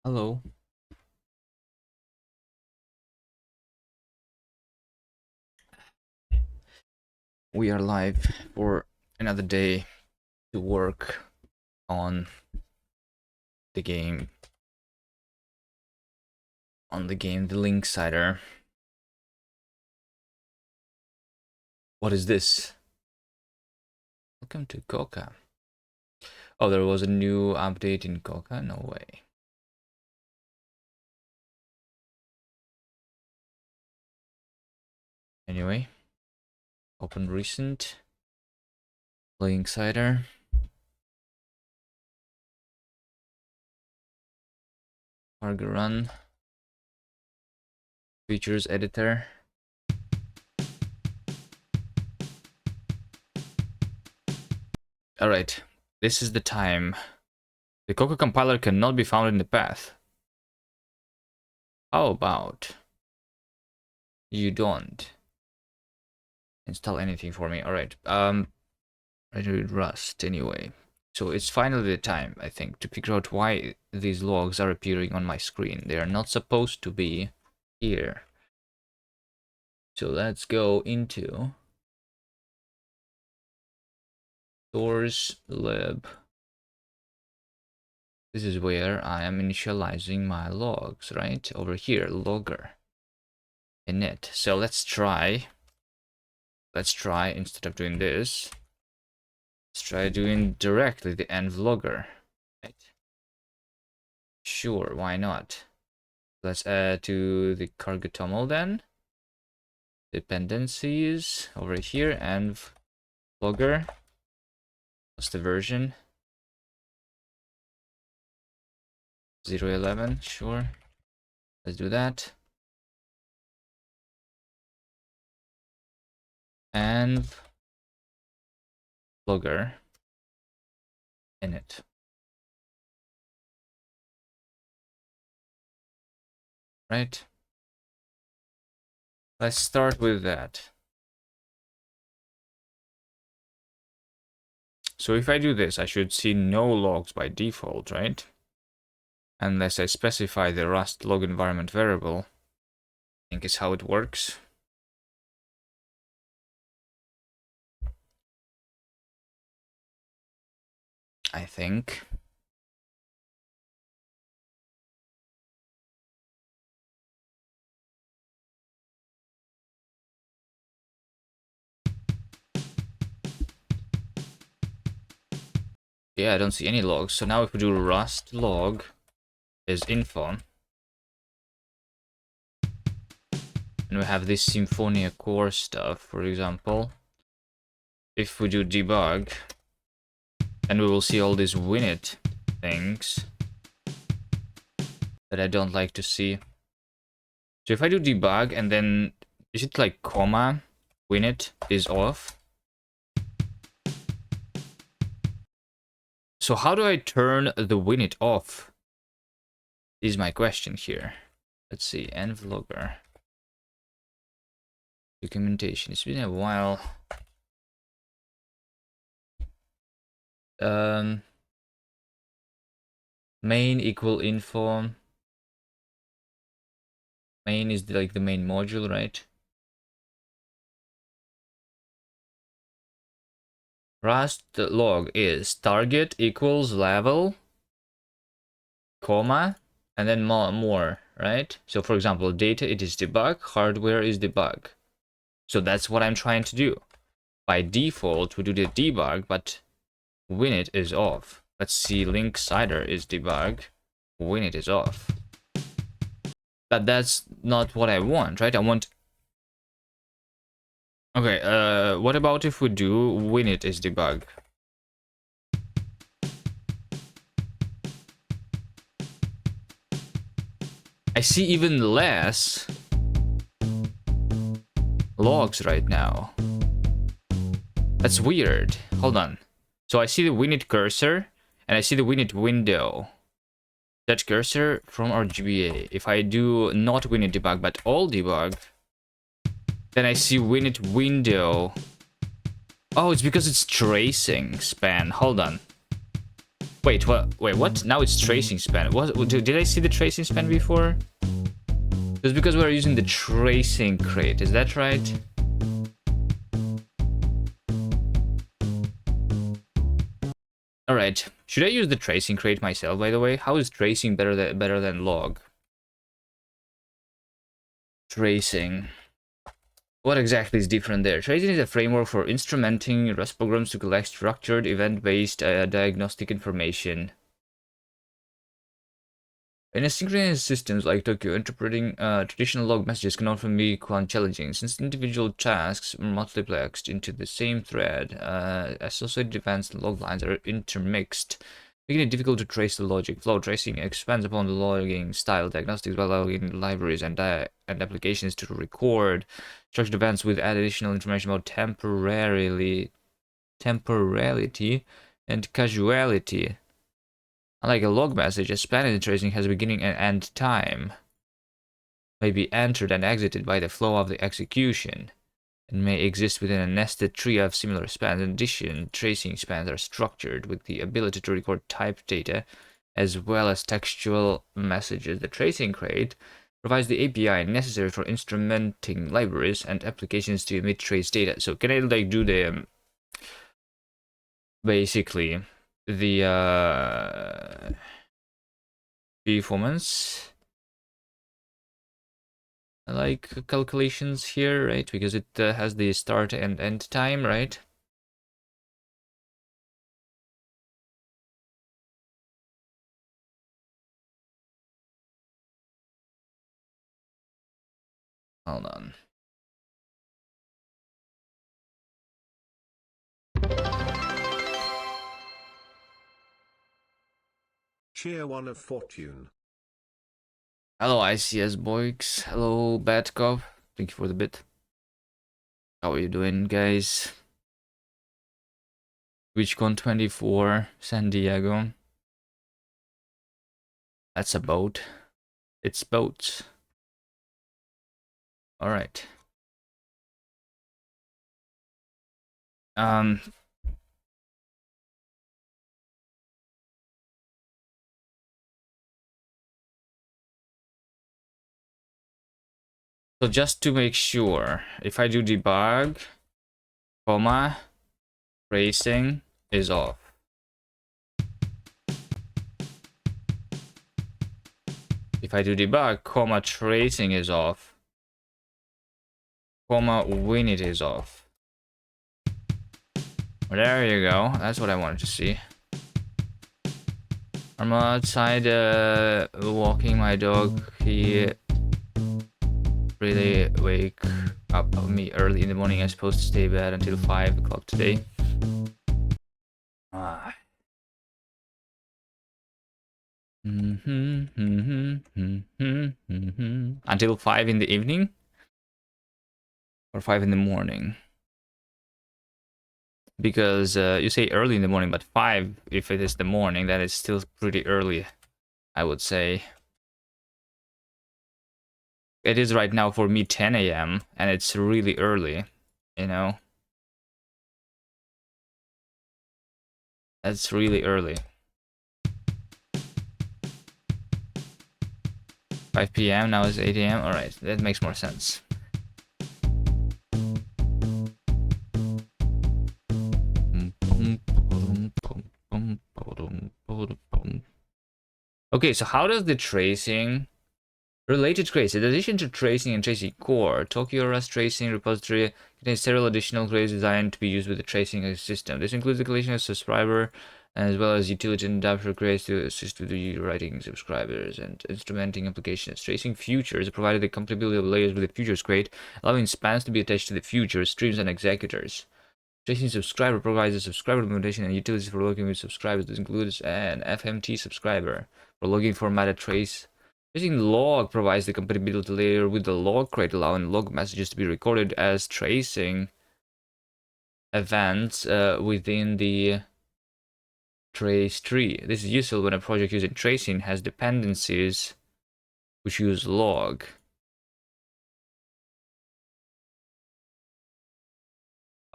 Hello. We are live for another day to work on the game. The Linksider. What is this? Welcome to Coca. Oh, there was a new update in Coca? No way. Anyway, open recent. Linksider. Target run. Features editor. Alright, this is the time. The Coca compiler cannot be found in the path. How about you don't install anything for me? Alright, I read Rust anyway. So it's finally the time, I think, to figure out why these logs are appearing on my screen. They are not supposed to be here. So let's go into source lib. This is where I am initializing my logs, right? Over here, logger init. So let's try instead of doing this, let's try doing directly the env logger. Right? Sure, why not? Let's add to the cargo toml then. Dependencies over here, env logger. What's the version? 0.11, sure. Let's do that. Env logger init. Right? Let's start with that. So if I do this, I should see no logs by default, right? Unless I specify the Rust log environment variable. I think is how it works. I think. Yeah, I don't see any logs. So now if we do Rust log is info, and we have this Symphonia core stuff, for example. If we do debug, and we will see all these winit things that I don't like to see. So if I do debug and then is it like comma winit is off? So how do I turn the winit off? Is my question here. Let's see, env logger. Documentation. It's been a while. Main equal info. Main is like the main module, right? Rust log is target equals level, comma, and then more, right? So for example, data, it is debug, hardware is debug. So that's what I'm trying to do. By default, we do the debug, but winit is off. Let's see, Linksider is debug, winit is off. But that's not what I want, right? I want... Okay, what about if we do winit is debug? I see even less logs right now. That's weird. Hold on. So I see the winit cursor and I see the winit window. That cursor from RGBA. If I do not winit debug but all debug, then I see winit window. Oh, it's because it's tracing span. Hold on. Wait, what? Wait, what? Now it's tracing span. What? Did I see the tracing span before? Just because we're using the tracing crate, is that right? All right. Should I use the tracing crate myself? By the way, how is tracing better than log? Tracing. What exactly is different there? Tracing is a framework for instrumenting REST programs to collect structured, event-based diagnostic information. In asynchronous systems like Tokyo, interpreting traditional log messages can often be quite challenging, since individual tasks are multiplexed into the same thread. Associated events and log lines are intermixed, making it difficult to trace the logic flow. Tracing expands upon the logging style diagnostics by allowing libraries and applications to record structured events with additional information about temporality and causality. Unlike a log message, a span in tracing has a beginning and end time, may be entered and exited by the flow of the execution, and may exist within a nested tree of similar spans. In addition, tracing spans are structured with the ability to record type data as well as textual messages. The tracing crate provides the API necessary for instrumenting libraries and applications to emit trace data. So can I like do the basically the performance like calculations here, right? Because it has the start and end time, right? Hold on. Cheer one of fortune. Hello, ICS Boix. Hello, Bad Cop. Thank you for the bit. How are you doing, guys? WitchCon 24, San Diego. That's a boat. It's boats. All right. So just to make sure, if I do debug, comma, tracing is off. If I do debug, comma, tracing is off, comma, winit is off. There you go. That's what I wanted to see. I'm outside walking my dog. He really wake up me early in the morning. I'm supposed to stay bed until 5 o'clock today. Until 5 in the evening? Or 5 in the morning? Because you say early in the morning, but 5, if it is the morning, that is still pretty early, I would say. It is right now for me 10 a.m. and it's really early, you know? That's really early. 5 p.m. now is 8 a.m. Alright, that makes more sense. Okay, so how does the tracing related trace? In addition to tracing and tracing core, Tokyo REST tracing repository contains several additional crates designed to be used with the tracing system. This includes the collection of subscriber as well as utility and adapter crates to assist with the writing subscribers and instrumenting applications. Tracing futures provided the compatibility of layers with the futures crate, allowing spans to be attached to the futures, streams, and executors. Tracing subscriber provides a subscriber implementation and utilities for logging with subscribers. This includes an FMT subscriber for logging formatted trace. Tracing log provides the compatibility layer with the log crate, allowing log messages to be recorded as tracing events within the trace tree. This is useful when a project using tracing has dependencies which use log.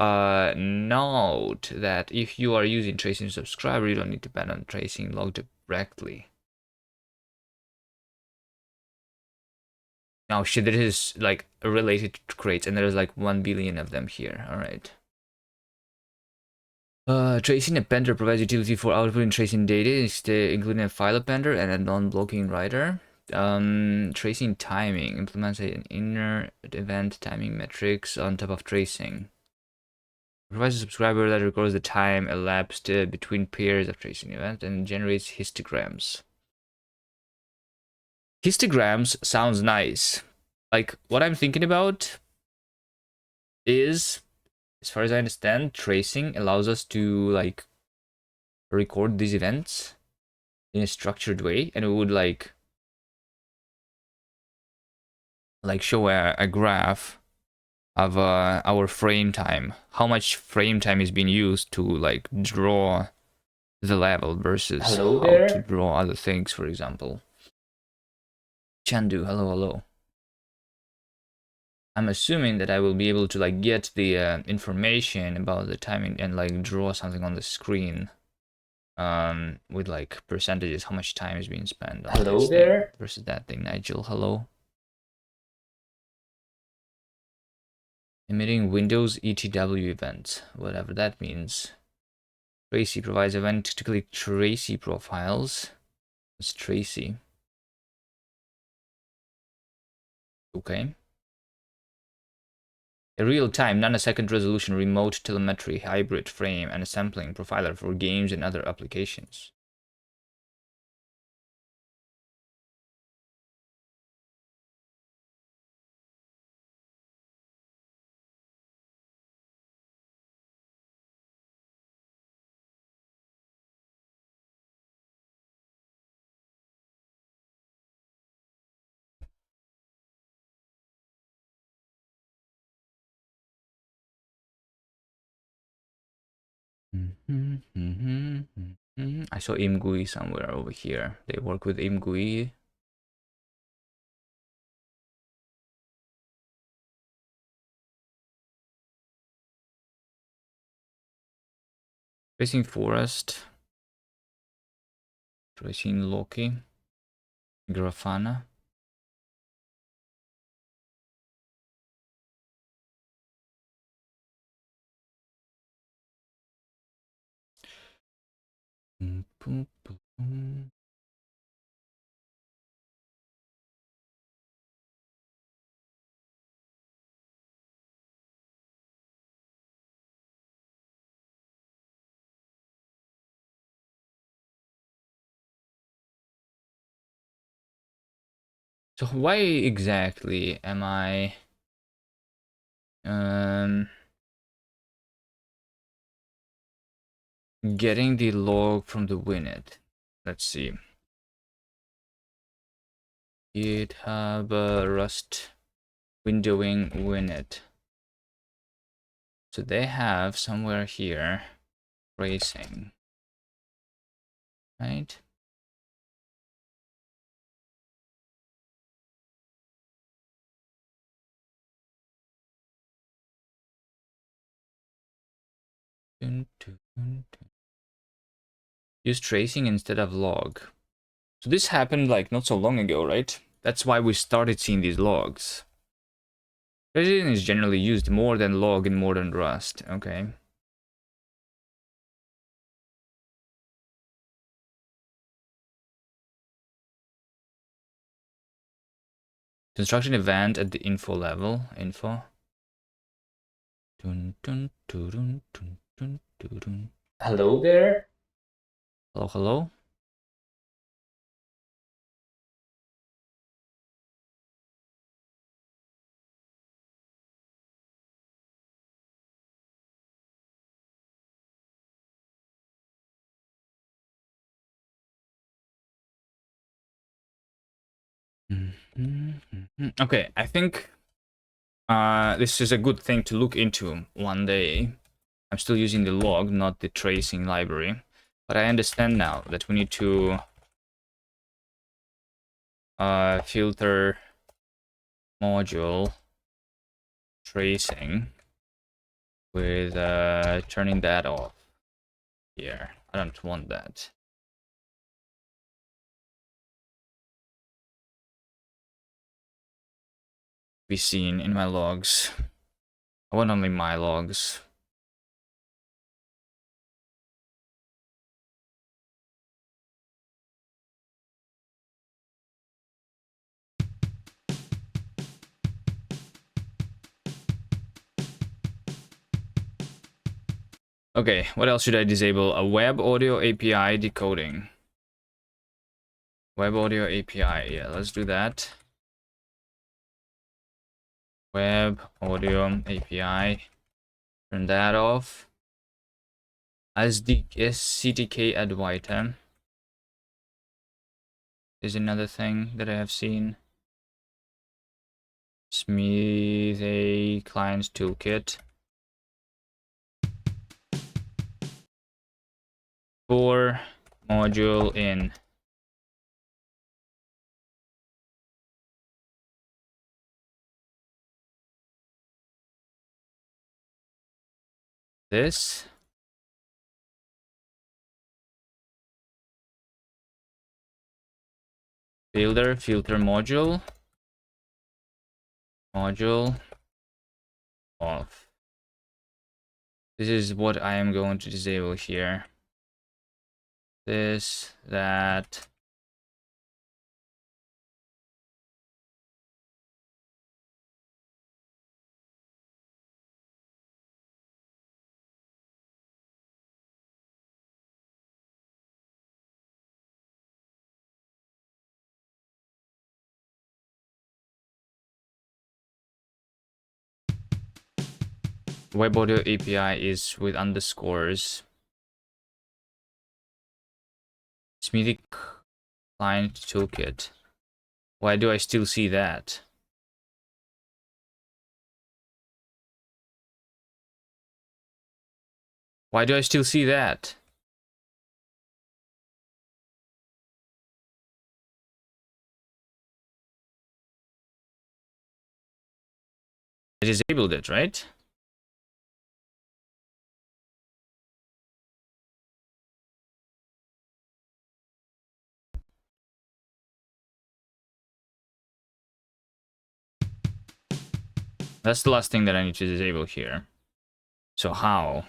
Note that if you are using tracing subscriber, you don't need to depend on tracing log directly. Now, shit, there is like related to crates, and there's like 1 billion of them here. All right. Tracing appender provides utility for outputting tracing data, including a file appender and a non-blocking writer. Tracing timing implements an inner event timing metrics on top of tracing. Provides a subscriber that records the time elapsed between pairs of tracing events and generates histograms. Histograms sounds nice. Like, what I'm thinking about is, as far as I understand, tracing allows us to like record these events in a structured way, and it would like show a graph of our frame time, how much frame time is being used to like draw the level versus how to draw other things, for example. Chandu, hello, hello. I'm assuming that I will be able to like get the information about the timing and like draw something on the screen with like percentages, how much time is being spent on this thing versus that thing. Nigel, hello. Emitting Windows ETW event, whatever that means. Tracy provides event to click Tracy profiles. It's Tracy. Okay. A real-time, nanosecond resolution remote telemetry hybrid frame and a sampling profiler for games and other applications. I saw ImGUI somewhere over here. They work with ImGUI. Tracing Forest. Tracing Loki. Grafana. So why exactly am I getting the log from the WinIt? Let's see. GitHub Rust windowing WinIt. So they have somewhere here tracing, right? Use tracing instead of log. So this happened like not so long ago, right? That's why we started seeing these logs. Tracing is generally used more than log in modern Rust, okay? Construction event at the info level, info. Hello there? Hello, hello? Okay, I think this is a good thing to look into one day. I'm still using the log, not the tracing library. But I understand now that we need to filter module tracing with turning that off here. I don't want that. Be seen in my logs. I want only my logs. Okay, what else should I disable? A web audio API decoding. Web audio API, yeah, let's do that. Web audio API, turn that off. As the SCTK add item is another thing that I have seen. Smooth a client's toolkit. For module in. This. Filter module. Module off. This is what I am going to disable here. This, that. Web audio API is with underscores. Smithy client toolkit. Why do I still see that? Why do I still see that? I disabled it, right? That's the last thing that I need to disable here. So how?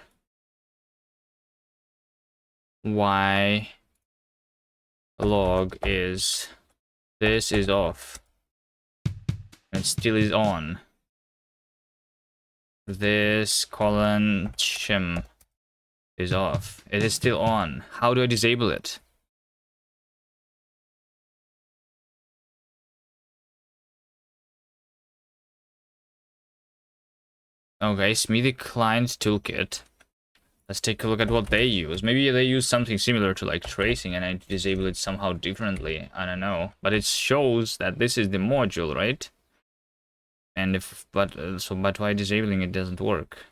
Why log is this is off and still is on. This colon shim is off. It is still on. How do I disable it? Okay, Smithy client toolkit. Let's take a look at what they use. Maybe they use something similar to like tracing and I disable it somehow differently. I don't know. But it shows that this is the module, right? And if, but why disabling it doesn't work?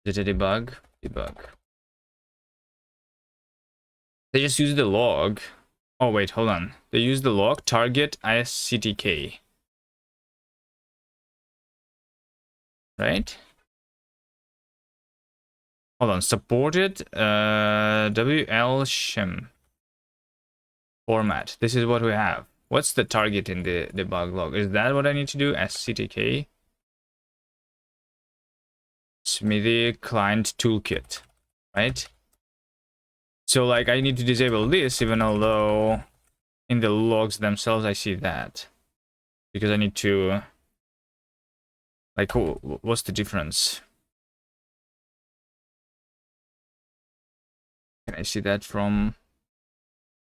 Is it a debug? Debug. They just use the log. Oh wait, hold on. They use the log target ISCTK. Right? Hold on, supported WL shim format. This is what we have. What's the target in the debug log? Is that what I need to do? SCTK. Smithy client toolkit. Right? So like I need to disable this even although in the logs themselves I see that. Because I need to like what's the difference? Can I see that from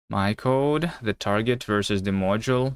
my code? The target versus the module.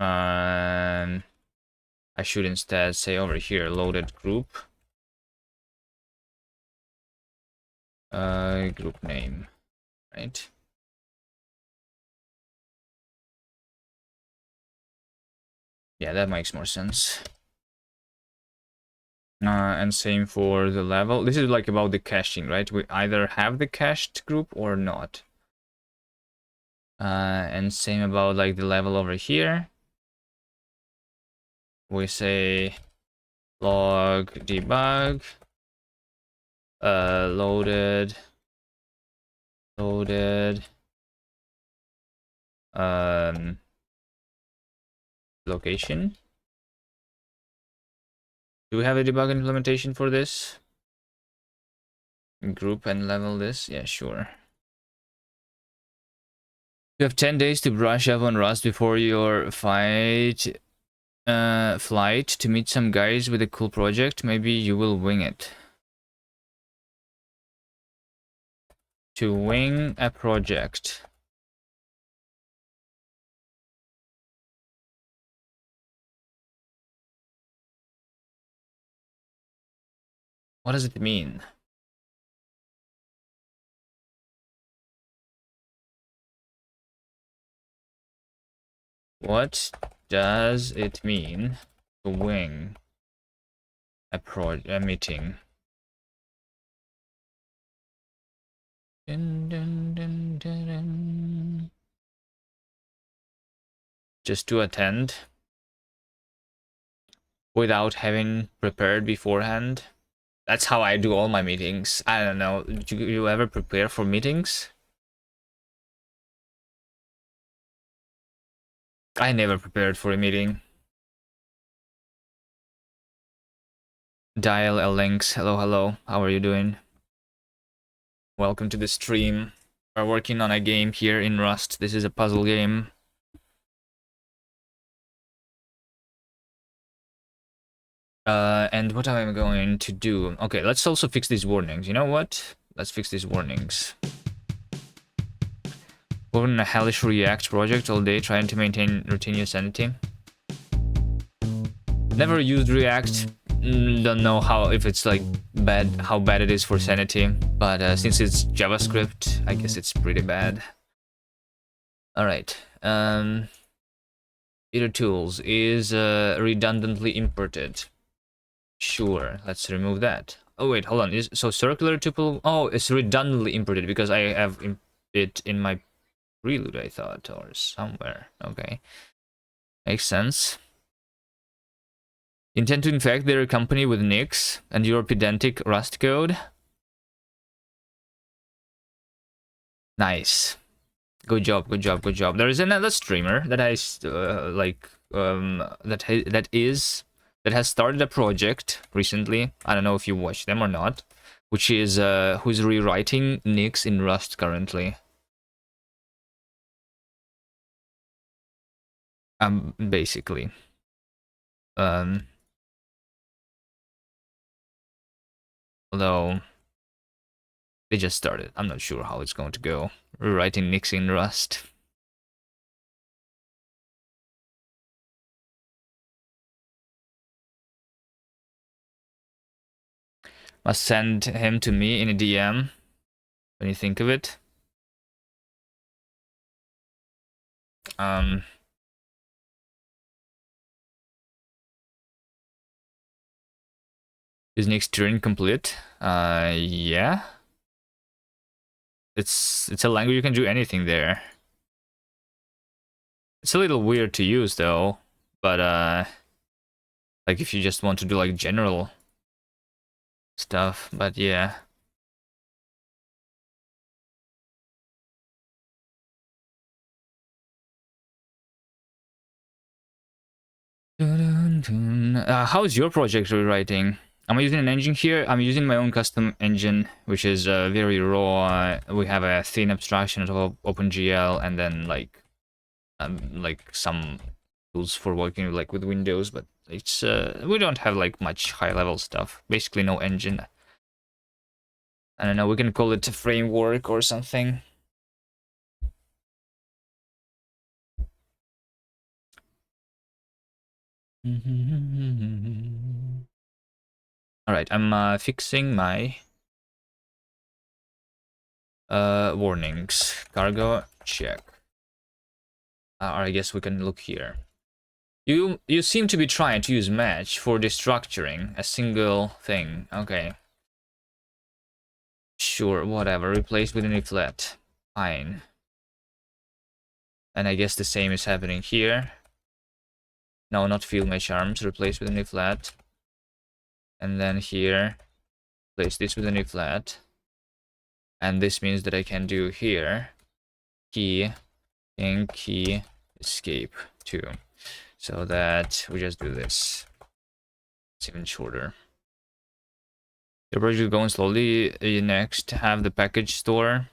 I should instead say over here loaded group. Group name, right? Yeah, that makes more sense. And same for the level. This is like about the caching, right? We either have the cached group or not. And same about like the level over here. We say log debug loaded location. Do we have a debug implementation for this? Group and level this? Yeah, sure. You have 10 days to brush up on Rust before your flight to meet some guys with a cool project. Maybe you will wing it. To wing a project. What does it mean? What does it mean to wing a meeting? Dun, dun, dun, dun, dun. Just to attend without having prepared beforehand. That's how I do all my meetings. I don't know. Do you ever prepare for meetings? I never prepared for a meeting. Dial L links. Hello, hello. How are you doing? Welcome to the stream. We're working on a game here in Rust. This is a puzzle game. And what am I going to do? Okay, let's also fix these warnings. You know what? Let's fix these warnings. We're in a hellish React project all day trying to maintain routine sanity. Never used React. Don't know how, if it's like bad, how bad it is for sanity. But since it's JavaScript, I guess it's pretty bad. All right. Either tools is redundantly imported. Sure, let's remove that. Oh wait, hold on. So circular tuple? Oh, it's redundantly imported because I have it in my prelude, I thought, or somewhere. Okay, makes sense. Intend to infect their company with nicks and your pedantic Rust code. Nice. Good job, good job, good job. There is another streamer that I that has started a project recently. I don't know if you watch them or not, which is who's rewriting nicks in Rust currently. Basically. Although they just started. I'm not sure how it's going to go. Rewriting nicks in Rust. Must send him to me in a DM when you think of it. Is Nick's turn complete? Yeah. It's a language, you can do anything there. It's a little weird to use though, but like if you just want to do like general stuff, but yeah. How's your project rewriting? Am I using an engine here? I'm using my own custom engine, which is very raw. We have a thin abstraction of OpenGL, and then like some tools for working like with Windows, but it's we don't have like much high level stuff. Basically, no engine. I don't know. We can call it a framework or something. All right, I'm fixing my warnings. Cargo check. Or I guess we can look here. You seem to be trying to use match for destructuring a single thing. Okay. Sure, whatever. Replace with any flat. Fine. And I guess the same is happening here. No, not field my charms. Replace with any flat. And then here, place this with any flat. And this means that I can do here key in key escape too. So that we just do this. It's even shorter. The project going slowly. Next, have the package store.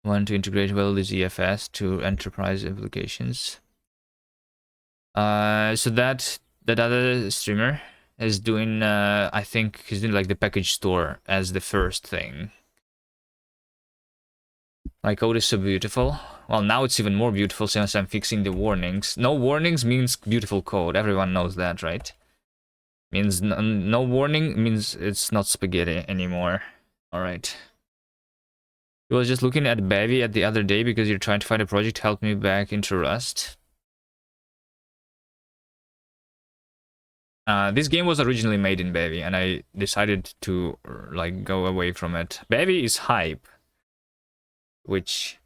Want to integrate well the ZFS to enterprise applications. So that other streamer is doing. I think he's doing like the package store as the first thing. My code is so beautiful. Well, now it's even more beautiful since I'm fixing the warnings. No warnings means beautiful code. Everyone knows that, right? Means no warning means it's not spaghetti anymore. All right. I was just looking at Bevy at the other day because you're trying to find a project to help me back into Rust. This game was originally made in Bevy, and I decided to like go away from it. Bevy is hype, which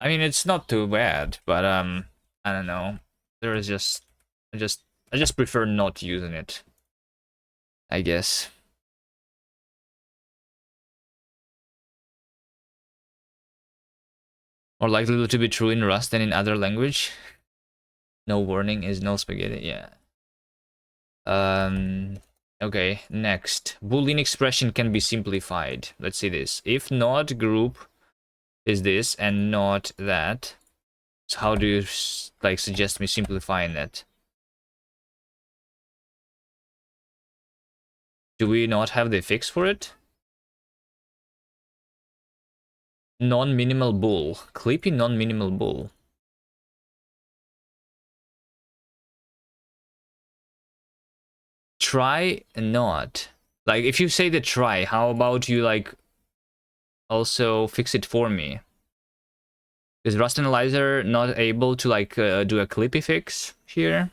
I mean it's not too bad, but I don't know. There is just I just prefer not using it, I guess. More likely to be true in Rust than in other language. No warning is no spaghetti, yeah. Okay, next. Boolean expression can be simplified. Let's see this. If not group is this and not that. So how do you like suggest me simplifying that? Do we not have the fix for it? Non-minimal bool. Clippy non-minimal bool. Try not. Like if you say the try, how about you like also fix it for me? Is Rust Analyzer not able to like do a clippy fix here?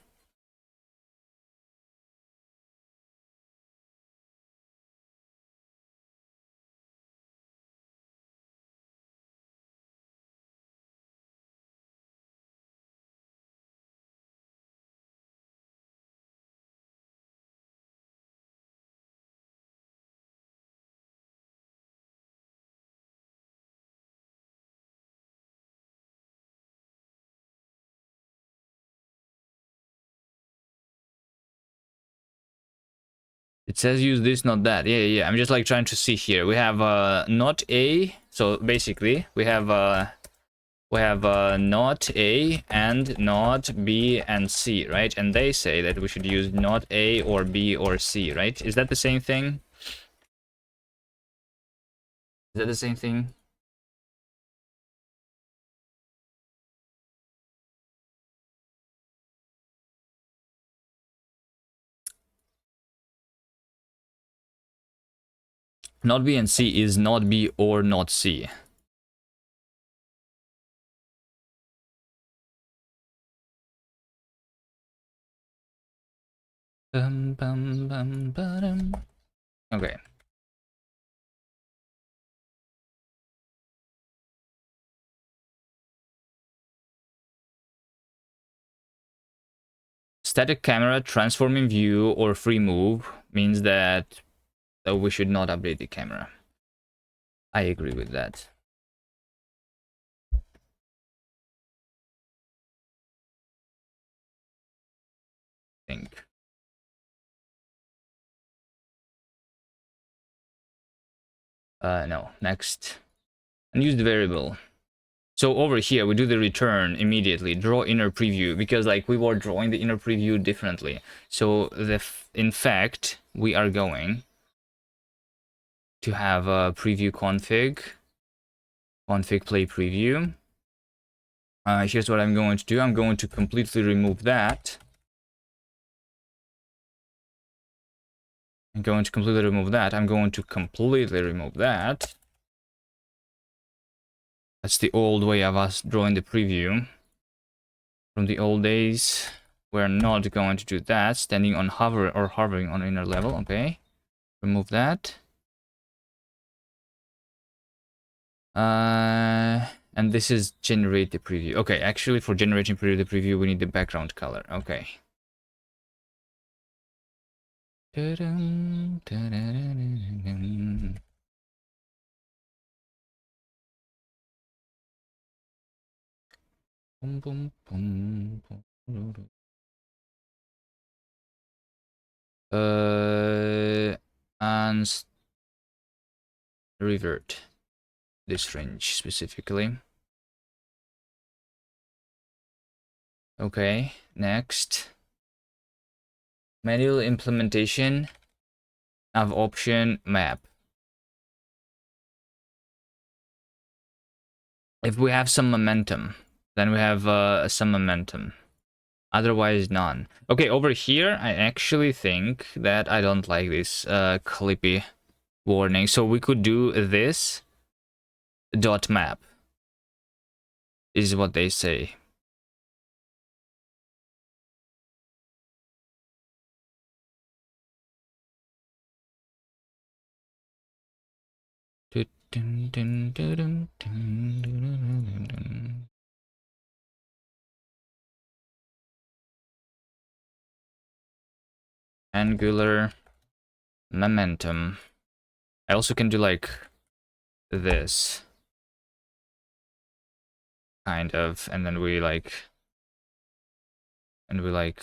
It says use this, not that. Yeah. I'm just like trying to see here. We have not A. So basically, we have not A and not B and C, right? And they say that we should use not A or B or C, right? Is that the same thing? Is that the same thing? Not B and C is not B or not C. Okay. Static camera, transforming view, or free move means that we should not update the camera. I agree with that. Think. No, next. Unused variable. So over here, we do the return immediately, draw inner preview, because like we were drawing the inner preview differently. So in fact, we are going to have a preview config play preview. Here's what I'm going to do. I'm going to completely remove that. I'm going to completely remove that. That's the old way of us drawing the preview. From the old days, we're not going to do that. Standing on hover or hovering on inner level. Okay. Remove that. And this is generate the preview. Okay, actually for generating the preview, we need the background color. Okay. Boom, boom, boom, boom. And revert this range specifically. Okay, next. Manual implementation of option map. If we have some momentum, then we have some momentum. Otherwise, none. Okay, over here, I actually think that I don't like this clippy warning. So we could do this dot map, is what they say. Angular momentum. I also can do like this. Kind of. And then we like...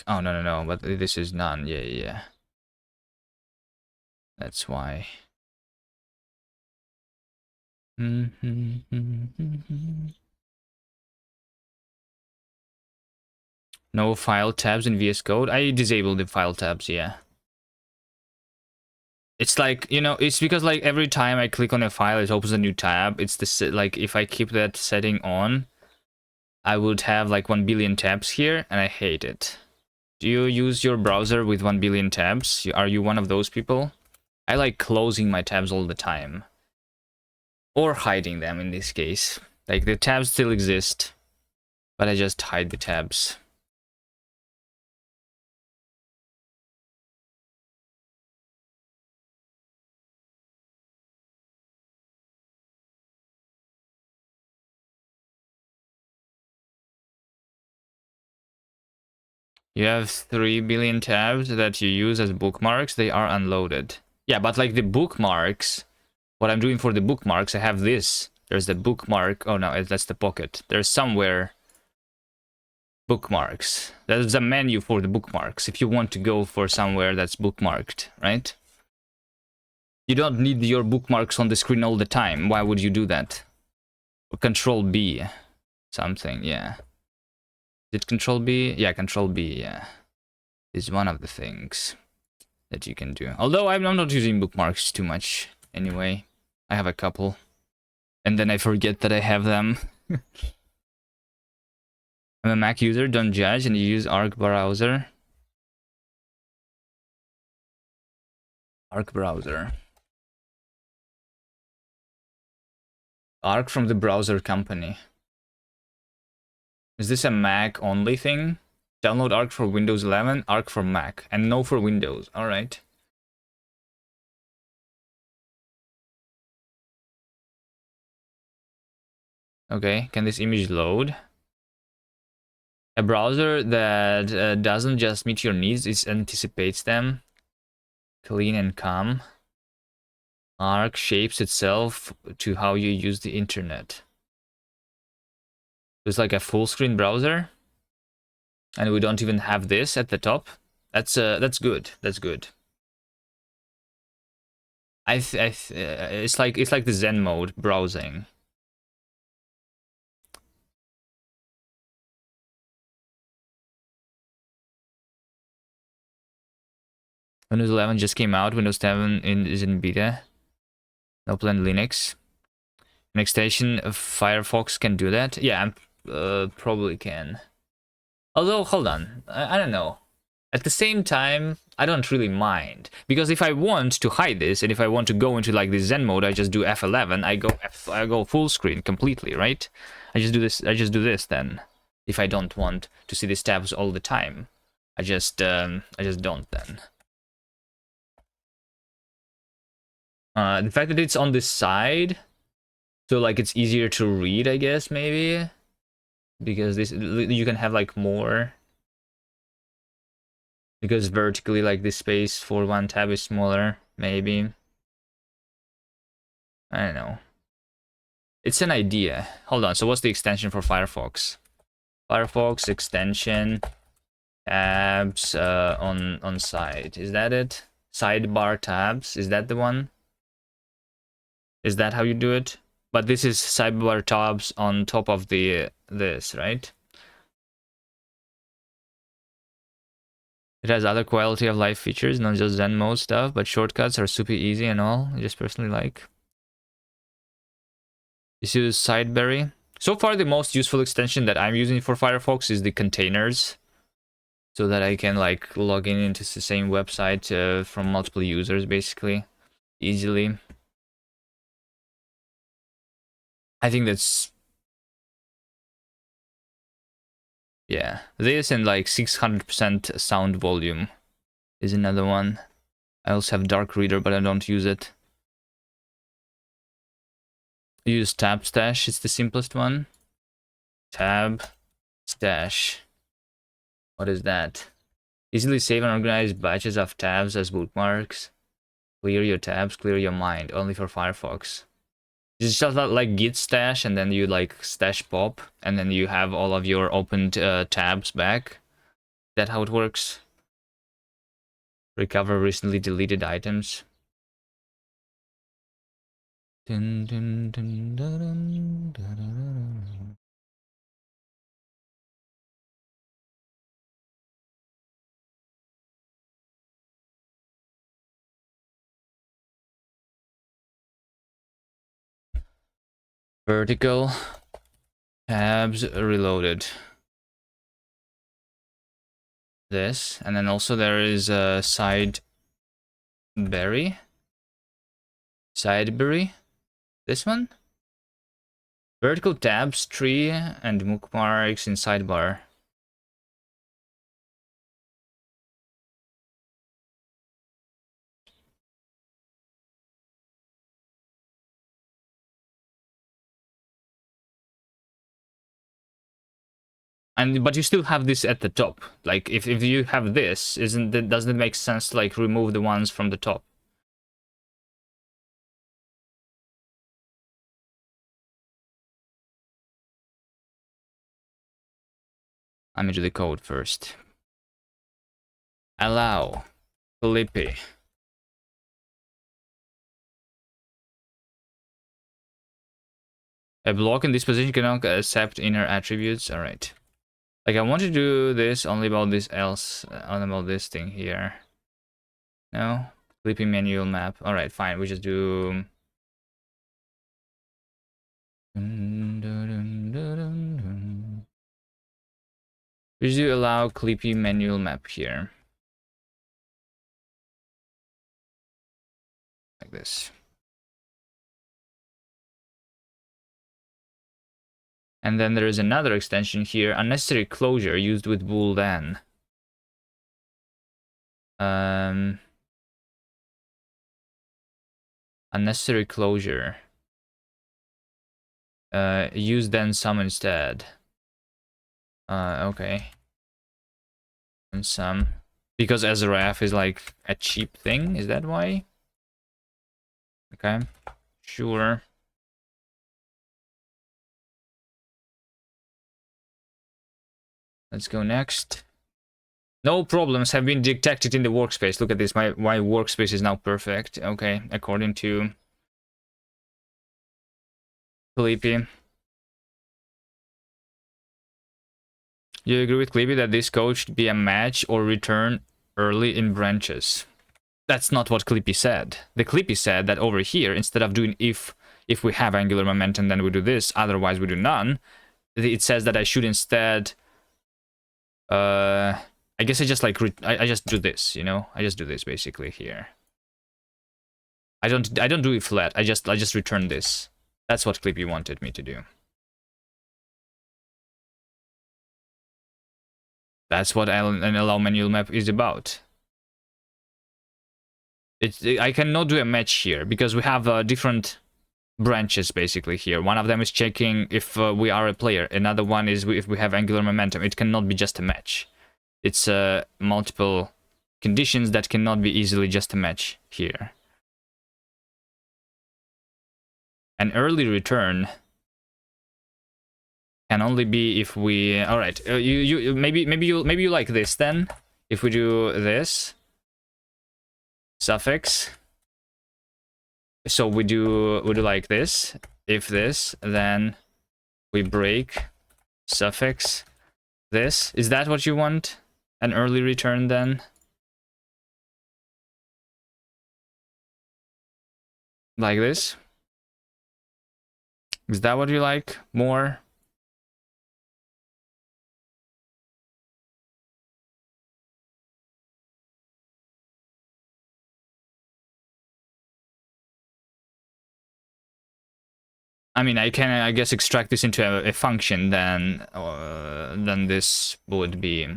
oh, no, but this is none. Yeah. That's why. No file tabs in VS Code. I disabled the file tabs, yeah. It's like, you know, it's because like every time I click on a file, it opens a new tab. It's the like if I keep that setting on, I would have like 1 billion tabs here, and I hate it. Do you use your browser with 1 billion tabs? Are you one of those people? I like closing my tabs all the time. Or hiding them in this case. Like the tabs still exist, but I just hide the tabs. You have 3 billion tabs that you use as bookmarks. They are unloaded. Yeah, but like the bookmarks, what I'm doing for the bookmarks, I have this. There's the bookmark. Oh no, that's the pocket. There's somewhere bookmarks. There's a menu for the bookmarks if you want to go for somewhere that's bookmarked, right? You don't need your bookmarks on the screen all the time. Why would you do that? Control B. Something, yeah. Did Control B? Yeah, Control B, yeah. Is one of the things that you can do. Although I'm not using bookmarks too much anyway. I have a couple. And then I forget that I have them. I'm a Mac user, don't judge, and you use Arc browser. Arc browser. Arc from the browser company. Is this a Mac only thing? Download Arc for Windows 11, Arc for Mac, and no for Windows. Alright. Okay, can this image load? A browser that doesn't just meet your needs, it anticipates them. Clean and calm. Arc shapes itself to how you use the internet. It's like a full screen browser. And we don't even have this at the top. That's good. That's good. It's like the Zen mode browsing. Windows 11 just came out. Windows 7 is in beta. No plan Linux. An extension of Firefox can do that? Yeah, probably can. Although, hold on, I don't know. At the same time, I don't really mind, because if I want to hide this and if I want to go into like the Zen mode, I just do F11. I go full screen completely, right? I just do this. I just do this then. If I don't want to see these tabs all the time, I just don't then. The fact that it's on this side, so like it's easier to read, I guess maybe, because this you can have like more. Because vertically, like the space for one tab is smaller, maybe. I don't know. It's an idea. Hold on, so what's the extension for Firefox? Firefox extension tabs on side. Is that it? Sidebar tabs, is that the one? Is that how you do it? But this is sidebar tabs on top of the this, right? It has other quality of life features, not just Zen mode stuff, but shortcuts are super easy and all. I just personally like. This is Sideberry. So far, the most useful extension that I'm using for Firefox is the containers, so that I can like log in into the same website from multiple users, basically, easily. I think that's, yeah. This and like 600% sound volume is another one. I also have Dark Reader, but I don't use it. I use Tab Stash. It's the simplest one. Tab Stash. What is that? Easily save and organize batches of tabs as bookmarks. Clear your tabs, clear your mind. Only for Firefox. It's just like git stash, and then you like stash pop, and then you have all of your opened tabs back. Is that how it works? Recover recently deleted items. Dun, dun, dun, dun, dun, dun, dun. Vertical tabs reloaded. This, and then also there is a Sideberry. This one. Vertical tabs, tree, and bookmarks in sidebar. But you still have this at the top. Like if you have this, doesn't it make sense to like remove the ones from the top? Let me do the code first. Allow Flippy. A block in this position cannot accept inner attributes. All right. Like I want to do this only about this else, only about this thing here. No, Flippy manual map. All right, fine. We just do. We just do allow Clippy manual map here. Like this. And then there is another extension here, unnecessary closure used with bool then. Unnecessary closure. Use then some instead. Okay. And some. Because sref is like a cheap thing, is that why? Okay, sure. Let's go next. No problems have been detected in the workspace. Look at this, my workspace is now perfect. Okay, according to Felipe. You agree with Clippy that this code should be a match or return early in branches? That's not what Clippy said. The Clippy said that over here, instead of doing if we have angular momentum, then we do this, otherwise we do none. It says that I should instead, I guess I just like, I just do this, you know? I just do this basically here. I don't do it flat. I just return this. That's what Clippy wanted me to do. That's what an allow manual map is about. I cannot do a match here because we have different branches basically here. One of them is checking if we are a player. Another one is if we have angular momentum. It cannot be just a match. It's multiple conditions that cannot be easily just a match here. An early return can only be if we. All right, maybe you like this then. If we do this suffix, so we do like this. If this, then we break suffix this. Is that what you want? An early return then? Like this? Is that what you like more? I mean, I can, I guess, extract this into a function, then this would be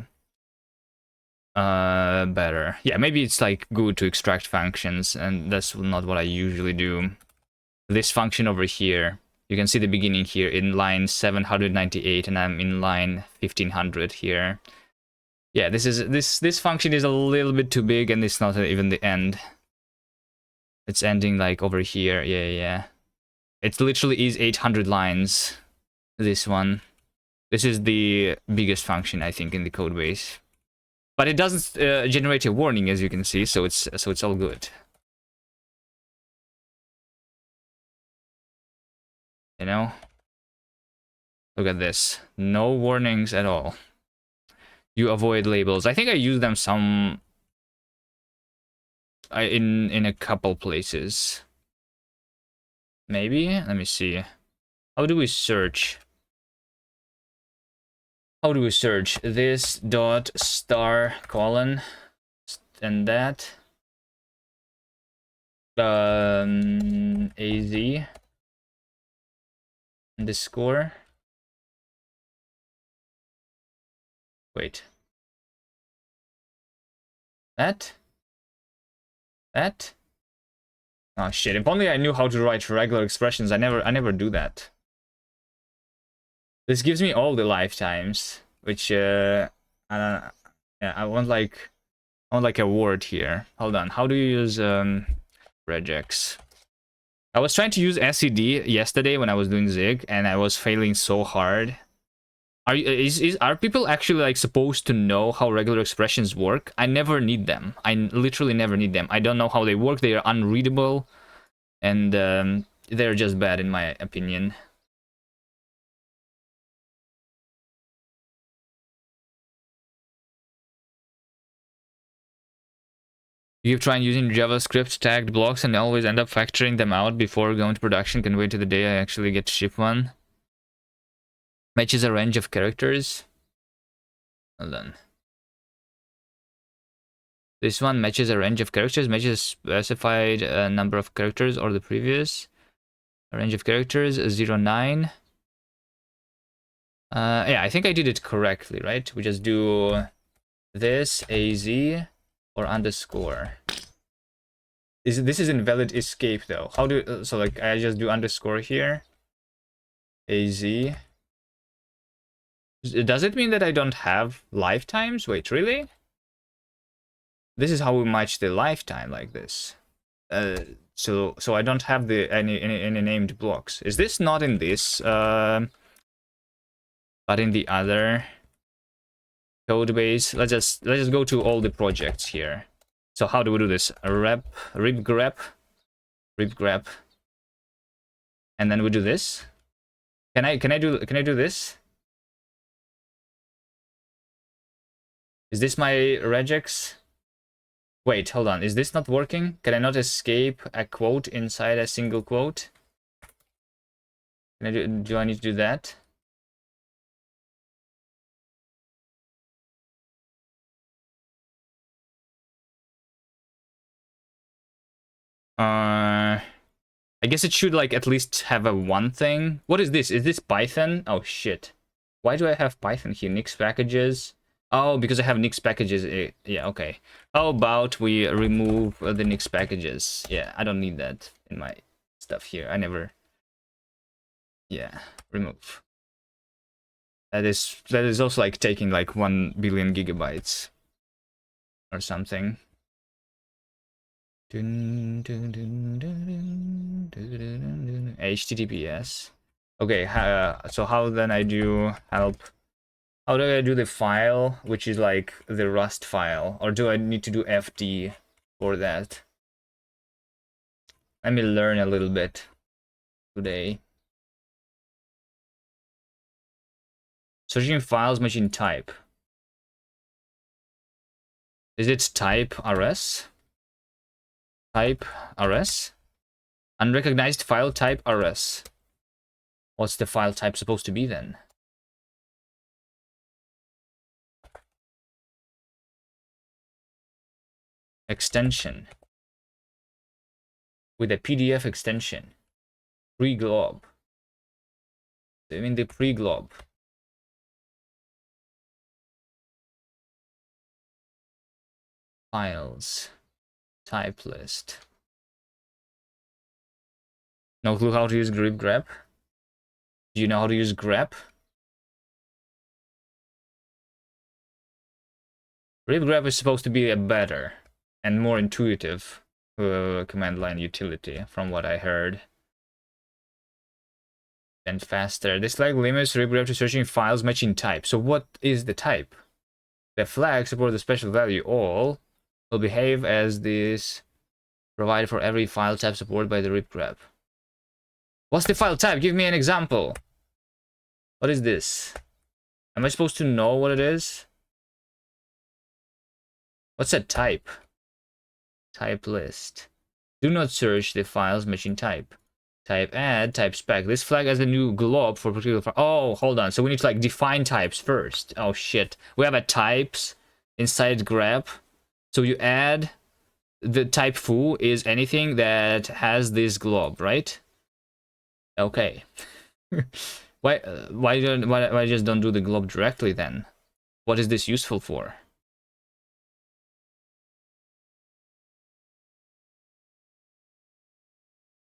better. Yeah, maybe it's like good to extract functions, and that's not what I usually do. This function over here, you can see the beginning here in line 798, and I'm in line 1500 here. Yeah, this function is a little bit too big, and it's not even the end. It's ending like over here. Yeah. It literally is 800 lines, this one. This is the biggest function, I think, in the code base. But it doesn't generate a warning, as you can see, so it's all good. You know? Look at this. No warnings at all. You avoid labels. I think I use them some in a couple places. Maybe? Let me see. How do we search? How do we search? This dot star colon and that. AZ underscore. Wait. That? Oh shit, if only I knew how to write regular expressions. I never do that. This gives me all the lifetimes, which I don't, yeah, I want like a word here. Hold on. How do you use regex? I was trying to use SED yesterday when I was doing Zig, and I was failing so hard. Are people actually like supposed to know how regular expressions work? I never need them. I literally never need them. I don't know how they work. They are unreadable, and they're just bad in my opinion. You've tried using JavaScript tagged blocks and always end up factoring them out before going to production. Can wait till the day I actually get to ship one. Matches a range of characters. Hold on. This one matches a range of characters, matches a specified number of characters or the previous. A range of characters, 09. Yeah, I think I did it correctly, right? We just do this, AZ, or underscore. This is invalid escape though. How do, so like I just do underscore here, AZ. Does it mean that I don't have lifetimes? Wait, really? This is how we match the lifetime like this. So I don't have the any named blocks. Is this not in this? But in the other code base. Let's just go to all the projects here. So how do we do this? Rib grep, and then we do this. Can I do this? Is this my regex? Wait, hold on. Is this not working? Can I not escape a quote inside a single quote? Can I do I need to do that? I guess it should like at least have a one thing. What is this? Is this Python? Oh shit. Why do I have Python here? Nix packages. Oh, because I have Nix packages. Yeah, okay. How about we remove the Nix packages? Yeah, I don't need that in my stuff here. I never. Yeah, remove. That is also like taking like 1 billion gigabytes or something. HTTPS. Okay, so how then I do help? How do I do the file, which is like the Rust file? Or do I need to do FD for that? Let me learn a little bit today. Searching files, machine type. Is it type rs? Type rs? Unrecognized file type rs. What's the file type supposed to be then? Extension. With a PDF extension. Pre-glob. I mean the pre-glob. Files. Type list. No clue how to use grep. Do you know how to use grep? Grep is supposed to be a better and more intuitive command line utility, from what I heard. And faster. This flag limits grep to searching files matching type. So what is the type? The flag supports the special value all will behave as this provided for every file type supported by the grep. What's the file type? Give me an example. What is this? Am I supposed to know what it is? What's a type? Type list. Do not search the file's machine type. Type add, type spec. This flag has a new glob for particular file. Oh, hold on. So we need to like define types first. Oh shit. We have a types inside grep. So you add the type foo is anything that has this glob, right? Okay. why just don't do the glob directly then? What is this useful for?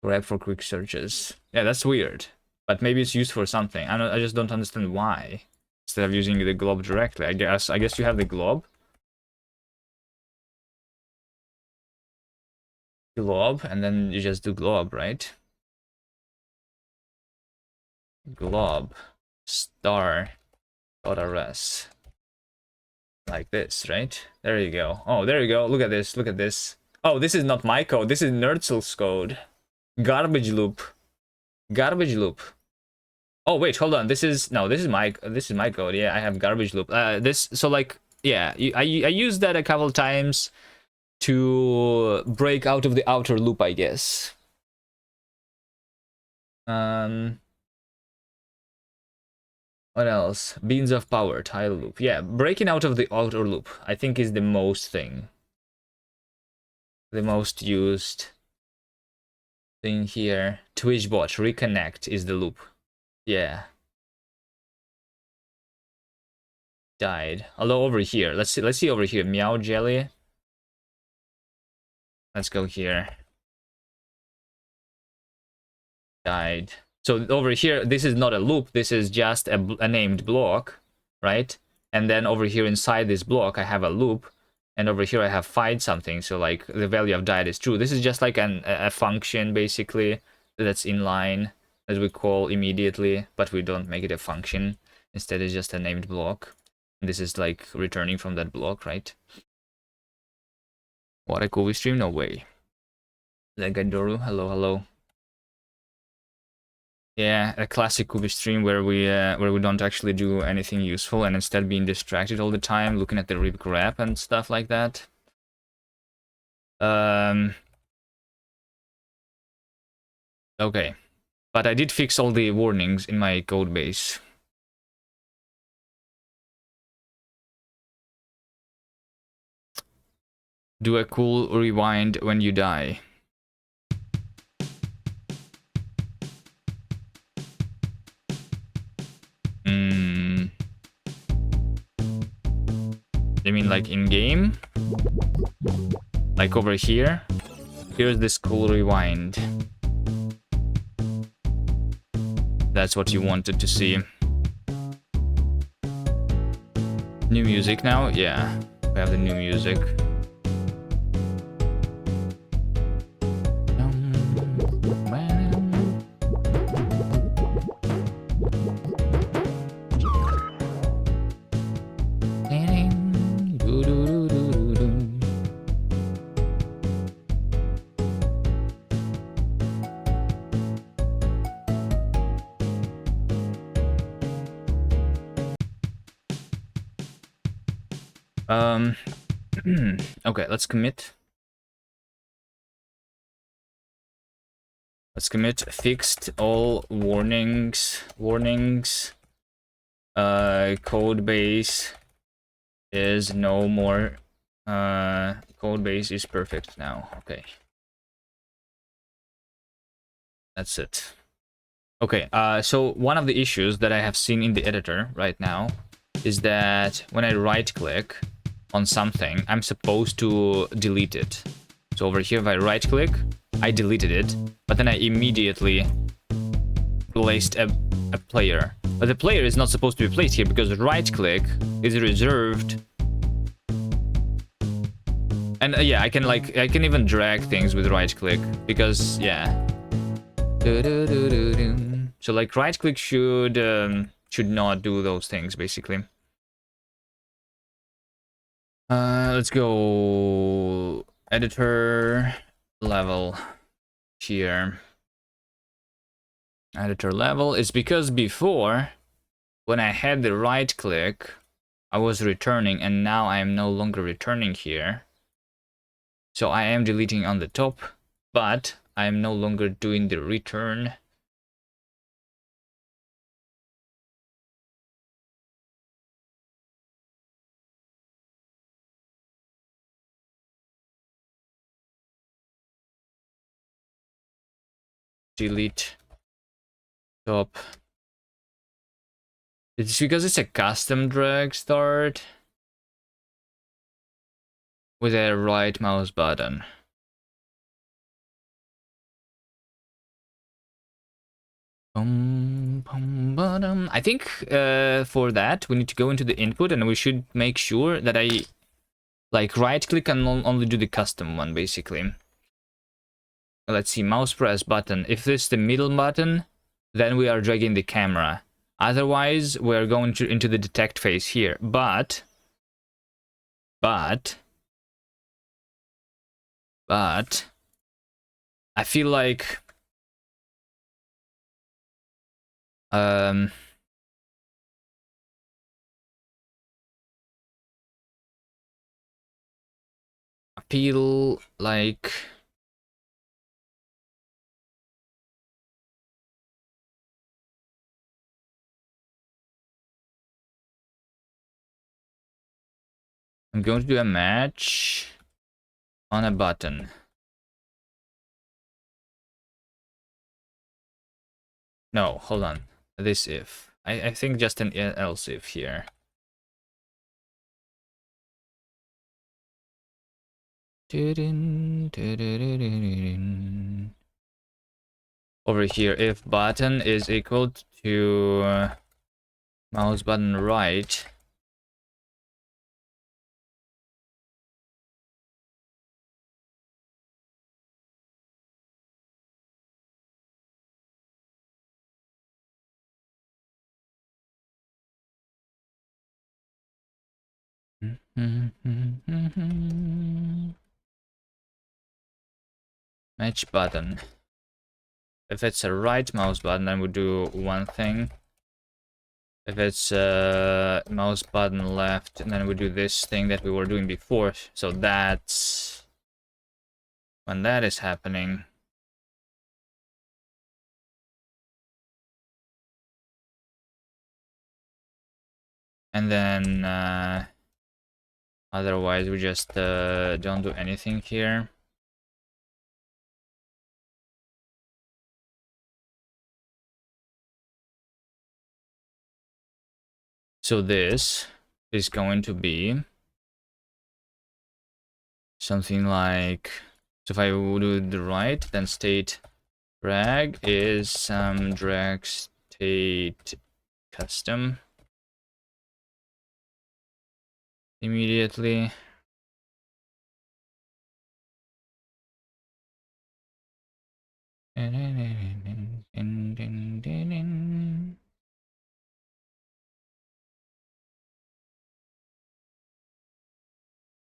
Grep for quick searches. Yeah, that's weird. But maybe it's used for something. I just don't understand why. Instead of using the glob directly. I guess you have the glob. Glob, and then you just do glob, right? Glob star .rs. Like this, right? There you go. Oh, there you go. Look at this. Look at this. Oh, this is not my code. This is Nerdsel's code. Garbage loop. Garbage loop. Oh wait, hold on. This is my code. Yeah, I have garbage loop. So like yeah, I used that a couple times to break out of the outer loop, I guess. What else? Beans of power, tile loop. Yeah, breaking out of the outer loop, I think, is the most thing. The most used thing here. Twitchbot, reconnect is the loop. Yeah. Died. Although over here, let's see over here. Meow jelly. Let's go here. Died. So over here, this is not a loop. This is just a named block, right? And then over here inside this block, I have a loop. And over here, I have find something. So like the value of died is true. This is just like a function, basically, that's inline, that we call immediately, but we don't make it a function. Instead, it's just a named block. And this is like returning from that block, right? What a cool stream, no way. Legadoru, hello, hello. Yeah, a classic Kubi stream where we don't actually do anything useful and instead being distracted all the time, looking at the rip grep and stuff like that. Okay, but I did fix all the warnings in my code base. Do a cool rewind when you die. You mean like in game? Like over here? Here's this cool rewind. That's what you wanted to see. New music now? Yeah, we have the new music. Okay, let's commit. Let's commit fixed all warnings. Code base is no more. Code base is perfect now. Okay. That's it. Okay, so one of the issues that I have seen in the editor right now is that when I right click on something, I'm supposed to delete it. So over here, if I right click, I deleted it, but then I immediately placed a player. But the player is not supposed to be placed here because right click is reserved. And yeah, I can even drag things with right click because yeah. So like right click should not do those things basically. Let's go editor level here. Editor level is because before when I had the right click I was returning and now I am no longer returning here. So I am deleting on the top, but I am no longer doing the return. Delete top. It's because it's a custom drag start with a right mouse button. I think for that we need to go into the input and we should make sure that I like right click and only do the custom one basically. Let's see, mouse press button. If it's the middle button, then we are dragging the camera. Otherwise, we're going into the detect phase here. But I feel like I feel like I'm going to do a match on a button. No, hold on. This if. I think just an else if here. Over here, if button is equal to mouse button right. Match button. If it's a right mouse button, then we do one thing. If it's mouse button left, and then we do this thing that we were doing before. So that's when that is happening. And then otherwise we just don't do anything here. So this is going to be something like, so if I would do the right, then state drag is drag state custom immediately.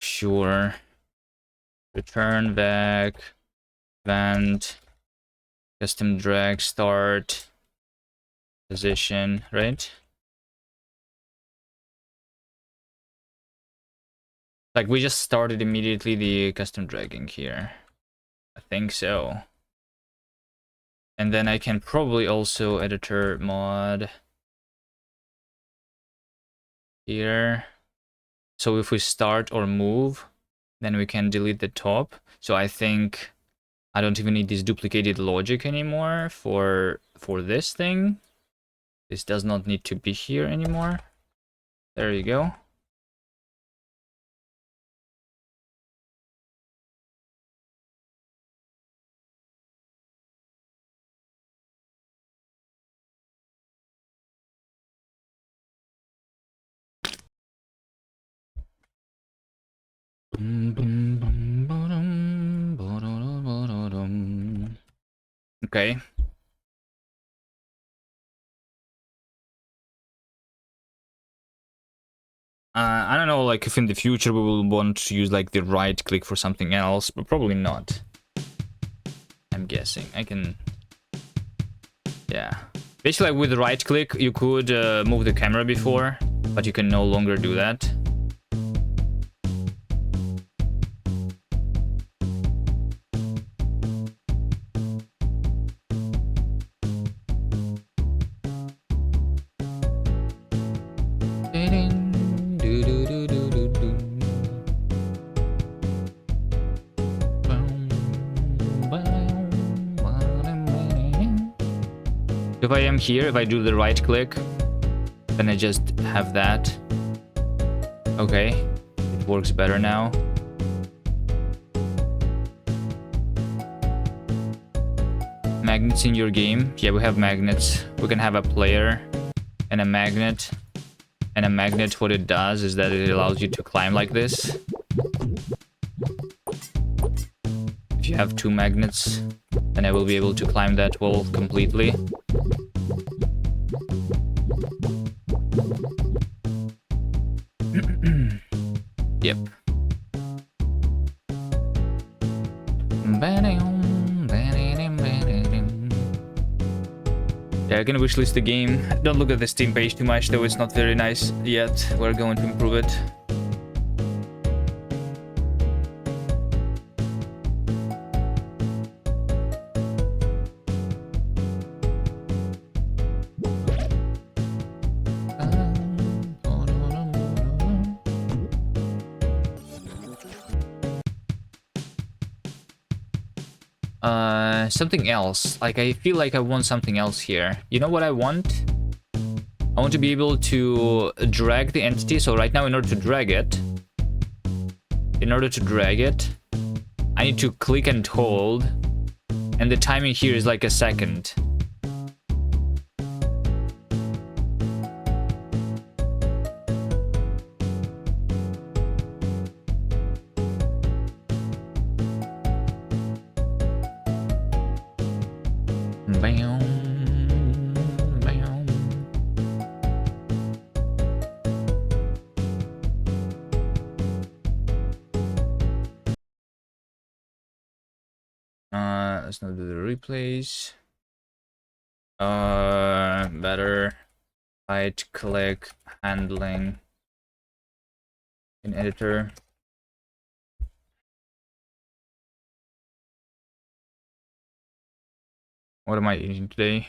Sure. Return back, event, custom drag start, position, right? Like we just started immediately the custom dragging here. I think so. And then I can probably also editor mod here. So if we start or move, then we can delete the top. So I think I don't even need this duplicated logic anymore for this thing. This does not need to be here anymore. There you go. Okay. I don't know, like if in the future we will want to use like the right click for something else, but probably not. I'm guessing. I can... Yeah. Basically, like with the right click, you could move the camera before, but you can no longer do that. If I am here, if I do the right click, then I just have that. Okay, it works better now. Magnets in your game? Yeah, we have magnets. We can have a player and a magnet. And a magnet, what it does is that it allows you to climb like this. If you have two magnets, then I will be able to climb that wall completely. Yep. Yeah, I can wishlist the game. Don't look at the Steam page too much, though it's not very nice yet. We're going to improve it. Something else. Like, I feel like I want something else here. You know what I want? I want to be able to drag the entity. So right now, in order to drag it, I need to click and hold. And the timing here is like a second. Let's not do the replays. Better right click handling in editor. What am I eating today?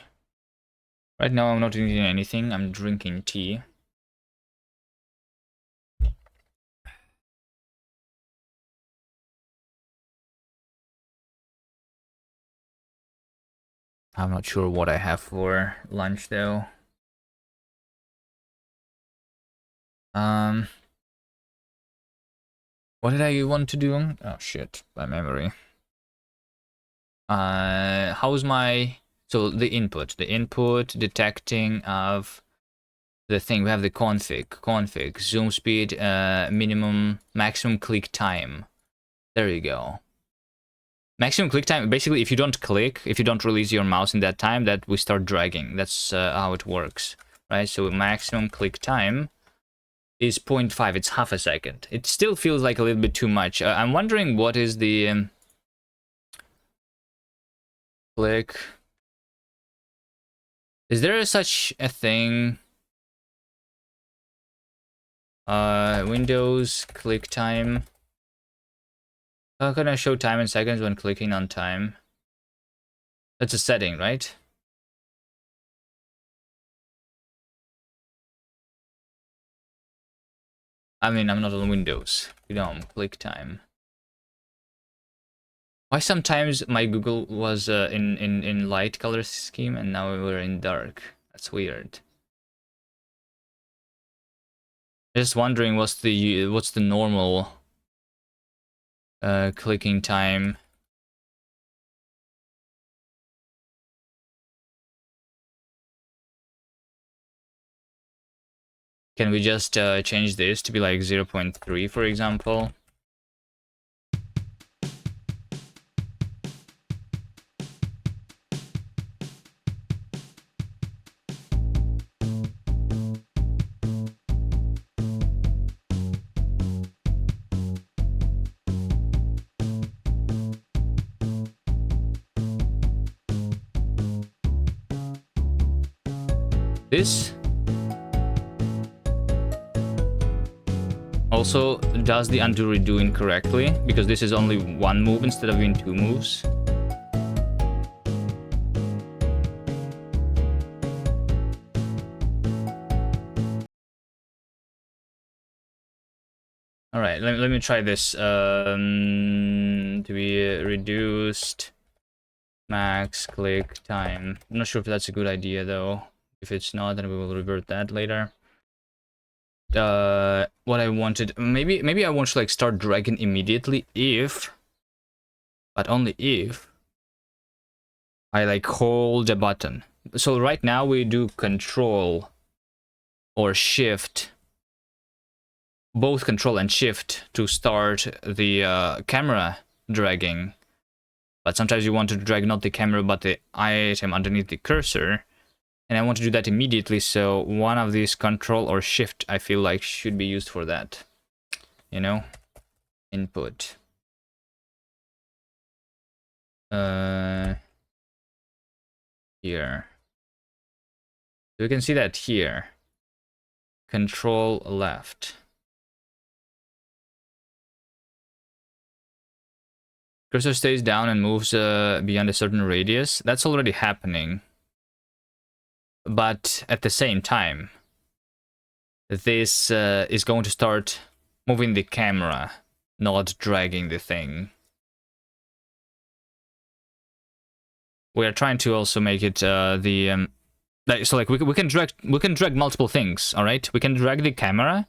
Right now I'm not eating anything. I'm drinking tea. I'm not sure what I have for lunch though. Um, what did I want to do? Oh shit, my memory. How's my the input detecting of the thing. We have the config zoom speed, maximum click time. There you go. Maximum click time. Basically, if you don't release your mouse in that time, that we start dragging. That's how it works, right? So maximum click time is 0.5. It's half a second. It still feels like a little bit too much. I'm wondering what is the click. Is there such a thing? Windows click time. How can I show time in seconds when clicking on time? That's a setting, right? I mean, I'm not on Windows. Click time. Why sometimes my Google was in light color scheme and now we're in dark? That's weird. Just wondering what's the normal clicking time. Can we just change this to be like 0.3, for example? This also does the undo redo incorrectly because this is only one move instead of being two moves. All right, let me try this. To be reduced max click time. I'm not sure if that's a good idea though. If it's not, then we will revert that later. What I wanted, maybe I want to like start dragging immediately if, but only if I like hold a button. So right now we do control or shift, both control and shift to start the camera dragging. But sometimes you want to drag not the camera but the item underneath the cursor. And I want to do that immediately, so one of these control or shift I feel like should be used for that. You know? Input. Here. So we can see that here. Control left. Cursor stays down and moves beyond a certain radius. That's already happening. But at the same time, this is going to start moving the camera, not dragging the thing. We are trying to also make it we can drag multiple things, all right? We can drag the camera,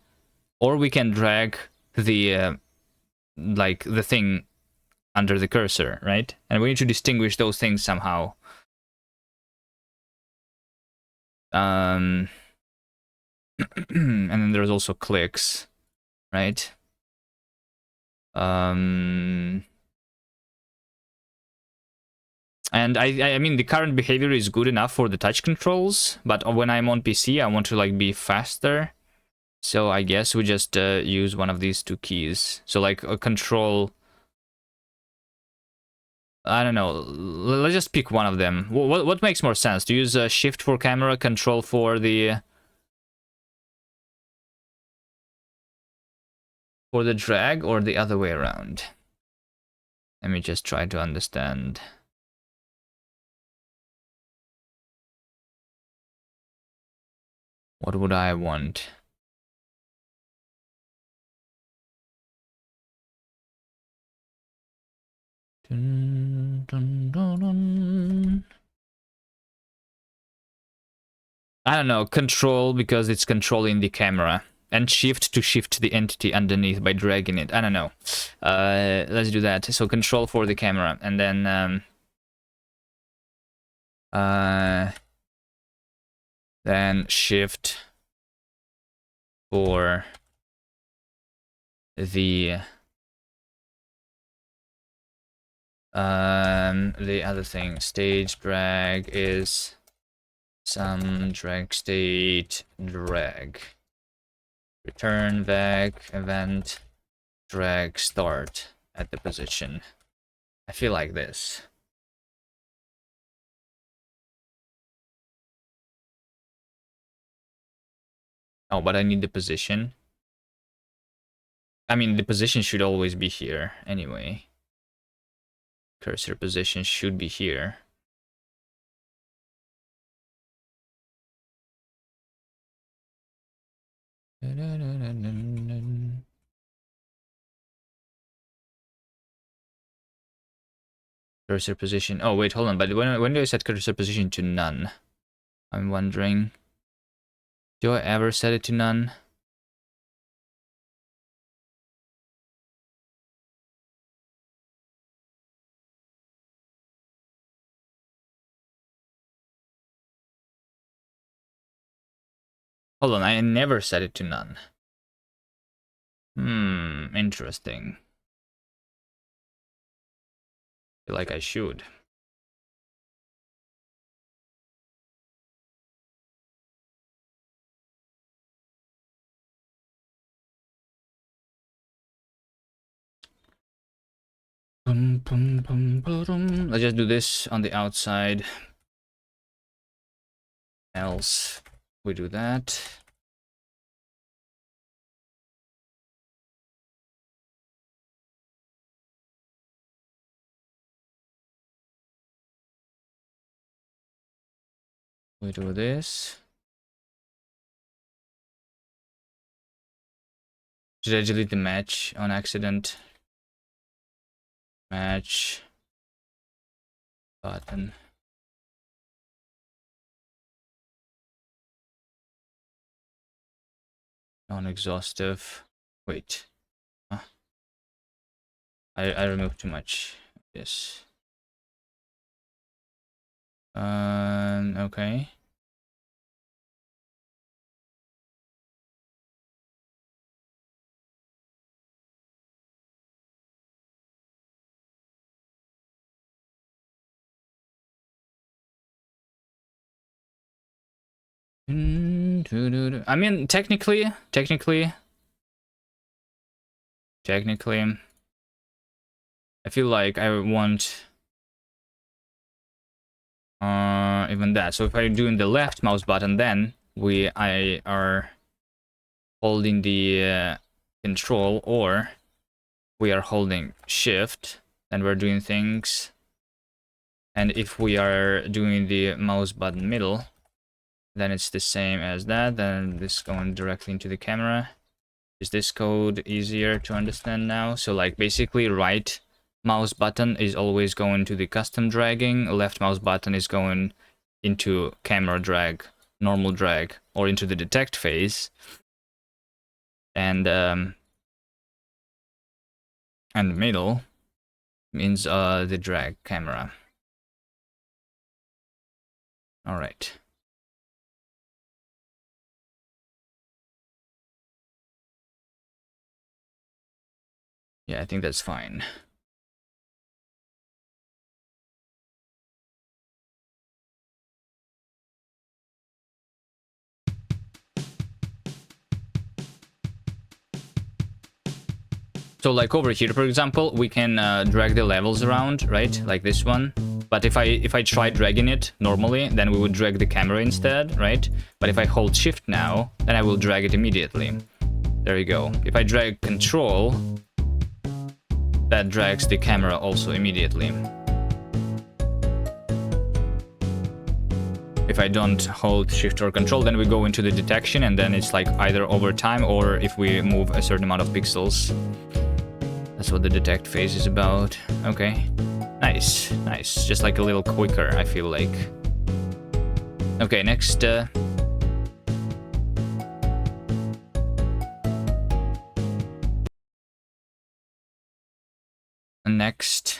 or we can drag the the thing under the cursor, right? And we need to distinguish those things somehow. And then there's also clicks, right? And I mean, the current behavior is good enough for the touch controls, but when I'm on PC, I want to like be faster. So I guess we just use one of these two keys. So like a control. I don't know. Let's just pick one of them. What makes more sense? To use shift for camera, control for the drag, or the other way around? Let me just try to understand. What would I want? Dun, dun, dun, dun. I don't know, control because it's controlling the camera. And shift to shift the entity underneath by dragging it. I don't know. Let's do that. So control for the camera, and then shift for the other thing. Stage drag is some drag state drag. Return back event drag start at the position. I feel like this. Oh, but I need the position. I mean, the position should always be here anyway. Cursor position should be here. Cursor position. Oh, wait, hold on. But when do I set cursor position to none? I'm wondering. Do I ever set it to none? Hold on, I never set it to none. Interesting. Feel like I should. Let's just do this on the outside. Else we do that. We do this. Did I delete the match on accident? Match button. Non-exhaustive. Wait. Huh? I removed too much. Yes. Okay. I mean, technically, I feel like I want even that. So if I'm doing the left mouse button, then I are holding the control, or we are holding shift and we're doing things. And if we are doing the mouse button middle, then it's the same as that. Then this going directly into the camera. Is this code easier to understand now? So like basically right mouse button is always going to the custom dragging, left mouse button is going into camera drag, normal drag, or into the detect phase. And the middle means the drag camera. All right. Yeah, I think that's fine. So like over here, for example, we can drag the levels around, right? Like this one. But if I try dragging it normally, then we would drag the camera instead, right? But if I hold shift now, then I will drag it immediately. There you go. If I drag control, that drags the camera also immediately. If I don't hold shift or control, then we go into the detection, and then it's like either over time or if we move a certain amount of pixels. That's what the detect phase is about. Okay. Nice, nice. Just like a little quicker, I feel like. Okay, next. Next.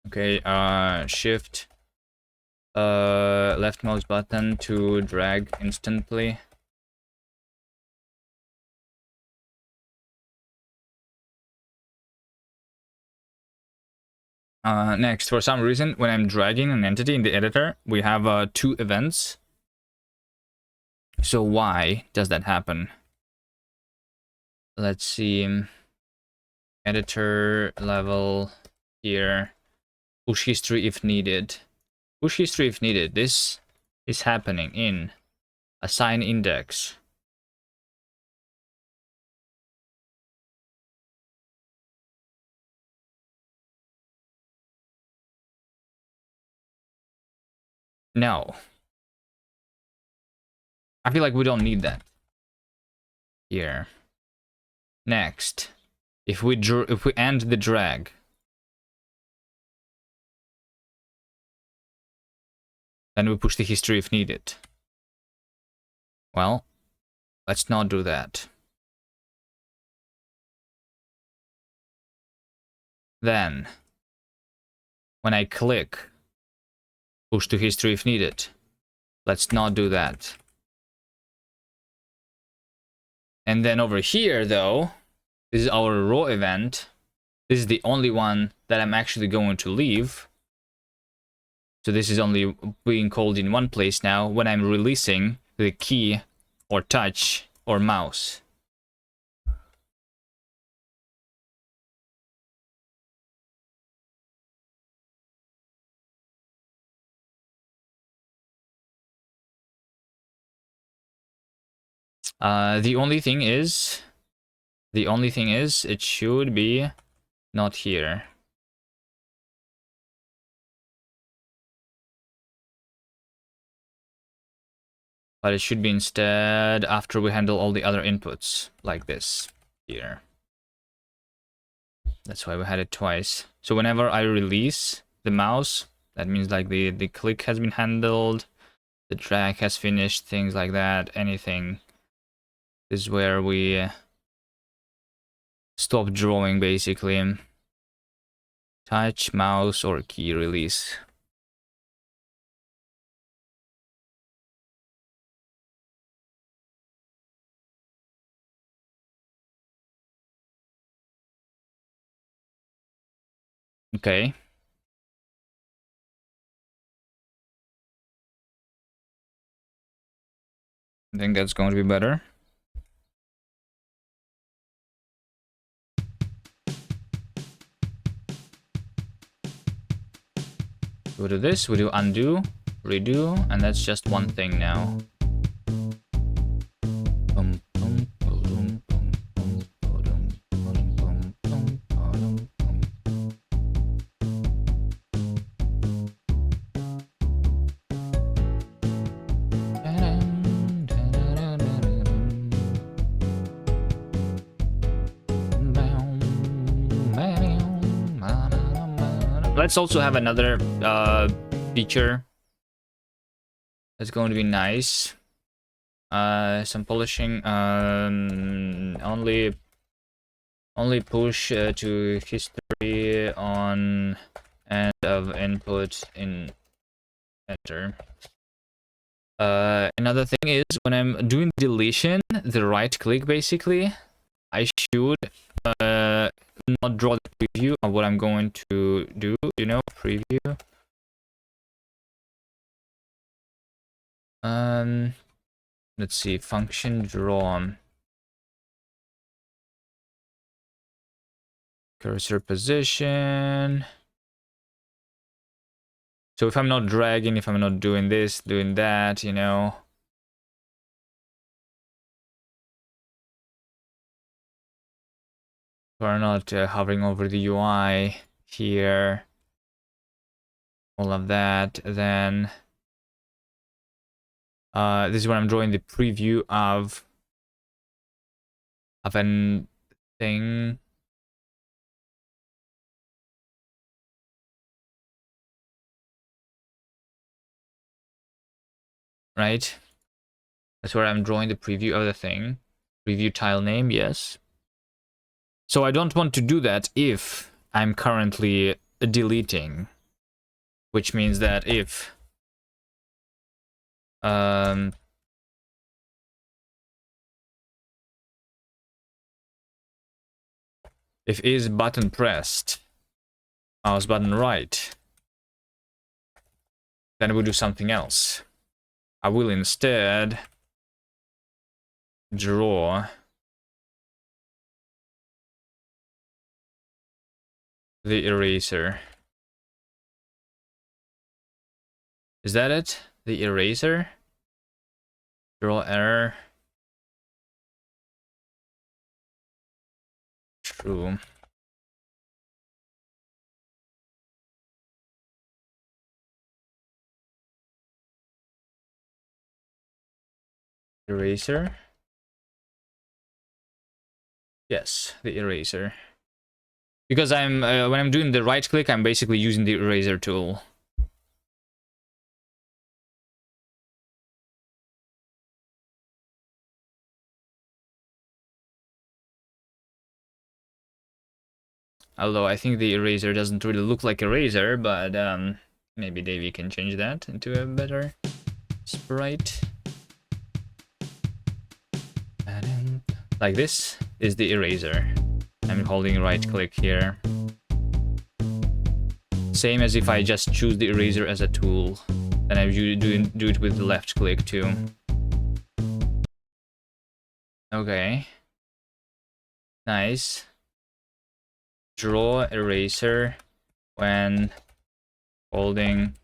Okay, shift. Left mouse button to drag instantly. Next, for some reason, when I'm dragging an entity in the editor, we have 2 events. So why does that happen? Let's see. Editor level here. Push history if needed. Push history if needed. This is happening in assign index. No. I feel like we don't need that here. Next, if we end the drag, then we push the history if needed. Well, let's not do that. Then, when I click push to history if needed, let's not do that. And then over here, though, this is our raw event. This is the only one that I'm actually going to leave. So this is only being called in one place now when I'm releasing the key or touch or mouse. The only thing is, it should be not here. But it should be instead after we handle all the other inputs, like this here. That's why we had it twice. So whenever I release the mouse, that means like the click has been handled, the drag has finished, things like that, anything. This is where we stop drawing, basically. Touch, mouse, or key release. Okay. I think that's going to be better. We do this, we do undo, redo, and that's just one thing now. Let's also have another feature that's going to be nice. Some polishing. Only push to history on end of input in enter. Another thing is when I'm doing deletion, the right click basically, I should not draw the preview of what I'm going to do, you know, preview. Let's see, function draw. Cursor position. So if I'm not dragging, if I'm not doing this, doing that, you know. We're not hovering over the UI here. All of that. Then this is where I'm drawing the preview of an thing. Right? That's where I'm drawing the preview of the thing. Preview tile name, yes. So I don't want to do that if I'm currently deleting, which means that if is button pressed, mouse button right, then we'll do something else. I will instead draw the eraser. Is that it? The eraser? Draw error. True. Eraser? Yes, the eraser. Because I'm when I'm doing the right click, I'm basically using the eraser tool. Although I think the eraser doesn't really look like eraser, but maybe Davey can change that into a better sprite. Like this is the eraser. I'm holding right click here. Same as if I just choose the eraser as a tool. Then I do it with the left click too. Okay. Nice. Draw eraser when holding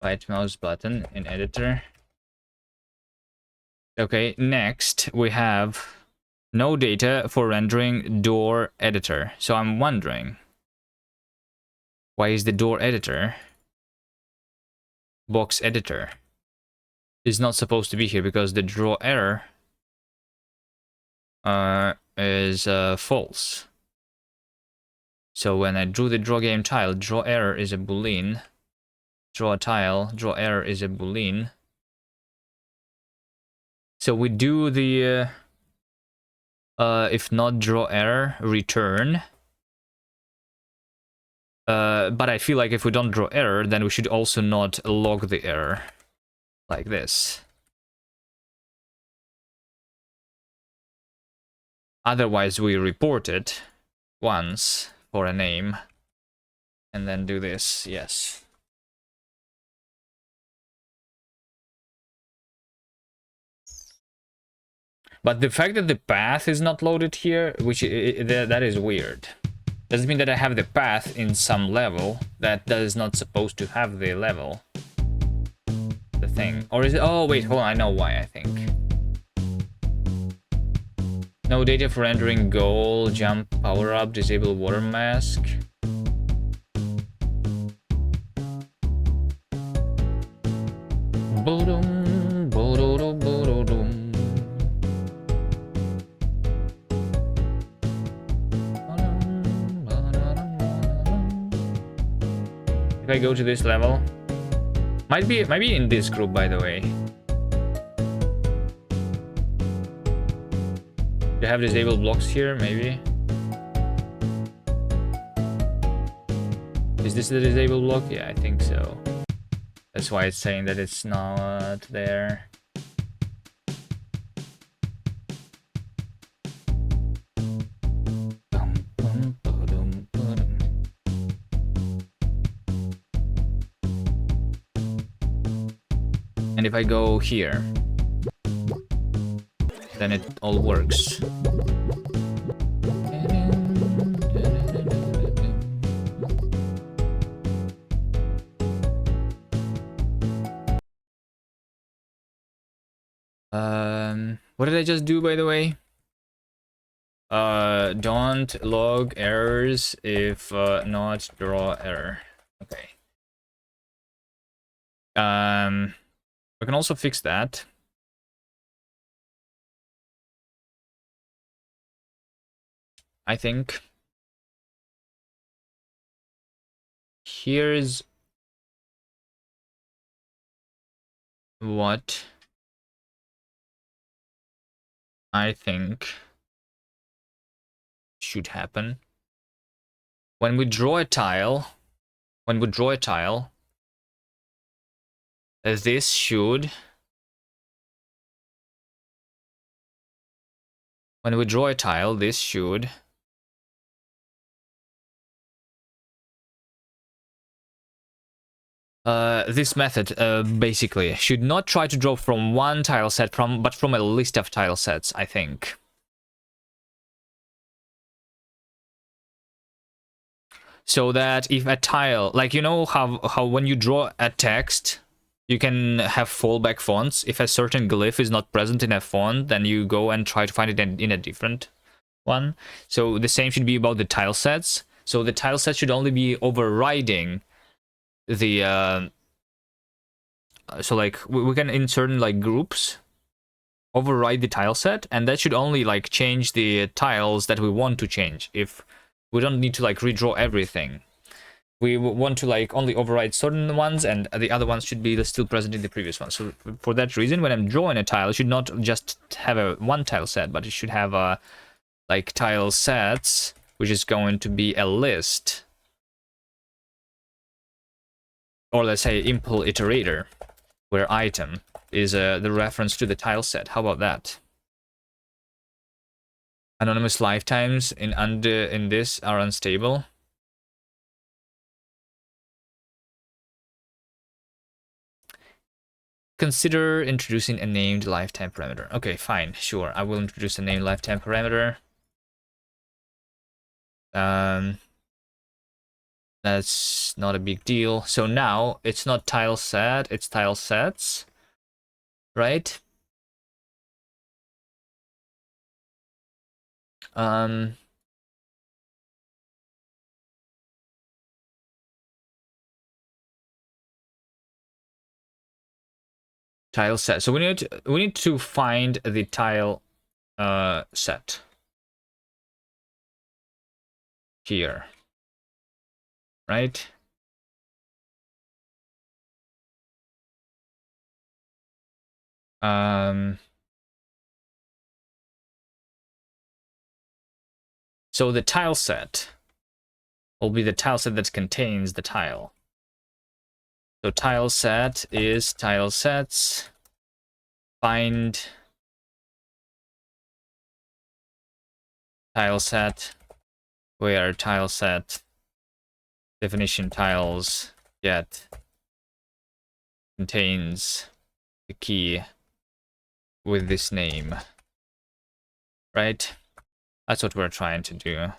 right mouse button in editor. Okay, next we have no data for rendering door editor. So I'm wondering, why is the door editor box editor is not supposed to be here? Because the draw error is false. So when I drew the draw game tile, draw error is a boolean. Draw tile, draw error is a boolean. So we do the if not draw error, return. But I feel like if we don't draw error, then we should also not log the error. Like this. Otherwise, we report it once for a name. And then do this, yes. But the fact that the path is not loaded here, which that is weird. Does it mean that I have the path in some level that is not supposed to have the level? The thing. Or is it... Oh, wait, hold on. I know why, I think. No data for rendering goal, jump, power up, disable water mask. If I go to this level, might be in this group, by the way. Do you have disabled blocks here? Maybe. Is this the disabled block? Yeah, I think so. That's why it's saying that it's not there. And if I go here, then it all works. What did I just do, by the way? Don't log errors if not draw error. Okay. We can also fix that. I think. Here's what I think should happen. When we draw a tile, this should, this method basically should not try to draw from one tile set but from a list of tile sets, I think. So that if a tile, like, you know how when you draw a text, you can have fallback fonts. If a certain glyph is not present in a font, then you go and try to find it in a different one. So the same should be about the tile sets. So the tile set should only be overriding the so like we can in certain like groups override the tile set, and that should only like change the tiles that we want to change. If we don't need to like redraw everything, we want to like only override certain ones, and the other ones should be still present in the previous one. So for that reason, when I'm drawing a tile, it should not just have a one tile set, but it should have a like tile sets, which is going to be a list, or let's say impl iterator, where item is the reference to the tile set. How about that? Anonymous lifetimes in this are unstable. Consider introducing a named lifetime parameter. Okay, fine, sure. I will introduce a named lifetime parameter. That's not a big deal. So now it's not tile set, it's tile sets, right? Tile set. So we need to find the tile set here, right? So the tile set will be the tile set that contains the tile. So tile set is tile sets, find tile set, where tile set definition tiles get contains the key with this name, right? That's what we're trying to do.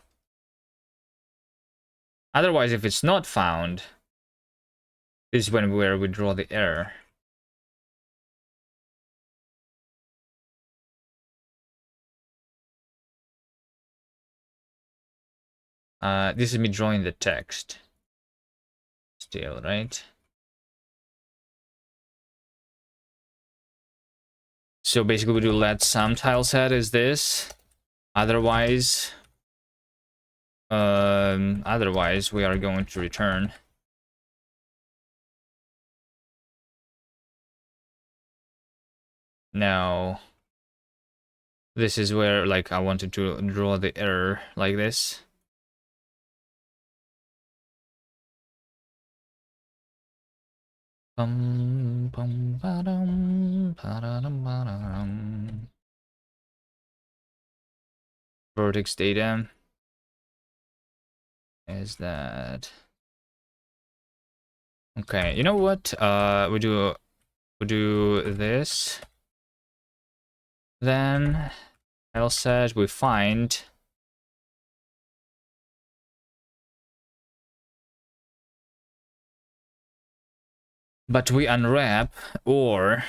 Otherwise, if it's not found, this is where we draw the error. This is me drawing the text still, right? So basically we do let some tile set is this. Otherwise we are going to return. Now this is where like I wanted to draw the error like this. Vertex data is that. Okay, you know what? We do this. Then tile set we find but we unwrap, or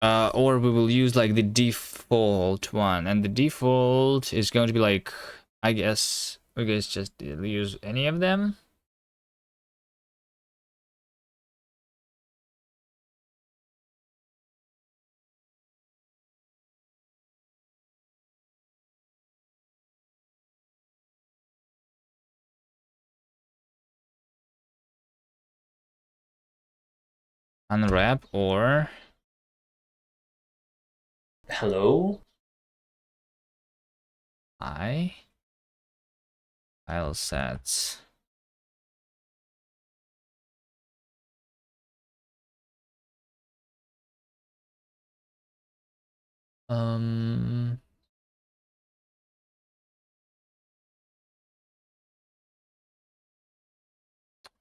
Or we will use like the default one, and the default is going to be like, I guess we guys just use any of them. Unwrap or hello. File sets.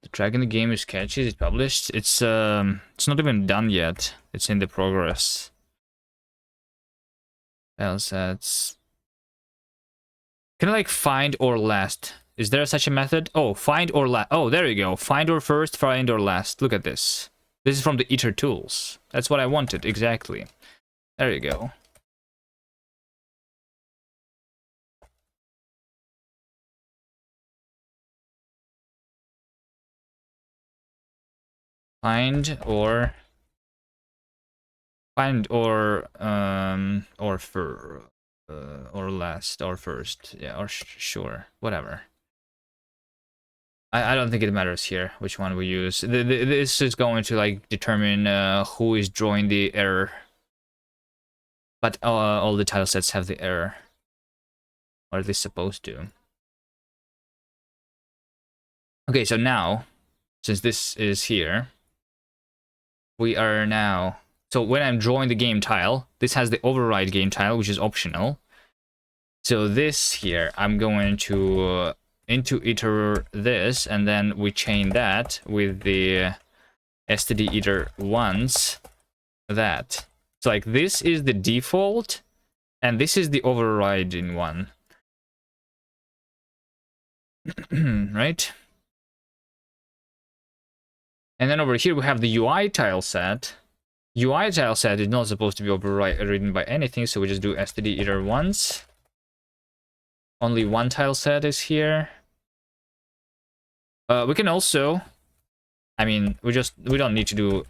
The track in the game is catchy. It's published. It's not even done yet. It's in the progress. File sets. Can I like find or last? Is there such a method? Oh, find or last. Oh, there you go. Find or first, find or last. Look at this. This is from the iter tools. That's what I wanted, exactly. There you go. Find or or last or first. Yeah, or sure, whatever. I don't think it matters here which one we use. This is going to like determine who is drawing the error. But all the tile sets have the error. Or at least supposed to. Okay, so now, since this is here, we are now... So when I'm drawing the game tile, this has the override game tile, which is optional. So this here, I'm going to into iter this, and then we chain that with the std iter once that. So like this is the default, and this is the overriding one. Right? And then over here we have the UI tile set. UI tile set is not supposed to be overridden by anything, so we just do std iter once. Only one tile set is here. We can also, I mean, we don't need to do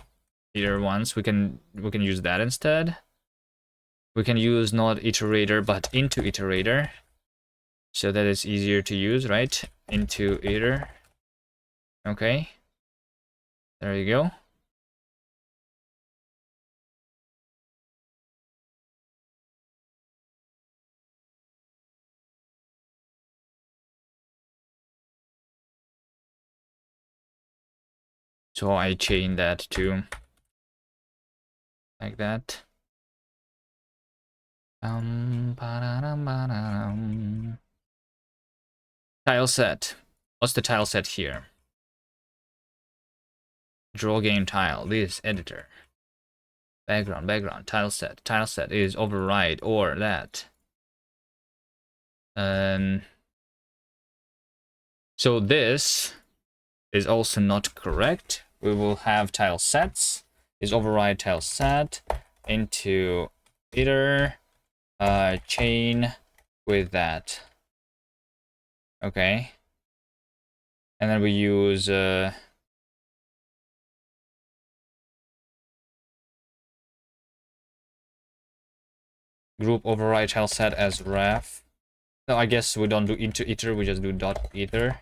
iter once. We can use that instead. We can use not iterator but into iterator, so that is easier to use, right? Into iter. Okay. There you go. So I chain that too. Like that. Tile set. What's the tile set here? Draw game tile. This editor. Background. Tile set. Tile set is override or that. So this is also not correct. We will have tile sets is override tile set into iter chain with that. Okay. And then we use group override tile set as ref. No, I guess we don't do into iter, we just do dot iter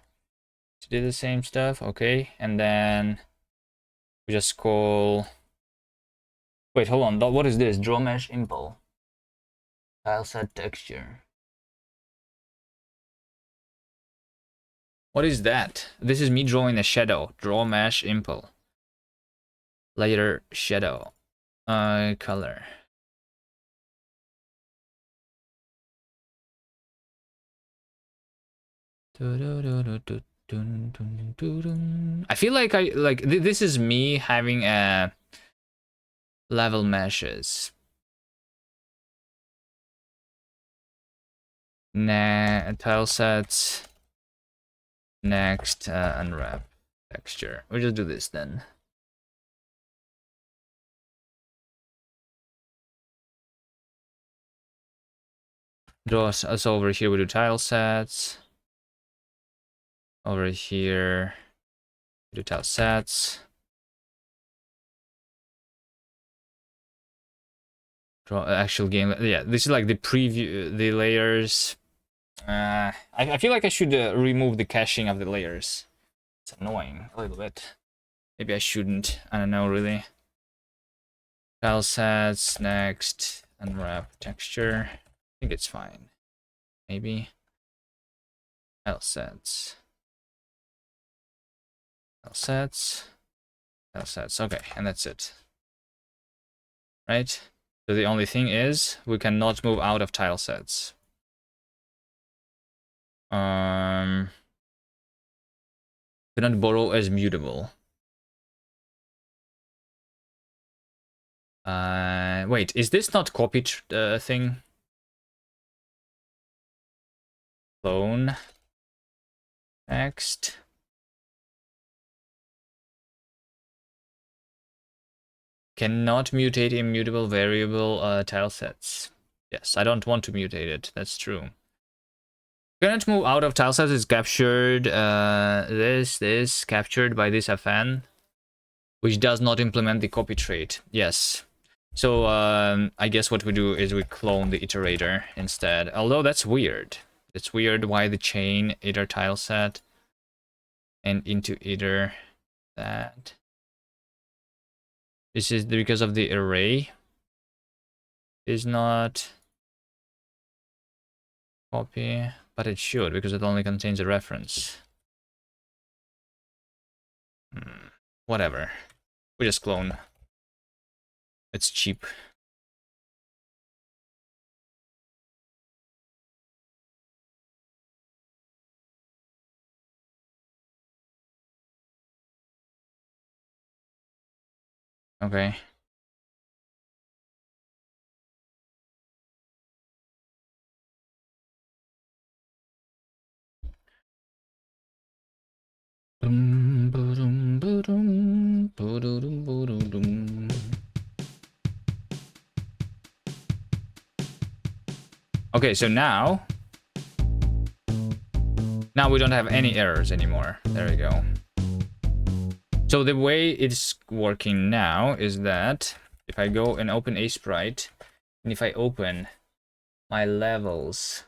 to do the same stuff. Okay, and then we just call. Wait, hold on. What is this? Draw mesh impl. Tile set texture. What is that? This is me drawing a shadow. Draw mesh impl. Layer shadow. Color. I feel like this is me having a level meshes. Tile sets. Next, unwrap texture. We'll just do this then. Draw us over here. We do tile sets. Over here, we do tile sets. Draw actual game. Yeah, this is like the preview, the layers. I feel like I should remove the caching of the layers. It's annoying a little bit. Maybe I shouldn't. I don't know really. Tile sets next. Unwrap texture. I think it's fine. Maybe. Tile sets. Tile sets. Tile sets. Okay, and that's it. Right? So the only thing is we cannot move out of tile sets. Cannot borrow as mutable. Wait, is this not copied thing? Clone. Next. Cannot mutate immutable variable tile sets. Yes, I don't want to mutate it. That's true. Cannot move out of tile sets is captured. This captured by this FN, which does not implement the copy trait. Yes. So I guess what we do is we clone the iterator instead. Although that's weird. It's weird why the chain iter tile set and into iter that. This is because of the array is not copy, but it should because it only contains a reference. Whatever. We just clone. It's cheap. Okay. Okay, so now we don't have any errors anymore. There we go. So the way it's working now is that if I go and open a sprite, and if I open my levels,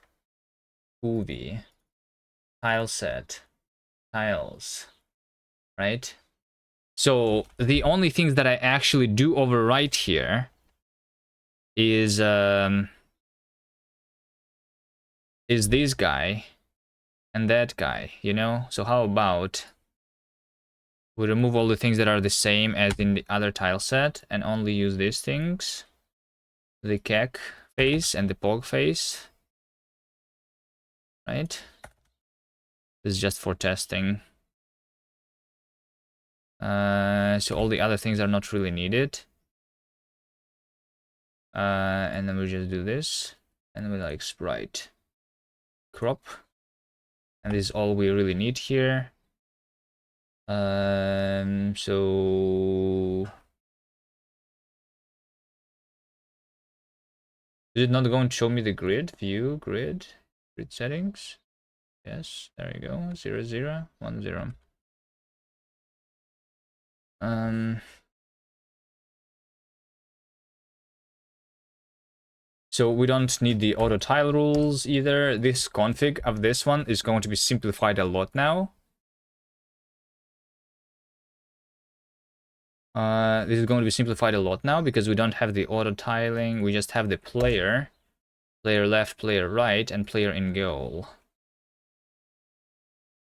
movie, tile set, tiles, right? So the only things that I actually do overwrite here is this guy and that guy, you know? So how about we remove all the things that are the same as in the other tile set and only use these things. The kek face and the pog face. Right? This is just for testing. So all the other things are not really needed. And then we just do this. And we like sprite. Crop. And this is all we really need here. So is it not going to show me the grid? View, grid settings. Yes, there you go. 0, 0, 1, 0. So we don't need the auto tile rules either. This config of this one is going to be simplified a lot now. This is going to be simplified a lot now because we don't have the auto tiling. We just have the player left, player right, and player in goal.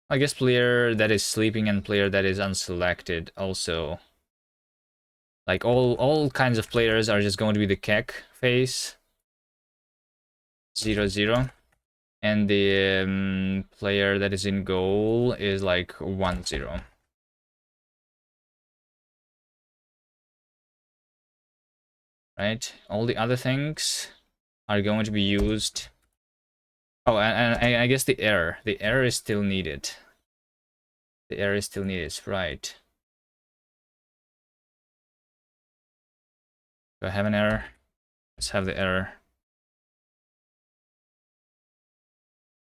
I guess player that is sleeping and player that is unselected also. Like all kinds of players are just going to be the kek face. 0, 0. And the player that is in goal is like 1, 0. Right? All the other things are going to be used. Oh, and I guess the error. The error is still needed. The error is still needed, right? Do I have an error? Let's have the error.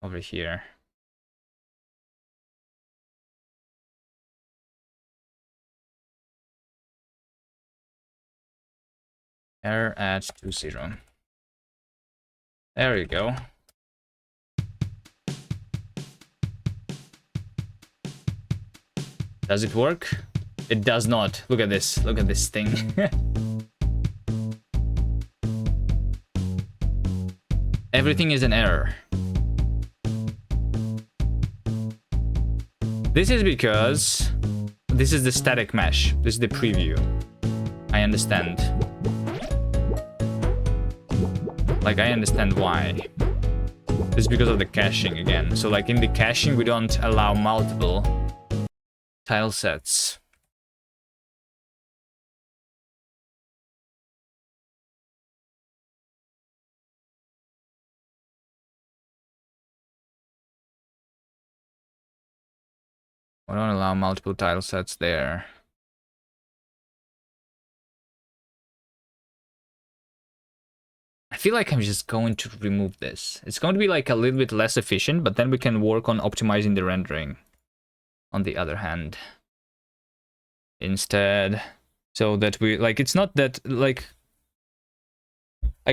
over here. Error at 20. There you go. Does it work? It does not. Look at this. Look at this thing. Everything is an error. This is because this is the static mesh. This is the preview. I understand. Like, I understand why. This is because of the caching again. So, like, in the caching, we don't allow multiple tile sets. We don't allow multiple tile sets there. I feel like I'm just going to remove this. It's going to be like a little bit less efficient, but then we can work on optimizing the rendering. On the other hand, instead, so that we like, it's not that like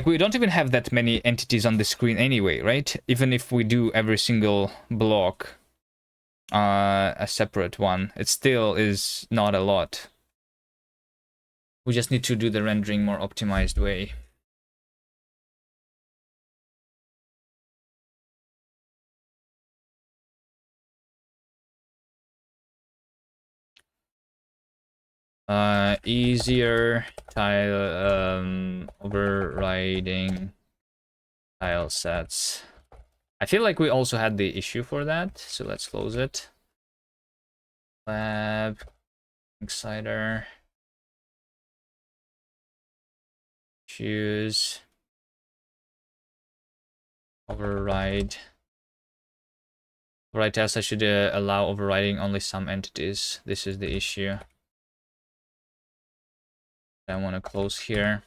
we don't even have that many entities on the screen anyway, right? Even if we do every single block a separate one, it still is not a lot. We just need to do the rendering more optimized way. Easier tile overriding tile sets. I feel like we also had the issue for that, so let's close it. Lab, Linksider, choose, override. Override test, I should allow overriding only some entities. This is the issue. I want to close here.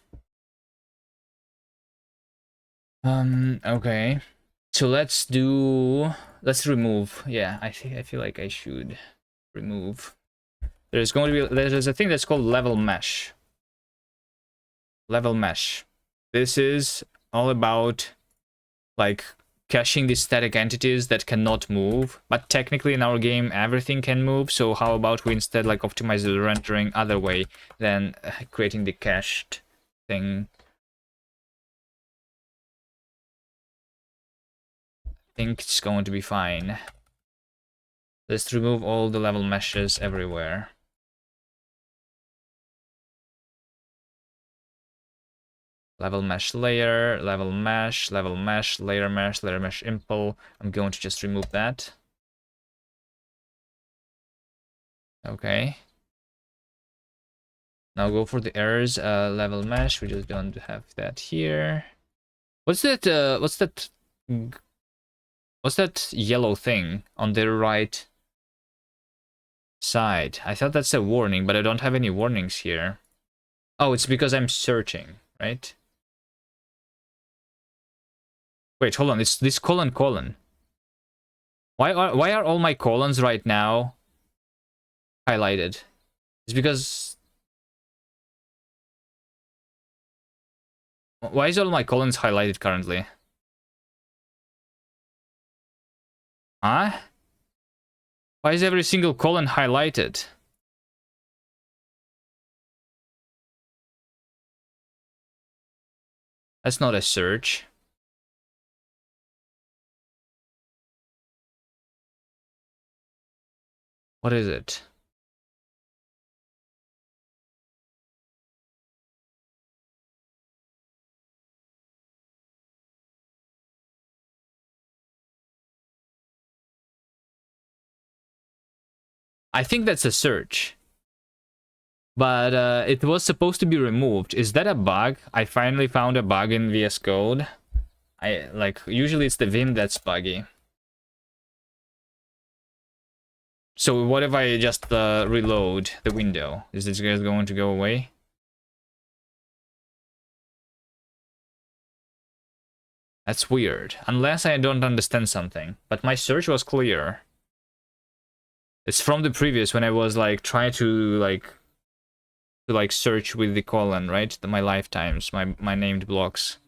Okay. So let's remove. Yeah, I feel like I should remove. There's a thing that's called level mesh. Level mesh. This is all about like caching the static entities that cannot move, but technically in our game everything can move, so how about we instead like optimize the rendering other way than creating the cached thing. I think it's going to be fine. Let's remove all the level meshes everywhere. Level mesh layer, level mesh, layer mesh impl. I'm going to just remove that. Okay. Now go for the errors, level mesh. We just don't have that here. What's that? What's that yellow thing on the right side? I thought that's a warning, but I don't have any warnings here. Oh, it's because I'm searching, right? Wait, hold on. It's this colon. Why are all my colons right now highlighted? It's because why is all my colons highlighted currently? Huh? Why is every single colon highlighted? That's not a search. What is it? I think that's a search. But it was supposed to be removed. Is that a bug? I finally found a bug in VS Code. Usually it's the Vim that's buggy. So what if I just reload the window? Is this guys going to go away? That's weird. Unless I don't understand something. But my search was clear. It's from the previous when I was like trying to like search with the colon, right? My lifetimes, my named blocks.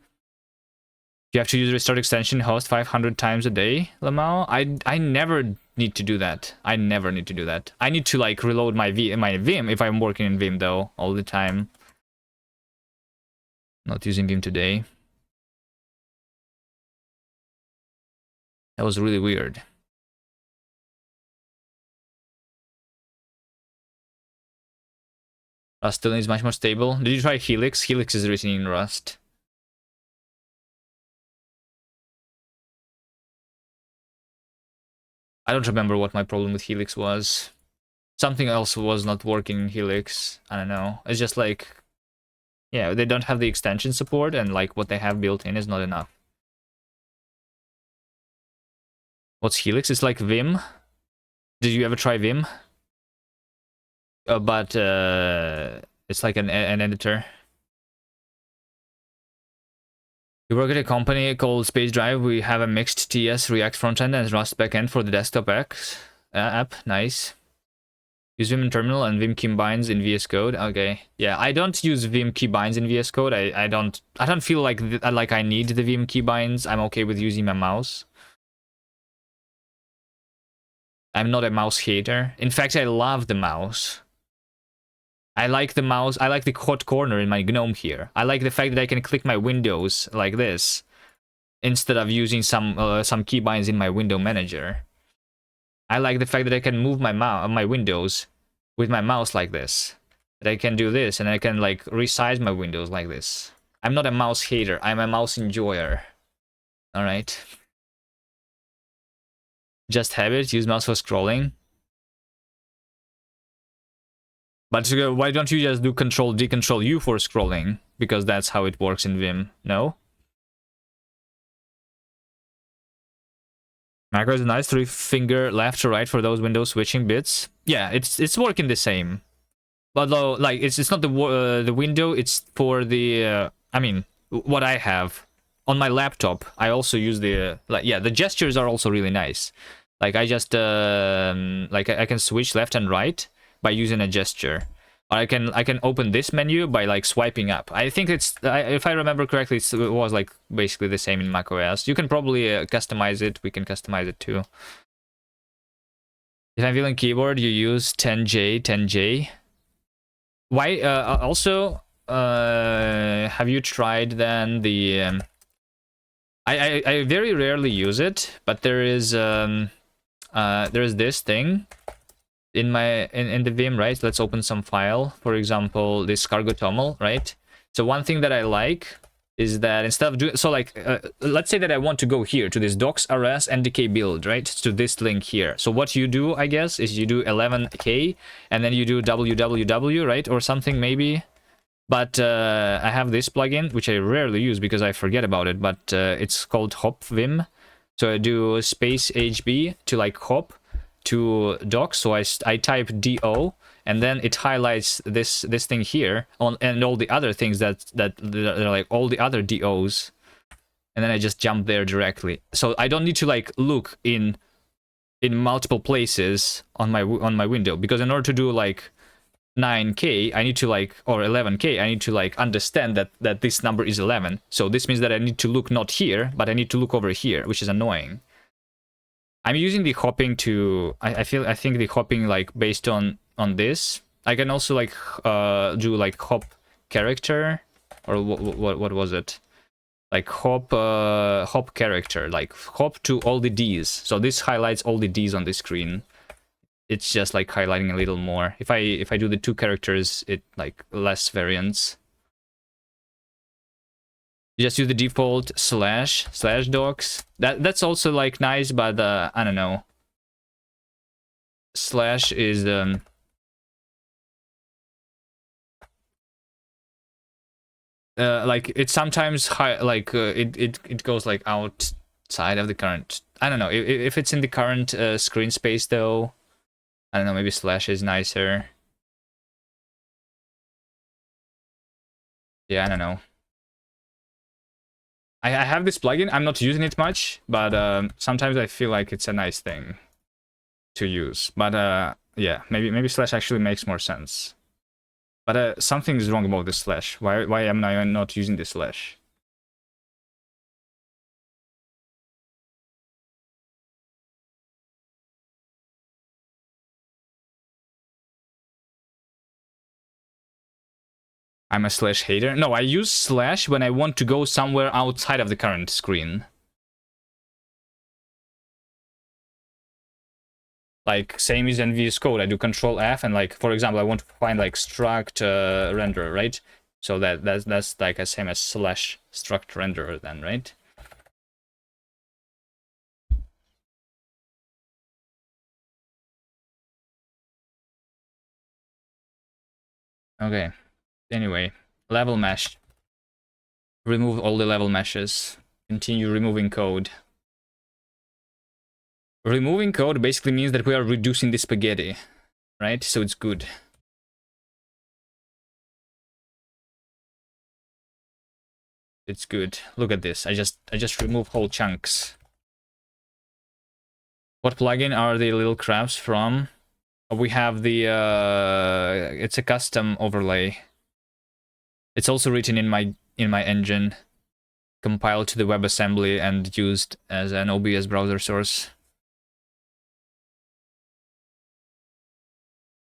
You have to use restart extension host 500 times a day, Lamau? I never need to do that. I never need to do that. I need to like reload my Vim if I'm working in Vim though all the time. Not using Vim today. That was really weird. Rust still is much more stable. Did you try Helix? Helix is written in Rust. I don't remember what my problem with Helix was. Something else was not working in Helix. I don't know. It's just like, yeah, they don't have the extension support, and like what they have built in is not enough. What's Helix? It's like Vim. Did you ever try Vim? But it's like an editor. We work at a company called Space Drive. We have a mixed TS React frontend and Rust backend for the desktop app. Nice. Use Vim in terminal and Vim keybinds in VS Code. Okay, yeah, I don't use Vim keybinds in VS Code. I don't feel like I need the Vim keybinds. I'm okay with using my mouse. I'm not a mouse hater. In fact, I love the mouse. I like the mouse. I like the hot corner in my GNOME here. I like the fact that I can click my windows like this instead of using some keybinds in my window manager. I like the fact that I can move my windows with my mouse like this. That I can do this and I can like resize my windows like this. I'm not a mouse hater. I'm a mouse enjoyer. All right. Just have it. Use mouse for scrolling. But why don't you just do Control D, Control U for scrolling? Because that's how it works in Vim. No? Macro is nice. 3-finger left to right for those window switching bits. Yeah, it's working the same. Although, like, it's not the window. It's for the. I mean, what I have on my laptop. I also use the the gestures are also really nice. Like I just like I can switch left and right by using a gesture. Or I can open this menu by like swiping up. I think it's if I remember correctly, it was like basically the same in macOS. You can probably customize it. We can customize it too. If I'm feeling keyboard, you use 10J. Why? Also, have you tried then the? I very rarely use it, but there is this thing in the Vim, right? Let's open some file. For example, this cargo toml, right? So one thing that I like is that instead of doing let's say that I want to go here to this docs rs ndk build, right? To this link here. So what you do, I guess, is you do 11k and then you do www, right? Or something maybe. But I have this plugin, which I rarely use because I forget about it, but it's called hop Vim. So I do space HB to like hop to docs. So I type do, and then it highlights this thing here on and all the other things that are like all the other dos, and then I just jump there directly. So I don't need to like look in multiple places on my window, because in order to do like 9k I need to like, or 11k I need to like understand that this number is 11. So this means that I need to look not here, but I need to look over here, which is annoying. I'm using the hopping to I think the hopping like based on this. I can also like do like hop character, or what was it, like hop character, like hop to all the D's. So this highlights all the D's on the screen. It's just like highlighting a little more. If I do the 2 characters, it like less variance. You just use the default / docs. That's also like nice, but I don't know. Slash is like it sometimes it goes like outside of the current. I don't know if it's in the current screen space though. I don't know, maybe slash is nicer. Yeah, I don't know. I have this plugin. I'm not using it much, but sometimes I feel like it's a nice thing to use. But yeah, maybe slash actually makes more sense. But something is wrong about the slash. Why am I not using the slash? I'm a slash hater. No, I use slash when I want to go somewhere outside of the current screen. Like same as in VS Code, I do Control F and like for example, I want to find like struct renderer, right? So that's like the same as slash struct renderer then, right? Okay. Anyway, level mesh. Remove all the level meshes. Continue removing code. Removing code basically means that we are reducing the spaghetti, right? So it's good. It's good. Look at this. I just remove whole chunks. What plugin are the little crabs from? We have the it's a custom overlay. It's also written in my engine, compiled to the WebAssembly and used as an OBS browser source.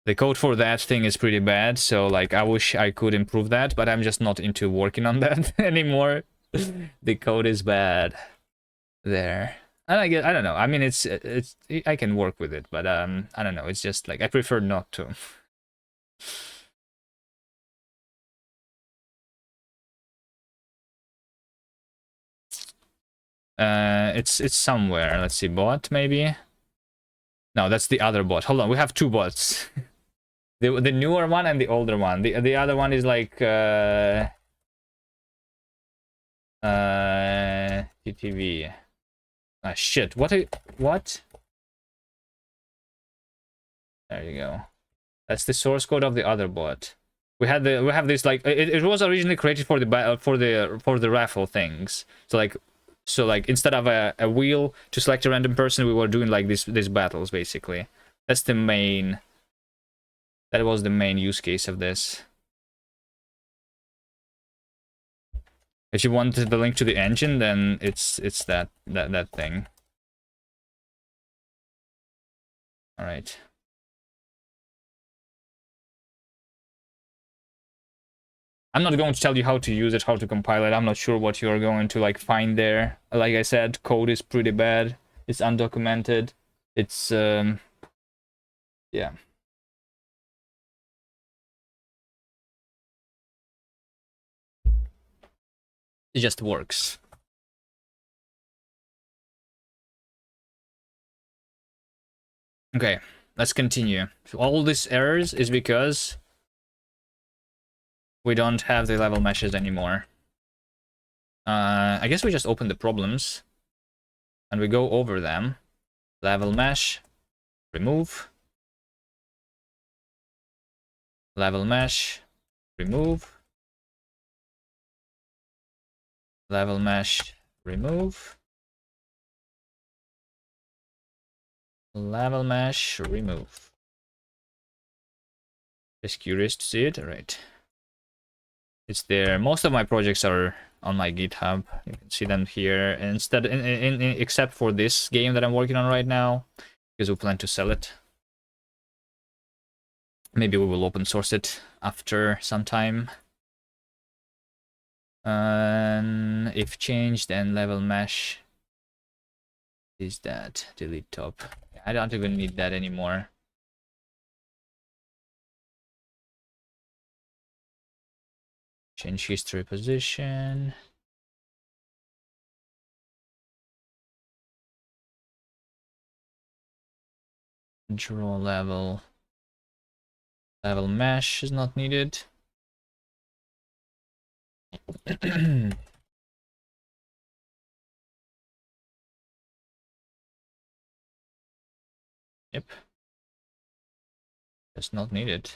The code for that thing is pretty bad, so like I wish I could improve that, but I'm just not into working on that anymore. The code is bad there. And I don't know. I mean, it's I can work with it, but I don't know. It's just like I prefer not to. It's somewhere. Let's see, bot maybe. No, that's the other bot. Hold on, we have two bots. The newer one and the older one. The other one is like TTV. Ah shit. What? There you go. That's the source code of the other bot. We have this like it was originally created for the raffle things. So like instead of a wheel to select a random person, we were doing like these battles basically. That's the main. That was the main use case of this. If you want the link to the engine, then it's that thing. All right. I'm not going to tell you how to use it, how to compile it. I'm not sure what you're going to like find there. Like I said, code is pretty bad. It's undocumented. It's yeah. It just works. Okay, let's continue. So all these errors is because we don't have the level meshes anymore. I guess we just open the problems and we go over them. Level mesh, remove. Level mesh, remove. Level mesh, remove. Level mesh, remove. Just curious to see it. All right. It's there. Most of my projects are on my GitHub. You can see them here. Instead, except for this game that I'm working on right now, because we plan to sell it. Maybe we will open source it after some time. If changed, then level mesh is that. Delete top. I don't even need that anymore. Change history position. Draw level. Level mesh is not needed. Yep. That's not needed.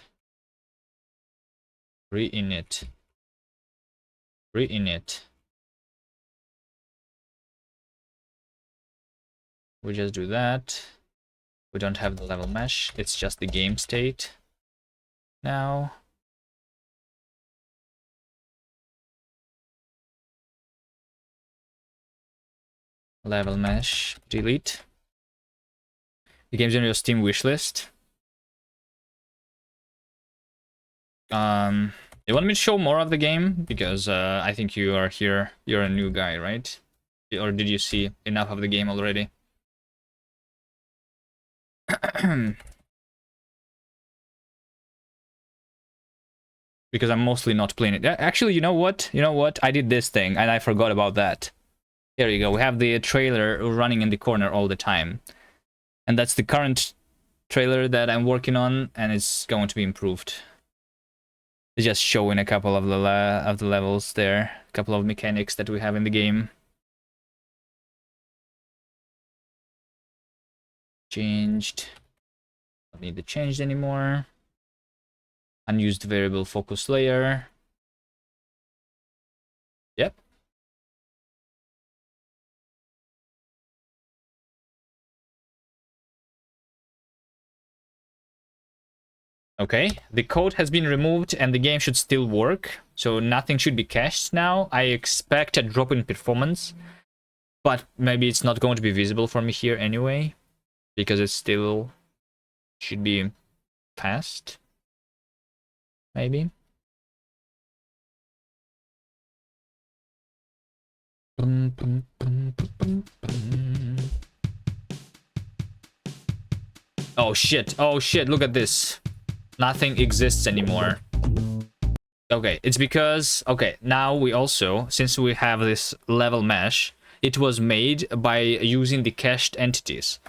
Re-init. Re-init. We just do that. We don't have the level mesh. It's just the game state now. Level mesh, delete. The game's in your Steam wishlist. You want me to show more of the game? Because I think you are here. You're a new guy, right? Or did you see enough of the game already? Because I'm mostly not playing it. Actually, you know what? You know what? I did this thing and I forgot about that. There you go. We have the trailer running in the corner all the time. And that's the current trailer that I'm working on, and it's going to be improved. It's just showing a couple of the levels there, a couple of mechanics that we have in the game. Changed. Don't need to change anymore. Unused variable focus layer. Yep. Okay, the code has been removed and the game should still work, so nothing should be cached now. I expect a drop in performance, but maybe it's not going to be visible for me here anyway, because it still should be fast, maybe. Oh shit, look at this. Nothing exists anymore. Okay, it's because, okay, now we also, since we have this level mesh, it was made by using the cached entities,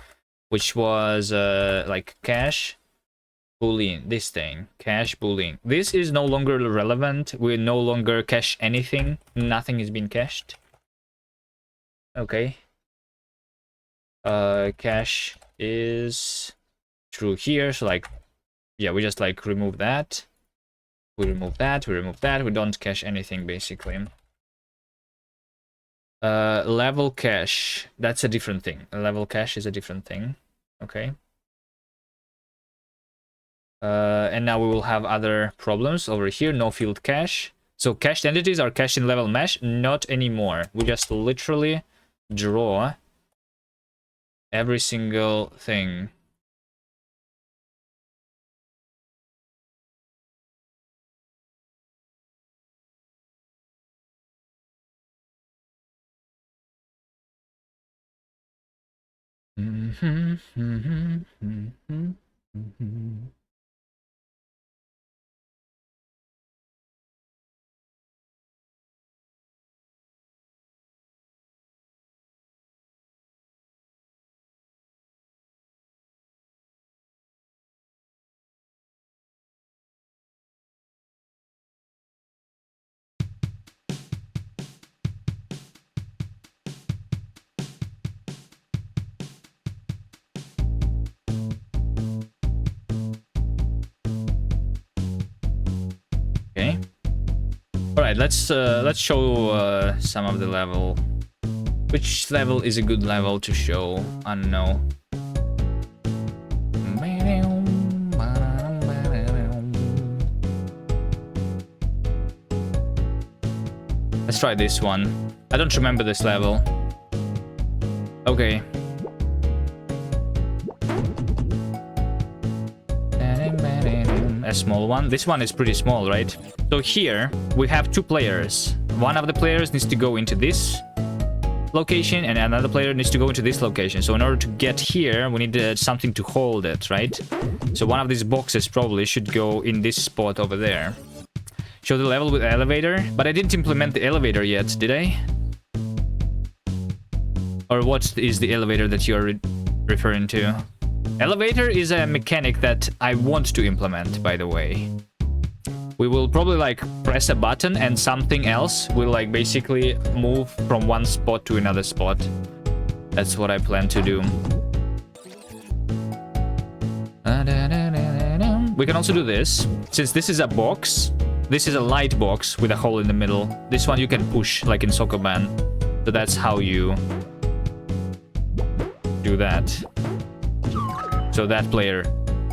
which was like cache, boolean, this thing, cache, boolean. This is no longer relevant. We no longer cache anything. Nothing has been cached. Okay. Cache is through here, so like, yeah, we just like remove that. We remove that, we remove that. We don't cache anything basically. Level cache, that's a different thing. A level cache is a different thing. Okay. And now we will have other problems over here. No field cache. So cached entities are cached in level mesh. Not anymore. We just literally draw every single thing. Okay. All right, let's show some of the level. Which level is a good level to show? I don't know. Let's try this one. I don't remember this level. Okay. A small one. This one is pretty small, right? So here we have two players. One of the players needs to go into this location and another player needs to go into this location. So in order to get here, we need something to hold it, right? So one of these boxes probably should go in this spot over there. Show the level with elevator, but I didn't implement the elevator yet, did I? Or what is the elevator that you're referring to? Elevator is a mechanic that I want to implement, by the way. We will probably like press a button and something else will like basically move from one spot to another spot. That's what I plan to do. We can also do this. Since this is a box, this is a light box with a hole in the middle. This one you can push like in Sokoban. So that's how you Do that. So that player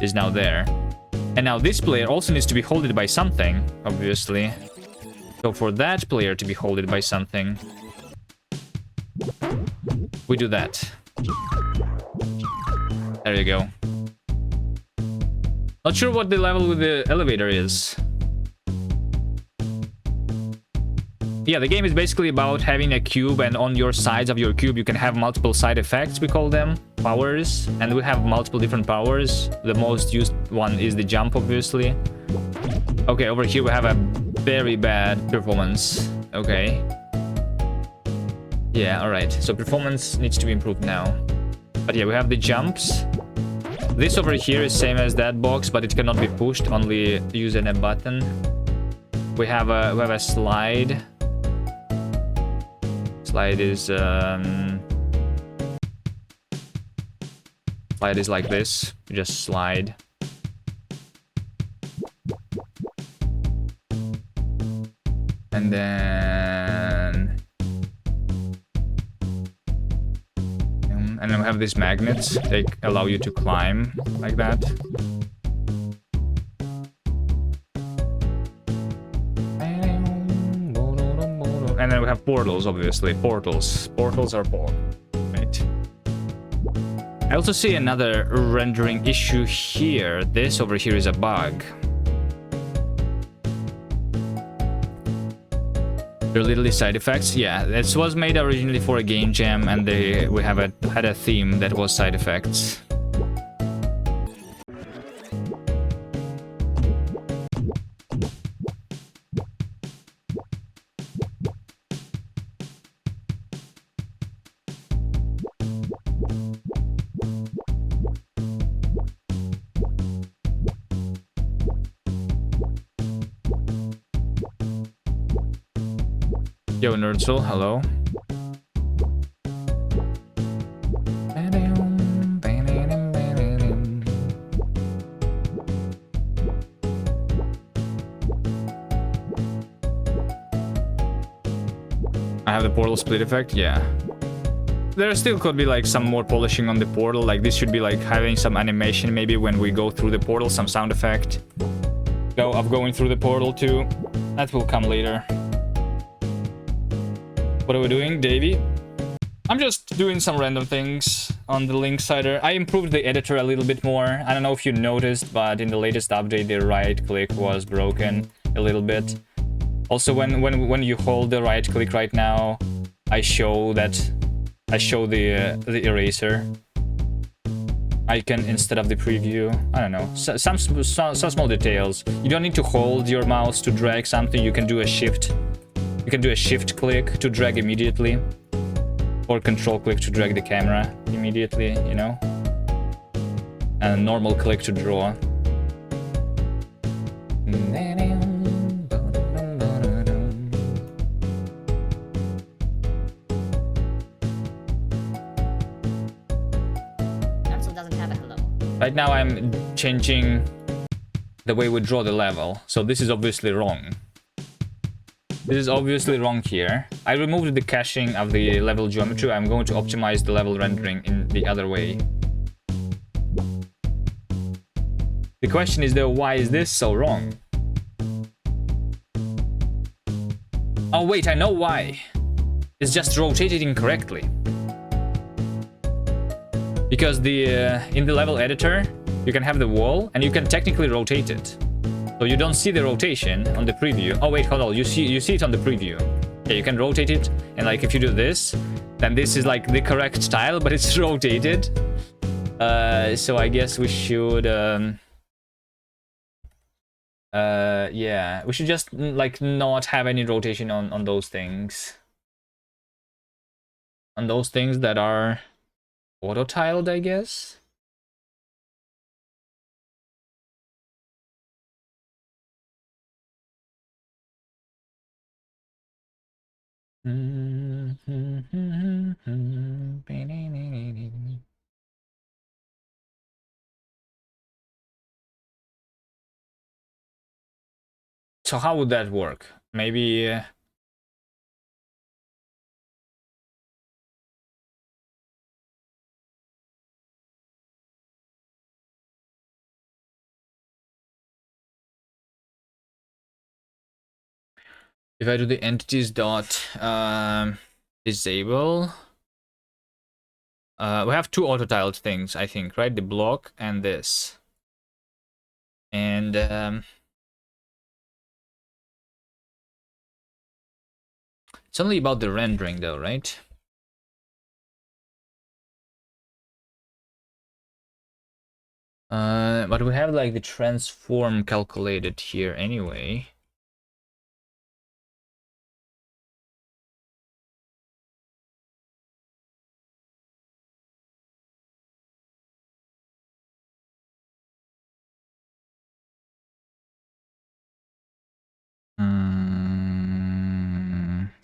is now there. And now this player also needs to be holded by something, obviously. So for that player to be holded by something, we do that. There you go. Not sure what the level with the elevator is. Yeah, the game is basically about having a cube, and on your sides of your cube you can have multiple side effects, we call them, powers, and we have multiple different powers. The most used one is the jump, obviously. Okay, over here we have a very bad performance. Okay. Yeah, alright. So performance needs to be improved now. But yeah, we have the jumps. This over here is same as that box, but it cannot be pushed, only using a button. We have a slide. Slide is like this. You just slide. And then we have these magnets. They allow you to climb like that. And then we have portals, obviously. Portals are portals, right? I also see another rendering issue here. This over here is a bug. They're literally side effects. Yeah, this was made originally for a game jam, and we had a theme that was side effects. Yo, Nerdsoul, hello. I have the portal split effect, yeah. There still could be like some more polishing on the portal, like this should be like having some animation maybe when we go through the portal, some sound effect. Of going through the portal too. That will come later. What are we doing, Davey? I'm just doing some random things on the Linksider. I improved the editor a little bit more. I don't know if you noticed, but in the latest update, the right click was broken a little bit. Also, when you hold the right click right now, I show the eraser icon instead of the preview. I don't know. Some small details. You don't need to hold your mouse to drag something. You can do a shift. You can do a shift click to drag immediately, or control click to drag the camera immediately, you know? And a normal click to draw. Absol doesn't have a hello. Right now I'm changing the way we draw the level, so this is obviously wrong. This is obviously wrong here. I removed the caching of the level geometry. I'm going to optimize the level rendering in the other way. The question is though, why is this so wrong? Oh wait, I know why. It's just rotated incorrectly. Because in the level editor, you can have the wall and you can technically rotate it. So you don't see the rotation on the preview. Oh wait, hold on. You see it on the preview. Yeah, you can rotate it, and like if you do this, then this is like the correct style, but it's rotated. So I guess we should yeah, we should just like not have any rotation on those things. On those things that are auto-tiled, I guess. So how would that work? Maybe If I do the entities dot disable, we have two auto tiled things, I think, right? The block and this. And it's only about the rendering though, right? But we have like the transform calculated here anyway.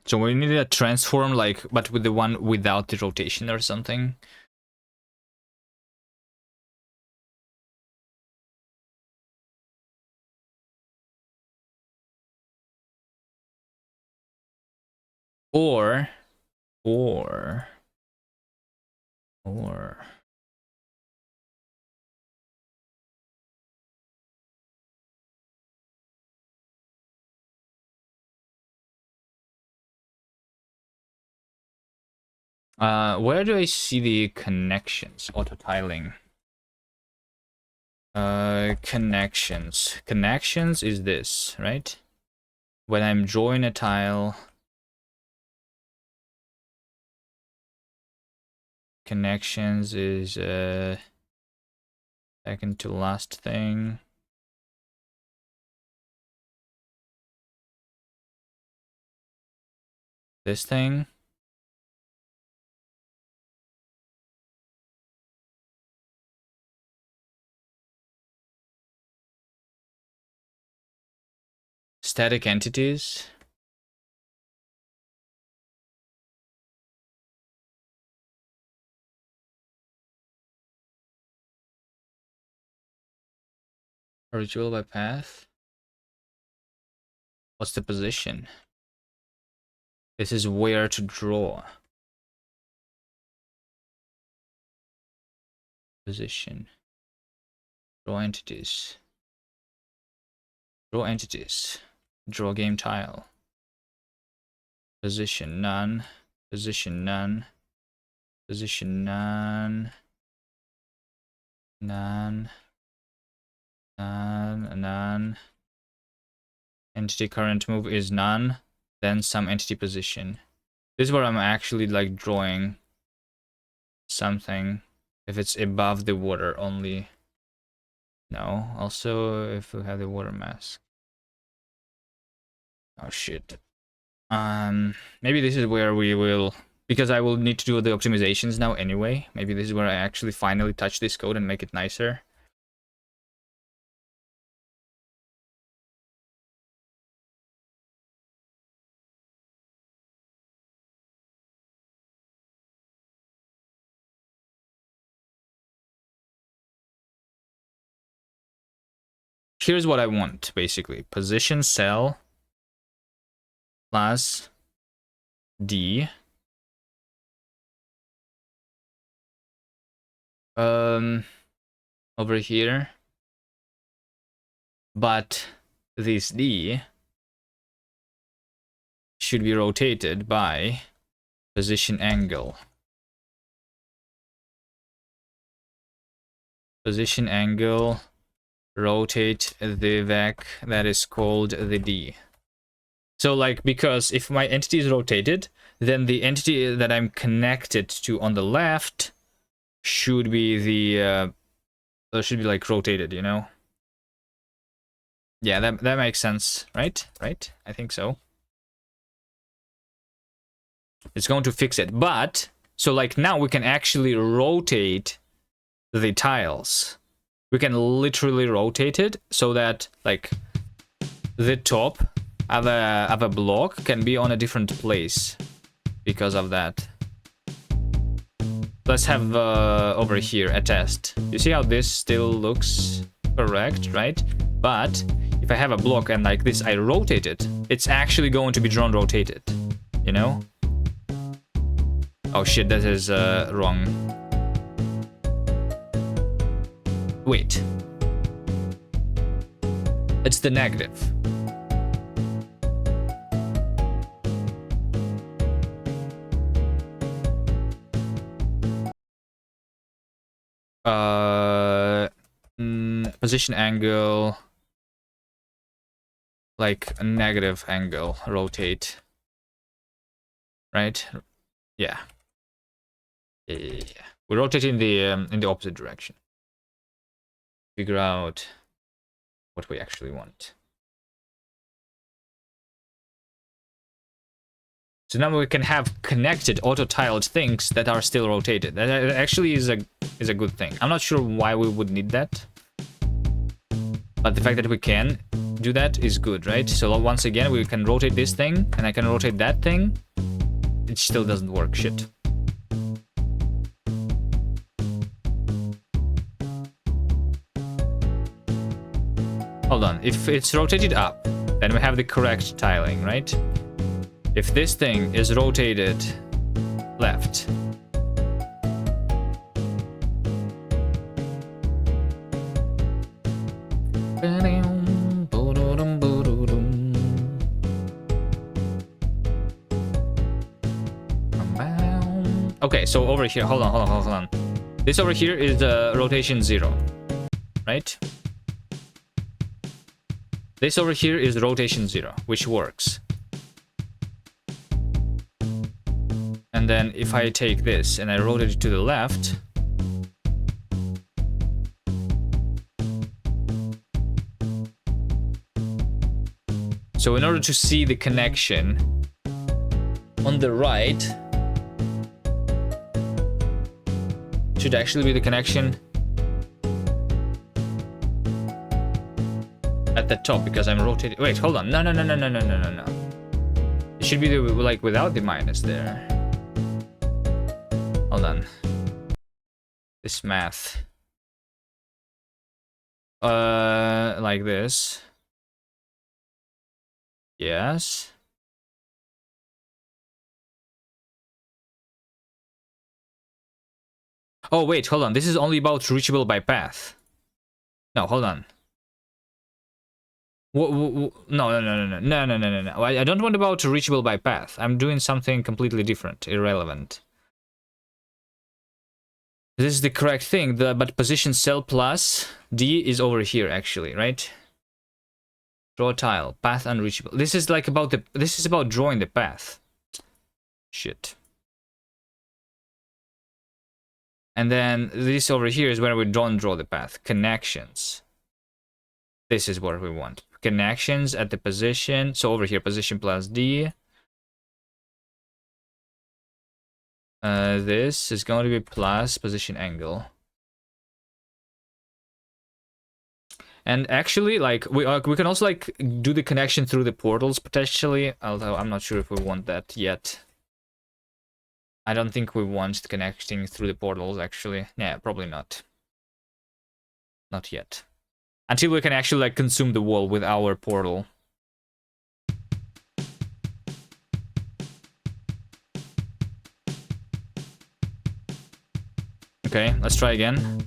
So we need a transform like, but with the one without the rotation or something. Or where do I see the connections? Auto tiling. Connections. Connections is this, right? When I'm drawing a tile, connections is second to last thing. This thing. Static entities. Ritual by path. What's the position? This is where to draw. Position. Draw entities. Draw entities. Draw game tile. Position none. Position none. Position none. None. None. Entity current move is none. Then some entity position. This is where I'm actually like drawing something. If it's above the water only. No. Also if we have the water mask. Oh shit. Maybe this is where we will, because I will need to do the optimizations now anyway. Maybe this is where I actually finally touch this code and make it nicer. Here's what I want, basically. Position cell plus D. Over here. But this D should be rotated by position angle. Position angle, rotate the vec that is called the D. So like, because if my entity is rotated, then the entity that I'm connected to on the left should be the should be like rotated, you know? Yeah, that makes sense, right? Right? I think so. It's going to fix it. But so like now we can actually rotate the tiles. We can literally rotate it so that like the top of a block can be on a different place because of that. Let's have over here a test. You see how this still looks correct, right? But if I have a block and like this, I rotate it, it's actually going to be drawn rotated, you know? Oh shit, that is wrong. Wait. It's the negative. Position angle, like a negative angle, rotate. Right? Yeah. Yeah. We rotate in the opposite direction. Figure out what we actually want. So now we can have connected auto-tiled things that are still rotated. That actually is a good thing. I'm not sure why we would need that, but the fact that we can do that is good, right? So once again, we can rotate this thing, and I can rotate that thing. It still doesn't work. Shit. Hold on. If it's rotated up, then we have the correct tiling, right? If this thing is rotated left, okay, so over here, hold on. This over here is rotation 0, right? This over here is rotation 0, which works. And then if I take this and I rotate it to the left, so in order to see the connection on the right, should actually be the connection at the top, because I'm rotating. Wait, hold on. No. It should be the, like, without the minus there. Hold on. This math. Like this. Yes. Oh, wait, hold on. This is only about reachable by path. No, hold on. No. I don't want about reachable by path. I'm doing something completely different, irrelevant. This is the correct thing, but position cell plus D is over here actually, right? Draw tile, path unreachable. This is like about this is about drawing the path. Shit. And then this over here is where we don't draw the path. Connections. This is what we want. Connections at the position. So over here, position plus D. This is going to be plus position angle. And actually, like, we can also, like, do the connection through the portals, potentially. Although, I'm not sure if we want that yet. I don't think we want connecting through the portals, actually. Yeah, probably not. Not yet. Until we can actually, like, consume the wall with our portal. Okay, let's try again.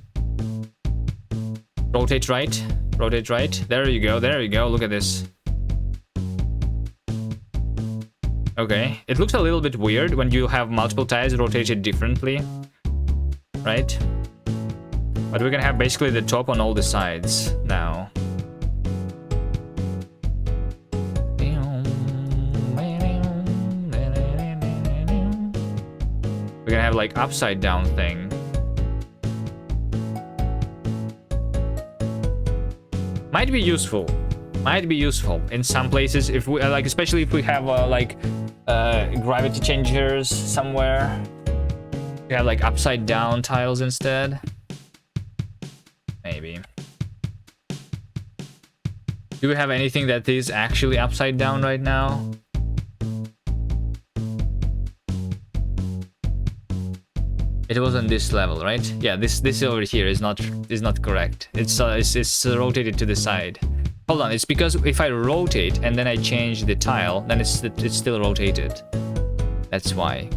Rotate right. Rotate right. There you go. There you go. Look at this. Okay. It looks a little bit weird when you have multiple tiles rotated differently. Right? But we can have basically the top on all the sides now. We can have like upside down thing. Might be useful. Might be useful in some places if we like, especially if we have like gravity changers somewhere. We have like upside down tiles instead. Maybe. Do we have anything that is actually upside down right now? It was on this level, right? Yeah, this over here is not correct. It's rotated to the side. Hold on, it's because if I rotate and then I change the tile, then it's still rotated. That's why.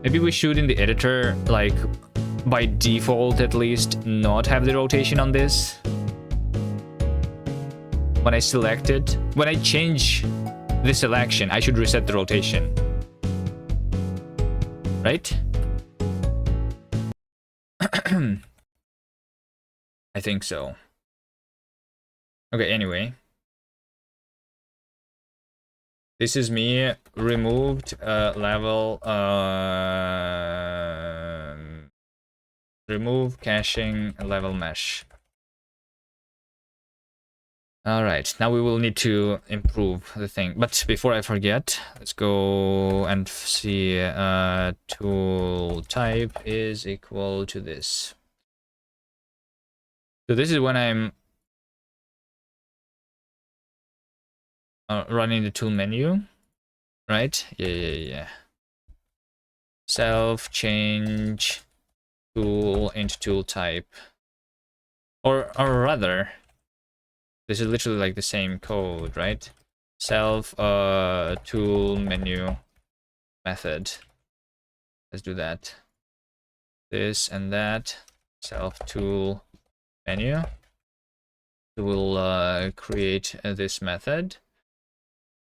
Maybe we should in the editor, like, by default at least, not have the rotation on this. When I select it, when I change the selection, I should reset the rotation. Right? I think so. Okay, anyway. This is me removed level remove caching level mesh. All right, now we will need to improve the thing. But before I forget, let's go and see tool type is equal to this. So this is when I'm running the tool menu, right? Yeah. Self change tool into tool type, or rather, this is literally like the same code, right? Self tool menu method. Let's do that. This and that. Self tool menu. We'll create this method.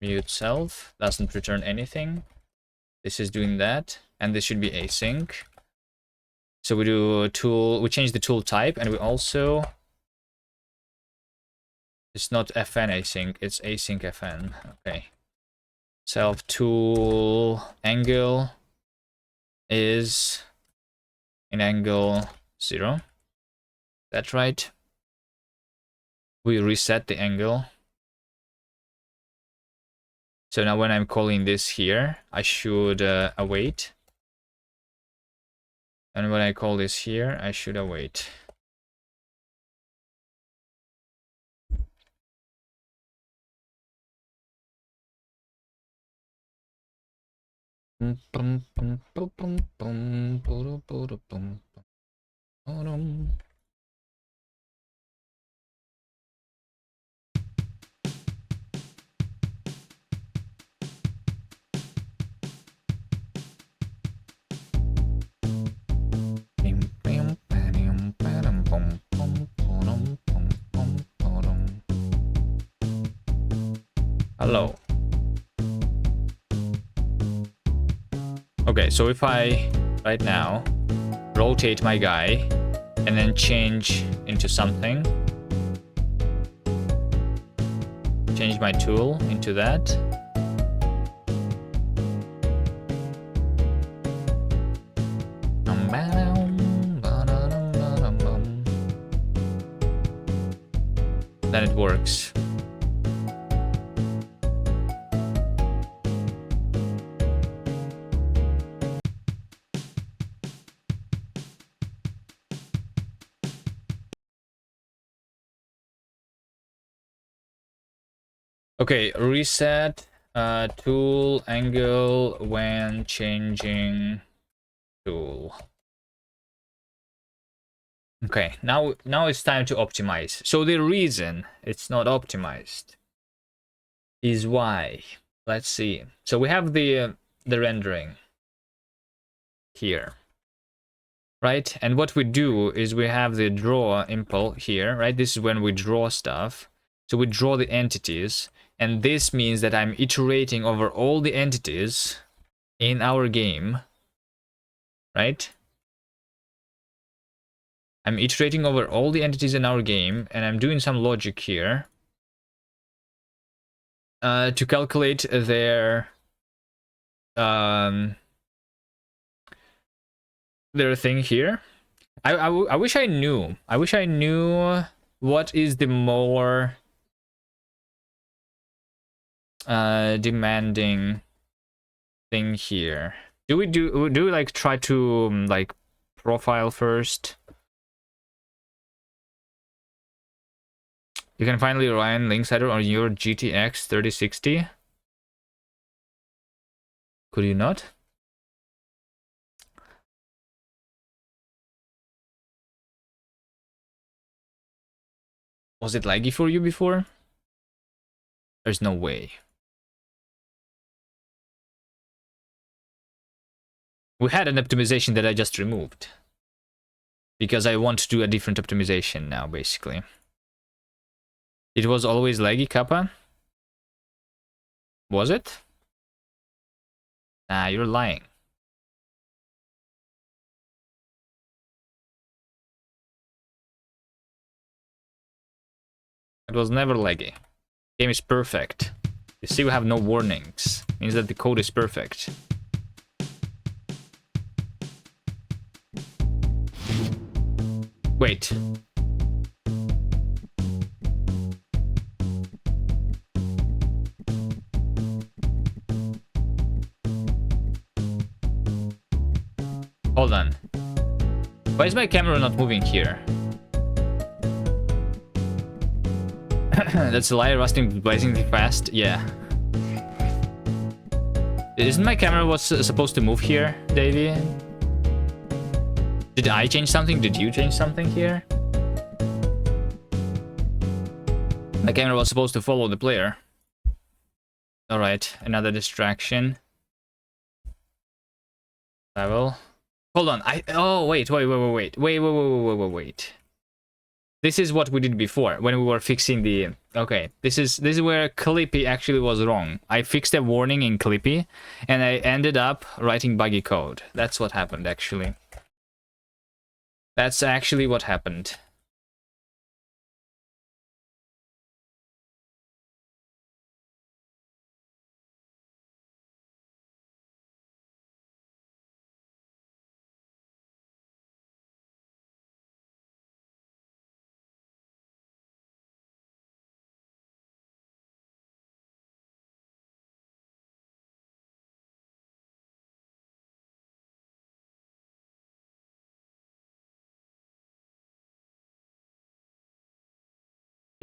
Mute self doesn't return anything. This is doing that, and this should be async. So we do tool. We change the tool type, and we also. It's not fn async. It's async fn. Okay. Self tool angle is in angle 0. That's right. We reset the angle. So now when I'm calling this here, I should await. And when I call this here, I should await. Hello. Okay, so if I right now rotate my guy and then change into something, change my tool into that. Then it works. Okay, reset tool angle when changing tool. Okay, now it's time to optimize. So the reason it's not optimized is why. Let's see. So we have the rendering here, right? And what we do is we have the draw impl here, right? This is when we draw stuff. So we draw the entities, and this means that I'm iterating over all the entities in our game, right? I'm iterating over all the entities in our game, and I'm doing some logic here to calculate their thing here. I wish I knew. I wish I knew what is the more demanding thing here. Do we like try to like profile first? You can finally run Linksider on your GTX 3060. Could you not? Was it laggy for you before? There's no way. We had an optimization that I just removed. Because I want to do a different optimization now, basically. It was always laggy, Kappa? Was it? Nah, you're lying. It was never laggy. Game is perfect. You see we have no warnings. Means that the code is perfect. Wait. Hold on. Why is my camera not moving here? That's a lie, rusting blazingly fast. Yeah. Isn't my camera was supposed to move here, Davey? Did I change something? Did you change something here? My camera was supposed to follow the player. Alright, another distraction. Level. Hold on, oh wait. This is what we did before when we were fixing the... Okay, this is where Clippy actually was wrong. I fixed a warning in Clippy and I ended up writing buggy code. That's what happened actually. That's actually what happened.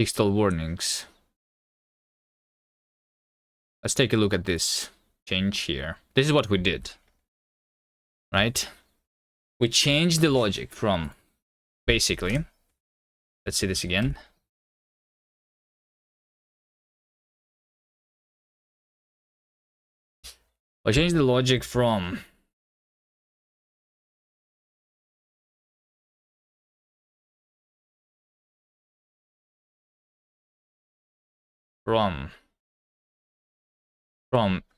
Pixel warnings. Let's take a look at this change here. This is what we did, right? We changed the logic from basically, let's see this again. We changed the logic from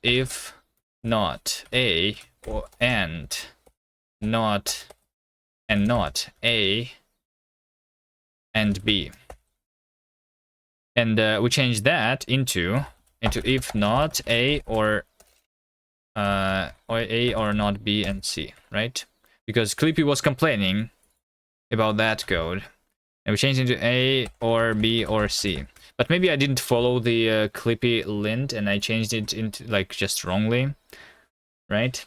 if not A or and not A and B, and we changed that into if not A or A or not B and C, right? Because Clippy was complaining about that code, and we changed into A or B or C. But maybe I didn't follow the Clippy lint and I changed it into like just wrongly, right?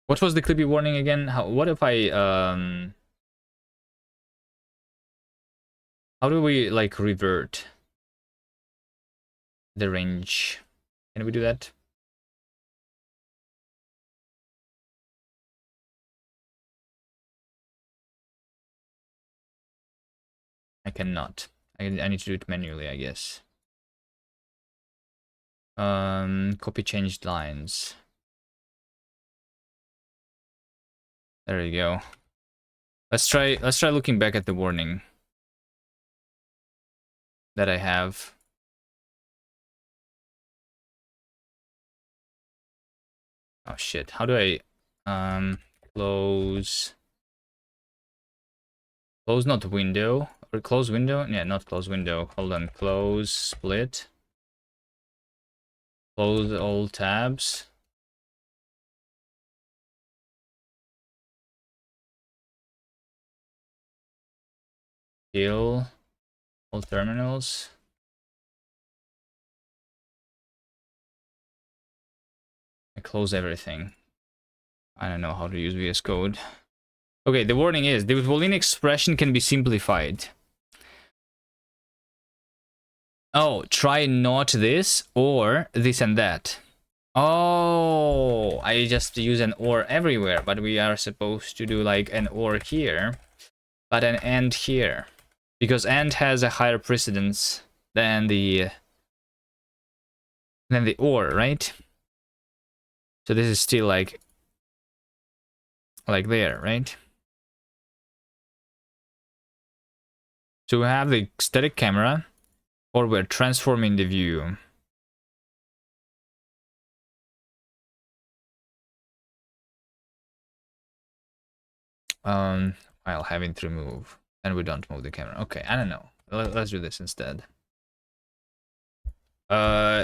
What was the Clippy warning again? What if I how do we like revert the range? Can we do that? I cannot. I need to do it manually, I guess. Copy changed lines. There you go. Let's try looking back at the warning that I have. Oh shit. How do I close not window or close window? Yeah, not close window. Hold on. Close split. Close all tabs. Kill all terminals. I close everything. I don't know how to use VS Code. Okay, the warning is the Boolean expression can be simplified. Oh, try not this or this and that. Oh, I just use an or everywhere, but we are supposed to do like an or here, but an and here. Because and has a higher precedence than the or, right? So this is still like there, right? So we have the static camera, or we're transforming the view. While having to move, and we don't move the camera. Okay, I don't know. Let's do this instead.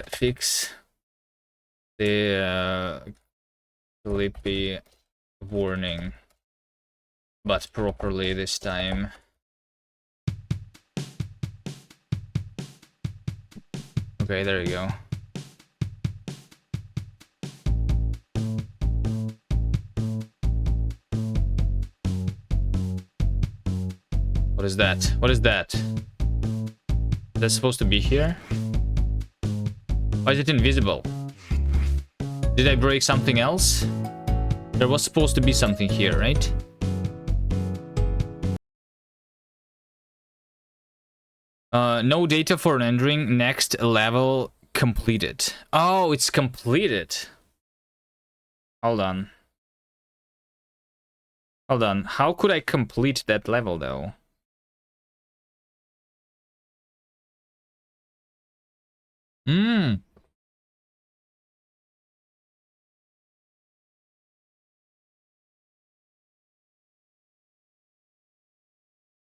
Fix the Clippy warning, but properly this time. Okay, there you go. What is that? What is that? That's supposed to be here? Why is it invisible? Did I break something else? There was supposed to be something here, right? No data for rendering. Next level completed. Oh, it's completed. Hold on. Hold on. How could I complete that level, though? Hmm.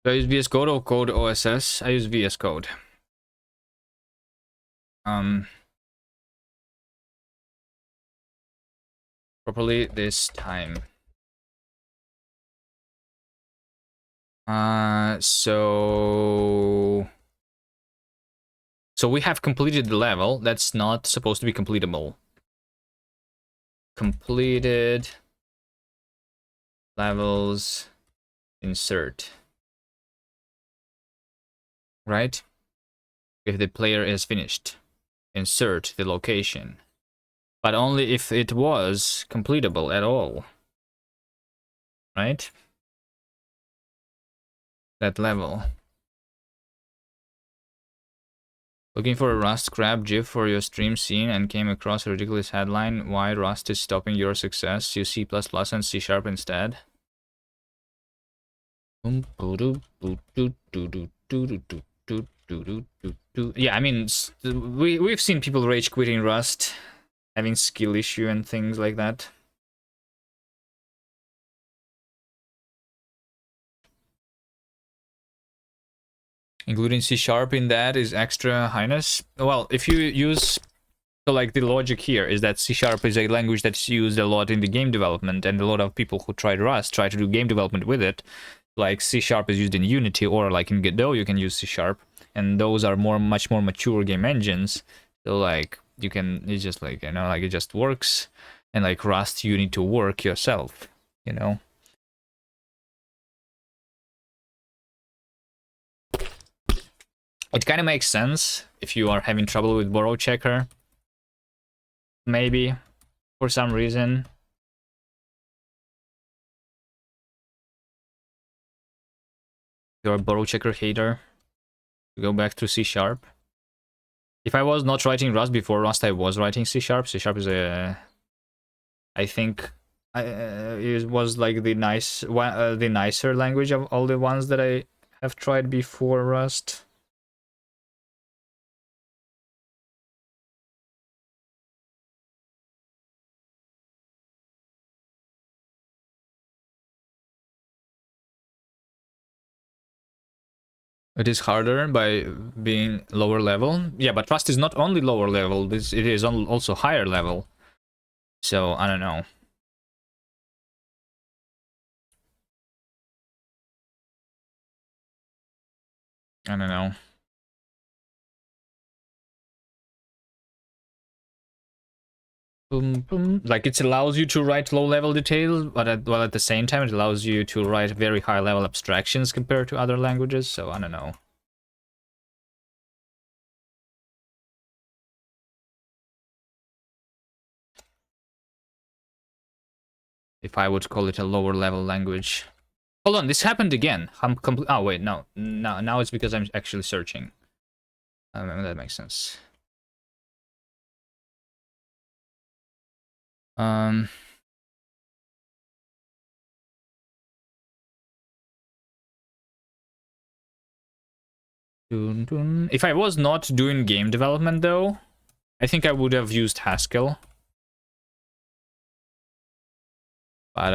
Do I use VS Code or Code OSS? I use VS Code. Properly this time. So we have completed the level. That's not supposed to be completable. Completed levels, insert. Right? If the player is finished, insert the location. But only if it was completable at all. Right? That level. Looking for a Rust crab GIF for your stream scene and came across a ridiculous headline. Why Rust is stopping your success? Use C++ and C# instead. Yeah, I mean, we've seen people rage quitting Rust, having skill issue and things like that. Including C# in that is extra highness. Well, if you use... So, like, the logic here is that C# is a language that's used a lot in the game development, and a lot of people who tried Rust try to do game development with it. Like, C# is used in Unity, or like in Godot, you can use C#, and those are much more mature game engines. So, like, it's just like, like, it just works. And like Rust, you need to work yourself, It kind of makes sense if you are having trouble with borrow checker. Maybe, for some reason. You're a borrow checker hater. Go back to C#. If I was not writing Rust before Rust, I was writing C#. C# is a... I think... it was like the nicer language of all the ones that I have tried before Rust. It is harder by being lower level. Yeah, but Rust is not only lower level, it is also higher level. So, I don't know. I don't know. Boom, boom. Like, it allows you to write low-level details, but at the same time, it allows you to write very high-level abstractions compared to other languages, so I don't know. If I would call it a lower-level language. Hold on, this happened again. Oh, wait, no. Now it's because I'm actually searching. That makes sense. If I was not doing game development, though, I think I would have used Haskell. But,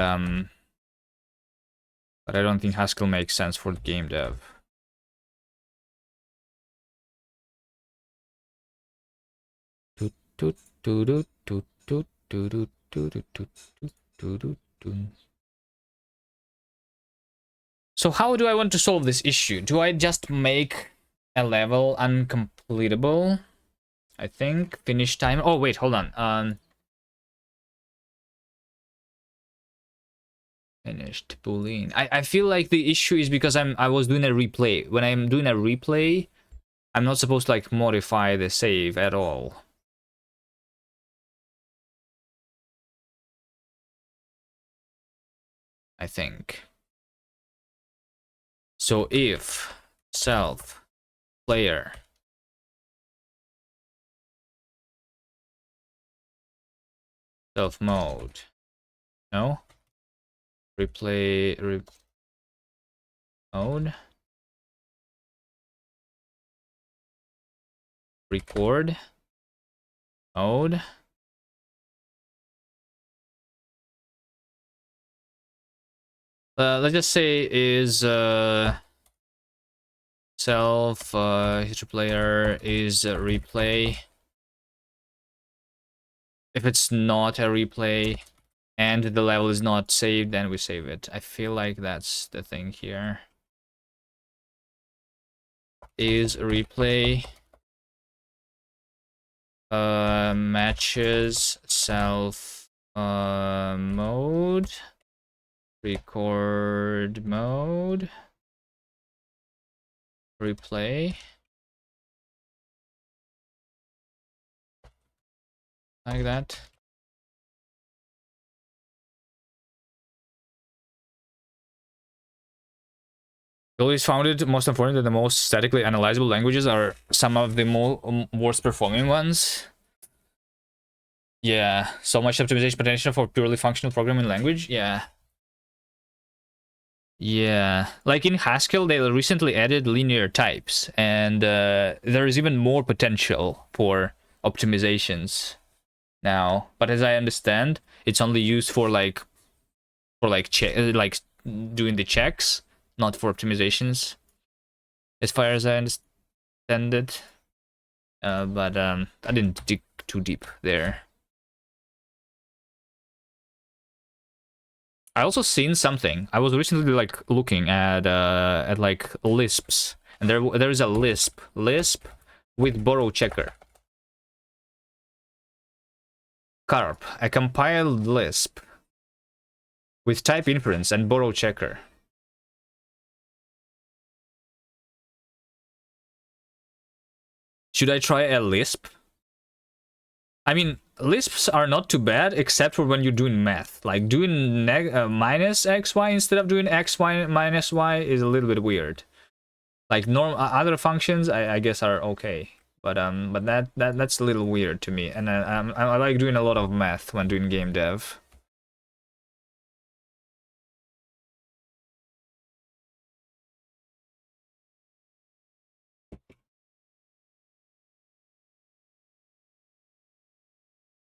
But I don't think Haskell makes sense for game dev. So how do I want to solve this issue? Do I just make a level uncompletable? I think finish time. Oh wait, hold on. Finished boolean. I feel like the issue is because I was doing a replay. When I'm doing a replay, I'm not supposed to like modify the save at all. I think. So if self player self mode, no, replay mode, record mode. Let's just say is self history player is replay. If it's not a replay and the level is not saved, then we save it. I feel like that's the thing here. Is replay matches self mode, record mode, replay, like that. I always found it most important that the most statically analyzable languages are some of the worst performing ones. Yeah, so much optimization potential for purely functional programming language. Yeah. Yeah, like in Haskell, they recently added linear types, and there is even more potential for optimizations now. But as I understand, it's only used for like doing the checks, not for optimizations, as far as I understand it. But I didn't dig too deep there. I also seen something. I was recently like looking at like Lisps, and there is a Lisp with borrow checker. Carp, a compiled Lisp with type inference and borrow checker. Should I try a Lisp? I mean, Lisps are not too bad, except for when you're doing math. Like doing minus xy instead of doing xy minus y is a little bit weird. Like other functions, I guess are okay, but that's a little weird to me. And I like doing a lot of math when doing game dev.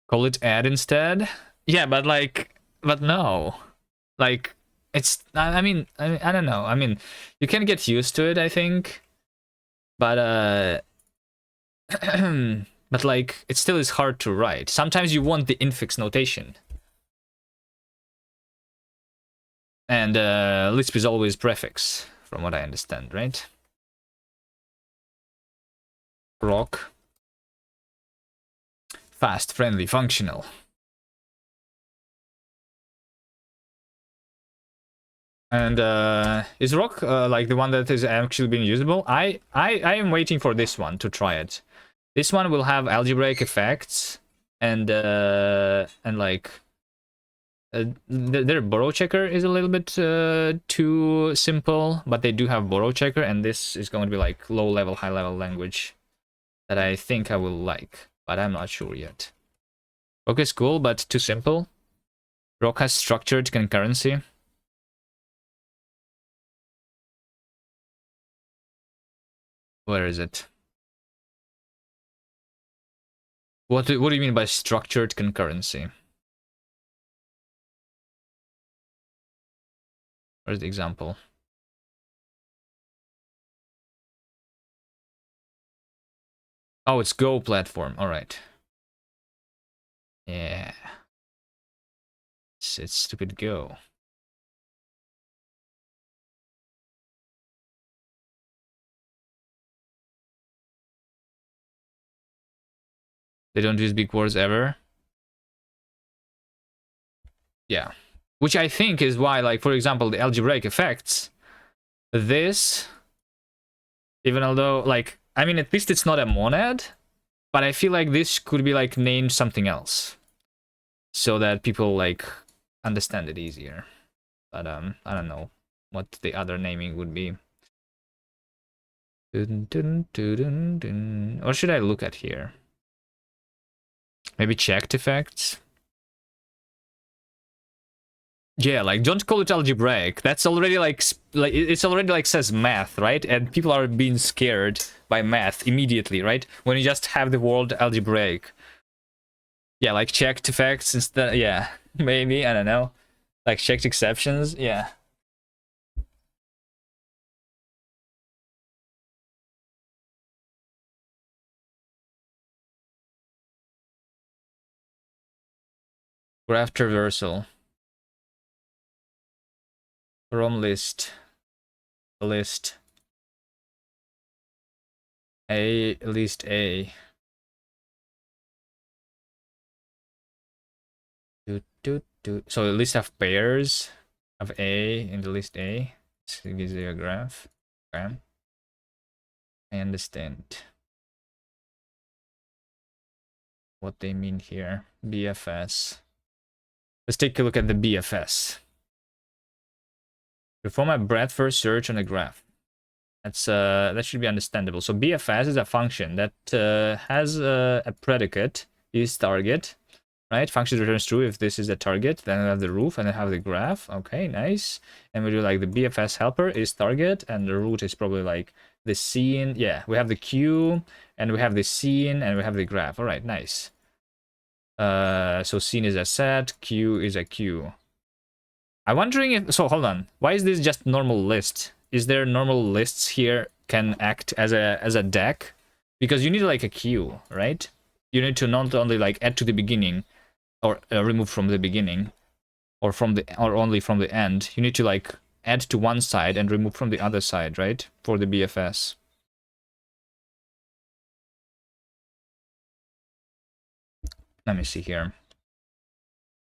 Call it add instead. Yeah, but no, like it's. I don't know. I mean, you can get used to it, I think, but but like it still is hard to write. Sometimes you want the infix notation, and Lisp is always prefix, from what I understand, right? Rock. Fast, friendly, functional. And is Rock like the one that is actually being usable? I am waiting for this one to try it. This one will have algebraic effects and like their borrow checker is a little bit too simple, but they do have borrow checker, and this is going to be like low level, high level language that I think I will like, but I'm not sure yet. Rock is cool, but too simple. Rock has structured concurrency. Where is it? What do you mean by structured concurrency? Where's the example? Oh, it's Go platform. All right. Yeah. It's stupid Go. They don't use big words ever. Yeah. Which I think is why, like, for example, the algebraic effects, this, even although, like, I mean, at least it's not a monad, but I feel like this could be, like, named something else so that people, like, understand it easier. But, I don't know what the other naming would be. What should I look at here? Maybe checked effects? Yeah, like, don't call it algebraic. That's already like it's already like says math, right? And people are being scared by math immediately, right? When you just have the word algebraic. Yeah, like checked effects instead. Yeah, maybe, I don't know. Like checked exceptions. Yeah. Graph traversal. From list. List. A list A. So a list of pairs of A in the list A. So it gives you a graph. Okay. I understand what they mean here. BFS. Let's take a look at the BFS. Perform a breadth-first search on a graph. That's that should be understandable. So BFS is a function that has a predicate is target, right? Function returns true if this is the target. Then we have the roof and then have the graph. Okay, nice. And we do like the BFS helper is target and the root is probably like the scene. Yeah, we have the queue and we have the scene and we have the graph. All right, nice. So scene is a set, queue is a queue. I'm wondering if, so hold on, why is this just normal list? Is there normal lists here can act as a deck? Because you need like a queue, right? You need to not only like add to the beginning or remove from the beginning or only from the end. You need to like add to one side and remove from the other side, right? For the BFS. Let me see here.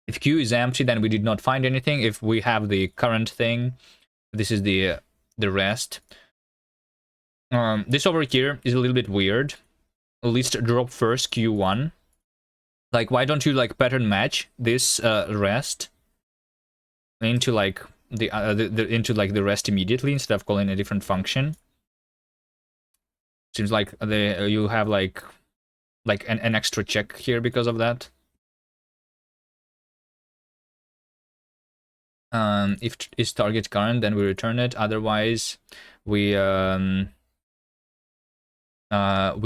If queue is empty, then we did not find anything. If we have the current thing, this is the rest. This over here is a little bit weird. List drop first Q1. Like, why don't you like pattern match this rest into like into like the rest immediately instead of calling a different function? Seems like you have like an extra check here because of that. If is target current, then we return it. Otherwise, we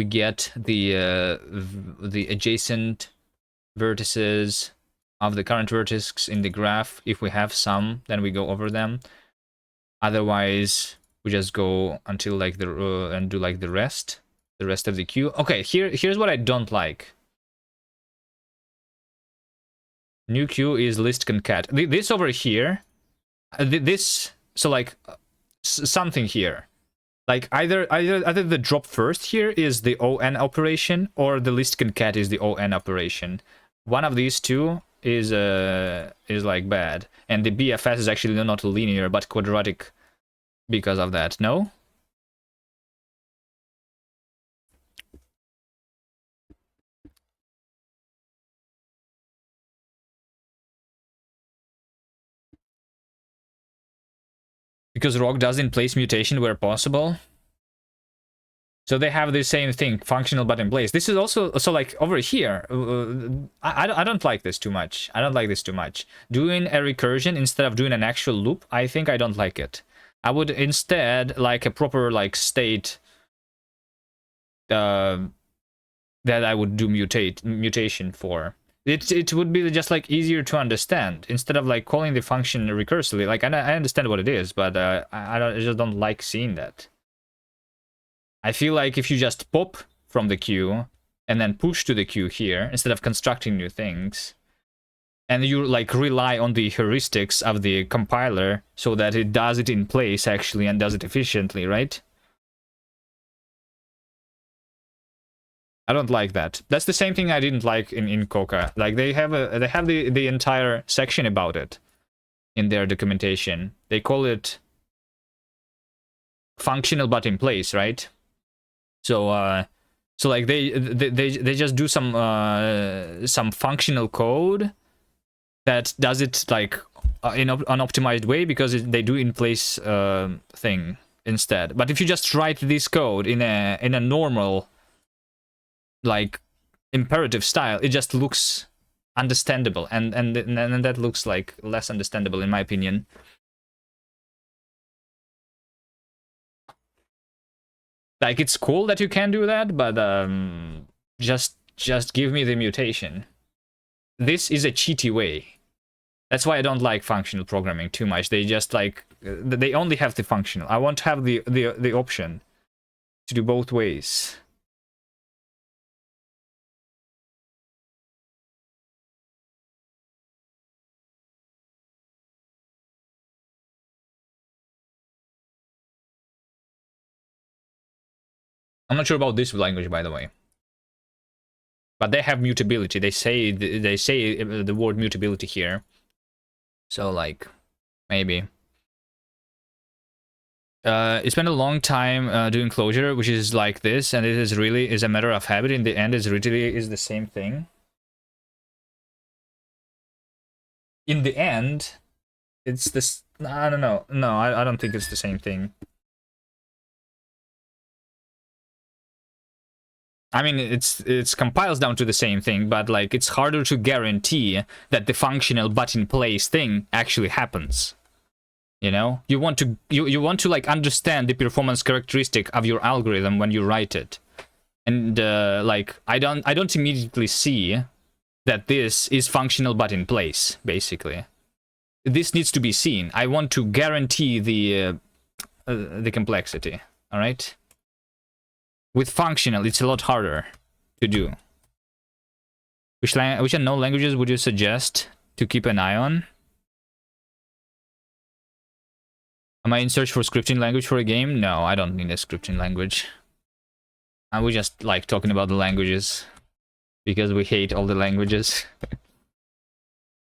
get the adjacent vertices of the current vertex in the graph. If we have some, then we go over them. Otherwise, we just go until like the and do like the rest of the queue. Okay, here's what I don't like. New queue is list concat. This over here, this, so like something here. Like either the drop first here is the on operation or the list concat is the on operation. One of these two is like bad, and the BFS is actually not linear but quadratic because of that. No. Because Rock doesn't place mutation where possible. So they have the same thing, functional but in place. This is also, so like over here, I don't like this too much. I don't like this too much. Doing a recursion instead of doing an actual loop, I think I don't like it. I would instead like a proper like state that I would do mutation for. it would be just like easier to understand instead of like calling the function recursively. Like I understand what it is, but I just don't like seeing that. I feel like if you just pop from the queue and then push to the queue here instead of constructing new things, and you like rely on the heuristics of the compiler so that it does it in place actually and does it efficiently, right? I don't like that. That's the same thing I didn't like in Coca. Like they have the entire section about it in their documentation. They call it functional but in place, right? So so like they just do some functional code that does it like in an optimized way because they do in place thing instead. But if you just write this code in a normal like imperative style, it just looks understandable, and that looks like less understandable in my opinion. Like it's cool that you can do that, but just give me the mutation. This is a cheaty way. That's why I don't like functional programming too much. They just like they only have the functional. I want to have the option to do both ways. I'm not sure about this language, by the way, but they have mutability. They say the word mutability here, so like maybe. It spent a long time doing closure, which is like this, and it is really is a matter of habit. In the end, it's really is the same thing. In the end, it's this. I don't know. No, I don't think it's the same thing. I mean, it's compiles down to the same thing, but like it's harder to guarantee that the functional but in place thing actually happens. You know, you want to like understand the performance characteristic of your algorithm when you write it, and like I don't immediately see that this is functional but in place. Basically, this needs to be seen. I want to guarantee the complexity. All right. With functional, it's a lot harder to do. Which unknown languages would you suggest to keep an eye on? Am I in search for scripting language for a game? No, I don't need a scripting language. We just like talking about the languages because we hate all the languages.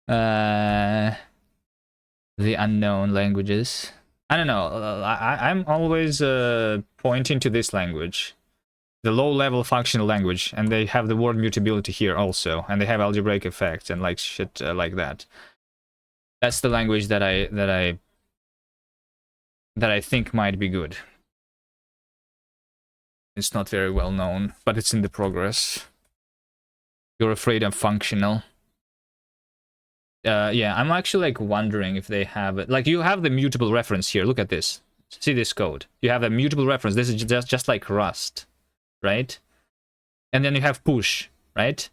The unknown languages. I don't know. I'm always pointing to this language, the low-level functional language, and they have the word mutability here also, and they have algebraic effects and like shit like that. That's the language that I think might be good. It's not very well known, but it's in the progress. You're afraid I'm functional. Yeah, I'm actually like wondering if they have it. Like you have the mutable reference here. Look at this. See this code. You have a mutable reference. This is just like Rust, right? And then you have push, right?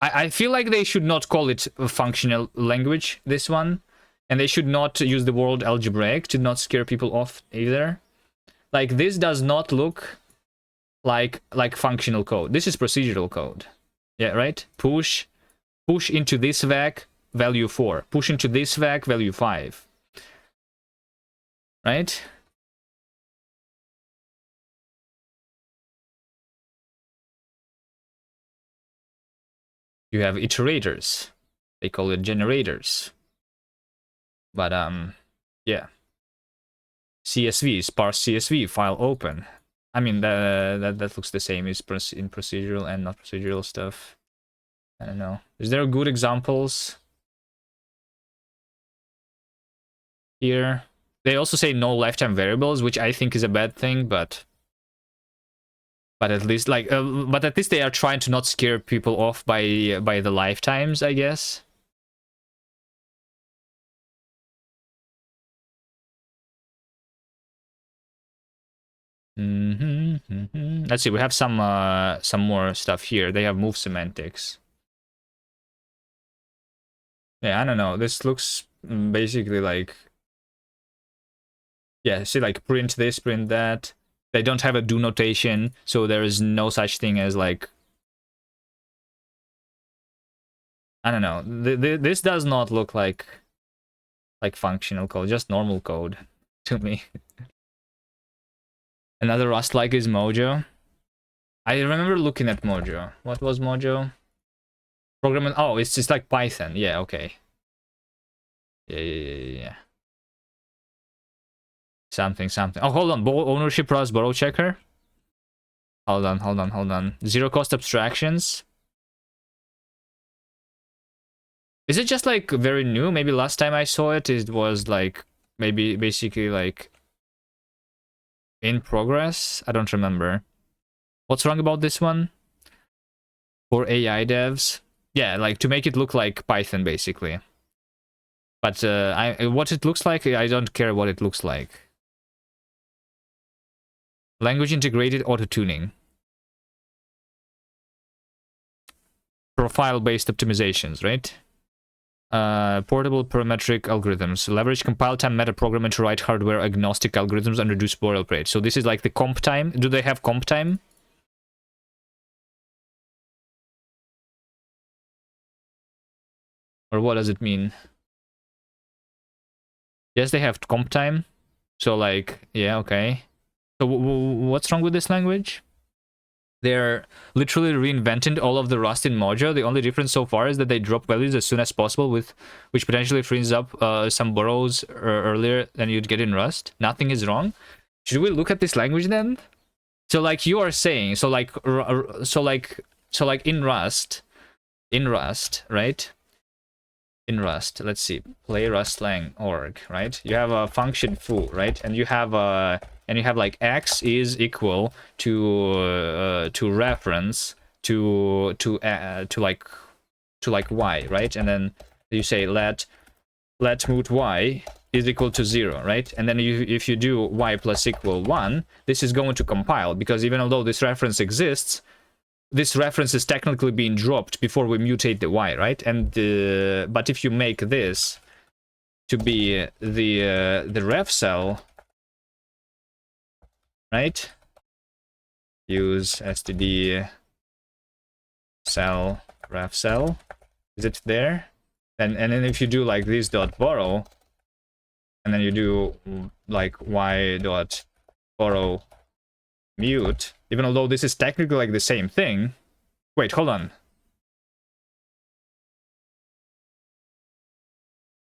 I feel like they should not call it a functional language, this one. And they should not use the word algebraic to not scare people off either. Like this does not look like functional code. This is procedural code. Yeah, right? Push into this vac, value 4. Push into this vac, value 5. Right? You have iterators. They call it generators. But yeah. CSV, sparse CSV, file open. I mean, that looks the same as in procedural and not procedural stuff. I don't know. Is there good examples here? They also say no lifetime variables, which I think is a bad thing, but at least like but at least they are trying to not scare people off by the lifetimes, I guess. Let's see. We have some more stuff here. They have move semantics. Yeah, I don't know. This looks basically like, yeah, see, like print this, print that. They don't have a do notation, so there is no such thing as like, I don't know. This does not look like functional code, just normal code to me. Another Rust-like is Mojo. I remember looking at Mojo. What was Mojo? Programming. Oh, it's just like Python. Yeah, okay. Yeah. Something. Oh, hold on. Ownership Rust borrow checker. Hold on. Zero cost abstractions. Is it just like very new? Maybe last time I saw it, it was like maybe basically like in progress. I don't remember. What's wrong about this one? For AI devs? Yeah, like to make it look like Python basically. But what it looks like, I don't care what it looks like. Language integrated auto tuning. Profile-based optimizations, right? Portable parametric algorithms. Leverage compile time metaprogramming to write hardware agnostic algorithms and reduce boil rate. So this is like the comp time. Do they have comp time? Or what does it mean? Yes, they have comp time. So like, yeah, okay. So what's wrong with this language? They're literally reinventing all of the Rust in Mojo. The only difference so far is that they drop values as soon as possible, with which potentially frees up some borrows earlier than you'd get in Rust. Nothing is wrong. Should we look at this language then? So like you are saying, so like in Rust, right? In Rust, let's see, play rustlang.org, right? You have a function foo, right? And you have like x is equal to reference to y, right? And then you say let moot y is equal to 0, right? And then if you do y plus equal 1, this is going to compile, because even although this reference exists, this reference is technically being dropped before we mutate the y, right? And but if you make this to be the ref cell, right? Use std cell ref cell. Is it there? And then if you do like this dot borrow, and then you do like y dot borrow mute, even although this is technically like the same thing. Wait, hold on.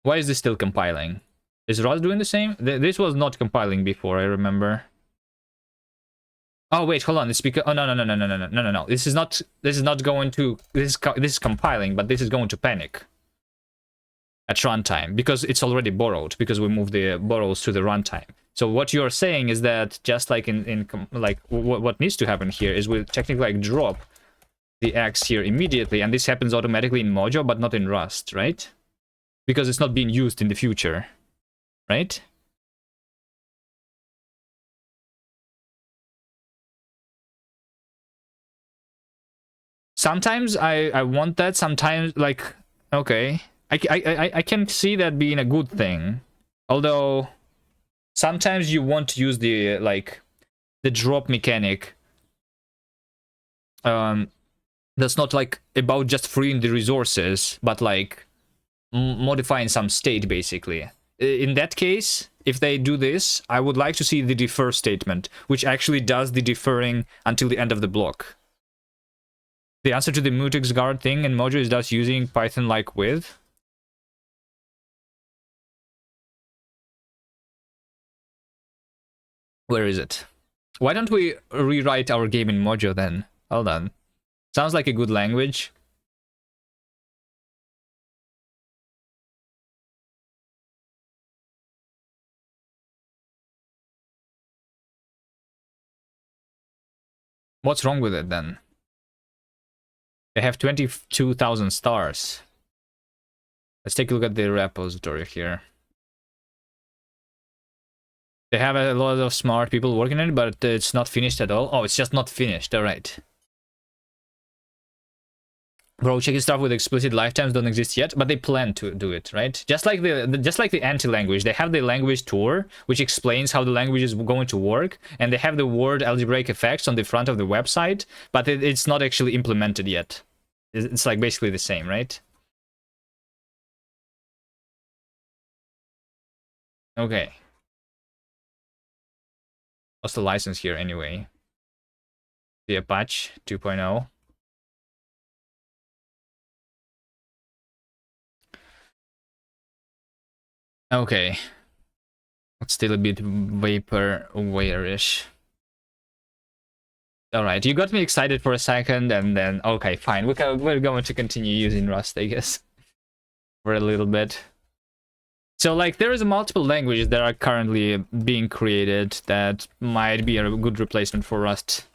Why is this still compiling? Is Rust doing the same? This was not compiling before, I remember. Oh wait, hold on. It's because no. This is not going to this is compiling, but this is going to panic at runtime because it's already borrowed, because we moved the borrows to the runtime. So what you're saying is that just like what needs to happen here is we technically like drop the X here immediately, and this happens automatically in Mojo, but not in Rust, right? Because it's not being used in the future, right? Sometimes I want that. Sometimes like, okay, I can see that being a good thing, although sometimes you want to use the the drop mechanic. That's not like about just freeing the resources, but like modifying some state basically. In that case, if they do this, I would like to see the defer statement, which actually does the deferring until the end of the block. The answer to the mutex guard thing in Mojo is thus using Python like with. Where is it? Why don't we rewrite our game in Mojo then? Hold on. Sounds like a good language. What's wrong with it then? They have 22,000 stars. Let's take a look at the repository here. They have a lot of smart people working on it, but it's not finished at all. Oh, it's just not finished. All right. Bro, checking stuff with explicit lifetimes don't exist yet, but they plan to do it, right? Just like the anti-language, they have the language tour, which explains how the language is going to work, and they have the word algebraic effects on the front of the website, but it's not actually implemented yet. It's like basically the same, right? Okay. What's the license here anyway? The Apache 2.0. Okay. It's still a bit vaporware-ish. Alright, you got me excited for a second, and then, okay, fine. We're going to continue using Rust, I guess, for a little bit. So, like, there is multiple languages that are currently being created that might be a good replacement for Rust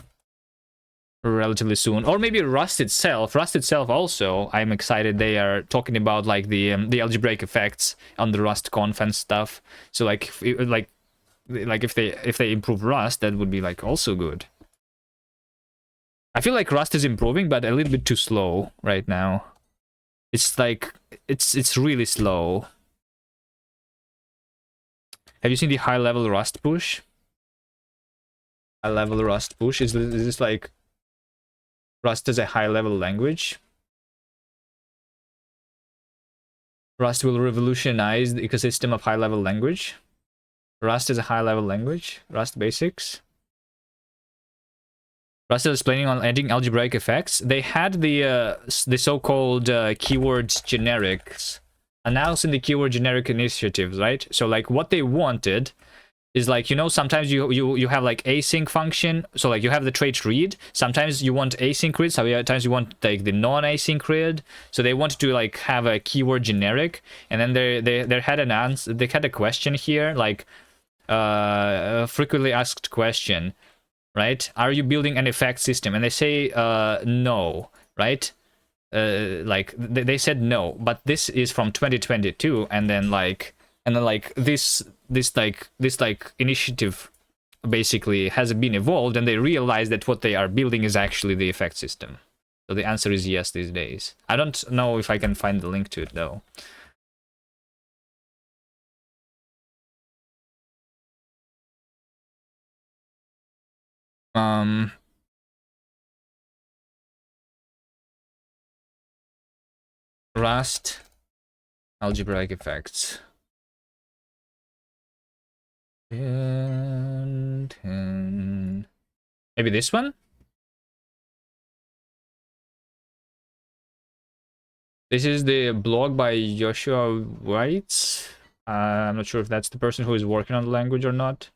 relatively soon, or maybe Rust itself. Rust itself also, I'm excited. They are talking about like the algebraic effects on the Rust conf and stuff. So like if they improve Rust, that would be like also good. I feel like Rust is improving, but a little bit too slow right now. It's like it's really slow. Have you seen the high-level Rust push? High-level Rust push is this like Rust is a high-level language? Rust will revolutionize the ecosystem of high-level language. Rust is a high-level language. Rust basics. Rust is planning on adding algebraic effects. They had the so-called keywords generics announcing the keyword generic initiatives, right? So like what they wanted is like, you know, sometimes you have like async function. So like you have the trait read. Sometimes you want async read. Sometimes you want like the non-async read. So they wanted to like have a keyword generic, and then they had an answer. They had a question here, like a frequently asked question, right? Are you building an effect system? And they say no, right? Like they said no, but this is from 2022, and then this initiative basically has been evolved, and they realize that what they are building is actually the effect system. So the answer is yes these days. I don't know if I can find the link to it though. Rust algebraic effects. And maybe this one? This is the blog by Joshua Weitz. I'm not sure if that's the person who is working on the language or not.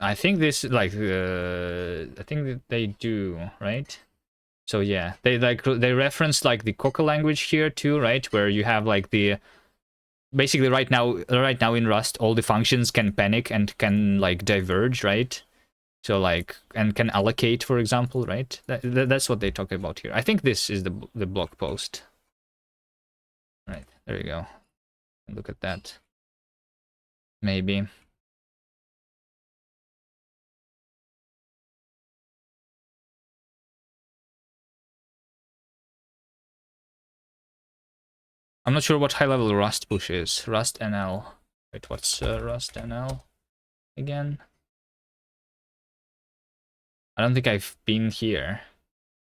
I think this like I think that they do, right? So yeah, they reference like the Coca language here too, right? Where you have like the basically right now in Rust all the functions can panic and can like diverge, right? So like and can allocate, for example, right? That's what they talk about here. I think this is the blog post. Right, there you go. Look at that. Maybe. I'm not sure what high-level Rust push is. Rust NL. Wait, what's Rust NL again? I don't think I've been here.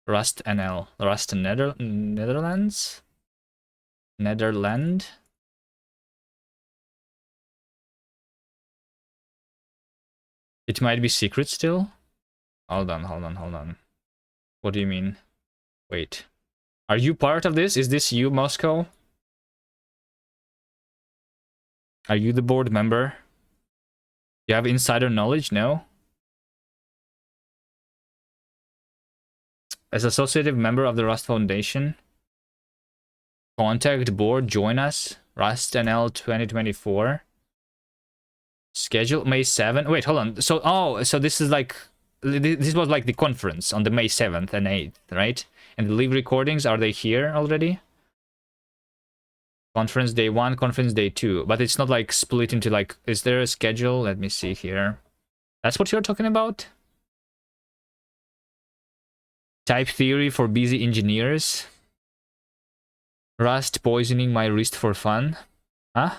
Rust NL. Rust Netherlands? Netherland? It might be secret still? Hold on. What do you mean? Wait. Are you part of this? Is this you, Moscow? Are you the board member? You have insider knowledge? No? As associative member of the Rust Foundation? Contact board, join us. Rust NL 2024. Schedule May 7th. Wait, hold on. So this is like this was like the conference on the May 7th and 8th, right? And the live recordings, are they here already? Conference day 1, conference day 2. But it's not like split into like, is there a schedule? Let me see here. That's what you're talking about? Type theory for busy engineers. Rust poisoning my wrist for fun. Huh?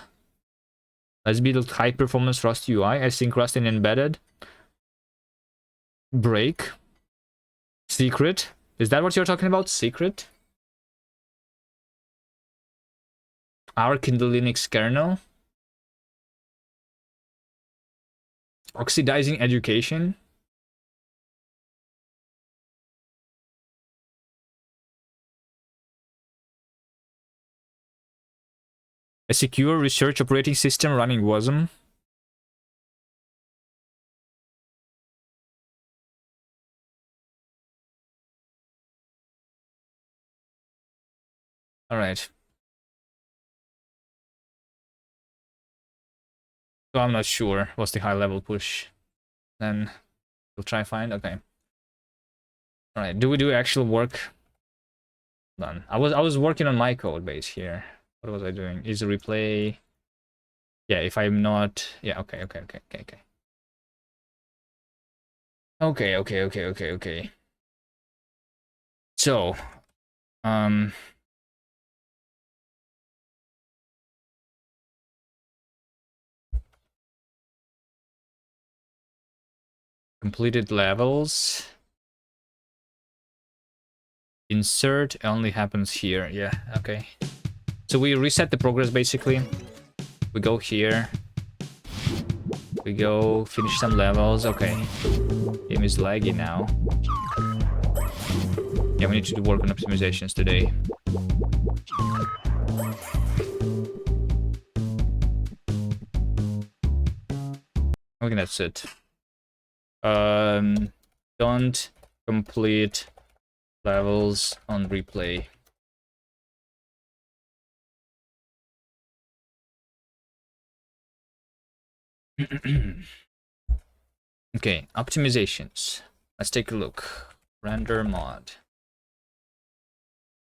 Let's build high performance Rust UI. I think Rust in embedded. Break. Secret. Is that what you're talking about? Secret? Arc in the Linux kernel. Oxidizing education. A secure research operating system running WASM. Alright. So I'm not sure what's the high level push. Then we'll try find. Okay. Alright, do we do actual work? Done. I was working on my code base here. What was I doing? Is a replay. Yeah, if I'm not. Yeah, okay. Okay. So, completed levels. Insert only happens here. Yeah, okay. So we reset the progress basically. We go here. We go finish some levels. Okay. Game is laggy now. Yeah, we need to do work on optimizations today. I think that's it. Don't complete levels on replay. Okay, optimizations. Let's take a look. Render mod.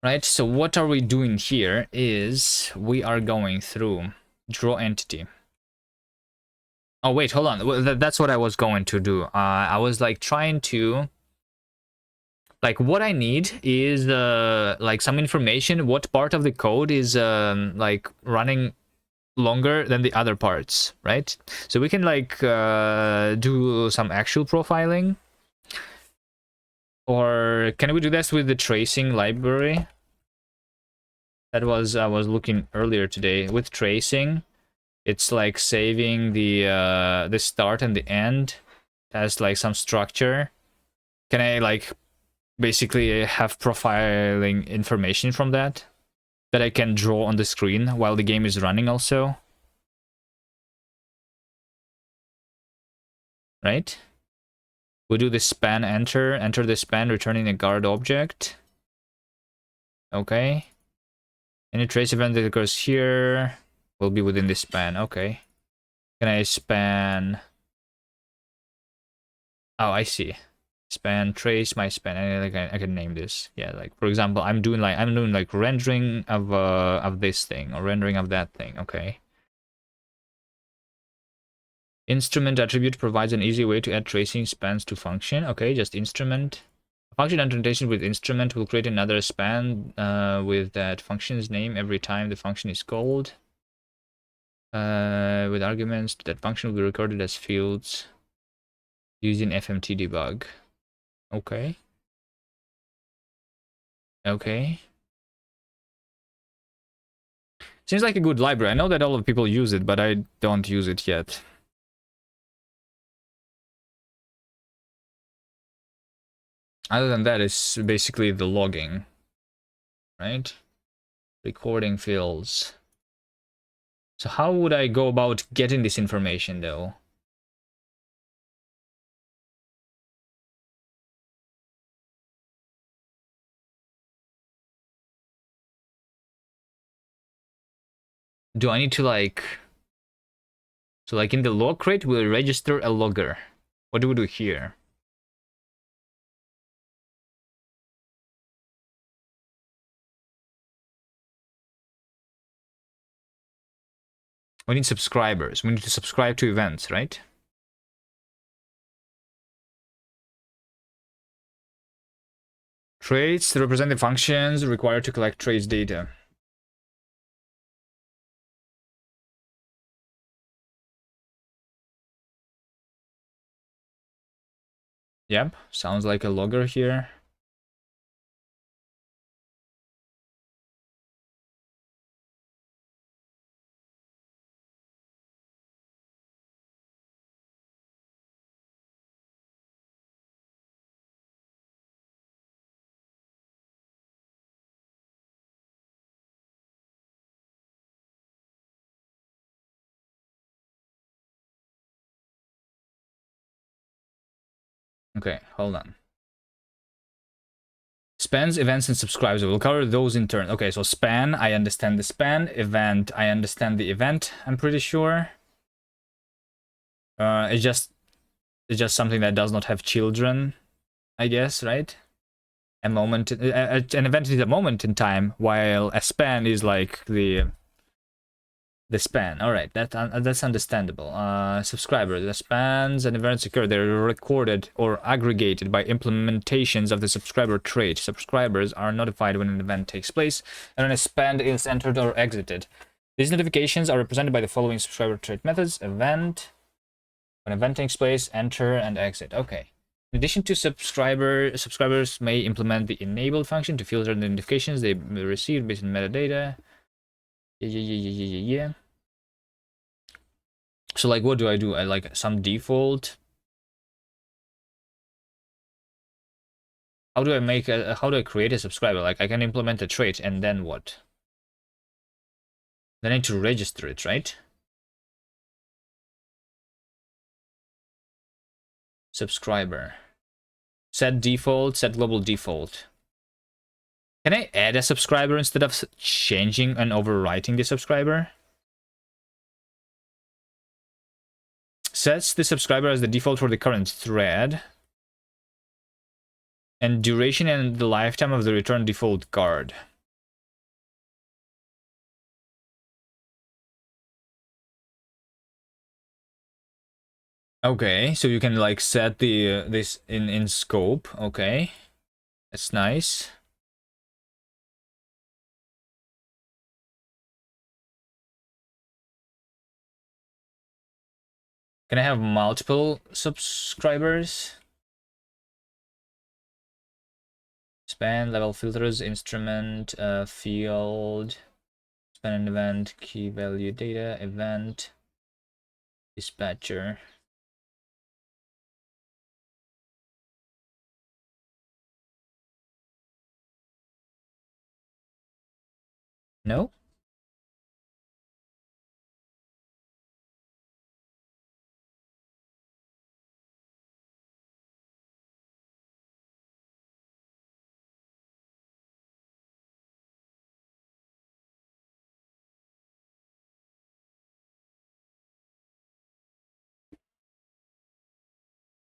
Right, so what are we doing here is we are going through draw entity. Oh, wait, hold on. Well, that's what I was going to do. I was like trying to... Like what I need is like some information. What part of the code is like running longer than the other parts, right? So we can like do some actual profiling. Or can we do this with the tracing library? That was I was looking earlier today with tracing. It's like saving the start and the end. It has like some structure. Can I like basically have profiling information from that I can draw on the screen while the game is running also? Right? We do the span enter the span returning a guard object. Okay. Any trace event that occurs here will be within the span. Okay. Can I span? Oh, I see. Span trace my span. I can name this. Yeah, like for example, I'm doing like rendering of this thing or rendering of that thing. Okay. Instrument attribute provides an easy way to add tracing spans to function. Okay, just instrument. Function annotation with instrument will create another span with that function's name every time the function is called. With arguments, that function will be recorded as fields using FMT debug. Okay. Okay. Seems like a good library. I know that all of people use it, but I don't use it yet. Other than that, it's basically the logging, right? Recording fields. So how would I go about getting this information, though? Do I need to like... So like in the log crate, we'll register a logger. What do we do here? We need subscribers. We need to subscribe to events, right? Traits represent the functions required to collect trace data. Yep, sounds like a logger here. Okay, hold on. Spans, events, and subscribers. We'll cover those in turn. Okay, so span, I understand the span. Event, I understand the event, I'm pretty sure. It's just something that does not have children, I guess, right? A moment, an event is a moment in time, while a span is like the span. All right, that's understandable. Subscriber, the spans and events occur. They're recorded or aggregated by implementations of the subscriber trait. Subscribers are notified when an event takes place and when a span is entered or exited. These notifications are represented by the following subscriber trait methods: event, when an event takes place, enter and exit. Okay. In addition to subscribers may implement the enable function to filter the notifications they receive based on metadata. Yeah. So like, what do? I like some default. How do I make how do I create a subscriber? Like I can implement a trait and then what? Then I need to register it, right? Subscriber. Set default, set global default. Can I add a subscriber instead of changing and overwriting the subscriber? Sets the subscriber as the default for the current thread. And duration and the lifetime of the return default card. Okay, so you can like set the this in scope. Okay, that's nice. Can I have multiple subscribers? Span, level filters, instrument, field, span and event, key value data, event, dispatcher. No?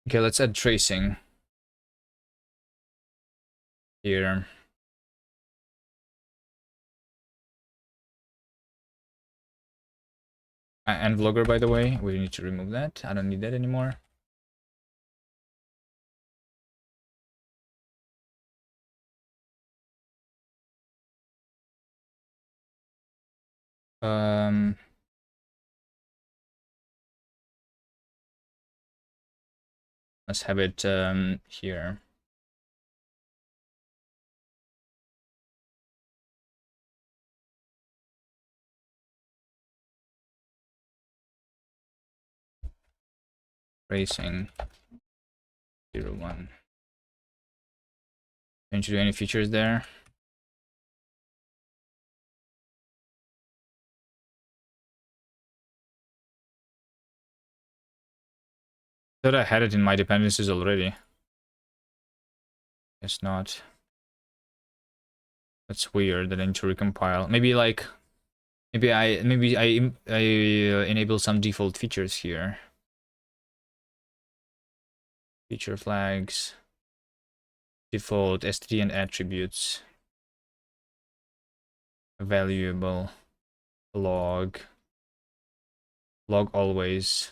Okay, let's add tracing here. And vlogger, by the way, we need to remove that. I don't need that anymore. Let's have it here. Tracing 01. Don't you do any features there? Thought I had it in my dependencies already. Guess not. That's weird that I need to recompile. Maybe like, maybe I enable some default features here. Feature flags, default std and attributes, valuable, log. log always.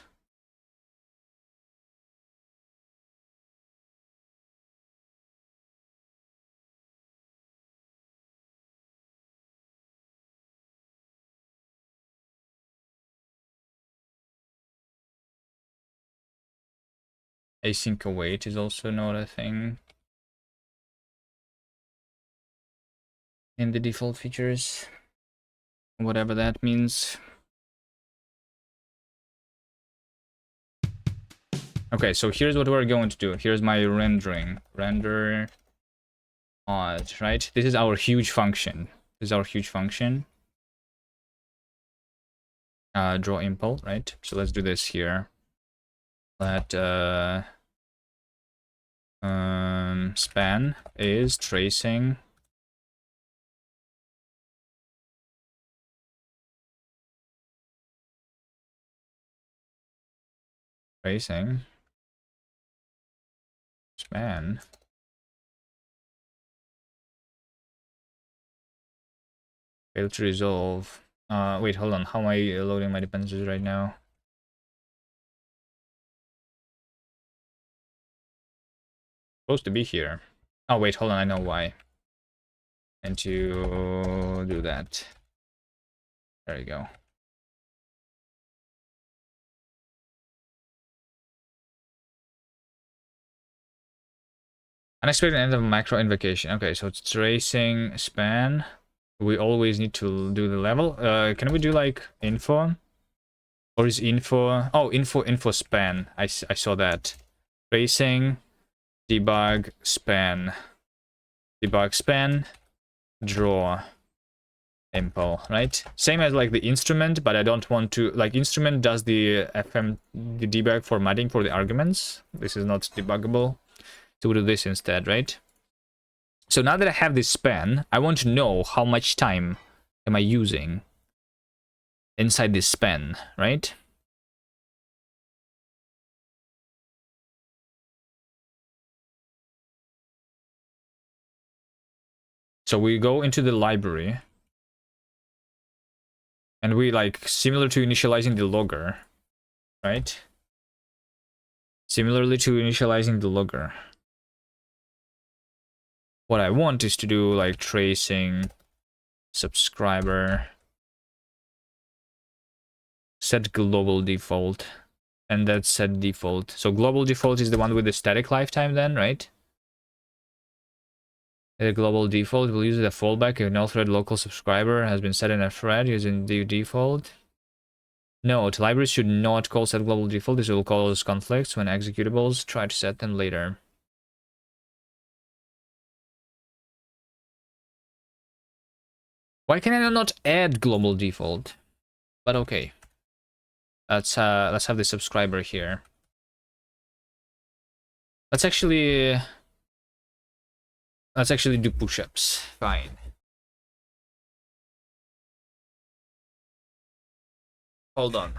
Async await is also not a thing in the default features, whatever that means. Okay, so here's what we're going to do. Here's my rendering. Render odd, right? This is our huge function. This is our huge function. Draw impl, right? So let's do this here. Let span is tracing span failed to resolve. Wait, hold on. How am I loading my dependencies right now? Supposed to be here. Oh wait, hold on. I know why. And to do that. There you go. Unexpected end of macro invocation. Okay, so it's tracing span. We always need to do the level. Can we do like info? Or is info? Oh, info span. I saw that. Tracing, debug span. Debug span, draw impl, right? Same as like the instrument, but I don't want to, like instrument does the the debug formatting for the arguments. This is not debuggable. So we'll do this instead, right? So now that I have this span, I want to know how much time am I using inside this span, right? So we go into the library and we like similar to initializing the logger, right? Similarly to initializing the logger. What I want is to do like tracing subscriber set global default, and that's set default. So global default is the one with the static lifetime then, right? The global default will use the fallback if no thread local subscriber has been set in a thread using the default. Note, libraries should not call set global default. This will cause conflicts when executables try to set them later. Why can I not add global default? But okay. Let's have the subscriber here. Let's actually do push-ups. Fine. Hold on.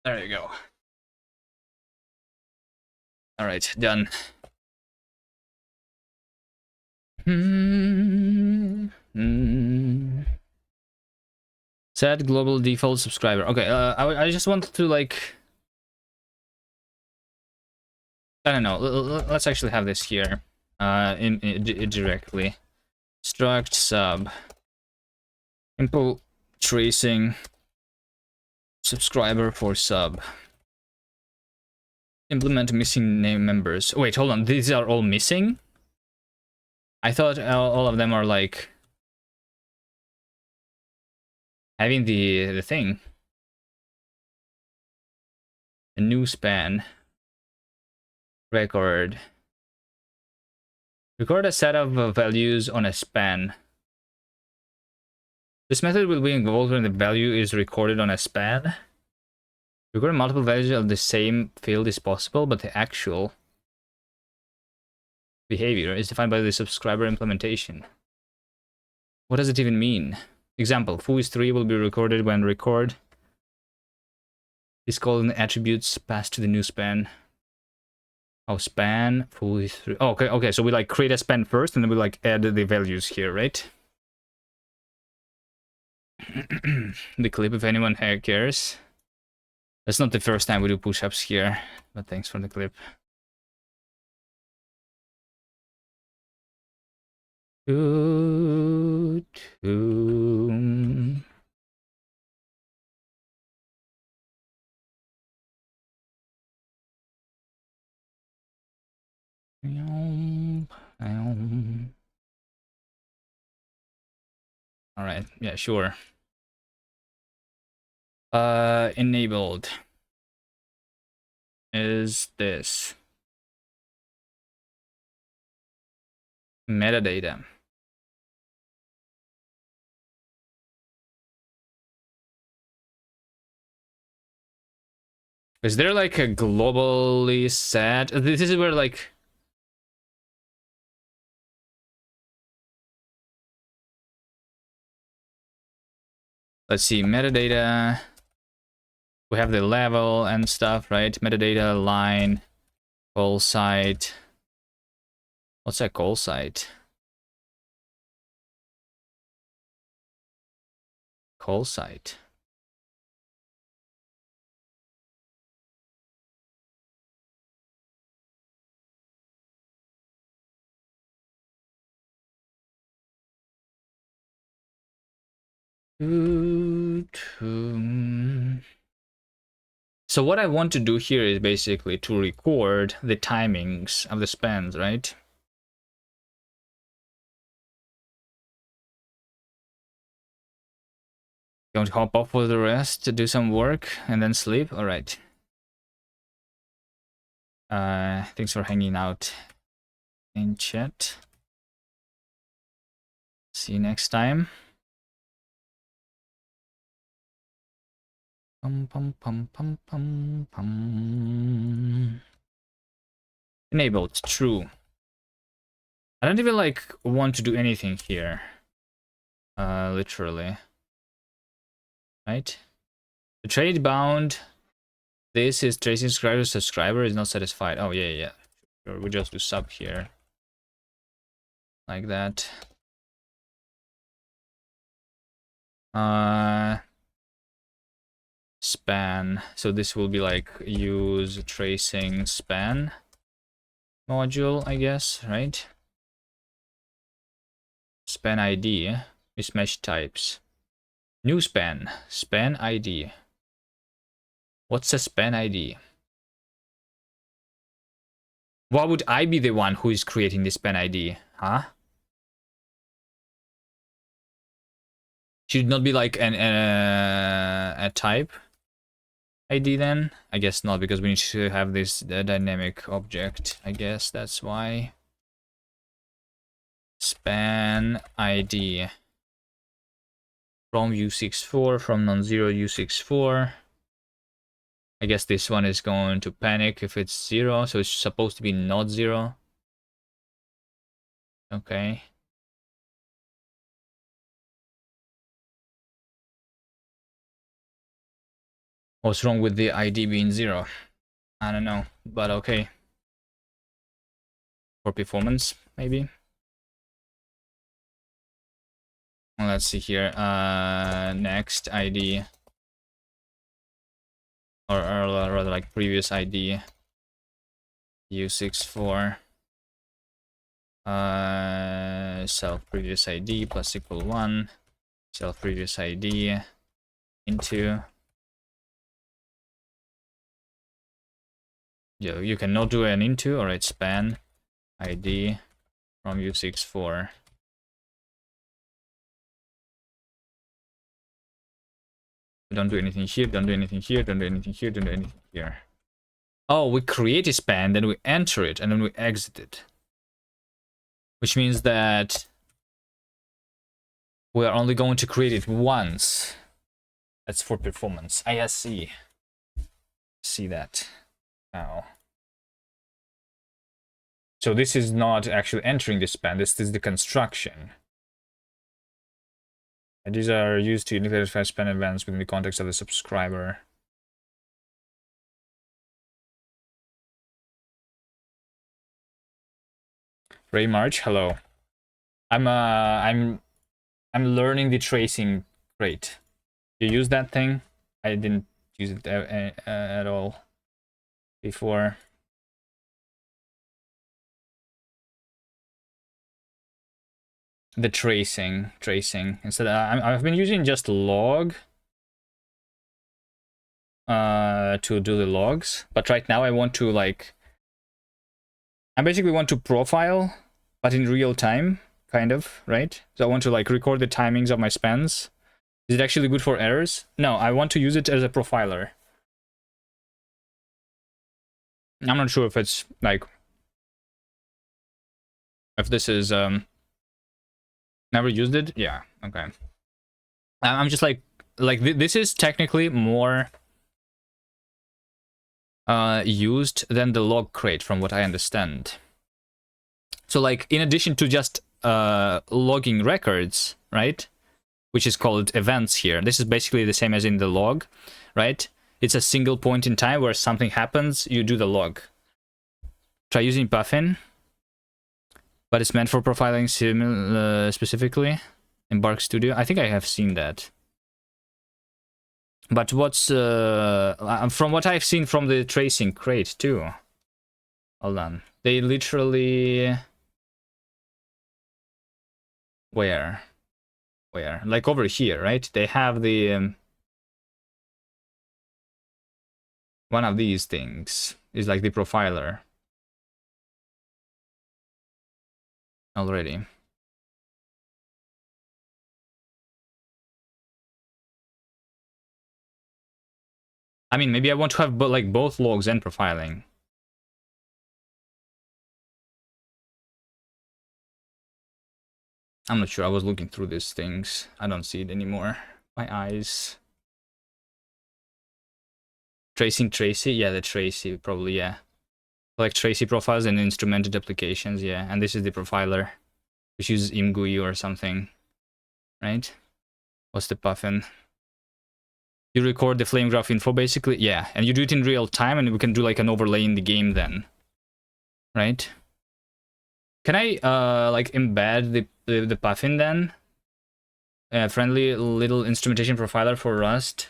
There you go. All right, done. Set global default subscriber. Okay, I just want to like, I don't know. Let's actually have this here, in directly. Struct sub impl tracing subscriber for sub. Implement missing name members. Wait, hold on. These are all missing? I thought all of them are like having the thing. A new span. Record. Record a set of values on a span. This method will be involved when the value is recorded on a span. Record multiple values of the same field is possible, but the actual behavior is defined by the subscriber implementation. What does it even mean? Example, foo is 3 will be recorded when record is called an attributes passed to the new span. Oh, span, foo is 3. Oh, okay, so we like create a span first and then we like add the values here, right? The clip, if anyone cares. That's not the first time we do push-ups here, but thanks for the clip. All right, yeah, sure. Enabled is this metadata. Is there like a globally set? This is where like let's see, metadata. We have the level and stuff, right? Metadata line, call site. What's that call site? Call site. So what I want to do here is basically to record the timings of the spans, right? You want to hop off for the rest to do some work and then sleep? All right. Thanks for hanging out in chat. See you next time. Pum pum pum pum pum pum. Enabled, true. I don't even like want to do anything here. Literally. Right? The trade bound. This is tracing subscriber is not satisfied. Oh yeah. Sure, we just do sub here. Like that. Span. So this will be like use tracing span module, I guess, right? Span ID is mesh types. New span. Span ID. What's a span ID? Why would I be the one who is creating the span ID? Huh? Should it not be like a type ID then? I guess not, because we need to have this dynamic object. I guess that's why. Span ID. From U64, from non-zero U64. I guess this one is going to panic if it's 0, so it's supposed to be not 0. Okay. What's wrong with the ID being 0? I don't know, but okay. For performance, maybe. Well, let's see here. Next ID. Or rather like previous ID. U64. Self previous ID plus equal 1. Self previous ID into. Yeah, you cannot do an into. Alright, span ID from U64. Don't do anything here, don't do anything here, don't do anything here, don't do anything here. Oh, we create a span, then we enter it, and then we exit it. Which means that we are only going to create it once. That's for performance. I see. See that now. So this is not actually entering the span, this is the construction. And these are used to identify span events within the context of the subscriber. Ray March, hello. I'm learning the tracing. Great. You use that thing? I didn't use it at all before. The tracing. Instead, I've been using just log to do the logs, but right now I want to like. I basically want to profile, but in real time, kind of, right? So I want to like record the timings of my spans. Is it actually good for errors? No, I want to use it as a profiler. I'm not sure if it's like, if this is, never used it? Yeah, okay. I'm just like this is technically more used than the log crate from what I understand. So like, in addition to just logging records, right? Which is called events here. This is basically the same as in the log, right? It's a single point in time where something happens, you do the log. Try using Puffin, but it's meant for profiling specifically in Bark Studio. I think I have seen that. But what's from what I've seen from the tracing crate too. Hold on, they literally where like over here, right? They have the one of these things is like the profiler already. I mean, maybe I want to have like both logs and profiling. I'm not sure. I was looking through these things. I don't see it anymore. My eyes. Tracing Tracy? Yeah, the Tracy, probably, yeah. Like Tracy profiles and instrumented applications, yeah. And this is the profiler, which uses ImGUI or something, right? What's the puffin? You record the flame graph info, basically, yeah. And you do it in real time, and we can do like an overlay in the game then, right? Can I like embed the puffin then? Friendly little instrumentation profiler for Rust.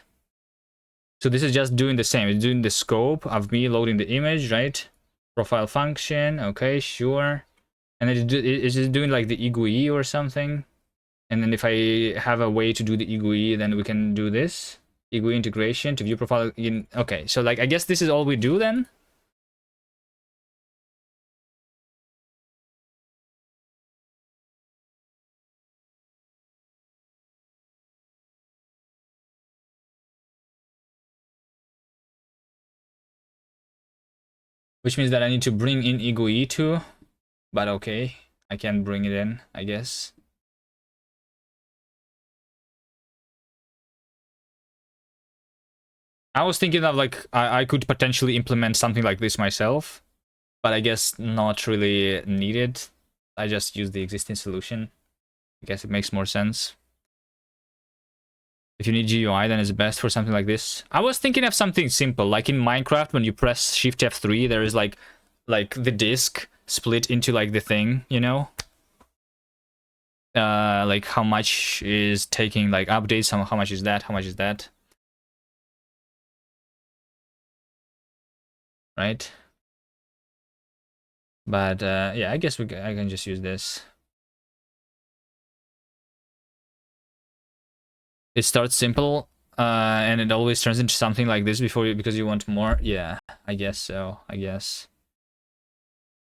So this is just doing the same. It's doing the scope of me loading the image, right? Profile function, okay, sure. And then is it doing like the IGUI or something? And then if I have a way to do the IGUI, then we can do this. IGUI integration to view profile in, okay. So like, I guess this is all we do then? Which means that I need to bring in IGUI too. But okay, I can bring it in, I guess. I was thinking of like, I could potentially implement something like this myself, but I guess not really needed. I just use the existing solution. I guess it makes more sense. If you need GUI, then it's best for something like this. I was thinking of something simple, like in Minecraft, when you press Shift F3, there is like the disk split into like the thing, you know? Like how much is taking like updates, how much is that, how much is that? Right? But yeah, I guess I can just use this. It starts simple, and it always turns into something like this because you want more. Yeah, I guess so. I guess.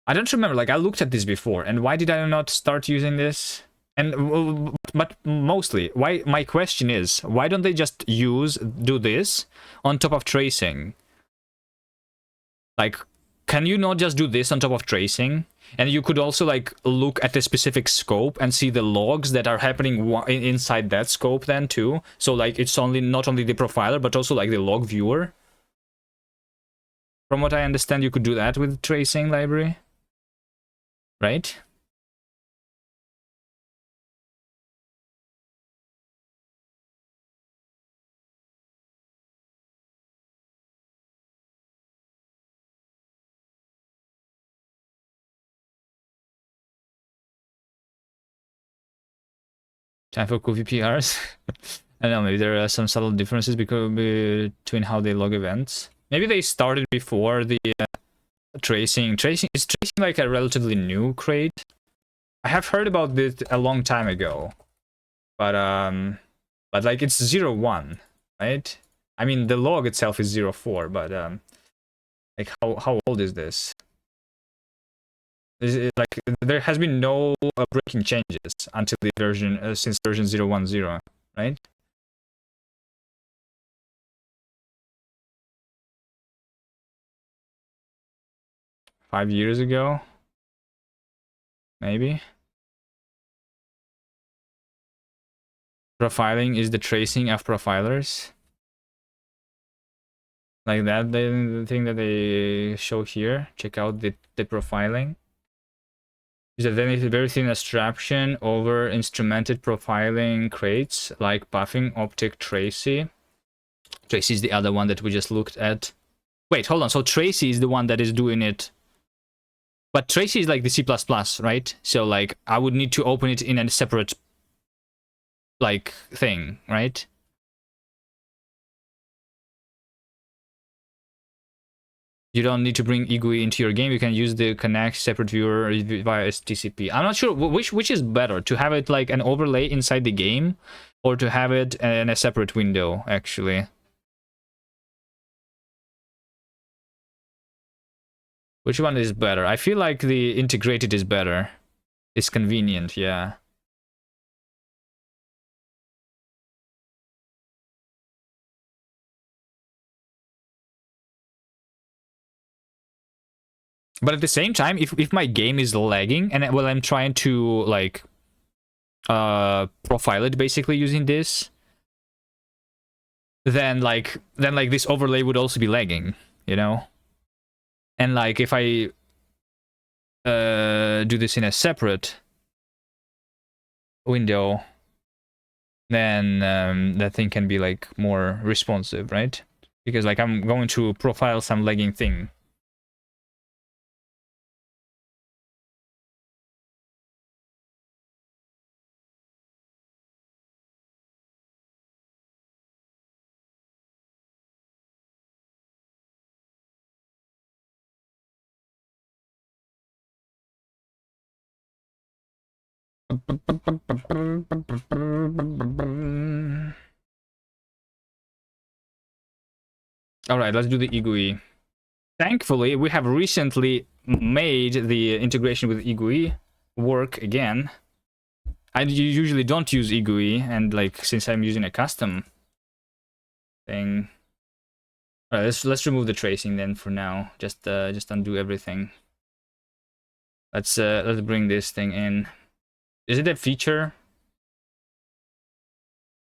I don't remember. Like I looked at this before, and why did I not start using this? And but mostly, why? My question is, why don't they just do this on top of tracing? Like, can you not just do this on top of tracing? And you could also like look at the specific scope and see the logs that are happening inside that scope then too. So like it's only not only the profiler but also like the log viewer. From what I understand, you could do that with tracing library, right? Time for cool VPRs. I don't know, maybe there are some subtle differences between how they log events. Maybe they started before the tracing. Is tracing like a relatively new crate? I have heard about this a long time ago, but like it's 0.1, right? I mean the log itself is 0.4, but like how old is this? Is it, like there has been no breaking changes until the version since version 0.10, right? 5 years ago, maybe. Profiling is the tracing of profilers. Like that, the thing that they show here. Check out the profiling. Is a very thin abstraction over instrumented profiling crates like buffing optic Tracy. Tracy is the other one that we just looked at. Wait, hold on. So Tracy is the one that is doing it. But Tracy is like the C++, right? So like I would need to open it in a separate like thing, right? You don't need to bring eGUI into your game. You can use the connect separate viewer via TCP. I'm not sure which is better, to have it like an overlay inside the game or to have it in a separate window, actually. Which one is better? I feel like the integrated is better. It's convenient, yeah. But at the same time, if my game is lagging and well, I'm trying to like profile it basically using this, then this overlay would also be lagging, you know? And like if I do this in a separate window, then that thing can be like more responsive, right? Because like I'm going to profile some lagging thing. All right, let's do the eGUI. Thankfully, we have recently made the integration with eGUI work again. I usually don't use eGUI, and like since I'm using a custom thing, all right, let's remove the tracing then for now. Just undo everything. Let's bring this thing in. Is it a feature?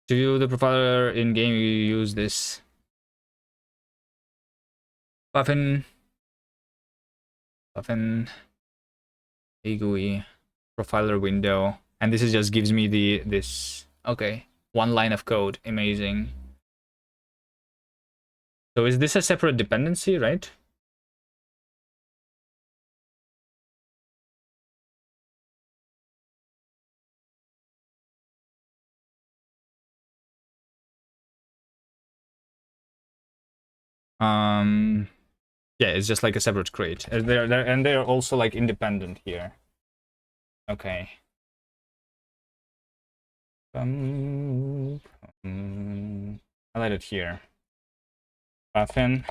To view the profiler in game, you use this buffin eGUI profiler window, and this is just gives me this okay, one line of code. Amazing. So is this a separate dependency, right? Yeah, it's just like a separate crate. They're also like independent here. Okay. Highlight it here. Buffin.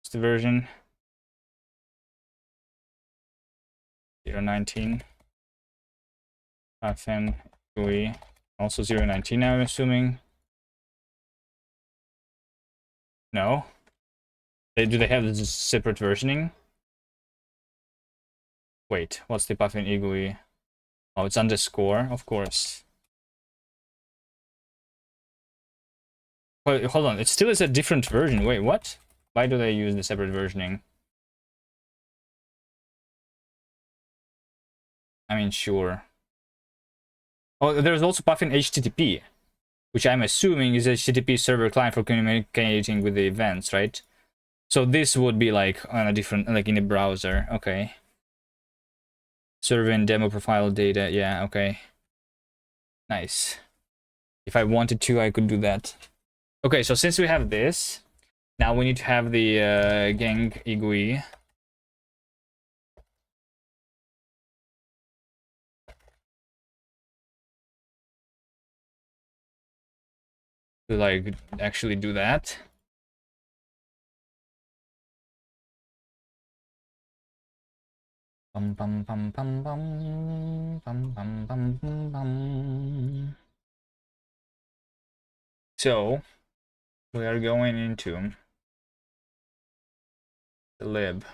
It's the version 0.19. Buffin GUI. Also 0.19, I'm assuming. No. Do they have this separate versioning? Wait, what's the Puffin Igui? Oh, it's underscore, of course. Wait, hold on, it still is a different version. Wait, what? Why do they use the separate versioning? I mean, sure. Oh, there's also Puffin HTTP, which I'm assuming is a HTTP server client for communicating with the events, right? So this would be like on a different, like in a browser. Okay. Server and demo profile data. Yeah, okay. Nice. If I wanted to, I could do that. Okay, so since we have this, now we need to have the gang igui. To like actually do that. Bum bum bum bum bum bum bum bum bum bum. So we are going into the lib.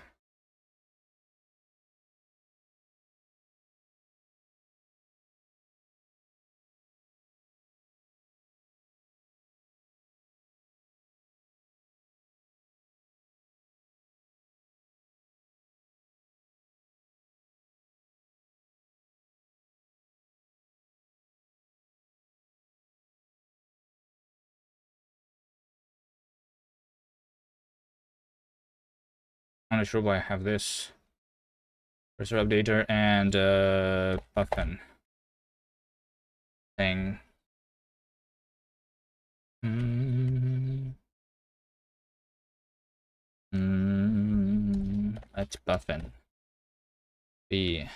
I'm not sure why I have this. Cursor updater and Puffin thing. That's Puffin. B.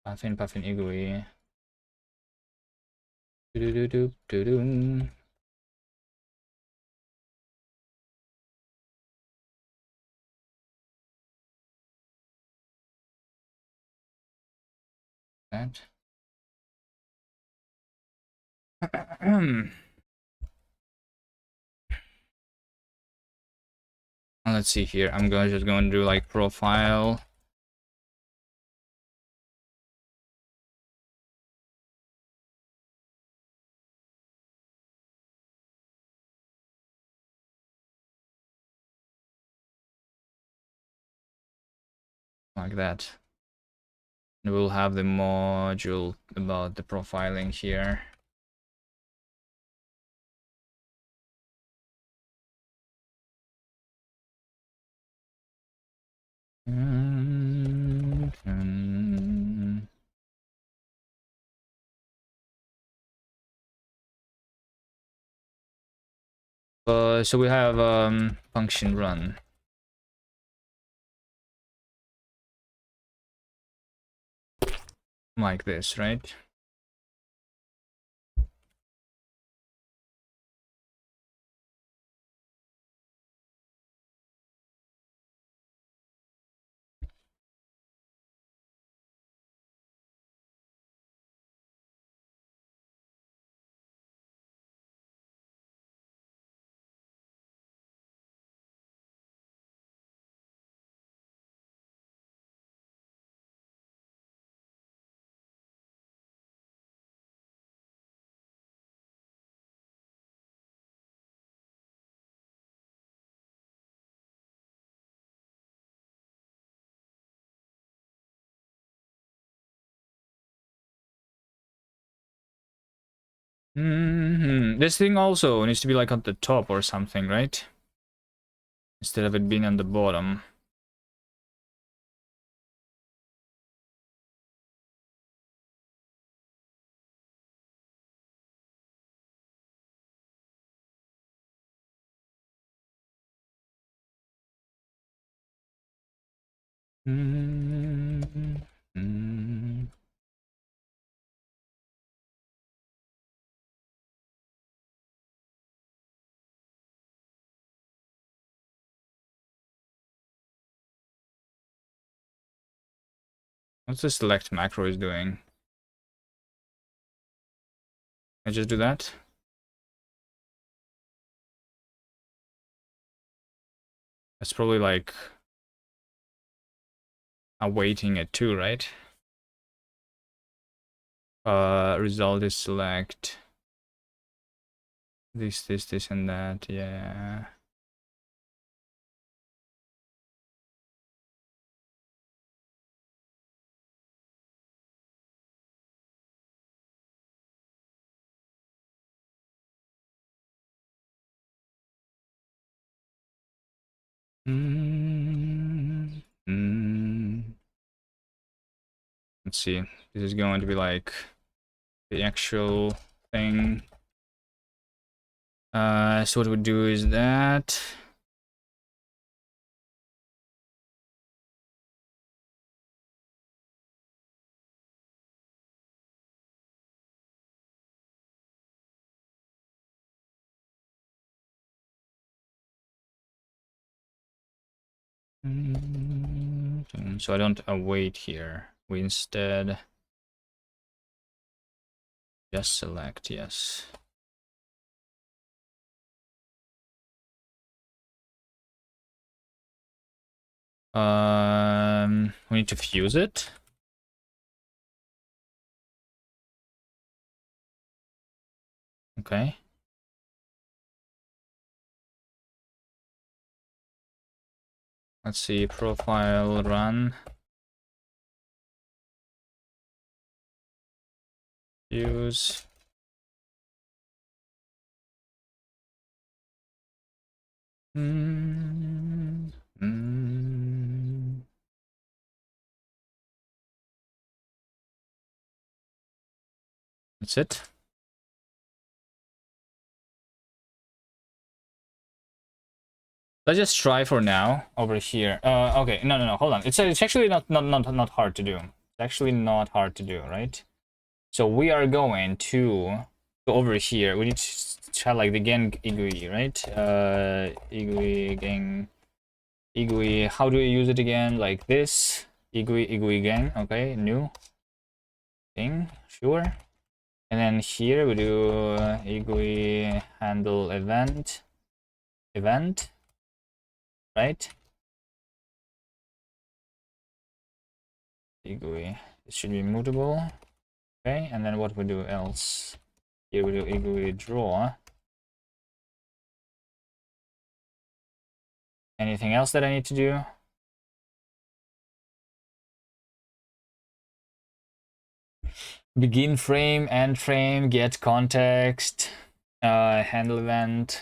Puffin Igui. Do do do do do. That. Let's see here. I'm just going to do like profile. Like that. And we'll have the module about the profiling here. So we have function run. Like this, right? This thing also needs to be like at the top or something, right? Instead of it being on the bottom. What's the select macro is doing? I just do that. That's probably like awaiting it too, right? Result is select this, and that. Yeah. Let's see. This is going to be like the actual thing. So what we do is that. So I don't await here. We instead just select, yes. We need to fuse it. Okay. Let's see, profile run. Fuse. That's it. Let's just try for now over here. Okay, no, hold on. It's actually not hard to do. It's actually not hard to do, right? So we are going to go over here. We need to try like the gang igui, right? Igui gang, igui. How do we use it again? Like this. Igui gang. Okay, new thing. Sure. And then here we do igui handle event. Right? Igui. It should be mutable. Okay, and then what we do else? Here we do igui draw. Anything else that I need to do? Begin frame, end frame, get context, handle event,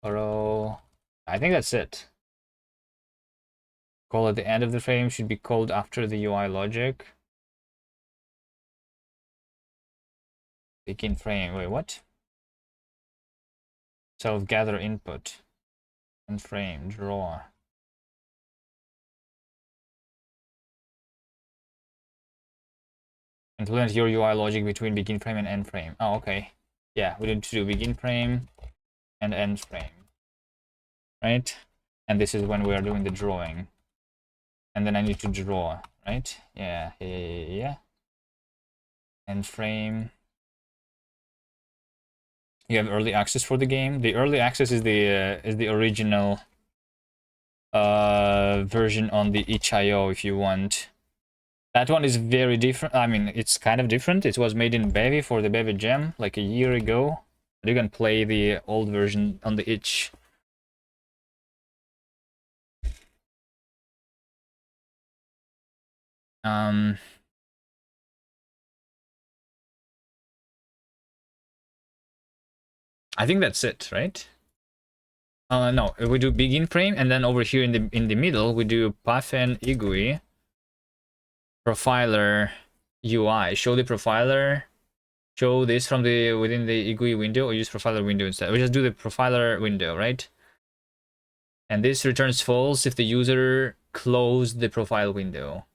row. I think that's it. Call at the end of the frame should be called after the UI logic. Begin frame. Wait, what? Self-gather input. End frame, draw. Implement your UI logic between begin frame and end frame. Oh, okay. Yeah, we need to do begin frame and end frame. Right? And this is when we are doing the drawing. And then I need to draw, right? Yeah. End frame. You have early access for the game. The early access is the original version on the itch.io if you want. That one is very different. I mean, it's kind of different. It was made in Bevy for the Bevy Jam like a year ago. You can play the old version on the itch. I think that's it, right? No, we do begin frame, and then over here in the middle we do Puffin Igui profiler UI. Show the profiler. Show this from the within the Igui window, or use profiler window instead. We just do the profiler window, right? And this returns false if the user closed the profile window.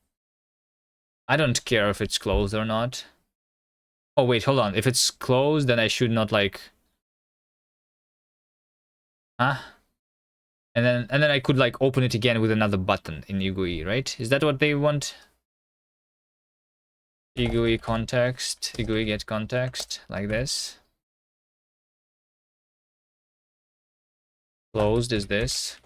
I don't care if it's closed or not. Oh wait, hold on. If it's closed, then I should not like. Huh? And then I could like open it again with another button in Igui, right? Is that what they want? GUI context, GUI get context, like this. Closed is this.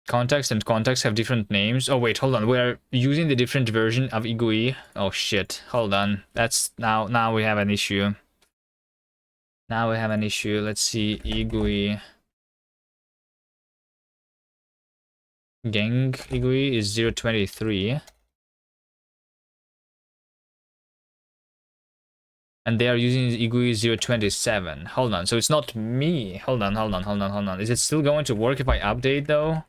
Context and context have different names. Oh wait, hold on. We're using the different version of GUI. Oh shit. Hold on. That's now we have an issue. Now we have an issue. Let's see. GUI. Gang GUI is 023. And they are using GUI 027. Hold on. So it's not me. Hold on. Is it still going to work if I update though?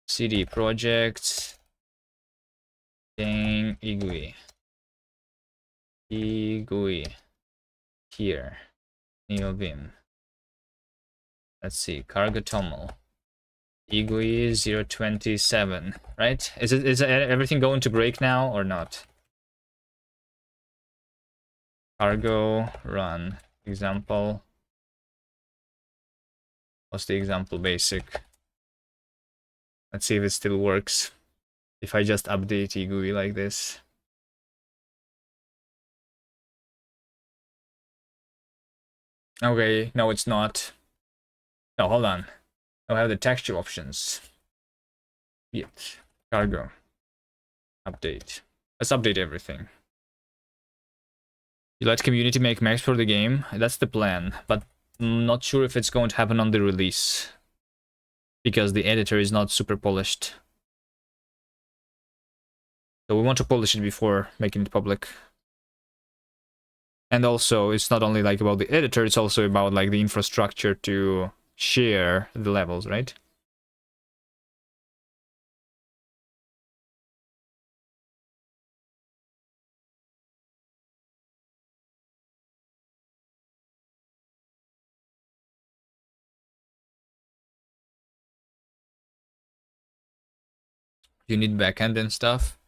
CD projects. Gang GUI. GUI. Here. NeoVim. Let's see. Cargo Toml. GUI 027. Right? Is everything going to break now or not? Cargo run. Example. What's the example? Basic. Let's see if it still works. If I just update GUI like this. Okay, no, it's not. No, hold on. I have the texture options. Yet. Cargo. Update. Let's update everything. You let community make maps for the game? That's the plan, but I'm not sure if it's going to happen on the release. Because the editor is not super polished. So we want to polish it before making it public. And also, it's not only like about the editor, it's also about like the infrastructure to share the levels, right? You need backend and stuff.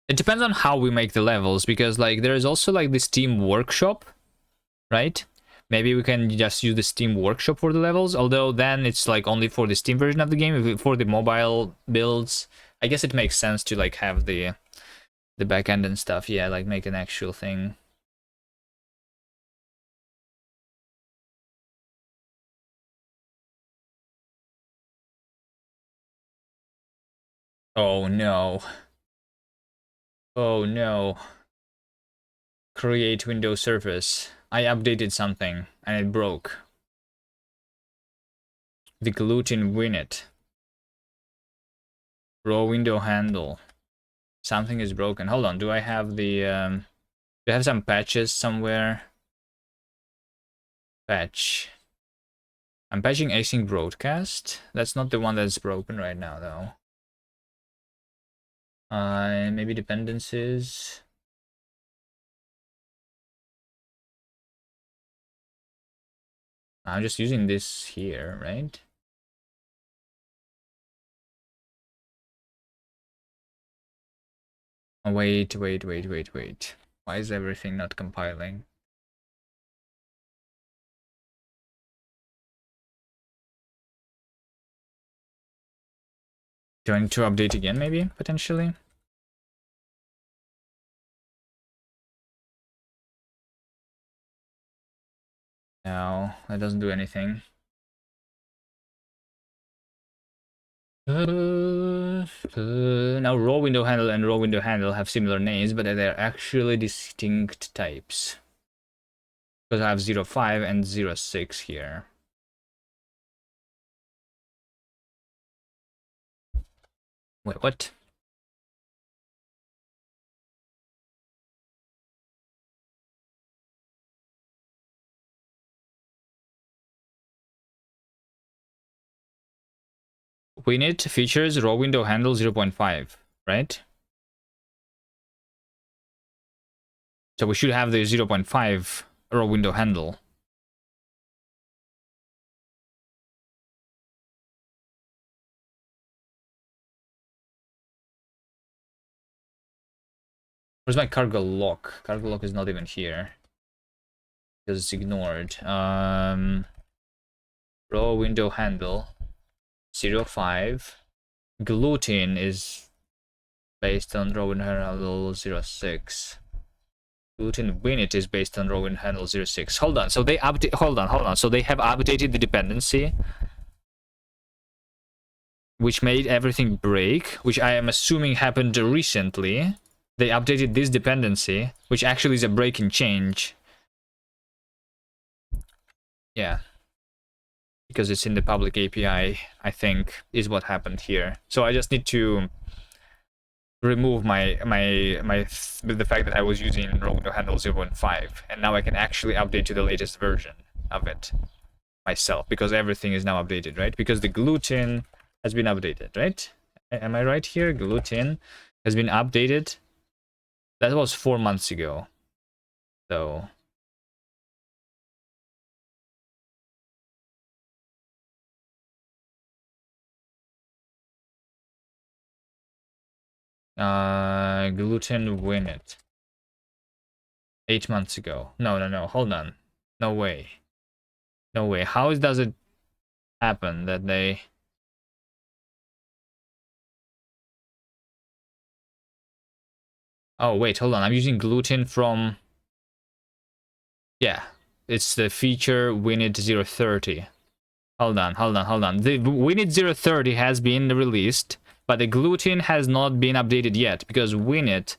It depends on how we make the levels, because like there is also like the Steam Workshop, right? Maybe we can just use the Steam Workshop for the levels, although then it's like only for the Steam version of the game. For the mobile builds, I guess it makes sense to like have the backend and stuff. Yeah, like make an actual thing. Oh no. Oh no. Create Windows Surface. I updated something and it broke. The gluten winnet. Raw window handle. Something is broken. Hold on, do I have the do I have some patches somewhere? Patch. I'm patching async broadcast. That's not the one that's broken right now though. Maybe dependencies. I'm just using this here, right? Oh, wait. Why is everything not compiling? Do I need to update again, maybe, potentially? No, that doesn't do anything. Now raw window handle and raw window handle have similar names, but they're actually distinct types. Because I have 05 and 06 here. Wait, what? We need features raw window handle 0.5, right? So we should have the 0.5 raw window handle. Where's my cargo lock? Cargo lock is not even here. Because it's ignored. Raw window handle. 05. Gluten is based on Rowan handle 06. Gluten winit is based on Rowan handle 06. Hold on. So they update. Hold on. So they have updated the dependency, which made everything break, which I am assuming happened recently. They updated this dependency, which actually is a breaking change. Yeah. Because it's in the public API, I think, is what happened here. So I just need to remove the fact that I was using Rogundo handle 0.5, and now I can actually update to the latest version of it myself, because everything is now updated, right? Because the gluten has been updated, right? Am I right here? Gluten has been updated. That was 4 months ago. So gluten win it 8 months ago. No, hold on. No way. How does it happen that they... Oh wait, hold on, I'm using gluten from... Yeah, it's the feature winit 030. Hold on. The winit 030 has been released, but the gluten has not been updated yet, because winit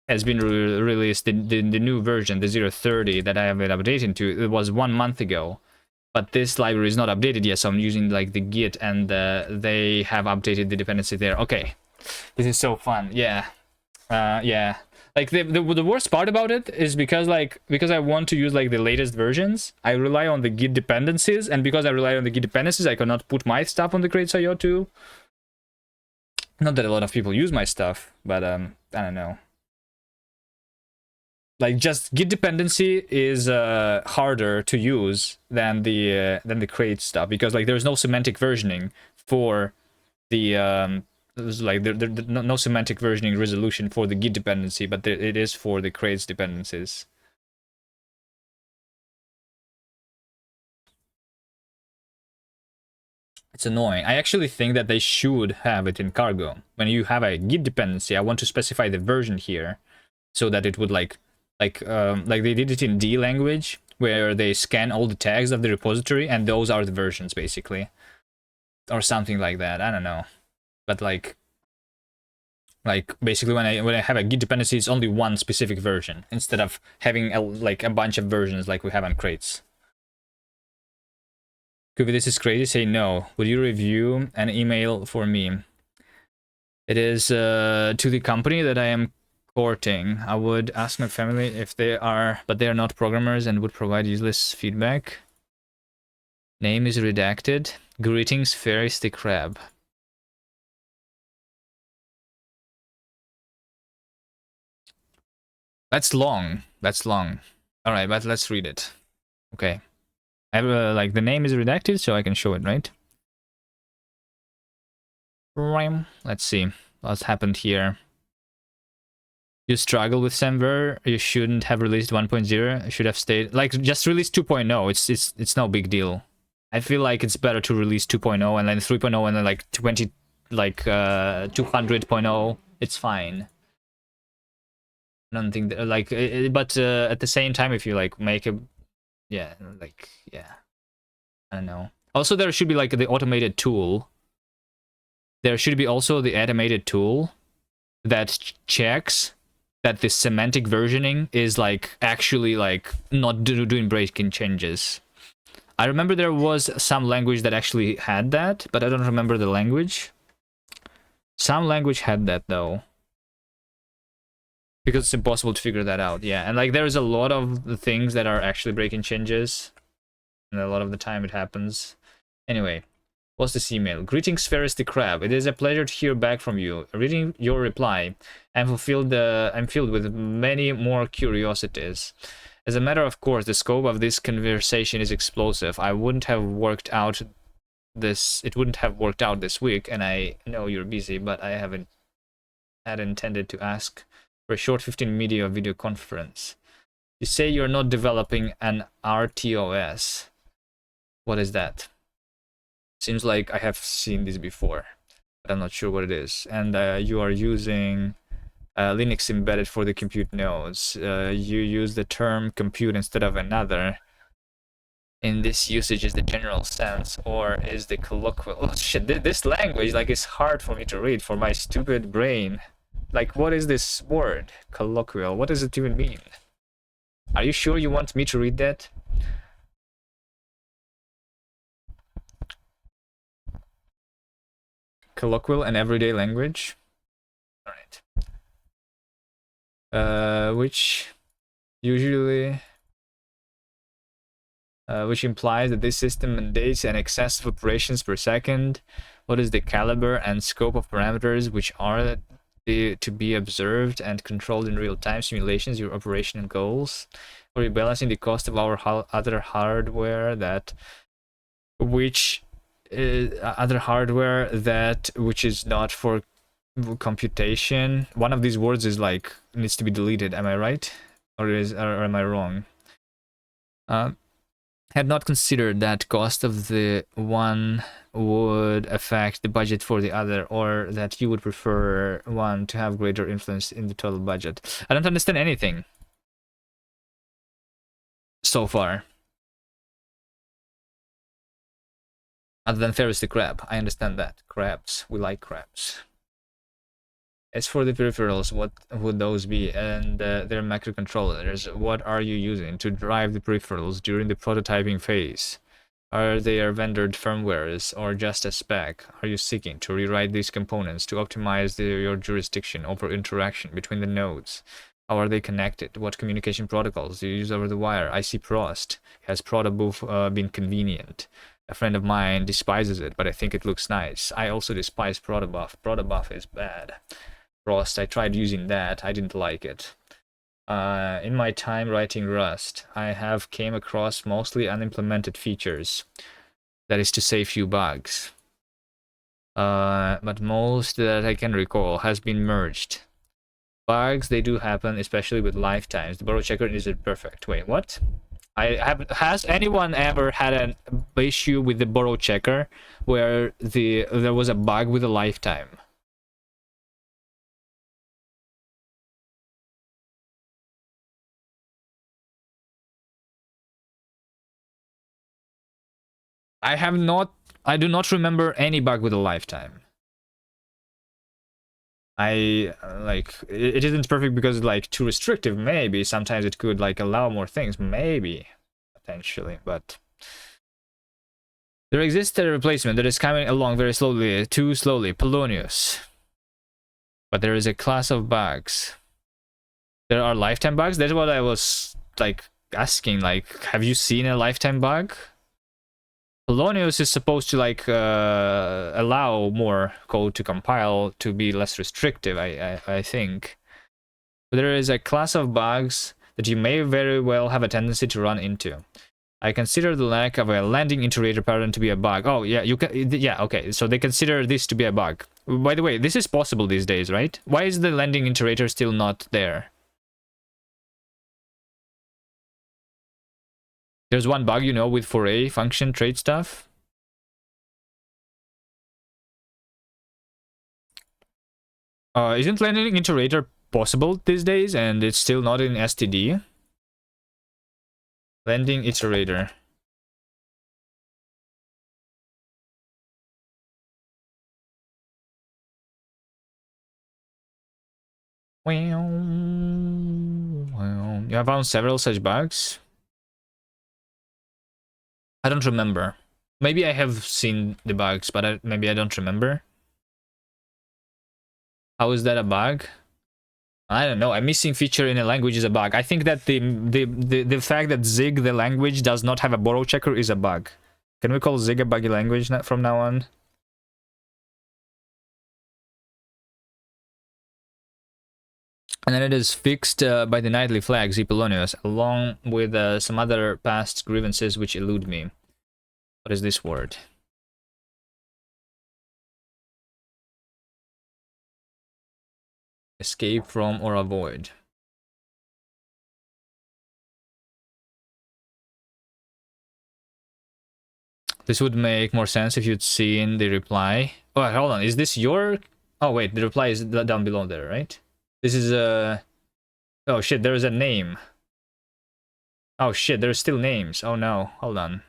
has been released, the new version, the 030 that I have been updating to. It was 1 month ago, but this library is not updated yet, so I'm using like the git, and they have updated the dependency there. Okay, this is so fun. Yeah. Yeah, like the worst part about it is because I want to use like the latest versions, I rely on the git dependencies, and because I rely on the git dependencies, I cannot put my stuff on the crates.io too. Not that a lot of people use my stuff, but I don't know. Like, just git dependency is harder to use than the crate stuff, because like there's no semantic versioning for the there's like no semantic versioning resolution for the git dependency, but it is for the crates dependencies. It's annoying. I actually think that they should have it in cargo. When you have a git dependency, I want to specify the version here, so that it would like they did it in D language, where they scan all the tags of the repository, and those are the versions basically, or something like that. I don't know, but like basically when I have a git dependency, it's only one specific version instead of having a bunch of versions like we have on crates. Kubi, this is crazy. Say no. Would you review an email for me? It is to the company that I am courting. I would ask my family if they are, but they are not programmers and would provide useless feedback. Name is redacted. Greetings, Ferris the Crab. That's long. All right, but let's read it. Okay. I have like the name is redacted, so I can show it, right? Let's see what's happened here. You struggle with Semver. You shouldn't have released 1.0. Should have stayed like just release 2.0. It's no big deal. I feel like it's better to release 2.0 and then 3.0 and then like 200.0. It's fine. I don't think that, like, but at the same time, if you like make a, yeah, like, yeah, I don't know. Also, there should be like the automated tool. There should be also the automated tool that checks that the semantic versioning is like actually like not doing breaking changes. I remember there was some language that actually had that, but I don't remember the language. Some language had that though, because it's impossible to figure that out. Yeah, and like there's a lot of the things that are actually breaking changes, and a lot of the time it happens. Anyway, what's this email? Greetings, Ferris the Crab. It is a pleasure to hear back from you. Reading your reply, I'm filled with many more curiosities. As a matter of course, the scope of this conversation is explosive. It wouldn't have worked out this week, and I know you're busy, but I had intended to ask for a short 15 media video conference. You say you're not developing an RTOS. What is that? Seems like I have seen this before, but I'm not sure what it is. And you are using Linux embedded for the compute nodes. You use the term compute instead of another. In this usage is the general sense, or is the colloquial? Oh shit! This language like is hard for me to read for my stupid brain. Like, what is this word? Colloquial. What does it even mean? Are you sure you want me to read that? Colloquial and everyday language. All right. Which usually which implies that this system mandates an excess of operations per second. What is the caliber and scope of parameters which are to be observed and controlled in real-time simulations, your operation and goals? Or you balancing the cost of our other hardware that which which is not for computation? One of these words is like needs to be deleted. Am I right, or am I wrong? Had not considered that cost of the one would affect the budget for the other, or that you would prefer one to have greater influence in the total budget. I don't understand anything so far. Other than Ferris the crab. I understand that. Crabs. We like crabs. As for the peripherals, what would those be? And their microcontrollers, what are you using to drive the peripherals during the prototyping phase? Are they vendor firmwares or just a spec? Are you seeking to rewrite these components to optimize your jurisdiction over interaction between the nodes? How are they connected? What communication protocols do you use over the wire? I see Prost. Has Protobuf been convenient? A friend of mine despises it, but I think it looks nice. I also despise Protobuf. Protobuf is bad. Rust, I tried using that. I didn't like it. In my time writing Rust, I have came across mostly unimplemented features. That is to say, few bugs. But most that I can recall has been merged. Bugs, they do happen, especially with lifetimes. The borrow checker isn't perfect. Wait, what? Has anyone ever had an issue with the borrow checker where there was a bug with a lifetime? I do not remember any bug with a lifetime. Like it isn't perfect because it's like too restrictive. Maybe sometimes it could like allow more things, maybe potentially, but there exists a replacement that is coming along very slowly, too slowly. Polonius, but there is a class of bugs. There are lifetime bugs. That's what I was like asking. Like, have you seen a lifetime bug? Polonius is supposed to like allow more code to compile to be less restrictive, I think. But there is a class of bugs that you may very well have a tendency to run into. I consider the lack of a landing iterator pattern to be a bug. Oh yeah, yeah, okay. So they consider this to be a bug. By the way, this is possible these days, right? Why is the landing iterator still not there? There's one bug, you know, with foray function trait stuff. Isn't landing iterator possible these days and it's still not in STD? Landing iterator. You have found several such bugs? I don't remember. Maybe I have seen the bugs, but maybe I don't remember. How is that a bug? I don't know. A missing feature in a language is a bug. I think that the fact that Zig, the language, does not have a borrow checker is a bug. Can we call Zig a buggy language from now on? And then it is fixed by the nightly flag, Zipolonius, along with some other past grievances which elude me. What is this word? Escape from or avoid. This would make more sense if you'd seen the reply. Oh, hold on. Is this your... Oh, wait. The reply is down below there, right? This is Oh, shit. There's a name. Oh, shit. There's still names. Oh, no. Hold on.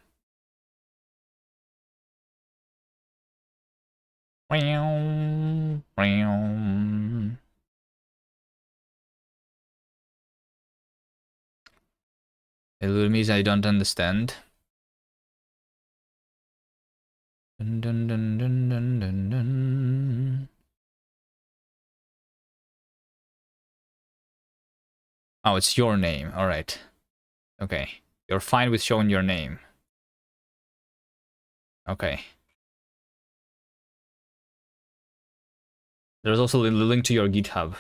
Illumis, I don't understand. Dun, dun, dun, dun, dun, dun, dun. Oh, it's your name. All right. Okay. You're fine with showing your name. Okay. There's also a link to your GitHub.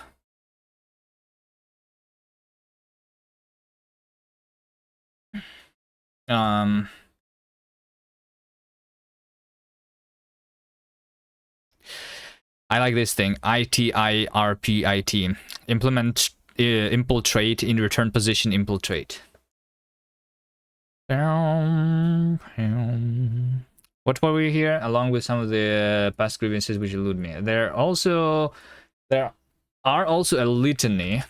I like this thing. ITIRPIT. Implement infiltrate in return position infiltrate. What were we here? Along with some of the past grievances which elude me. There are also a litany.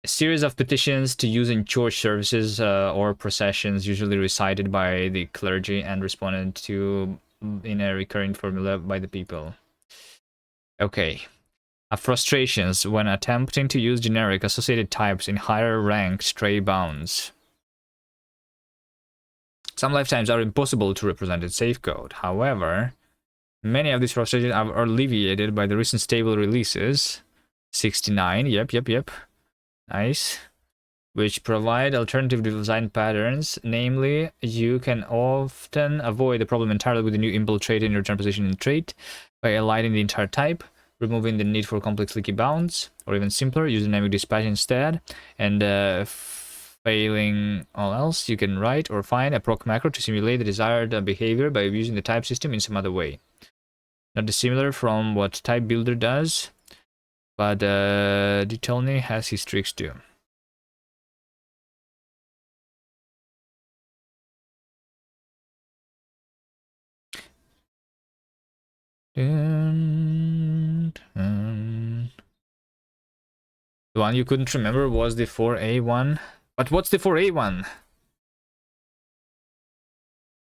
A series of petitions to use in church services or processions, usually recited by the clergy and responded to in a recurring formula by the people. Okay. Frustrations when attempting to use generic associated types in higher ranked stray bounds. Some lifetimes are impossible to represent in safe code. However, many of these frustrations are alleviated by the recent stable releases. 69, yep. Nice. Which provide alternative design patterns. Namely, you can often avoid the problem entirely with the new infiltrate in return position in trait by aligning the entire type, removing the need for complex leaky bounds, or even simpler, use dynamic dispatch instead, and failing all else, you can write or find a proc macro to simulate the desired behavior by using the type system in some other way. Not dissimilar from what Type Builder does, but Detolny has his tricks too. The one you couldn't remember was the 4A one. But what's the 4A one?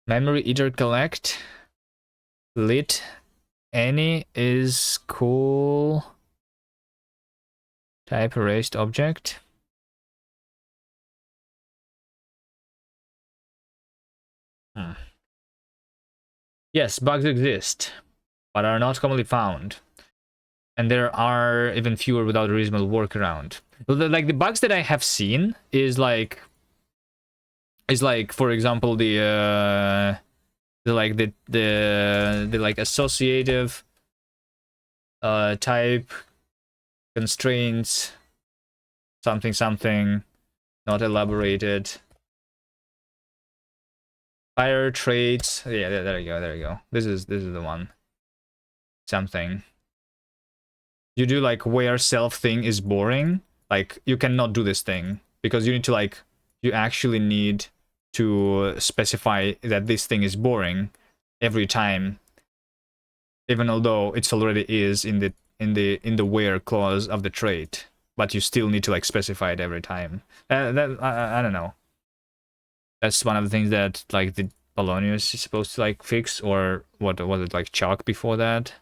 Memory either collect. Lit. Any is cool. Type erased object. Yes, bugs exist, but are not commonly found. And there are even fewer without a reasonable workaround. Like the bugs that I have seen is like for example the like associative type constraints something not elaborated. Higher traits. Yeah, there you go. This is the one. Something. You do like where self thing is boring. Like you cannot do this thing because you need to like you actually need to specify that this thing is boring every time, even although it's already is in the where clause of the trait, but you still need to like specify it every time. I don't know. That's one of the things that like the Polonius is supposed to like fix, or what was it like Chalk before that?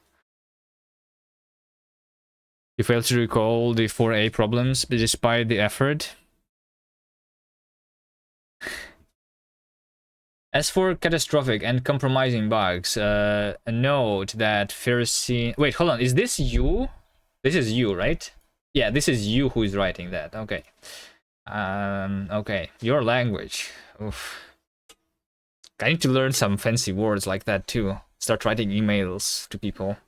You failed to recall the 4A problems despite the effort. As for catastrophic and compromising bugs, note that Ferricine... Wait, hold on. Is this you? This is you, right? Yeah, this is you who is writing that. Okay. Okay. Your language. Oof. I need to learn some fancy words like that too. Start writing emails to people.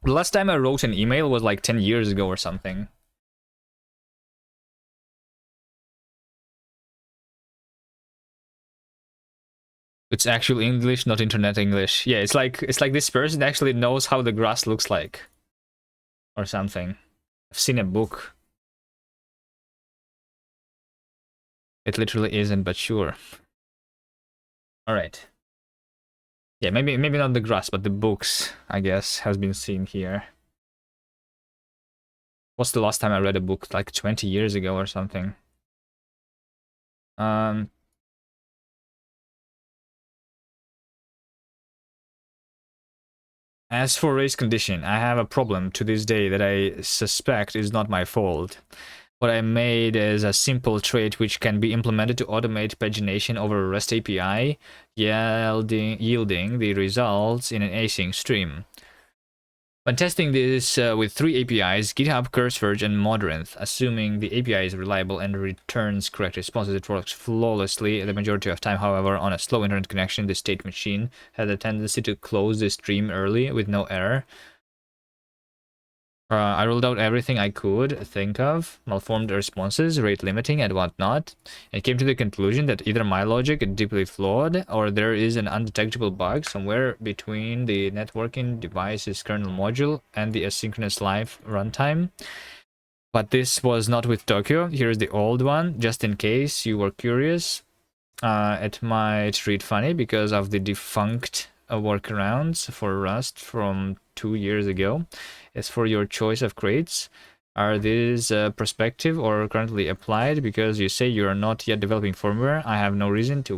The last time I wrote an email was like 10 years ago or something. It's actual English, not internet English. Yeah, it's like this person actually knows how the grass looks like. Or something. I've seen a book. It literally isn't, but sure. All right. Yeah, maybe not the grass, but the books, I guess, has been seen here. What's the last time I read a book? Like 20 years ago or something. Um, as for race condition, I have a problem to this day that I suspect is not my fault. What I made is a simple trait which can be implemented to automate pagination over a REST API, yielding the results in an async stream. When testing this with 3 APIs, GitHub, CurseVerge, and Modrinth, assuming the API is reliable and returns correct responses, it works flawlessly the majority of time. However, on a slow internet connection, the state machine has a tendency to close the stream early with no error. I ruled out everything I could think of, malformed responses, rate limiting, and whatnot, and came to the conclusion that either my logic is deeply flawed, or there is an undetectable bug somewhere between the networking device's kernel module and the asynchronous live runtime. But this was not with Tokyo. Here's the old one, just in case you were curious. It might read funny because of the defunct workarounds for Rust from 2 years ago. As for your choice of crates, are these prospective or currently applied? Because you say you are not yet developing firmware, I have reason to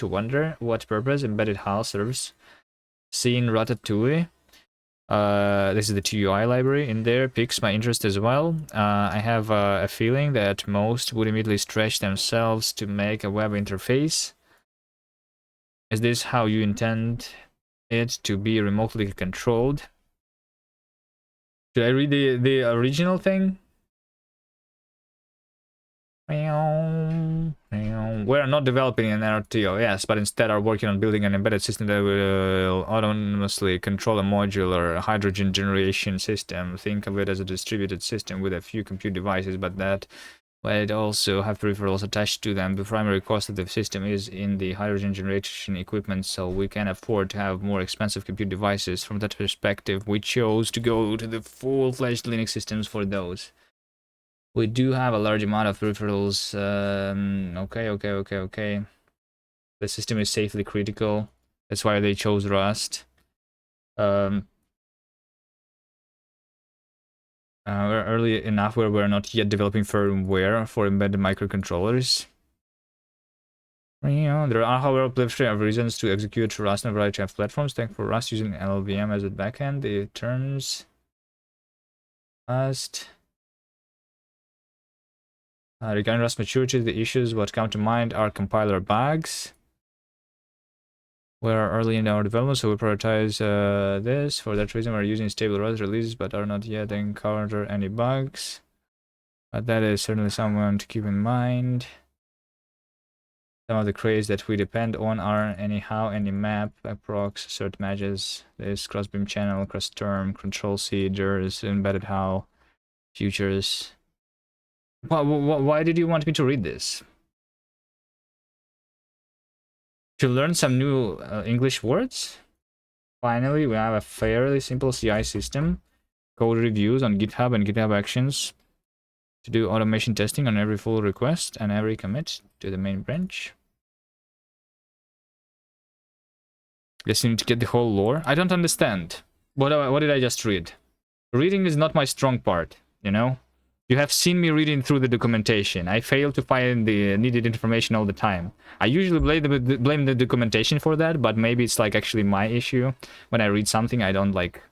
wonder what purpose embedded HAL serves. Seen Ratatouille. This is the TUI library in there, piques my interest as well. I have a feeling that most would immediately stretch themselves to make a web interface. Is this how you intend it to be remotely controlled? Should I read the original thing? We're not developing an RTOS, but instead are working on building an embedded system that will autonomously control a modular hydrogen generation system. Think of it as a distributed system with a few compute devices, but that would also have peripherals attached to them. The primary cost of the system is in the hydrogen generation equipment, so we can afford to have more expensive compute devices. From that perspective, we chose to go to the full-fledged Linux systems for those. We do have a large amount of peripherals. Okay. The system is safely critical. That's why they chose Rust. We're early enough where we're not yet developing firmware for embedded microcontrollers. There are, however, plenty of reasons to execute Rust on a variety of platforms. Thank for Rust using LLVM as a backend. The terms Rust. Regarding Rust maturity, the issues what come to mind are compiler bugs. We're early in our development, so we prioritize this. For that reason, we're using stable Rust releases, but are not yet encounter any bugs. But that is certainly someone to keep in mind. Some of the craze that we depend on are anyhow, any map, approx, cert matches, this crossbeam channel, cross term, control C, there's embedded HAL, futures. Why did you want me to read this? To learn some new English words? Finally, we have a fairly simple CI system, code reviews on GitHub and GitHub Actions to do automation testing on every pull request and every commit to the main branch. Guess you need to get the whole lore. I don't understand. What did I just read? Reading is not my strong part, you know? You have seen me reading through the documentation. I fail to find the needed information all the time. I usually blame the documentation for that, but maybe it's like actually my issue. When I read something, I don't like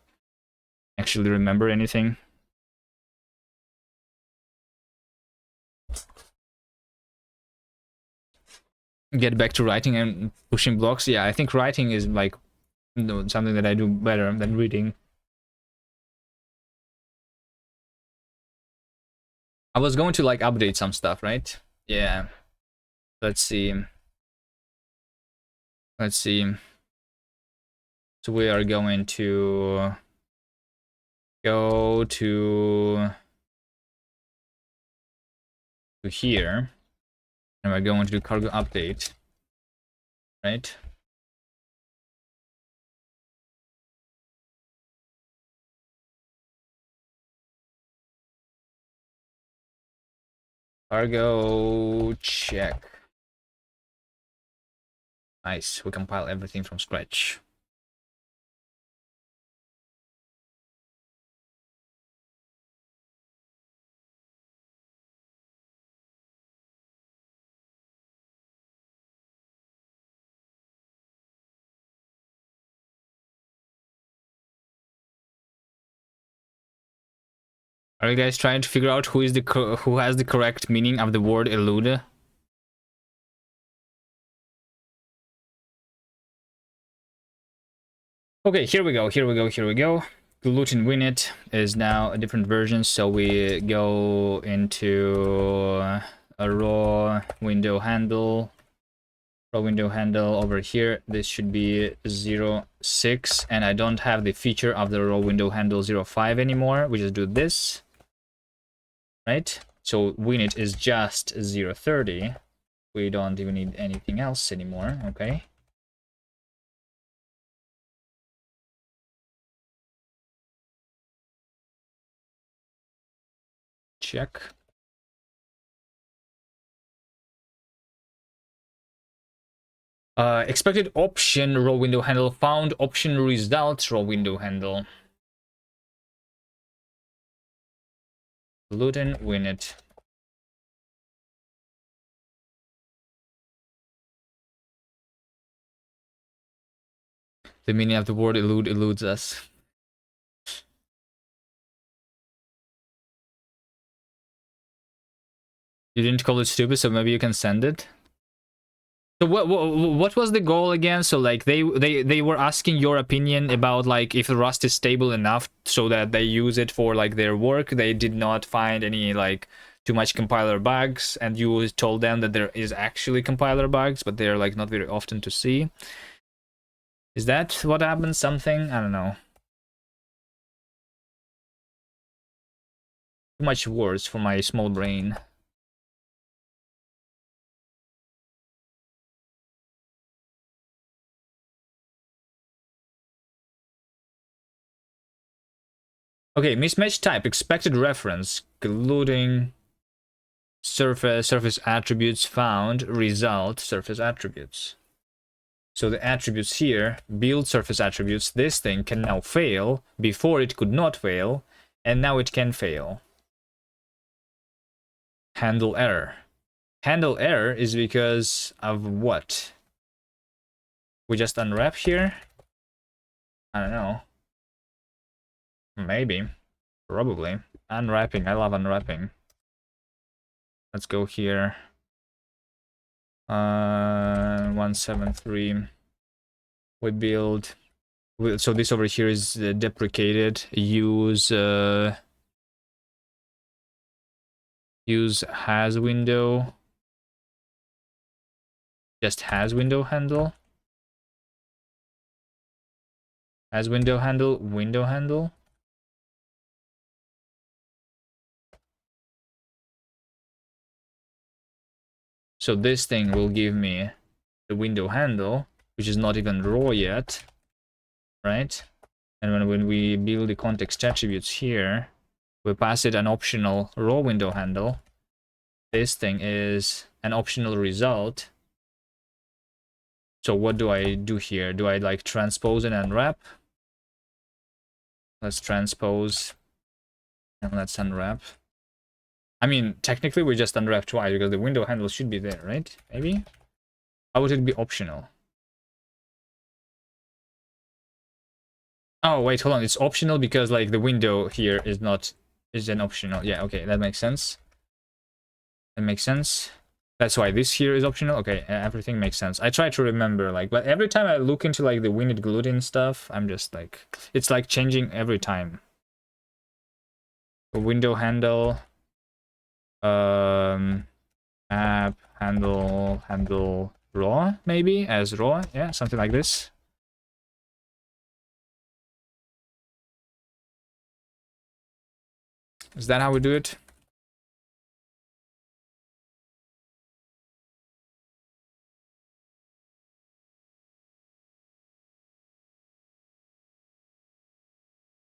actually remember anything. Get back to writing and pushing blocks. Yeah, I think writing is like something that I do better than reading. I was going to like update some stuff, right? Yeah. Let's see. So we are going to go to here, and we're going to do cargo update, right? Cargo check. Nice. We compile everything from scratch. Are you guys trying to figure out who has the correct meaning of the word elude? Okay, here we go. Gluten winit is now a different version, so we go into a raw window handle. Raw window handle over here. This should be 0.6, and I don't have the feature of the raw window handle 0.5 anymore. We just do this, right? So winit is just 0.30. We don't even need anything else anymore. Okay. Check. Expected option raw window handle found option results raw window handle. Gluten winit. The meaning of the word elude eludes us. You didn't call it stupid, so maybe you can send it. So what was the goal again? So like they were asking your opinion about like if Rust is stable enough so that they use it for like their work. They did not find any like too much compiler bugs, and you told them that there is actually compiler bugs, but they're like not very often to see. Is that what happened? Something? I don't know. Too much words for my small brain. Okay, mismatch type, expected reference, including surface attributes found, result, surface attributes. So the attributes here, build surface attributes, this thing can now fail. Before it could not fail, and now it can fail. Handle error. Handle error is because of what? We just unwrap here? I don't know. Maybe. Probably. Unwrapping. I love unwrapping. Let's go here. 173. We build. So this over here is deprecated. Use has window. Just has window handle. Has window handle. Window handle. So this thing will give me the window handle, which is not even raw yet, right? And when we build the context attributes here, we pass it an optional raw window handle. This thing is an optional result. So what do I do here? Do I like transpose and unwrap? Let's transpose and let's unwrap. I mean, technically we just unwrap twice because the window handle should be there, right? Maybe? How would it be optional? Oh, wait, hold on. It's optional because like the window here is an optional. Yeah, okay, that makes sense. That makes sense. That's why this here is optional. Okay, everything makes sense. I try to remember, like, but every time I look into like the winit gluten stuff, I'm just like, it's like changing every time. A window handle, app handle raw, maybe as raw. Yeah, something like this. Is that how we do it?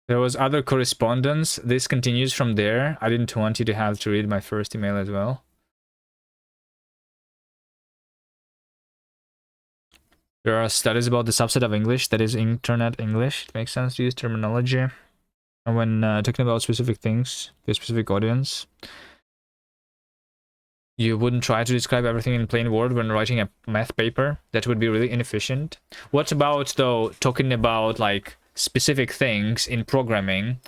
There was other correspondence. This continues from there. I didn't want you to have to read my first email as well. There are studies about the subset of English that is internet English. It makes sense to use terminology. And when talking about specific things to a specific audience, you wouldn't try to describe everything in plain word when writing a math paper. That would be really inefficient. What about, though, talking about like specific things in programming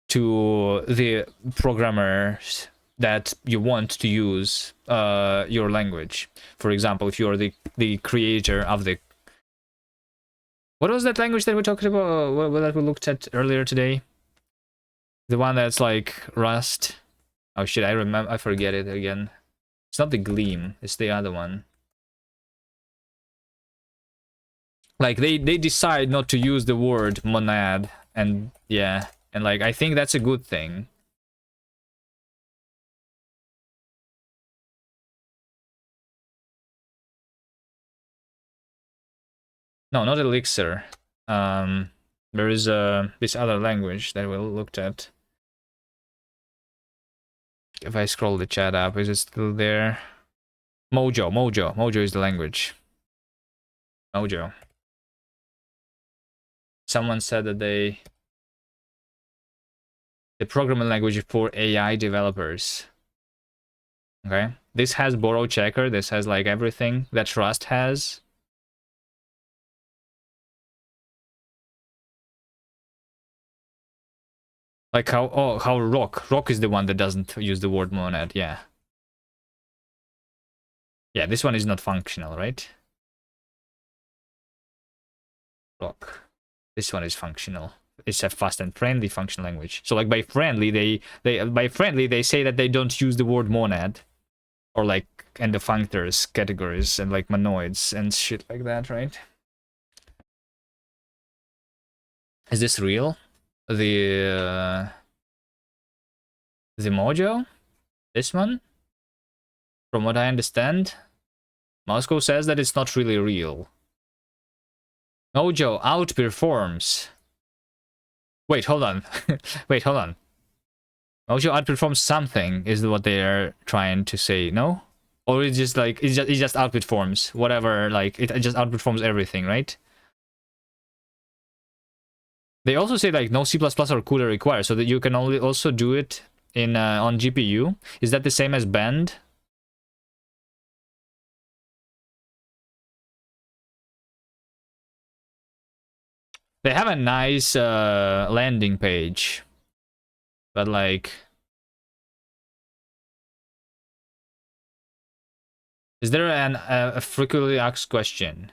to the programmers that you want to use your language? For example, if you're the creator of the... What was that language that we talked about, that we looked at earlier today? The one that's like Rust. Oh shit, I forget it again. It's not the Gleam, it's the other one. Like they decide not to use the word monad, and yeah, and like I think that's a good thing. No, not Elixir. There is this other language that we looked at. If I scroll the chat up, is it still there? Mojo is the language. Mojo. Someone said that the programming language for AI developers. Okay, this has borrow checker. This has like everything that Rust has. Like how Rock is the one that doesn't use the word monad. Yeah. Yeah, this one is not functional, right? Rock. This one is functional. It's a fast and friendly functional language. So like by friendly, they say that they don't use the word monad, or like and the functors categories and like monoids and shit like that, right? Is this real? The Mojo? This one? From what I understand, Moscow says that it's not really real. Mojo outperforms. Wait, hold on. Wait, hold on. Mojo outperforms something is what they are trying to say, no? Or it's just like it just outperforms whatever, like it just outperforms everything, right? They also say like no C++ or CUDA required, so that you can only also do it in on GPU. Is that the same as Bend? They have a nice landing page, but like, is there a frequently asked question?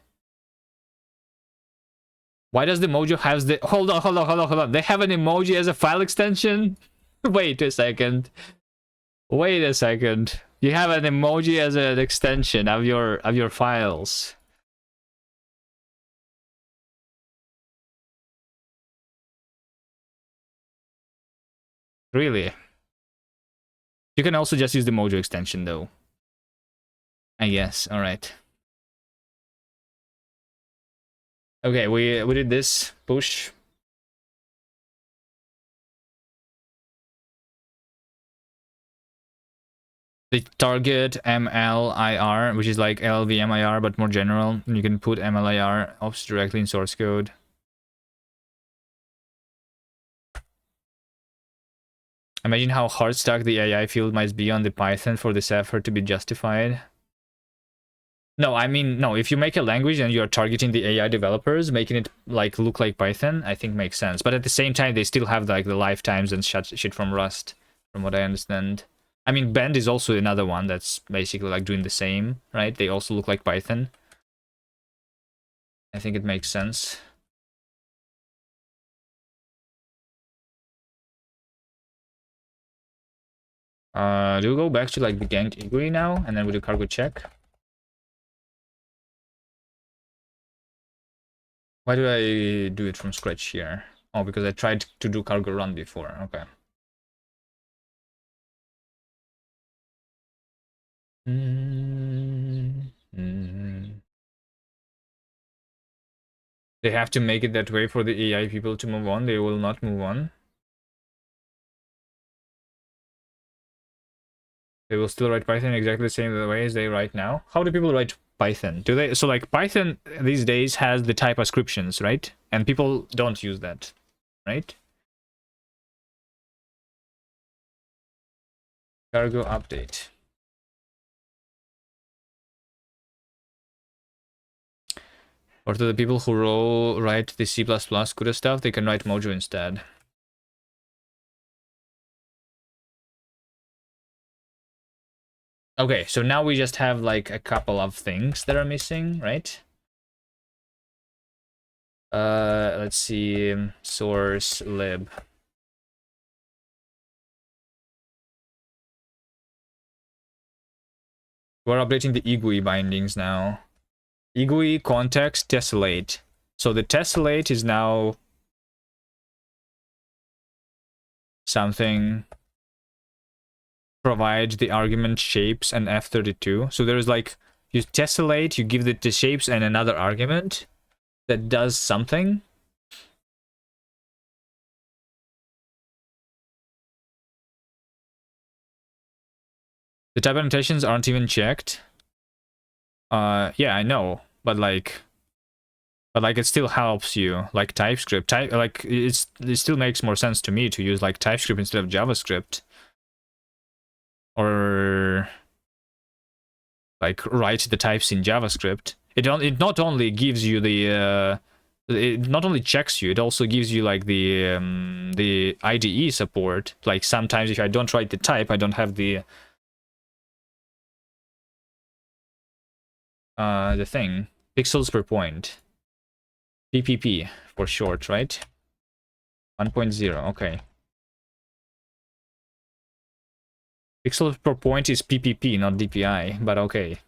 Why does the Mojo have the... Hold on. They have an emoji as a file extension? Wait a second. Wait a second. You have an emoji as an extension of your files. Really? You can also just use the Mojo extension though, I guess. All right. Okay, we did this push. The target MLIR, which is like LVMIR but more general. You can put MLIR ops directly in source code. Imagine how hard stuck the AI field might be on the Python for this effort to be justified. No, I mean, no, if you make a language and you're targeting the AI developers, making it like look like Python, I think makes sense. But at the same time, they still have like the lifetimes and shit from Rust, from what I understand. I mean, Bend is also another one that's basically like doing the same, right? They also look like Python. I think it makes sense. Do we go back to like the ganked GUI now, and then we do cargo check? Why do I do it from scratch here? Oh, because I tried to do cargo run before. Okay. They have to make it that way for the AI people to move on. They will not move on. They will still write Python exactly the same way as they write now. How do people write Python? Do they? So like Python these days has the type ascriptions, right? And people don't use that, right? Cargo update. Or to the people who write the C++ CUDA stuff, they can write Mojo instead. Okay, so now we just have like a couple of things that are missing, right? Let's see, source lib. We're updating the eGUI bindings now. eGUI context tessellate. So the tessellate is now something provide the argument shapes and F32. So there's like, you tessellate, you give it the shapes and another argument that does something. The type annotations aren't even checked. Yeah, I know, but like it still helps you. Like TypeScript, it still makes more sense to me to use like TypeScript instead of JavaScript, or like write the types in JavaScript. It not only gives you the it not only checks you, it also gives you like the IDE support. Like sometimes if I don't write the type, I don't have the thing. Pixels per point. PPP for short, right? 1.0, okay. Pixels per point is PPP, not DPI, but okay.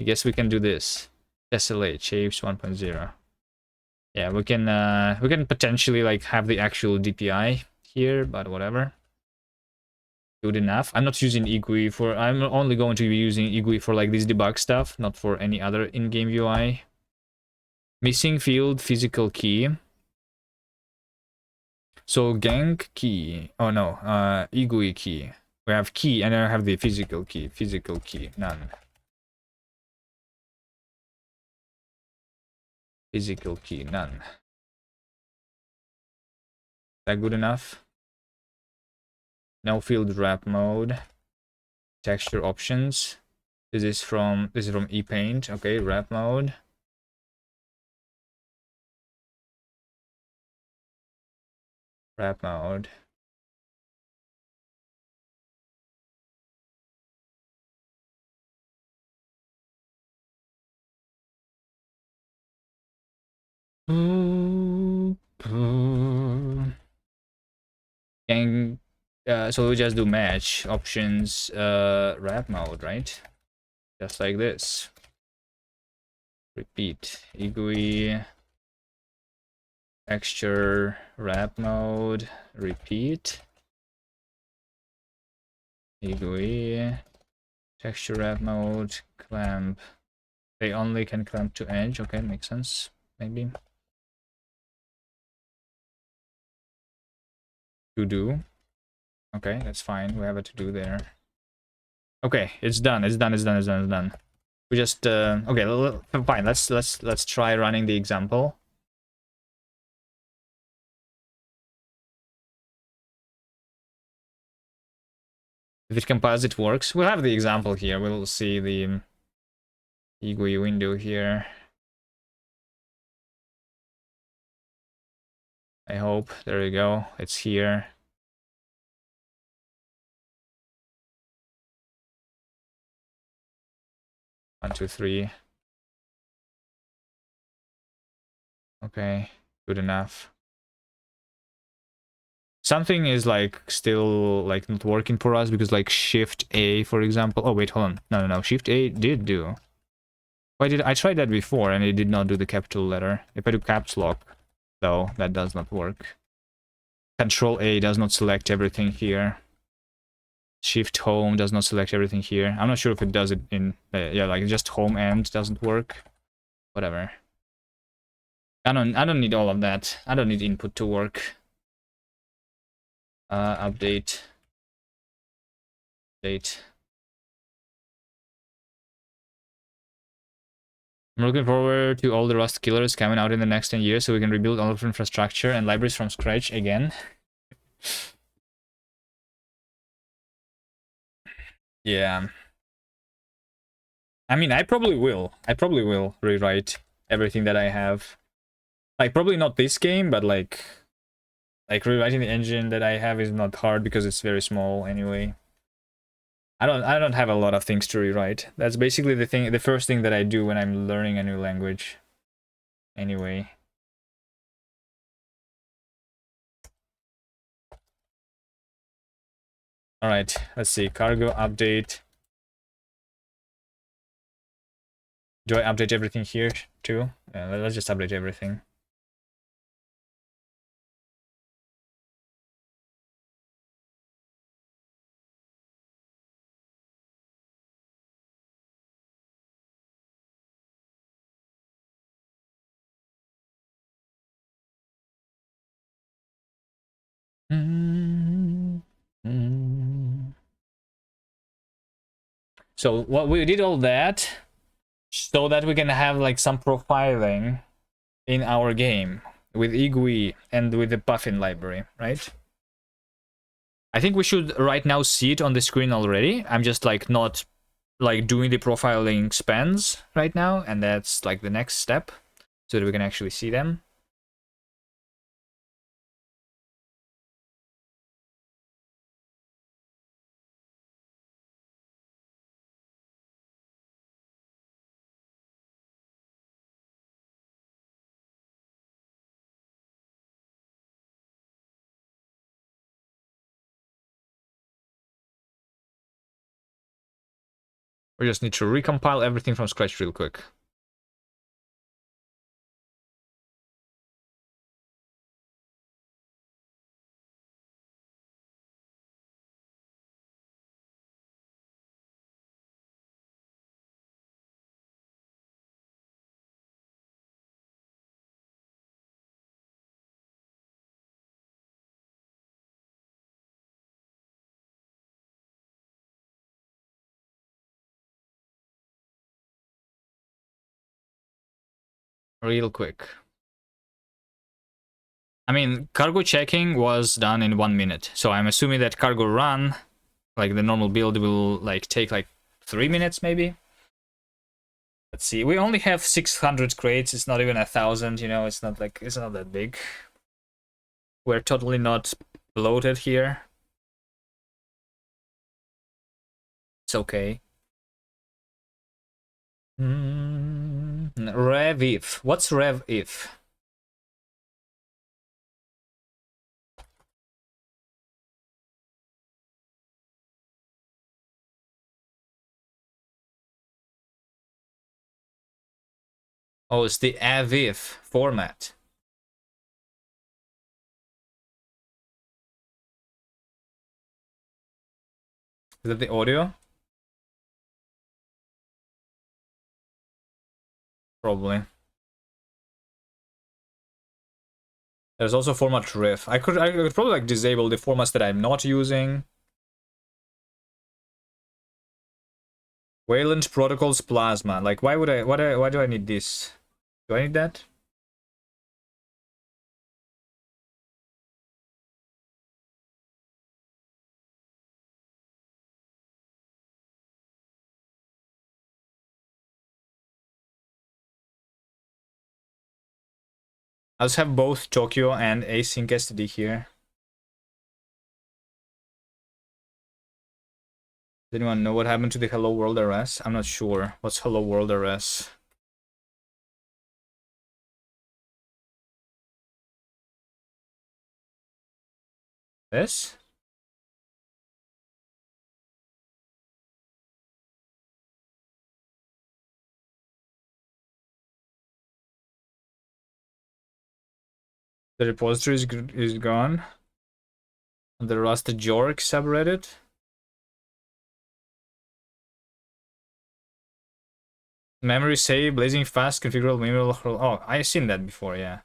I guess we can do this. Tessellate shapes 1.0. Yeah, we can potentially like have the actual DPI here, but whatever. Good enough. I'm not using eGUI for, I'm only going to be using eGUI for like this debug stuff, not for any other in-game UI. Missing field physical key. So gang key. Oh no, eGUI key. We have key and I have the physical key. Physical key, none. Physical key, none. That good enough? No field wrap mode. Texture options. This is from ePaint. Okay, wrap mode. Wrap mode. Gang, so we just do match options, wrap mode, right? Just like this. Repeat eGUI texture wrap mode. Repeat eGUI texture wrap mode clamp. They only can clamp to edge. Okay, makes sense. Maybe. To do. Okay, that's fine. We have a to do there. Okay, it's done. It's done. It's done. It's done. It's done. We just okay. Fine. Let's try running the example. If it compiles, it works. We'll have the example here. We'll see the eGUI window here. I hope. There we go. It's here. One, two, three. Okay, good enough. Something is like still like not working for us because like Shift A, for example. Oh wait, hold on. No. Shift A did do. Why did I tried that before and it did not do the capital letter? If I do caps lock, though, that does not work. Control A does not select everything here. Shift home does not select everything here. I'm not sure if it does it in yeah, like just home end doesn't work. Whatever. I don't need all of that. I don't need input to work. Update. Date. I'm looking forward to all the Rust killers coming out in the next 10 years so we can rebuild all of infrastructure and libraries from scratch again. Yeah. I mean, I probably will. I probably will rewrite everything that I have. Like, probably not this game, but like rewriting the engine that I have is not hard because it's very small anyway. I don't have a lot of things to rewrite. That's basically the first thing that I do when I'm learning a new language. Anyway. All right, let's see. Cargo update. Do I update everything here too? Let's just update everything. So what we did all that so that we can have like some profiling in our game with IGWI and with the Puffin library, right? I think we should right now see it on the screen already. I'm just like not like doing the profiling spans right now, and that's like the next step so that we can actually see them. We just need to recompile everything from scratch real quick. Real quick. I mean, cargo checking was done in 1 minute, so I'm assuming that cargo run, like the normal build, will like take like 3 minutes maybe. Let's see. We only have 600 crates. It's not even 1,000. You know, it's not that big. We're totally not bloated here. It's okay. Rev if. What's rev if? Oh, it's the avif format. Is that the audio? Probably. There's also format ref. I could probably like disable the formats that I'm not using. Wayland protocols plasma. Like, why do I need this? Do I need that? I'll just have both Tokyo and async STD here. Does anyone know what happened to the Hello World RS? I'm not sure. What's Hello World RS? This? The repository is gone. The Rust Jork subreddit. Memory save, blazing fast, configurable memory. Oh, I've seen that before, yeah.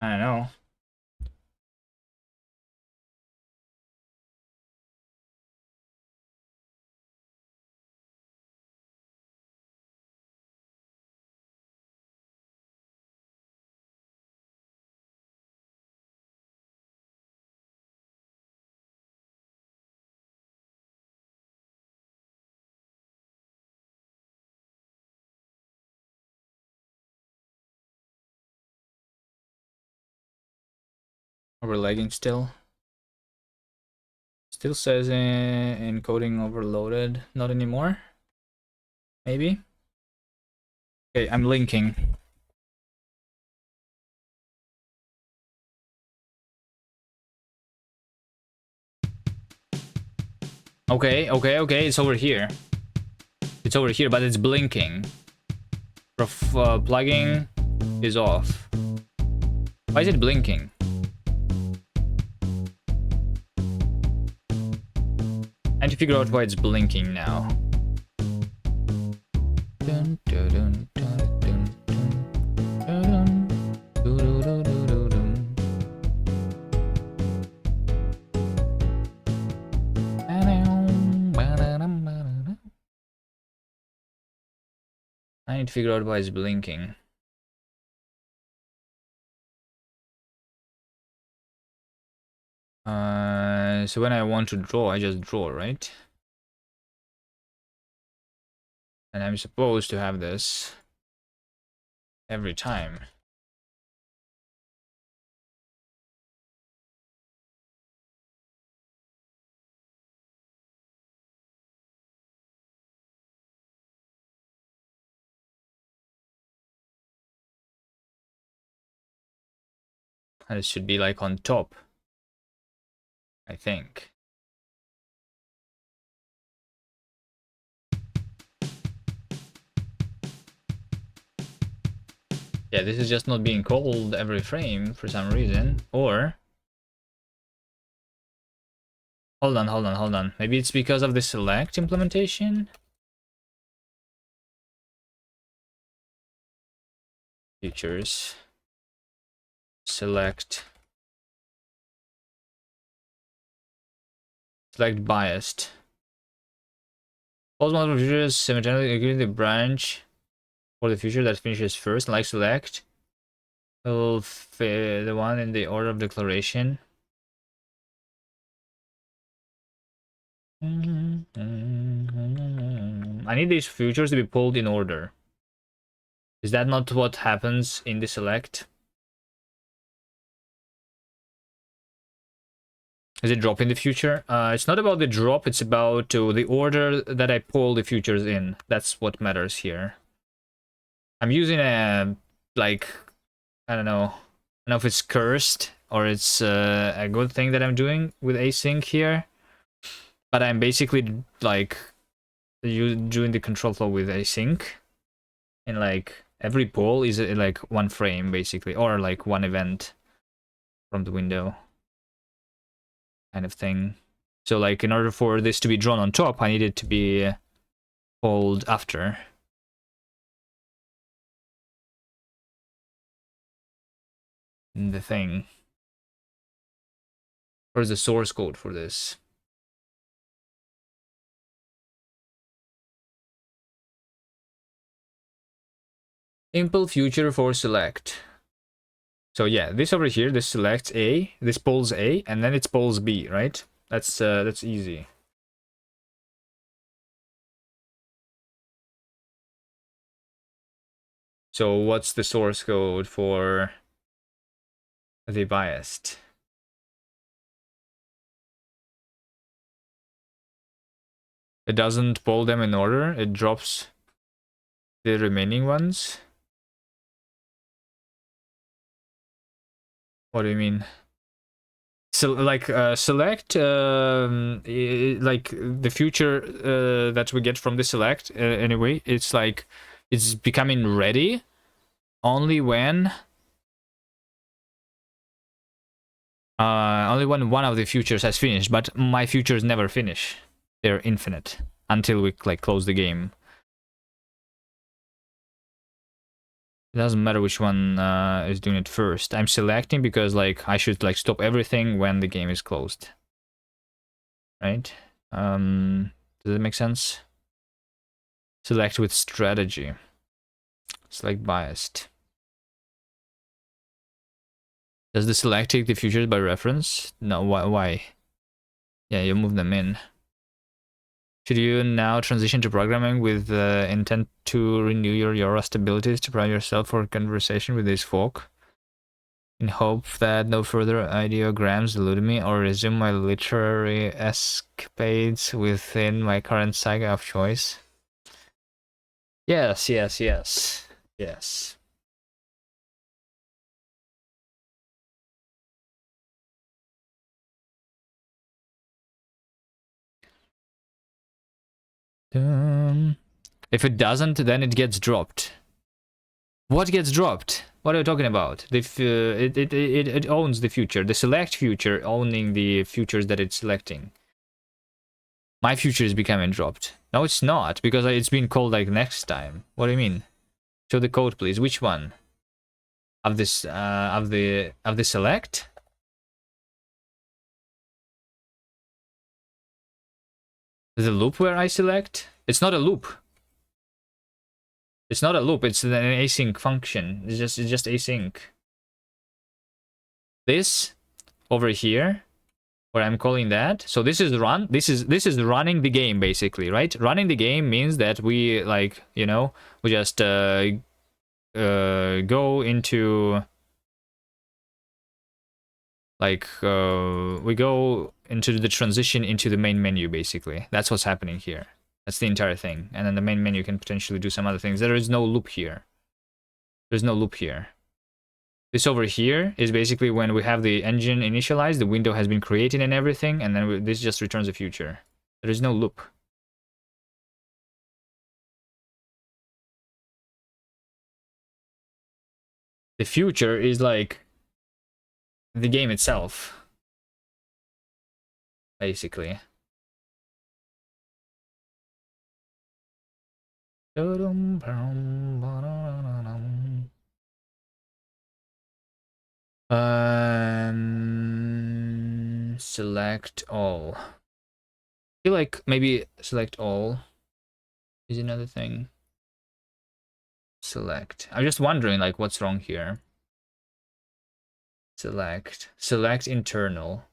I know. We're lagging still. Still says encoding overloaded. Not anymore. Maybe. Okay, I'm linking. Okay. It's over here. It's over here, but it's blinking. Plugging is off. Why is it blinking? I need to figure out why it's blinking now. Dun, dun, dun, dun, dun, dun, dun, dun, dun, dun. I need to figure out why it's blinking. So when I want to draw, I just draw, right? And I'm supposed to have this every time. And it should be like on top, I think. Yeah, this is just not being called every frame for some reason. Or... Hold on. Maybe it's because of the select implementation? Features. Select biased. Pose multiple features simultaneously including the branch for the feature that finishes first, like select. Will fit the one in the order of declaration. I need these features to be pulled in order. Is that not what happens in the select? Is it drop in the future? It's not about the drop, it's about the order that I pull the futures in. That's what matters here. I'm using a, like, I don't know if it's cursed or it's a good thing that I'm doing with async here. But I'm basically, like, doing the control flow with async. And, like, every pull is, like, one frame, basically. Or, like, one event from the window. Kind of thing. So, like, in order for this to be drawn on top, I need it to be pulled after the thing. Where's the source code for this? Impl future for select. So yeah, this over here, this selects A, this pulls A, and then it pulls B, right? That's easy. So what's the source code for the biased? It doesn't pull them in order, it drops the remaining ones. What do you mean? So like select like the future that we get from the select anyway, it's like it's becoming ready only when one of the futures has finished, but my futures never finish. They're infinite until we like close the game. It doesn't matter which one is doing it first. I'm selecting because like I should like stop everything when the game is closed. Right? Does that make sense? Select with strategy. Select biased. Does the select take the futures by reference? No, why? Yeah, you move them in. Should you now transition to programming with the intent to renew your Rust abilities to prepare yourself for conversation with these folk? In hope that no further ideograms elude me, or resume my literary escapades within my current saga of choice? Yes, yes, yes. Yes. If it doesn't, then it gets dropped. What gets dropped? What are you talking about? It owns the future. The select future owning the futures that it's selecting. My future is becoming dropped. No, it's not, because it's been called like next time. What do you mean? Show the code, please. Which one? Of this of the select? The loop where I select? It's not a loop. It's not a loop, it's an async function. It's just async. This over here, where I'm calling that. So this is run. This is running the game basically, right? Running the game means that we like, you know, we just go into like we go into the transition into the main menu basically. That's what's happening here. That's the entire thing. And then the main menu can potentially do some other things. There is no loop here. There's no loop here. This over here is basically when we have the engine initialized, the window has been created and everything, and then this just returns the future. There is no loop. The future is like the game itself, basically. Select all. I feel like maybe select all is another thing. Select. I'm just wondering like what's wrong here. Select internal.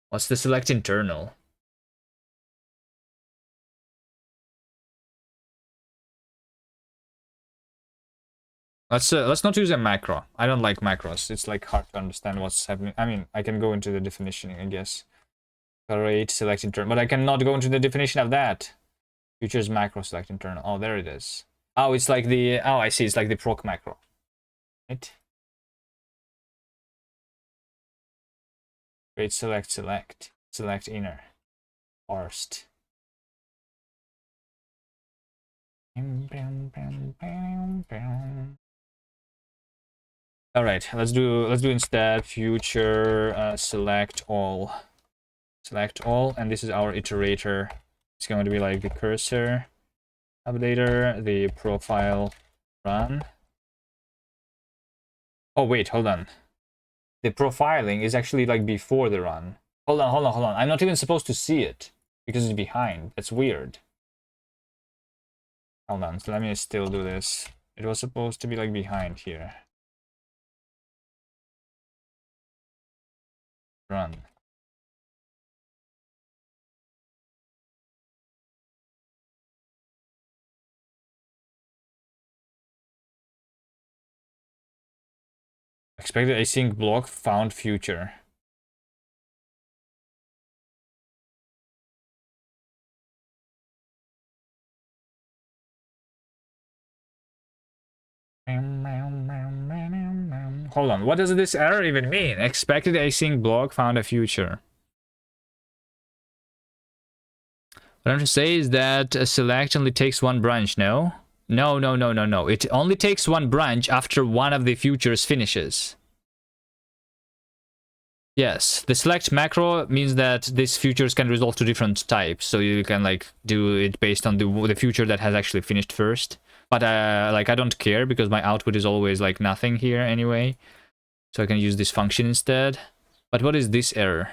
What's the select internal? Let's not use a macro. I don't like macros. It's like hard to understand what's happening. I mean, I can go into the definition, I guess. Create select internal, but I cannot go into the definition of that. Futures macro select internal. Oh, there it is. Oh, it's like the I see. It's like the proc macro, right? Create select inner, parsed. All right, let's do instead future select all, and this is our iterator. It's going to be like the cursor updater, the profile run. Oh wait, hold on. The profiling is actually like before the run. Hold on. I'm not even supposed to see it because it's behind. That's weird. Hold on, so let me still do this. It was supposed to be like behind here. Run. Expected async block found future. Hold on, what does this error even mean? Expected async block found a future. What I'm trying to say is that a select only takes one branch, no? No. It only takes one branch after one of the futures finishes. Yes, the select macro means that these futures can resolve to different types, so you can like do it based on the future that has actually finished first. But like I don't care because my output is always like nothing here anyway. So I can use this function instead. But what is this error?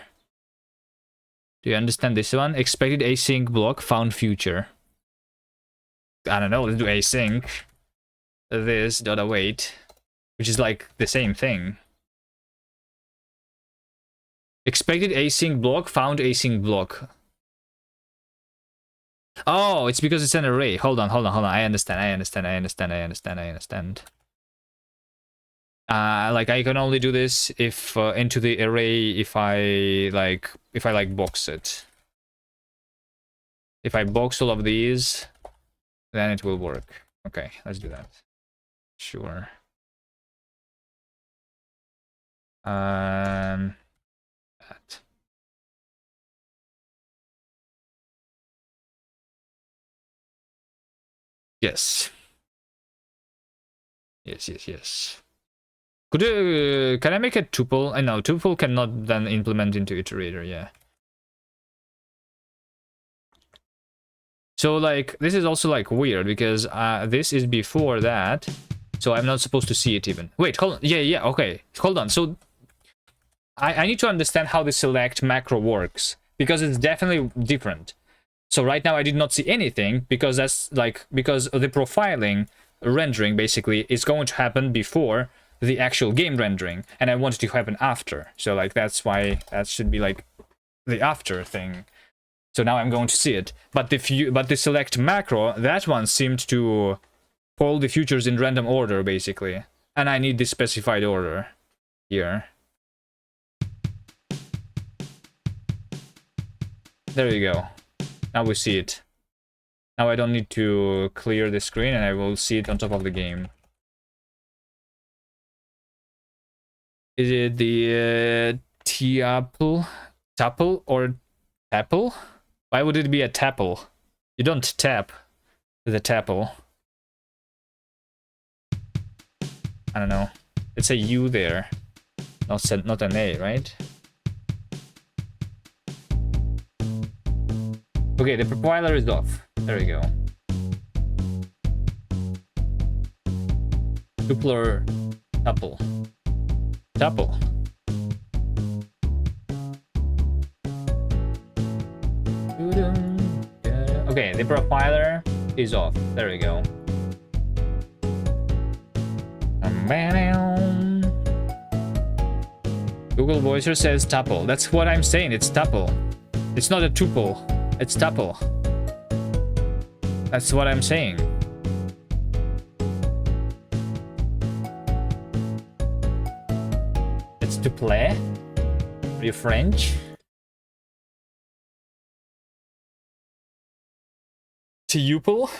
Do you understand this one? Expected async block found future. I don't know, let's do async. This dot await, which is like the same thing. Expected async block found async block. Oh, it's because it's an array. Hold on. I understand. Like I can only do this if into the array if I like box it. If I box all of these, then it will work. Okay, let's do that. Sure. That. Yes. Yes. Can I make a tuple? No, tuple cannot then implement into iterator, yeah. So like this is also like weird because this is before that, so I'm not supposed to see it even. Wait, hold on. Yeah, okay. Hold on. So I need to understand how the select macro works because it's definitely different. So right now I did not see anything because that's like because the profiling rendering basically is going to happen before the actual game rendering, and I want it to happen after. So like that's why that should be like the after thing. So now I'm going to see it. But the select macro, that one seemed to pull the futures in random order basically, and I need the specified order here. There you go. Now we see it. Now I don't need to clear the screen and I will see it on top of the game. Is it the tuple or tuple? Why would it be a tuple? You don't tap the tuple. I don't know. It's a U there. Not an A, right? Okay, the profiler is off. There we go. Tuple or tuple? Tuple. Okay, the profiler is off. There we go. Google Voicer says tuple. That's what I'm saying. It's tuple. It's not a tuple. It's tuple. That's what I'm saying. It's tuple. Are you French? Tuple.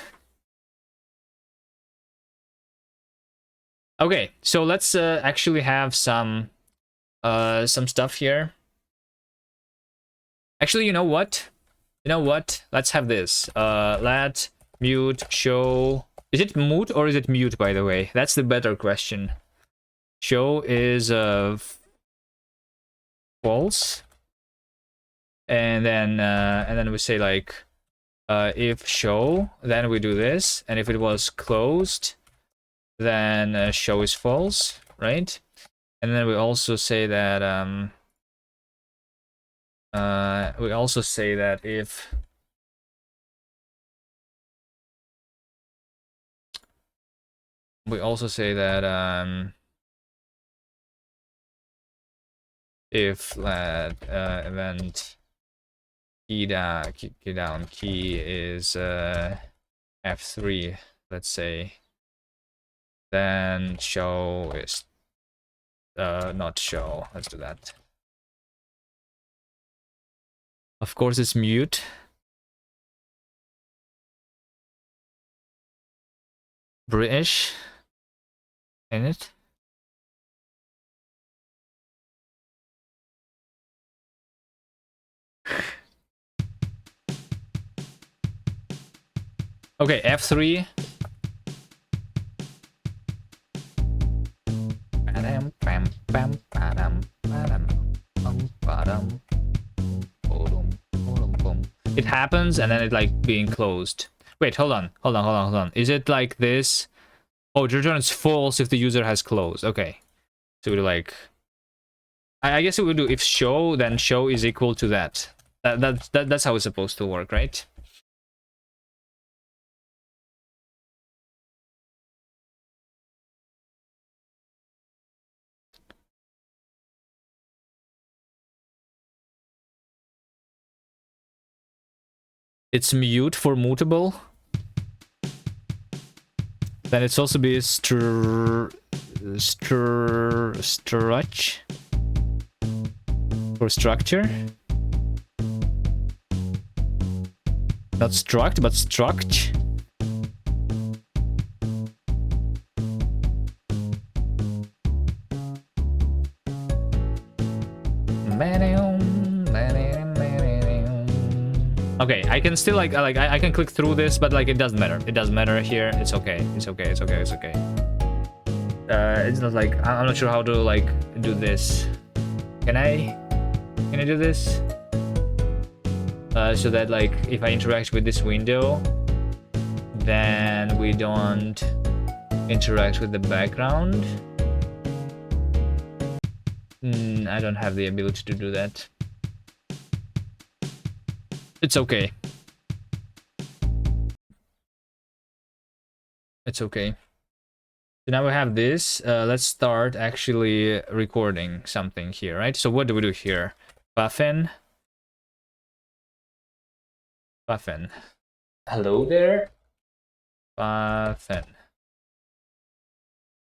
Okay, so let's actually have some stuff here. Actually, you know what? Let's have this. Let mute show. Is it mute or is it mute, by the way? That's the better question. Show is false. And then we say like if show, then we do this, and if it was closed, then show is false, right? And then we also say that if if that event key down key is F3, let's say, then show is not show. Let's do that. Of course, it's mute. British in it. Okay, F3. It happens and then it like being closed. Wait, hold on. Is it like this? Oh, it returns false if the user has closed. Okay. So we like, I guess it would do if show, then show is equal to that. That's how it's supposed to work, right? It's mute for mutable. Then it's also be struct for structure. Not struct, but struct. Okay, I can still like I can click through this, but like it doesn't matter. It doesn't matter here. It's okay. It's okay. It's okay. It's okay. It's not like I'm not sure how to like do this. Can I do this? So that like if I interact with this window, then we don't interact with the background. I don't have the ability to do that. It's okay. It's okay. So now we have this. Let's start actually recording something here, right? So what do we do here? Buffin. Buffin. Hello there. Buffin.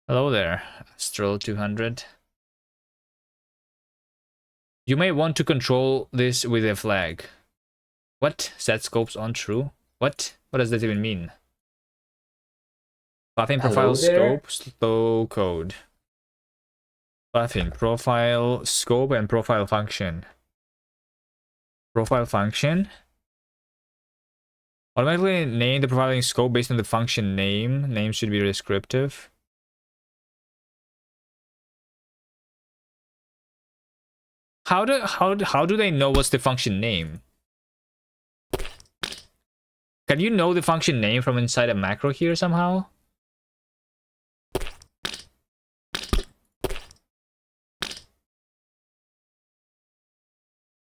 Hello there. Astral 200. You may want to control this with a flag. What? Set scopes on true? What? What does that even mean? Buffing profile scope, slow code. Buffing profile scope and profile function. Profile function. Automatically name the profiling scope based on the function name. Name should be descriptive. How do they know what's the function name? Can you know the function name from inside a macro here somehow?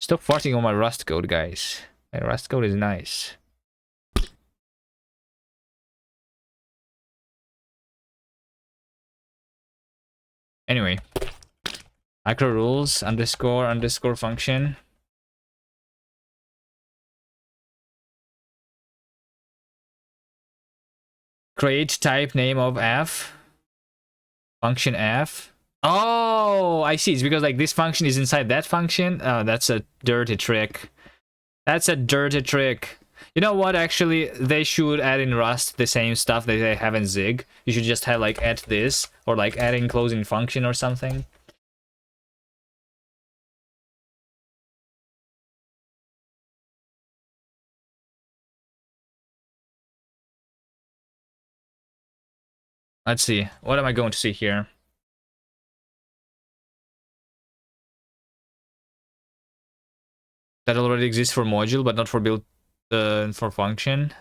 Stop farting on my Rust code, guys. My Rust code is nice. Anyway, macro rules underscore function. Create type name of f. Function f. Oh, I see. It's because like this function is inside that function. Oh, that's a dirty trick. That's a dirty trick. You know what? Actually, they should add in Rust the same stuff that they have in Zig. You should just have like add this or like add in closing function or something. Let's see. What am I going to see here? That already exists for module, but not for build for function.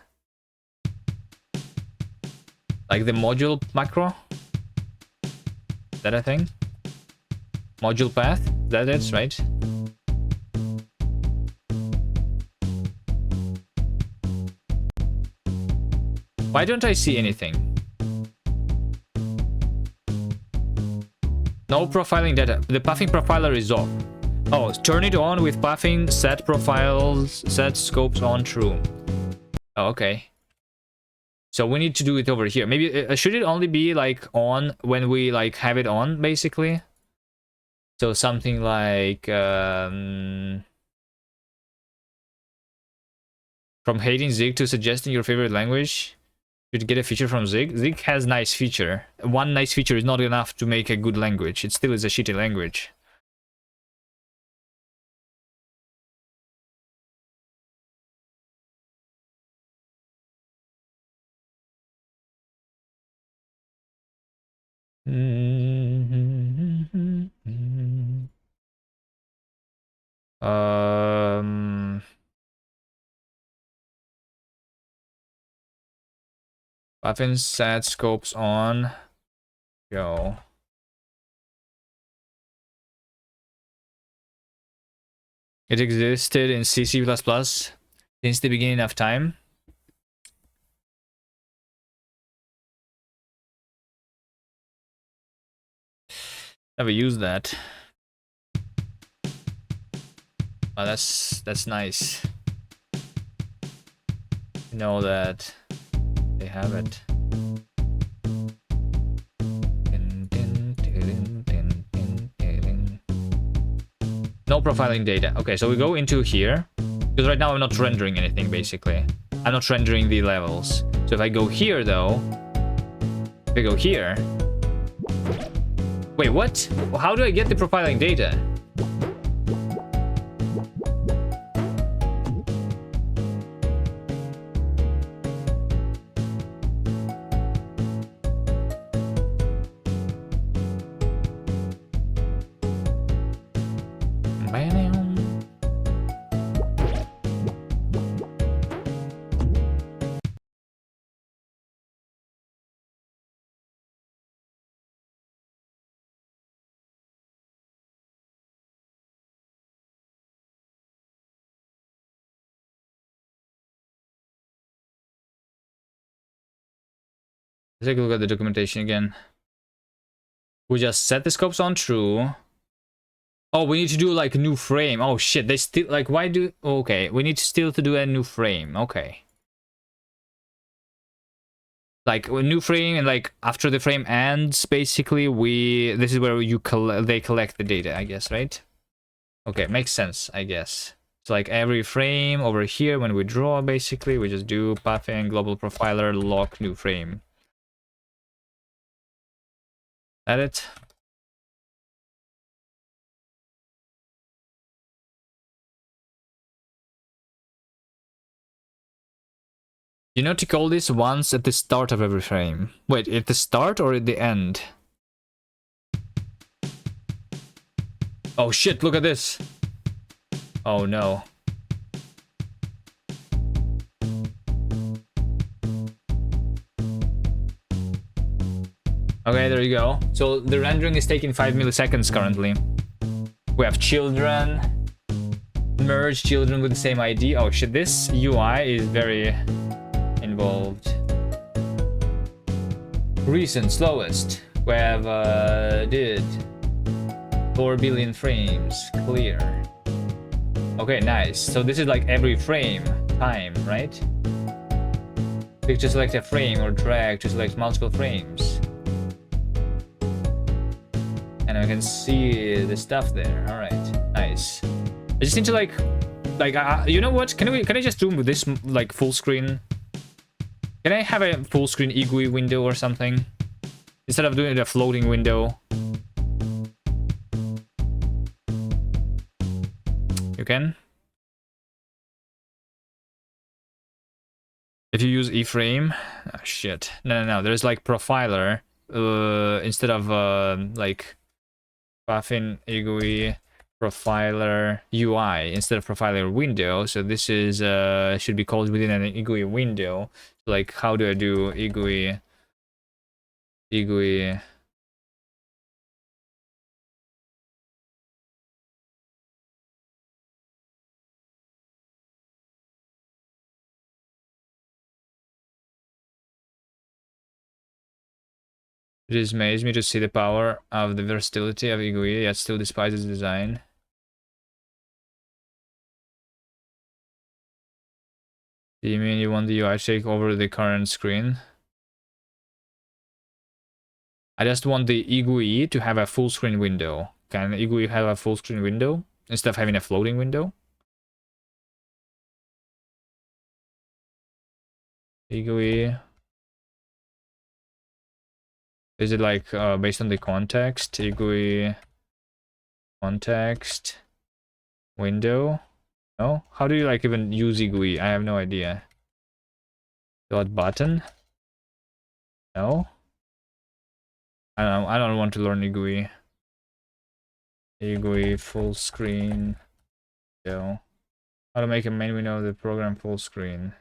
Like the module macro. Is that a thing? Module path. That is right. Why don't I see anything? No profiling data. The puffing profiler is off. Oh, turn it on with puffing, set profiles, set scopes on true. Oh, okay. So we need to do it over here. Maybe should it only be like on when we like have it on, basically? So something like from hating Zig to suggesting your favorite language. Should get a feature from Zig. Zig has nice feature. One nice feature is not enough to make a good language. It still is a shitty language. Um Puffin set scopes on. Go. It existed in C++ since the beginning of time. Never used that. Oh, that's nice. You know that they have it. No profiling data. Okay, so we go into here. Because right now I'm not rendering anything, basically. I'm not rendering the levels. So if I go here, though... If I go here... Wait, what? How do I get the profiling data? Let's take a look at the documentation again. We just set the scopes on true. Oh, we need to do like a new frame. Oh shit, they still like why do okay, we need still to do a new frame. Okay. Like a new frame and like after the frame ends, basically this is where you they collect the data, I guess, right? Okay, makes sense, I guess. So like every frame over here when we draw, basically, we just do pathing, global profiler, lock new frame. Edit. You know to call this once at the start of every frame. Wait, at the start or at the end? Oh shit, look at this. Oh no. Okay, there you go. So the rendering is taking 5 milliseconds currently. We have children. Merge children with the same ID. Oh shit, this UI is very involved. Recent slowest. We have did 4 billion frames. Clear. Okay, nice. So this is like every frame time, right? Click to select a frame or drag to select multiple frames. And I can see the stuff there. All right, nice. I just need to like, you know what? Can I just do this like full screen? Can I have a full screen GUI window or something instead of doing a floating window? You can. If you use iframe, oh, shit. No. There's like profiler instead of like buffin GUI profiler UI instead of profiler window. So this is should be called within an GUI window. Like how do I do GUI? It is amazes me to see the power of the versatility of GUI, yet still despises design. Do you mean you want the UI to take over the current screen? I just want the GUI to have a full screen window. Can GUI have a full screen window instead of having a floating window? GUI. Is it like based on the context? GUI context window? No? How do you like even use GUI? I have no idea. Dot button? No? I don't want to learn GUI. GUI full screen. So, how to make a main window of the program full screen?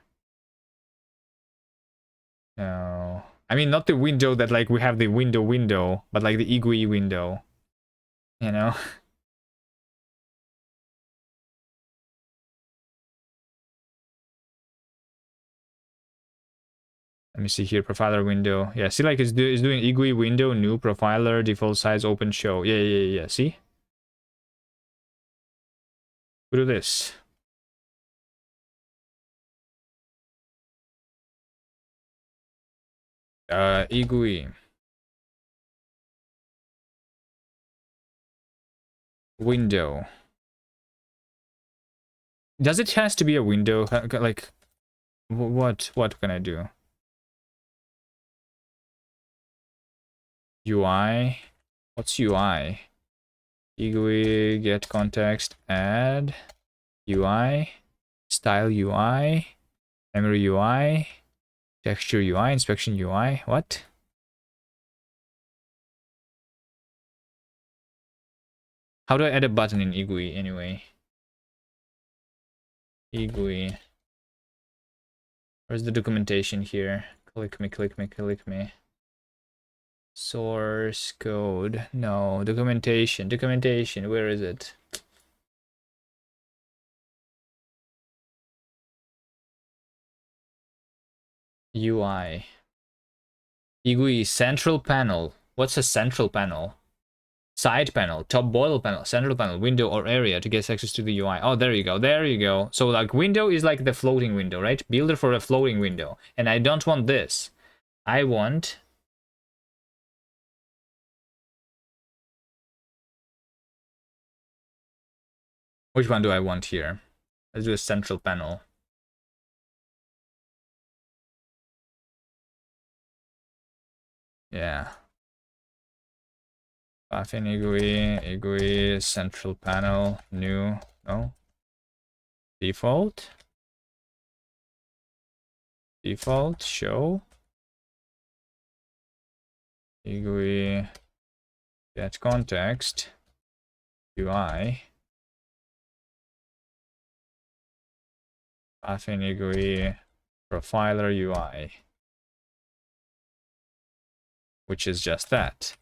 No. I mean, not the window that like we have the window, but like the IGUI window. You know? Let me see here, profiler window. Yeah, see, like it's doing IGUI window, new profiler, default size, open show. Yeah. See? We do this. IGUI window. Does it has to be a window? Like, what can I do? UI. What's UI? IGUI get context add UI style UI memory UI texture UI inspection UI. What? How do I add a button in IGUI anyway? IGUI. Where's the documentation here? Click me. Source code. No, documentation. Where is it? UI. IGUI central panel. What's a central panel? Side panel, top border panel, central panel, window or area to get access to the UI. Oh, there you go. So like window is like the floating window, right? Builder for a floating window. And I don't want this. I want... Which one do I want here? Let's do a central panel. Yeah. Buffin IGUI, central panel, new, no. Default, show. IGUI, get context, UI. Buffin IGUI, profiler UI. Which is just that.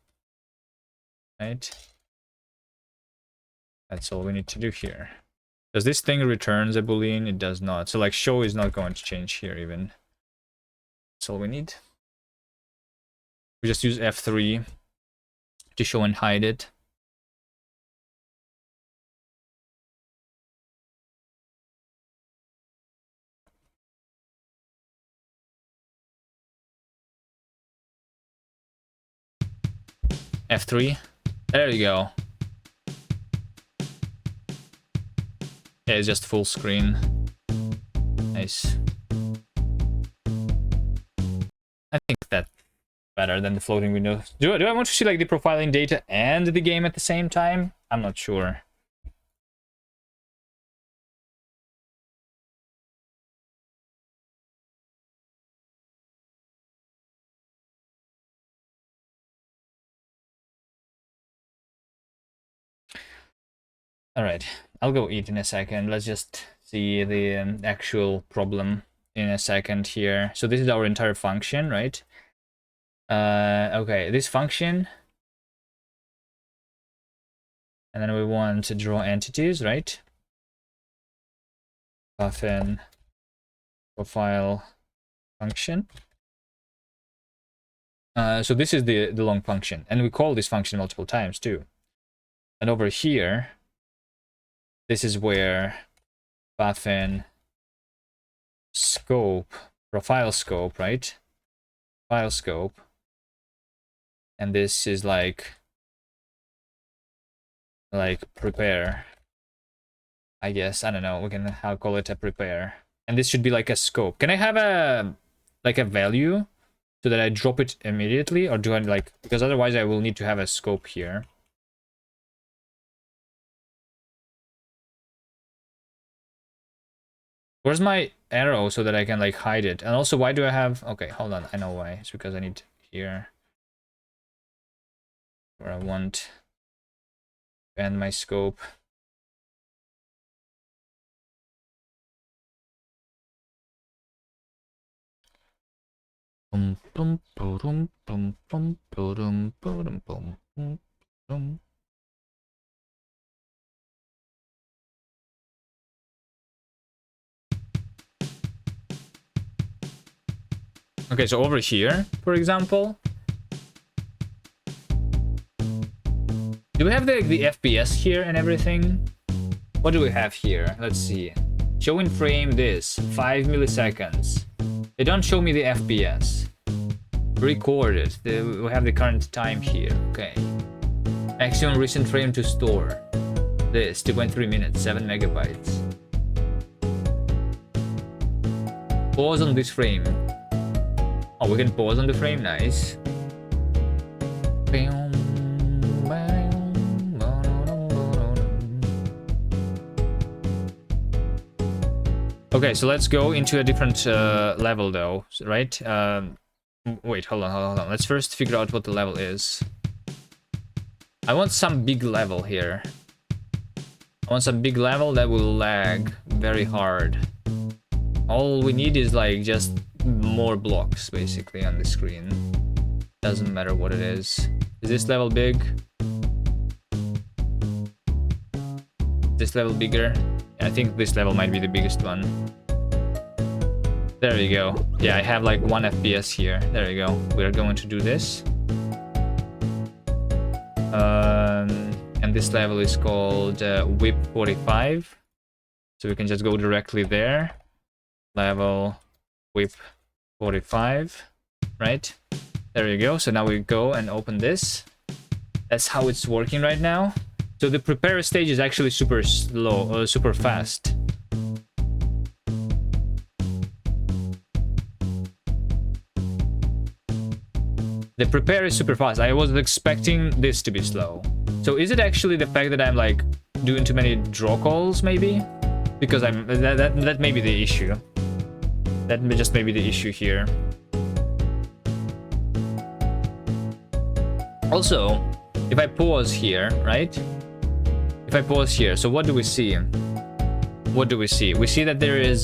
Right? That's all we need to do here. Does this thing returns a boolean? It does not. So like show is not going to change here even. That's all we need. We just use F3 to show and hide it. F3. There you go. Yeah, it's just full screen. Nice. I think that's better than the floating window. Do I want to see like the profiling data and the game at the same time? I'm not sure. All right, I'll go eat in a second. Let's just see the actual problem in a second here. So this is our entire function, right? Okay, this function. And then we want to draw entities, right? Buffin profile function. So this is the long function. And we call this function multiple times too. And over here, this is where Buffin scope, profile scope, right? File scope. And this is like prepare. I guess, I don't know, we can I'll call it a prepare. And this should be like a scope. Can I have a like a value so that I drop it immediately, or do I like, because otherwise I will need to have a scope here. Where's my arrow so that I can like hide it? And also, why do I have, okay, hold on, I know why. It's because I need here where I want to end my scope. Okay, so over here, for example, do we have the FPS here and everything? What do we have here? Let's see. Show in frame this, 5 milliseconds. They don't show me the FPS. Recorded. We have the current time here. Okay. Maximum recent frame to store. This, 2.3 minutes, 7 megabytes. Pause on this frame. Oh, we can pause on the frame, nice. Okay, so let's go into a different level though, right? Wait, hold on. Let's first figure out what the level is. I want some big level here. I want some big level that will lag very hard. All we need is like just more blocks basically on the screen. Doesn't matter what it is. Is this level big? This level bigger? I think this level might be the biggest one. There you go. Yeah, I have like 1 FPS here. There you go. We're going to do this. And this level is called whip 45. So we can just go directly there. Level whip 45. Right? There you go. So now we go and open this. That's how it's working right now. So the prepare stage is actually super slow, super fast. The prepare is super fast. I was expecting this to be slow. So is it actually the fact that I'm like doing too many draw calls maybe? Because that may be the issue. That may just be the issue here. Also, if I pause here, right? If I pause here, so what do we see? What do we see? We see that there is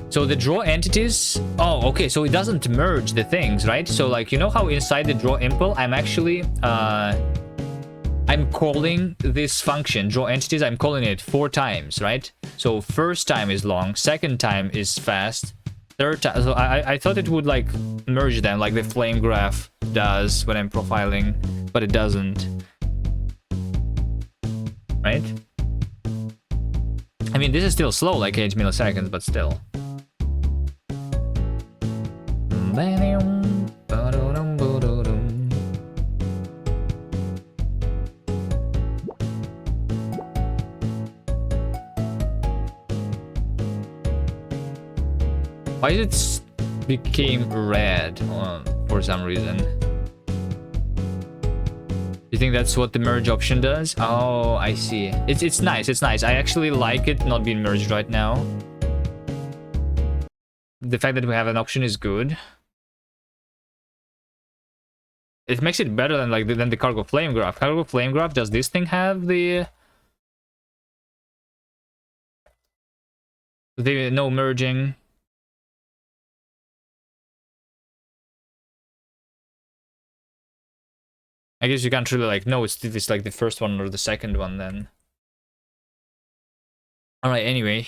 so the draw entities. Oh, okay, so it doesn't merge the things, right? So like, you know how inside the draw impl, I'm actually I'm calling this function draw entities. I'm calling it 4 times, right? So first time is long, second time is fast, third time. So I thought it would like merge them like the flame graph does when I'm profiling, but it doesn't. Right? I mean, this is still slow, like 8 milliseconds, but still. Why did it became red for some reason? You think that's what the merge option does? Oh, I see. It's nice. It's nice. I actually like it not being merged right now. The fact that we have an option is good. It makes it better than like than the cargo flame graph. Cargo flame graph, does this thing have the no merging? I guess you can't really like know it's like the first one or the second one then. Alright, anyway.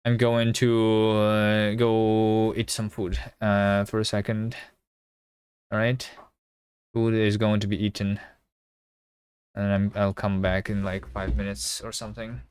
I'm going to go eat some food for a second. Alright. Food is going to be eaten. And I'll come back in like 5 minutes or something.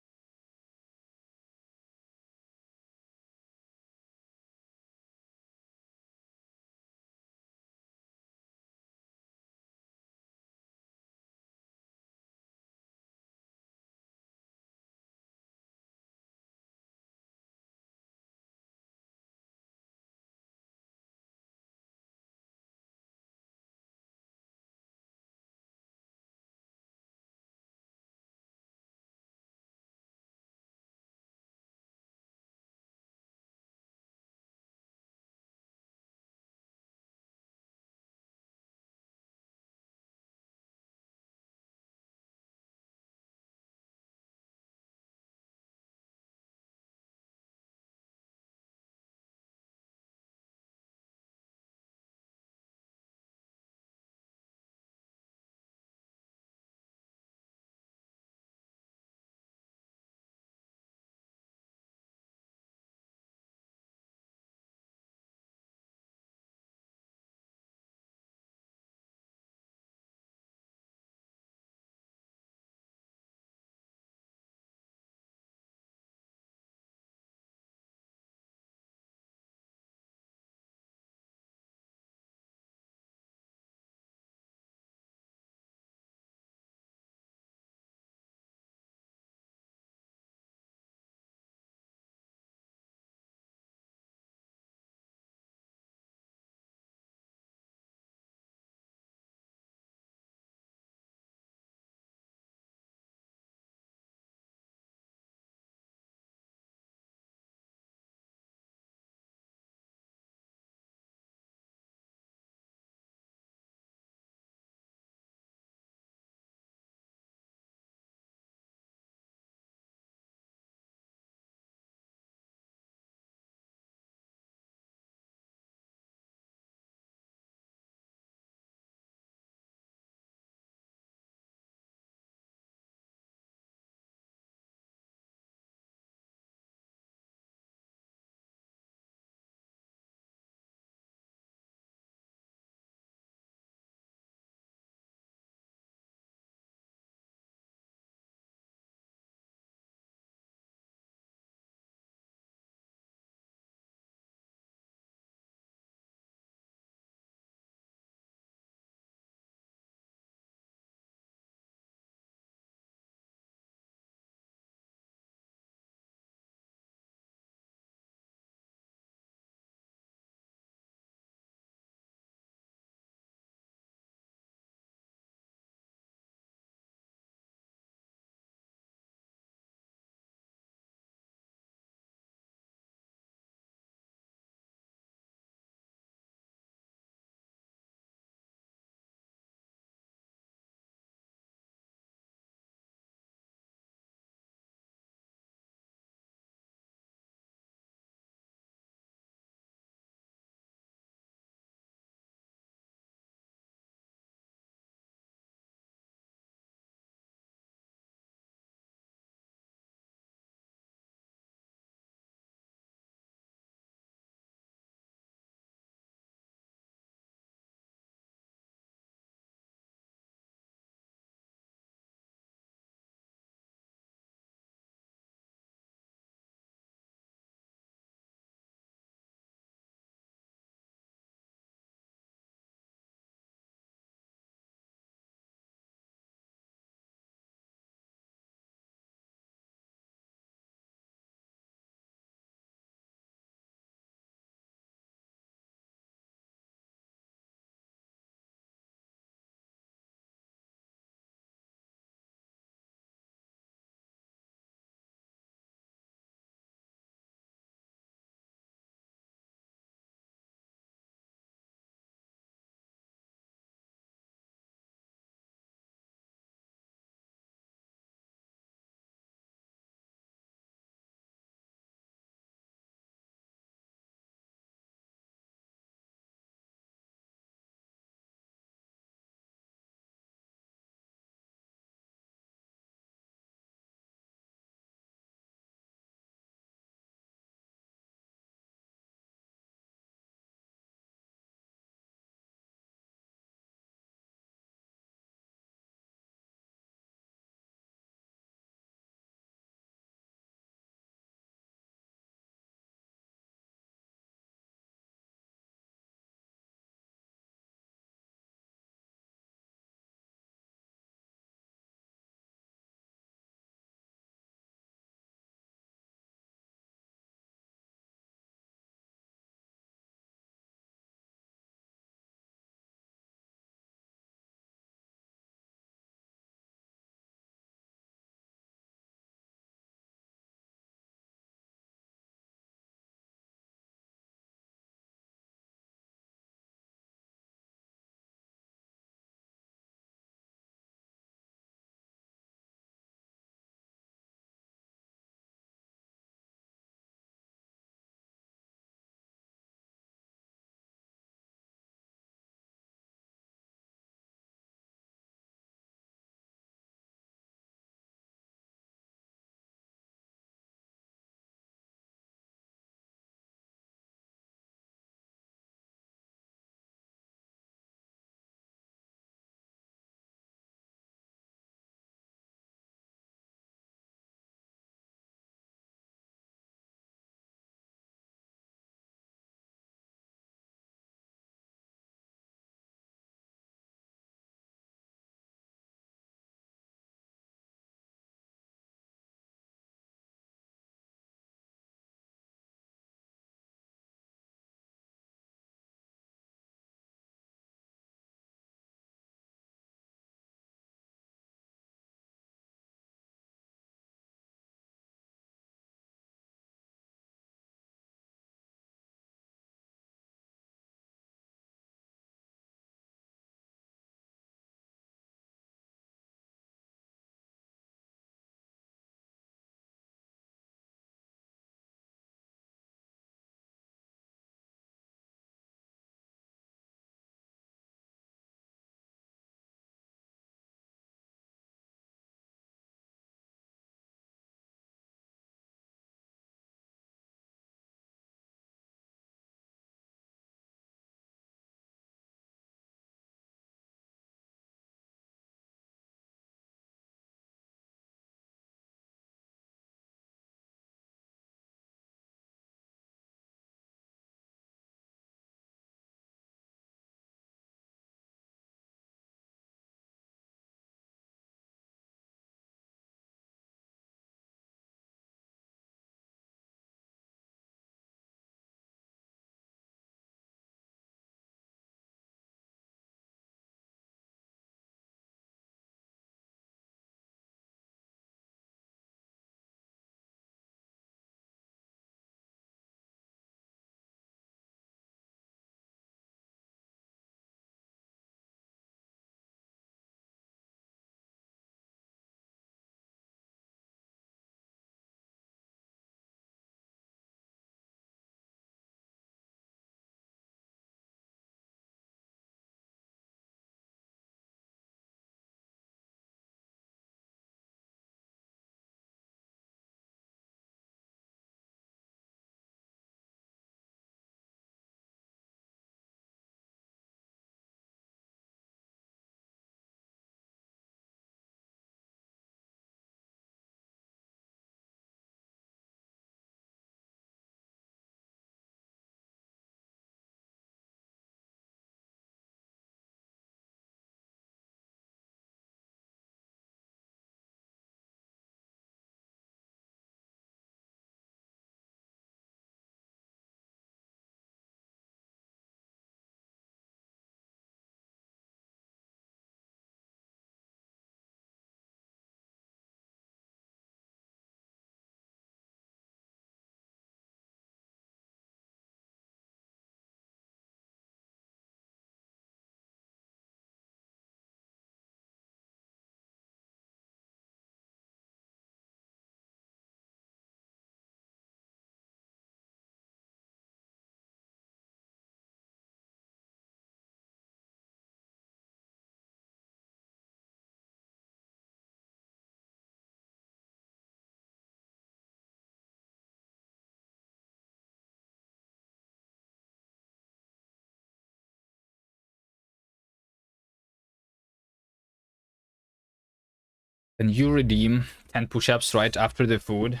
Can you redeem 10 push-ups right after the food? Of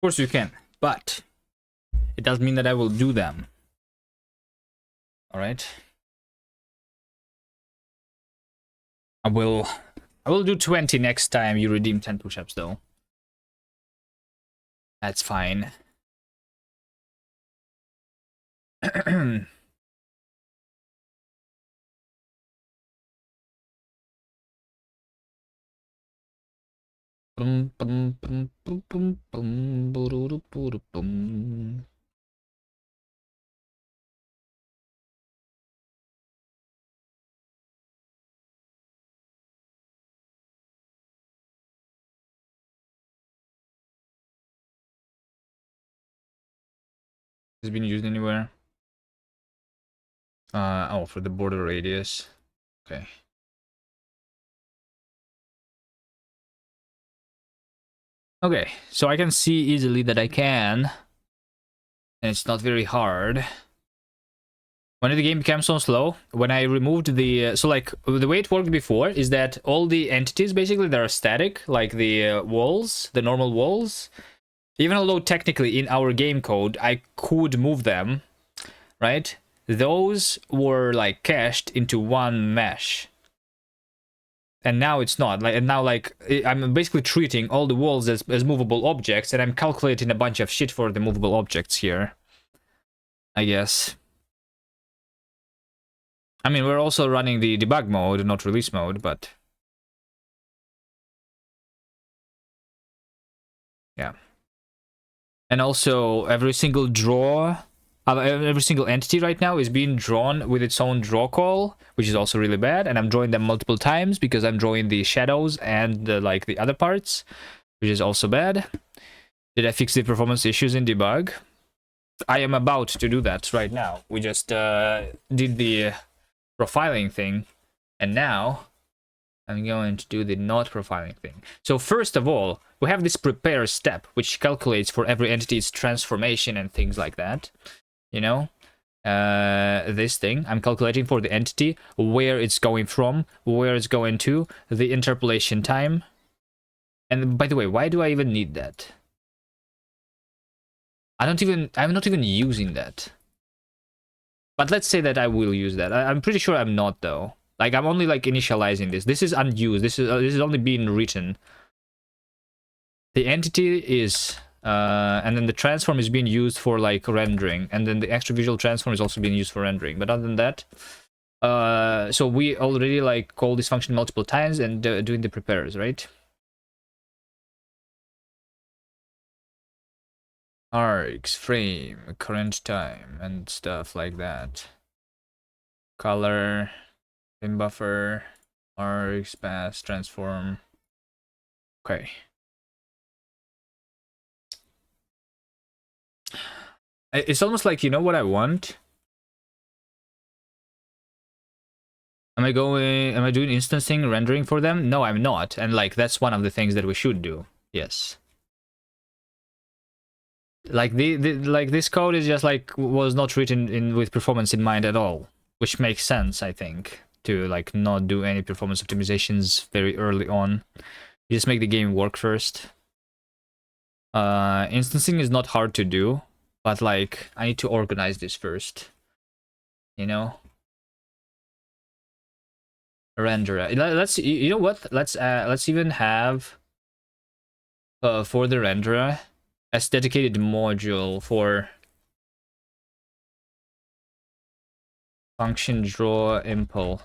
course you can, but it doesn't mean that I will do them. All right. I will do 20 next time you redeem 10 push-ups though. That's fine. Has been used anywhere? Oh, for the border radius. Okay. Okay, so I can see easily that I can, and it's not very hard. When did the game become so slow? When I removed the... so, like, the way it worked before is that all the entities, basically, that are static, like the walls, the normal walls, even although technically in our game code I could move them, right? Those were, like, cached into one mesh. And now it's not. Like, and now, like, I'm basically treating all the walls as movable objects, and I'm calculating a bunch of shit for the movable objects here, I guess. I mean, we're also running the debug mode, not release mode, but... yeah. And also, every single every single entity right now is being drawn with its own draw call, which is also really bad. And I'm drawing them multiple times because I'm drawing the shadows and like the other parts, which is also bad. Did I fix the performance issues in debug? I am about to do that right now. We just did the profiling thing, and now I'm going to do the not profiling thing. So first of all, we have this prepare step, which calculates for every entity's transformation and things like that. You know, this thing, I'm calculating for the entity, where it's going from, where it's going to, the interpolation time. And by the way, why do I even need that? I'm not even using that. But let's say that I will use that. I'm pretty sure I'm not though. Like, I'm only like initializing this. This is unused. This is only being written. The entity is, and then the transform is being used for like rendering, and then the extra visual transform is also being used for rendering. But other than that, so we already like call this function multiple times and doing the prepares, right? Arcs, frame, current time, and stuff like that. Color, frame buffer, arcs, pass, transform. Okay. It's almost like, you know what I want? Am I doing instancing rendering for them? No, I'm not. And like, that's one of the things that we should do. Yes. Like like this code is just like, was not written in with performance in mind at all, which makes sense, I think, to like not do any performance optimizations very early on. You just make the game work first. Instancing is not hard to do, but like, I need to organize this first, you know? Renderer. Let's, you know what? Let's even have for the renderer a dedicated module for function draw impl.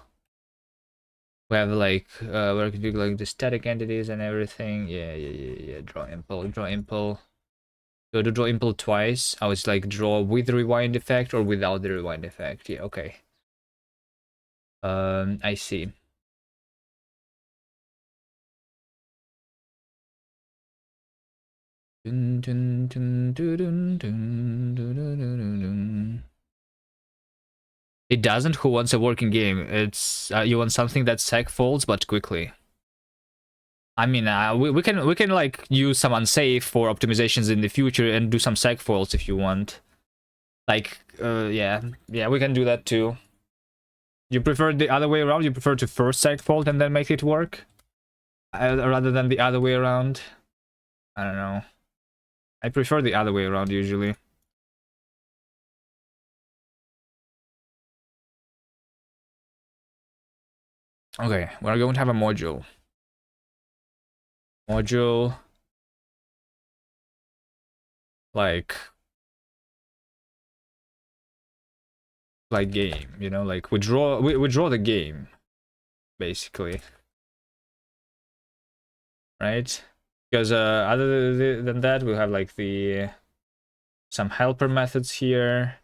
We have like where I can do like the static entities and everything. Yeah. Draw impl. So to draw impl twice, I was like draw with the rewind effect or without the rewind effect. Yeah, okay. I see. It doesn't. Who wants a working game? It's you want something that seg folds but quickly. I mean, we can like use some unsafe for optimizations in the future and do some seg folds if you want. Like, yeah, we can do that too. You prefer the other way around? You prefer to first seg fold and then make it work? rather than the other way around. I don't know. I prefer the other way around usually. Okay, we're going to have a module. Module like game, you know, like we draw the game basically, right? Because other than that, we'll have like the some helper methods here.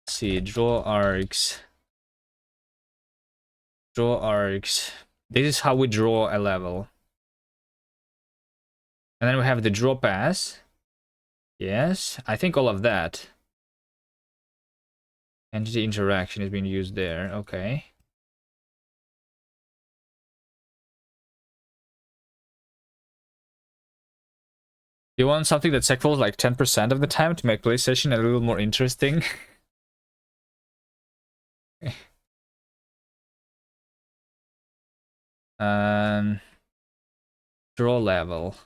Let's see, draw arcs. Draw arcs. This is how we draw a level. And then we have the draw pass. Yes, I think all of that. Entity interaction is being used there. Okay. You want something that cycles like 10% of the time to make play session a little more interesting? Draw level.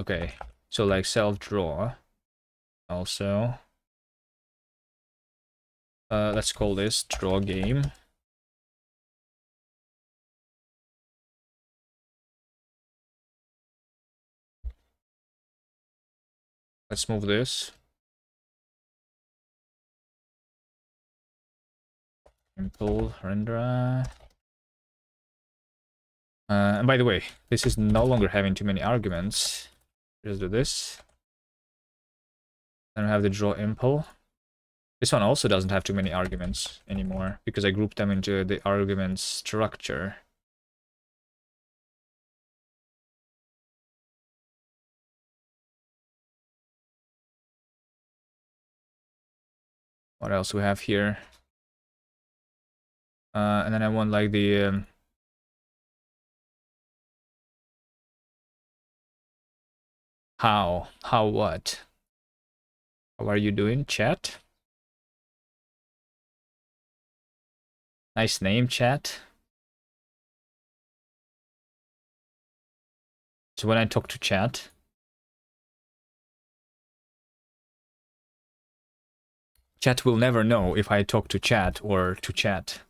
Okay. So like self-draw. Also. Let's call this draw game. Let's move this. Impl render. And by the way, this is no longer having too many arguments. Just do this. Then we have the draw impl. This one also doesn't have too many arguments anymore because I grouped them into the argument structure. What else we have here? And then I want like the how what? How are you doing, chat? Nice name, chat. So when I talk to chat, chat will never know if I talk to chat or to chat.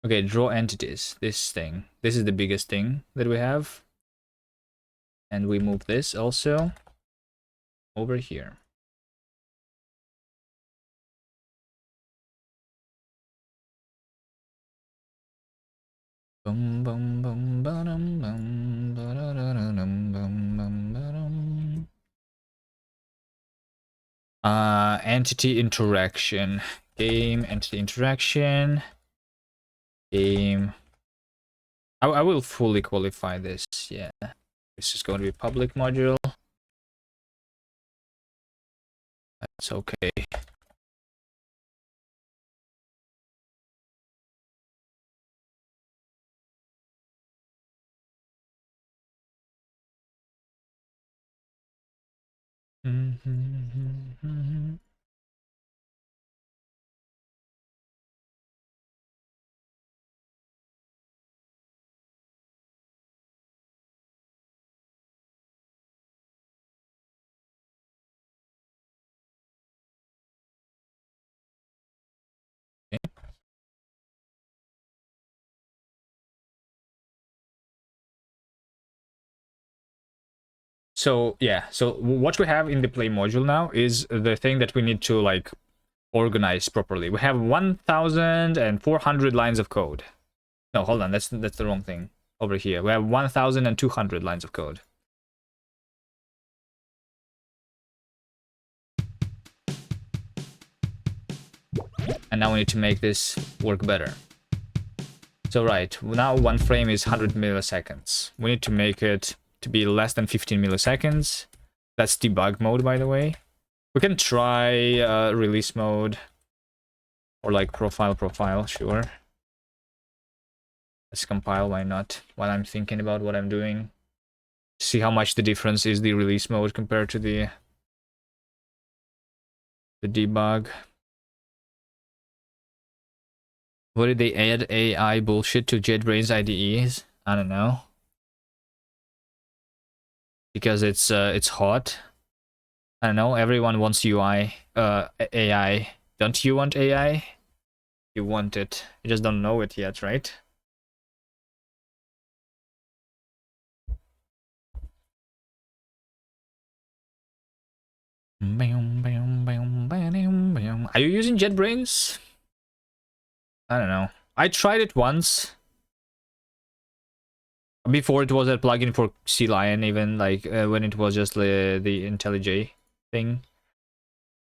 Okay, draw entities. This thing. This is the biggest thing that we have. And we move this also over here. Boom, boom, boom, ba-dum, bum, ba-da-da-da-dum, bum, bum, ba-dum. Entity interaction. Game, entity interaction. Game. I will fully qualify this, yeah. This is going to be public module. That's okay. So yeah, so what we have in the play module now is the thing that we need to like organize properly. We have 1,400 lines of code. No, hold on, that's the wrong thing. Over here, we have 1,200 lines of code. And now we need to make this work better. So right, now one frame is 100 milliseconds. We need to make it to be less than 15 milliseconds. That's debug mode, by the way. We can try release mode or like profile, sure. Let's compile, why not? While I'm thinking about what I'm doing. See how much the difference is the release mode compared to the debug. What did they add AI bullshit to JetBrains IDEs? I don't know. Because it's hot. I don't know, everyone wants UI, AI. Don't you want AI? You want it. You just don't know it yet, right? Are you using JetBrains? I don't know. I tried it once. Before it was a plugin for Sea Lion, even like when it was just the IntelliJ thing.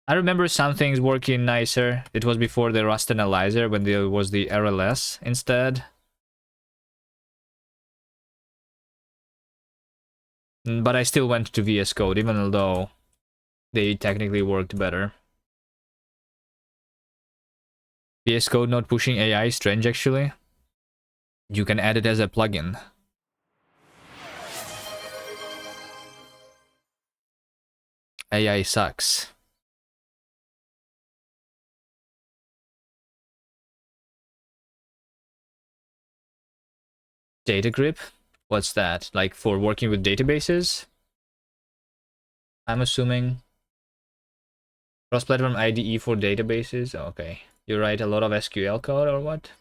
I remember some things working nicer. It was before the Rust Analyzer when there was the RLS instead. But I still went to VS Code, even though they technically worked better. VS Code not pushing AI is strange, actually. You can add it as a plugin. AI sucks. Data grip? What's that? Like for working with databases? I'm assuming. Cross-platform IDE for databases? Okay. You write a lot of SQL code or what?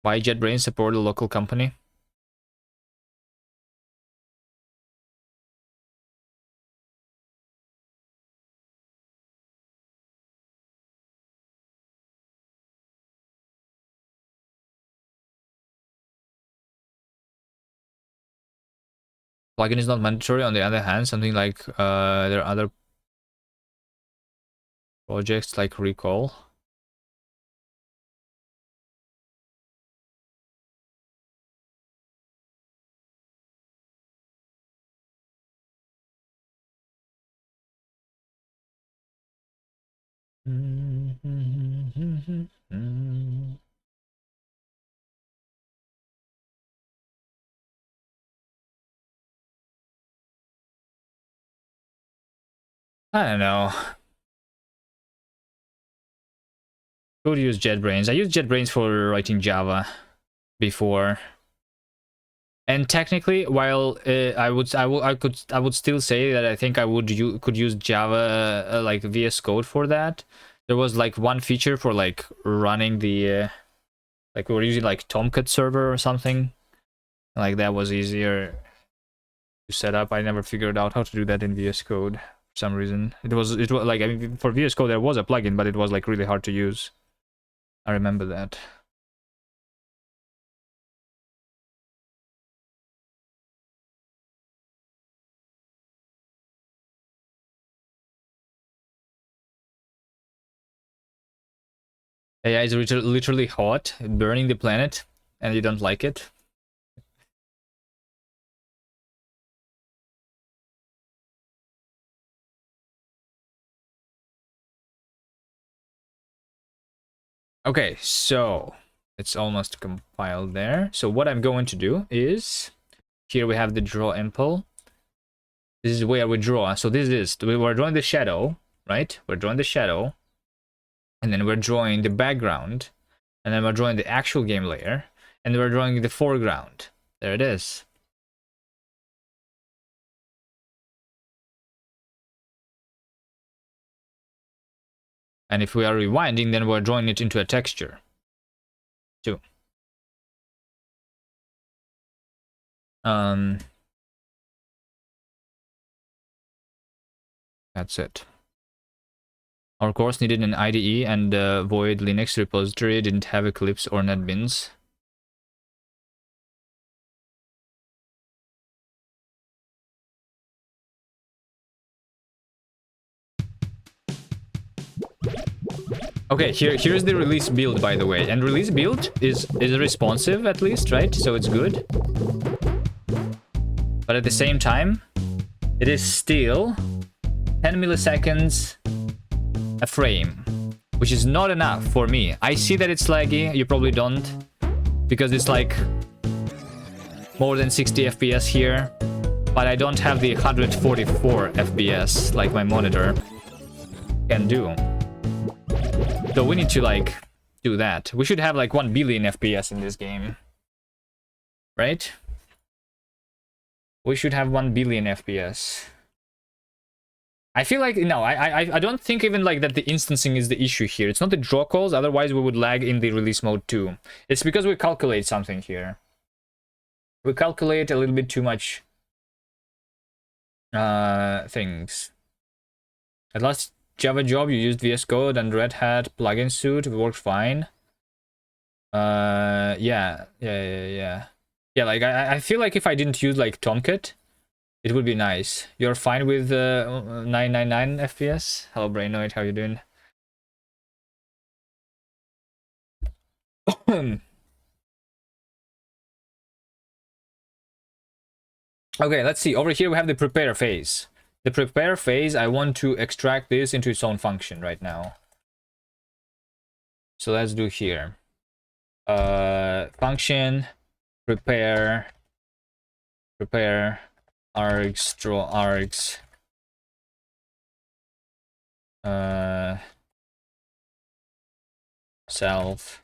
Why JetBrains support a local company? Plugin is not mandatory. On the other hand, something like there are other projects like Recall. I don't know. Could use JetBrains. I used JetBrains for writing Java before. And technically, while I would still say that I think I could use Java like VS Code for that. There was like one feature for like running the like we were using like Tomcat server or something. Like that was easier to set up. I never figured out how to do that in VS Code for some reason. It was like, I mean, for VS Code there was a plugin, but it was like really hard to use. I remember that. AI is literally hot, burning the planet, and you don't like it. Okay, so it's almost compiled there. So what I'm going to do is, here we have the draw impl. This is where we draw. So we're drawing the shadow, right? We're drawing the shadow, and then we're drawing the background, and then we're drawing the actual game layer, and we're drawing the foreground. There it is. And if we are rewinding, then we're drawing it into a texture too. That's it. Our course needed an IDE, and Void Linux repository didn't have Eclipse or NetBeans. Okay, here's the release build, by the way, and release build is responsive at least, right? So it's good. But at the same time, it is still 10 milliseconds a frame, which is not enough for me. I see that it's laggy. You probably don't, because it's like more than 60 FPS here, but I don't have the 144 FPS like my monitor can do. So we need to like do that. We should have like 1 billion FPS in this game, right? We should have 1 billion FPS. I feel like, no, I don't think even like that the instancing is the issue here. It's not the draw calls, otherwise we would lag in the release mode too. It's because we calculate something here. We calculate a little bit too much things. At last Java job, you used VS Code and Red Hat plugin suite, it worked fine. Yeah, like I feel like if I didn't use like Tomcat, it would be nice. You're fine with 999 FPS? Hello Brainoid, how you doing? Okay, let's see. Over here we have the prepare phase. The prepare phase, I want to extract this into its own function right now. So let's do here. Function prepare args draw args self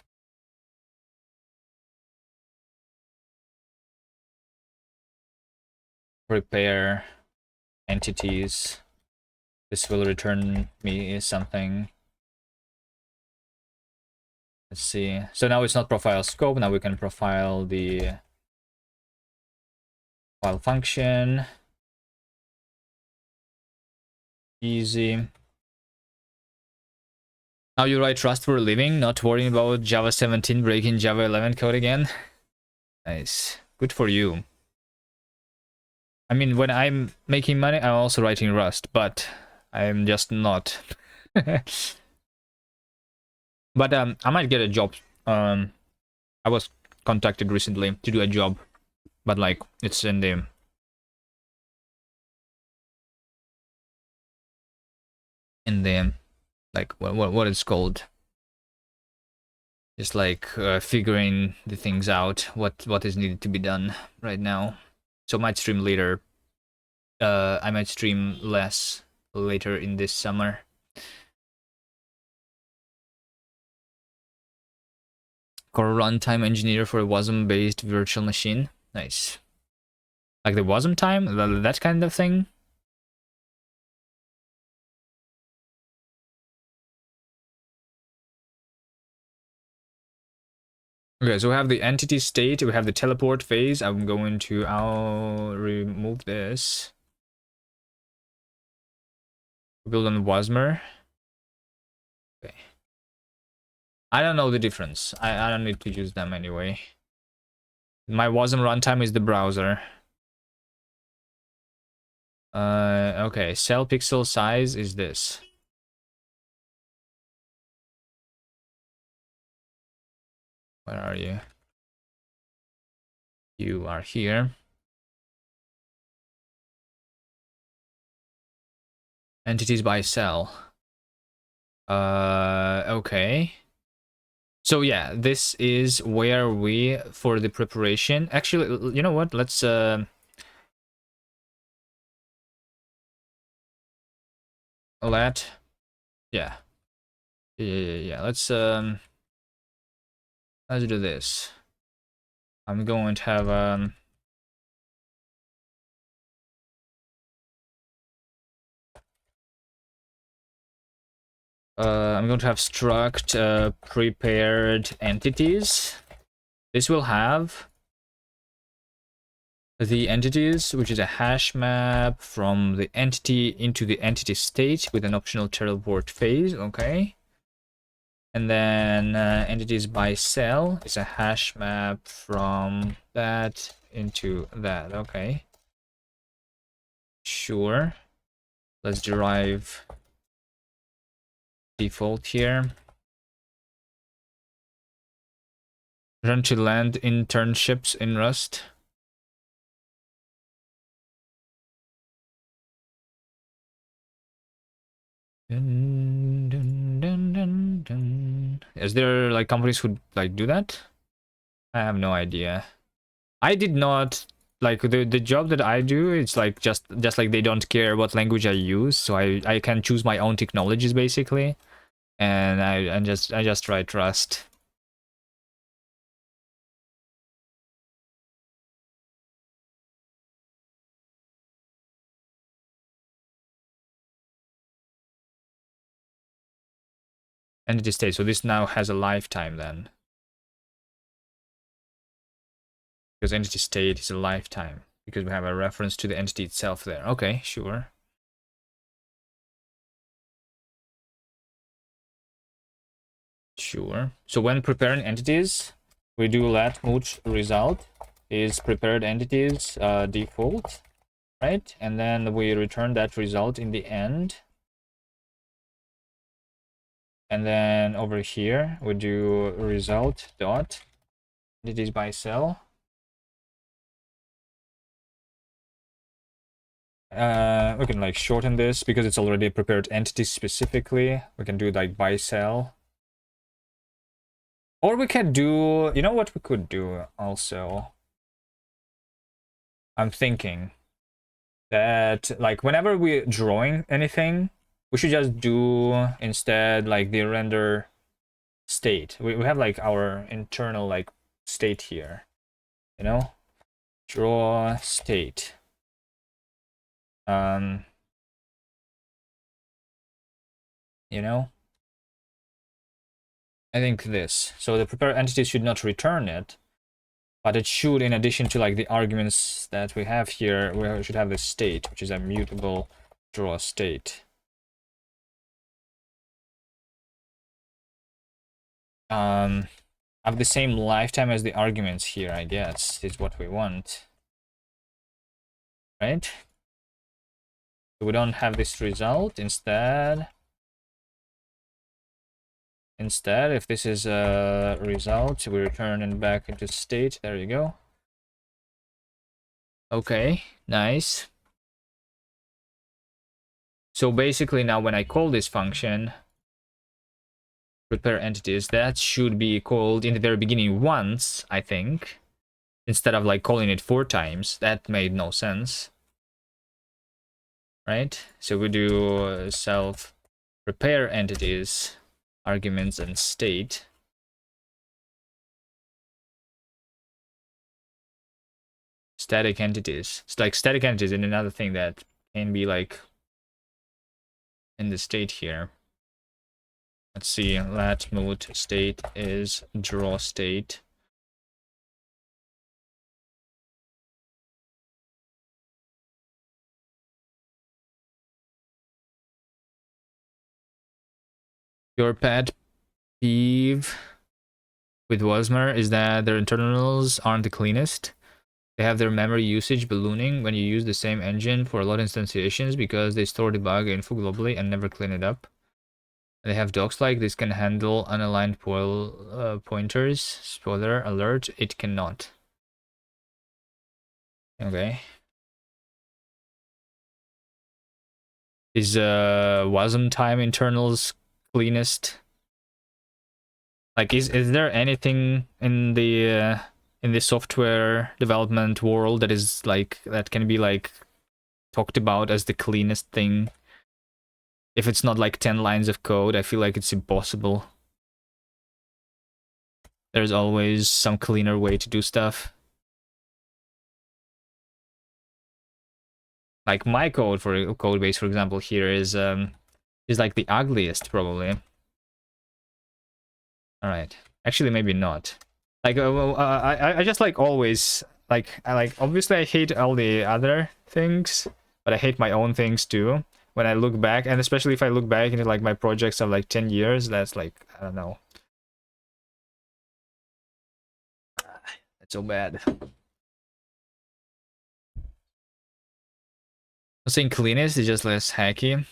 prepare entities. This will return me something. Let's see. So now it's not profile scope. Now we can profile the file function. Easy. Now you write Rust for a living, not worrying about Java 17 breaking Java 11 code again. Nice. Good for you. I mean, when I'm making money, I'm also writing Rust, but I'm just not. But I might get a job. I was contacted recently to do a job, but like it's in the like what it's called. Just like figuring the things out, what is needed to be done right now. So I might stream later. I might stream less later in this summer. Core runtime engineer for a WASM-based virtual machine. Nice. Like the WASM time, that kind of thing. Okay, so we have the entity state, we have the teleport phase. I'm going to, I'll remove this. Build on Wasmer. Okay. I don't know the difference. I don't need to use them anyway. My WASM runtime is the browser. Okay, cell pixel size is this. Where are you? You are here. Entities by cell. Okay. So yeah, this is where we, for the preparation. Actually, you know what? Let's yeah. Let's do this. I'm going to have I'm going to have struct prepared entities. This will have the entities, which is a hash map from the entity into the entity state with an optional teleport phase. Okay. And then entities by cell is a hash map from that into that. Okay. Sure. Let's derive default here. Run to land internships in Rust. Dun, dun, dun, dun, dun. Is there like companies who like do that? I have no idea. I did not like the job that I do. It's like just like they don't care what language I use, so I can choose my own technologies basically, and I just write Rust. Entity state. So this now has a lifetime then, because entity state is a lifetime because we have a reference to the entity itself there. Okay, sure. Sure. So when preparing entities, we do let moot result is prepared entities default, right? And then we return that result in the end. And then over here, we do result dot entities by cell. We can like shorten this because it's already a prepared entity specifically. We can do like by cell. Or we can do, you know what we could do also? I'm thinking that like whenever we're drawing anything, we should just do instead like the render state. We have like our internal like state here, you know? Draw state. You know? I think this. So the prepare entity should not return it, but it should, in addition to like the arguments that we have here, we should have the state, which is a mutable draw state. Have the same lifetime as the arguments here, I guess, is what we want. Right? So we don't have this result. Instead, if this is a result, we return it back into state. There you go. Okay, nice. So basically now when I call this function, prepare entities, that should be called in the very beginning once, I think, instead of like calling it 4 times. That made no sense. Right? So we do self prepare entities, arguments, and state. Static entities. It's like static entities and another thing that can be like in the state here. Let's see, let moot state is draw state. Your pet peeve with Wasmer is that their internals aren't the cleanest. They have their memory usage ballooning when you use the same engine for a lot of instantiations because they store the bug info globally and never clean it up. They have docs like this can handle unaligned pointers. Spoiler alert, it cannot. Okay. Is wasm time internals cleanest? Like is there anything in the software development world that is like that can be like talked about as the cleanest thing? If it's not like 10 lines of code, I feel like it's impossible. There's always some cleaner way to do stuff. Like my code for code base, for example, here is like the ugliest probably. All right, actually maybe not. Like I just like always like obviously I hate all the other things, but I hate my own things too. When I look back, and especially if I look back into like my projects of like 10 years, that's like I don't know. That's so bad. I'm saying cleanest is just less hacky,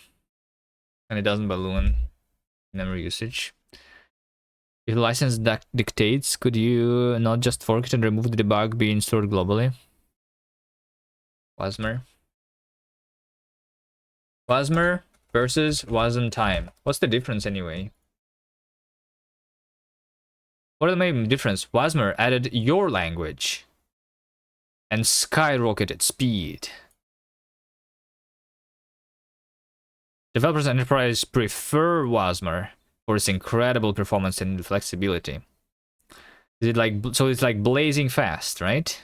and it doesn't balloon memory usage. If the license dictates, could you not just fork it and remove the debug being stored globally? Wasmer, versus wasm time. What's the difference anyway? What are the main difference? Wasmer added your language and skyrocketed speed. Developers and enterprise prefer Wasmer for its incredible performance and flexibility. Is it like, so it's like blazing fast, right?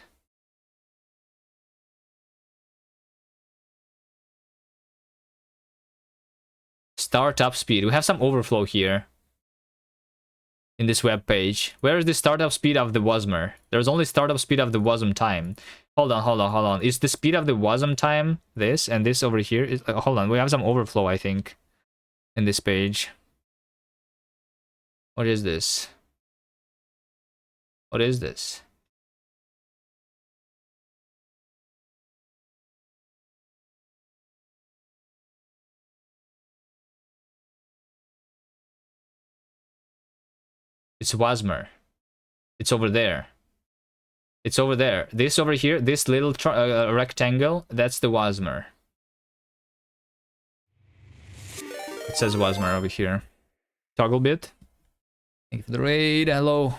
Startup speed. We have some overflow here in this web page. Where is the startup speed of the Wasmer? There's only startup speed of the Wasm time. Hold on. Is the speed of the Wasm time this, and this over here is hold on, we have some overflow, I think, in this page. What is this? What is this? It's Wasmer. It's over there. It's over there. This over here, this little rectangle, that's the Wasmer. It says Wasmer over here. Toggle bit. Thank you for the raid. Hello.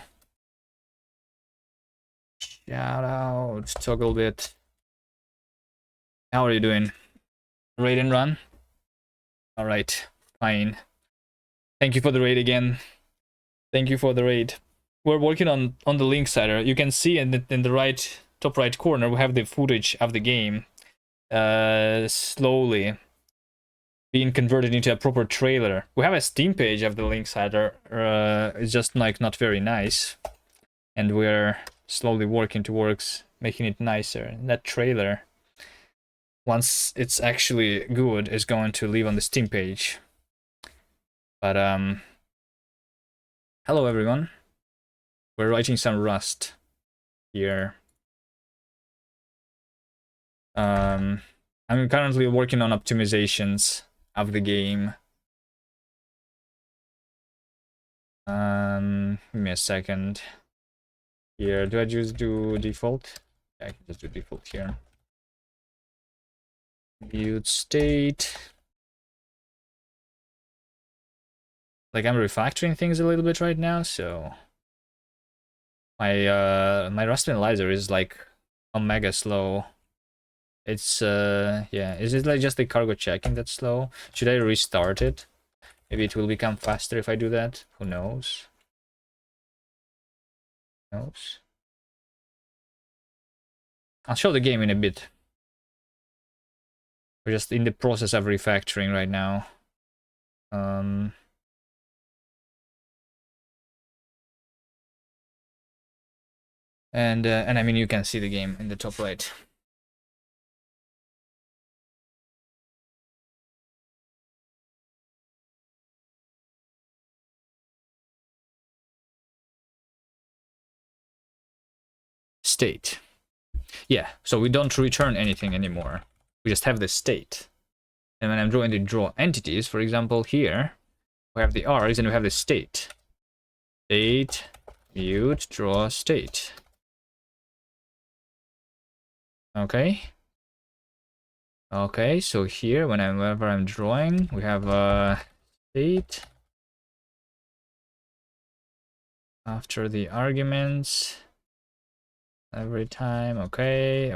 Shout out. Toggle bit. How are you doing? Raid and run? Alright. Fine. Thank you for the raid again. Thank you for the raid. We're working on the Linksider. You can see in the right top right corner we have the footage of the game slowly being converted into a proper trailer. We have a Steam page of the Linksider. It's just like not very nice, and we're slowly working towards making it nicer. And that trailer, once it's actually good, is going to live on the Steam page. But hello everyone. We're writing some Rust here. I'm currently working on optimizations of the game. Give me a second. Here, do I just do default? Yeah, I can just do default here. Build state. Like, I'm refactoring things a little bit right now, so my Rust analyzer is like omega slow. It's yeah, is it like just the cargo checking that's slow? Should I restart it? Maybe it will become faster if I do that. Who knows? Who knows? I'll show the game in a bit. We're just in the process of refactoring right now. And I mean, you can see the game in the top right. State. Yeah, so we don't return anything anymore. We just have the state. And when I'm drawing the draw entities, for example, here we have the args and we have the state. State, mute, draw state. Okay. Okay, so here whenever I'm drawing, we have a state after the arguments. Every time, okay.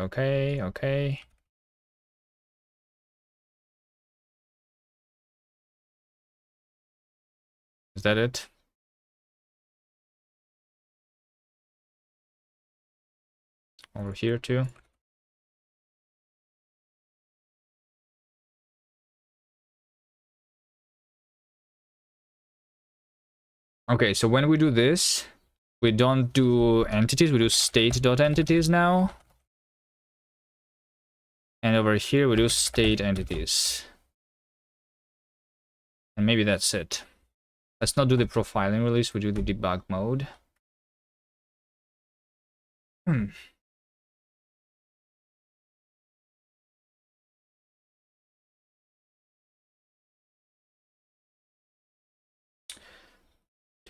Is that it? Over here too. Okay, so when we do this, we don't do entities, we do state.entities now. And over here we do state entities. And maybe that's it. Let's not do the profiling release, we do the debug mode.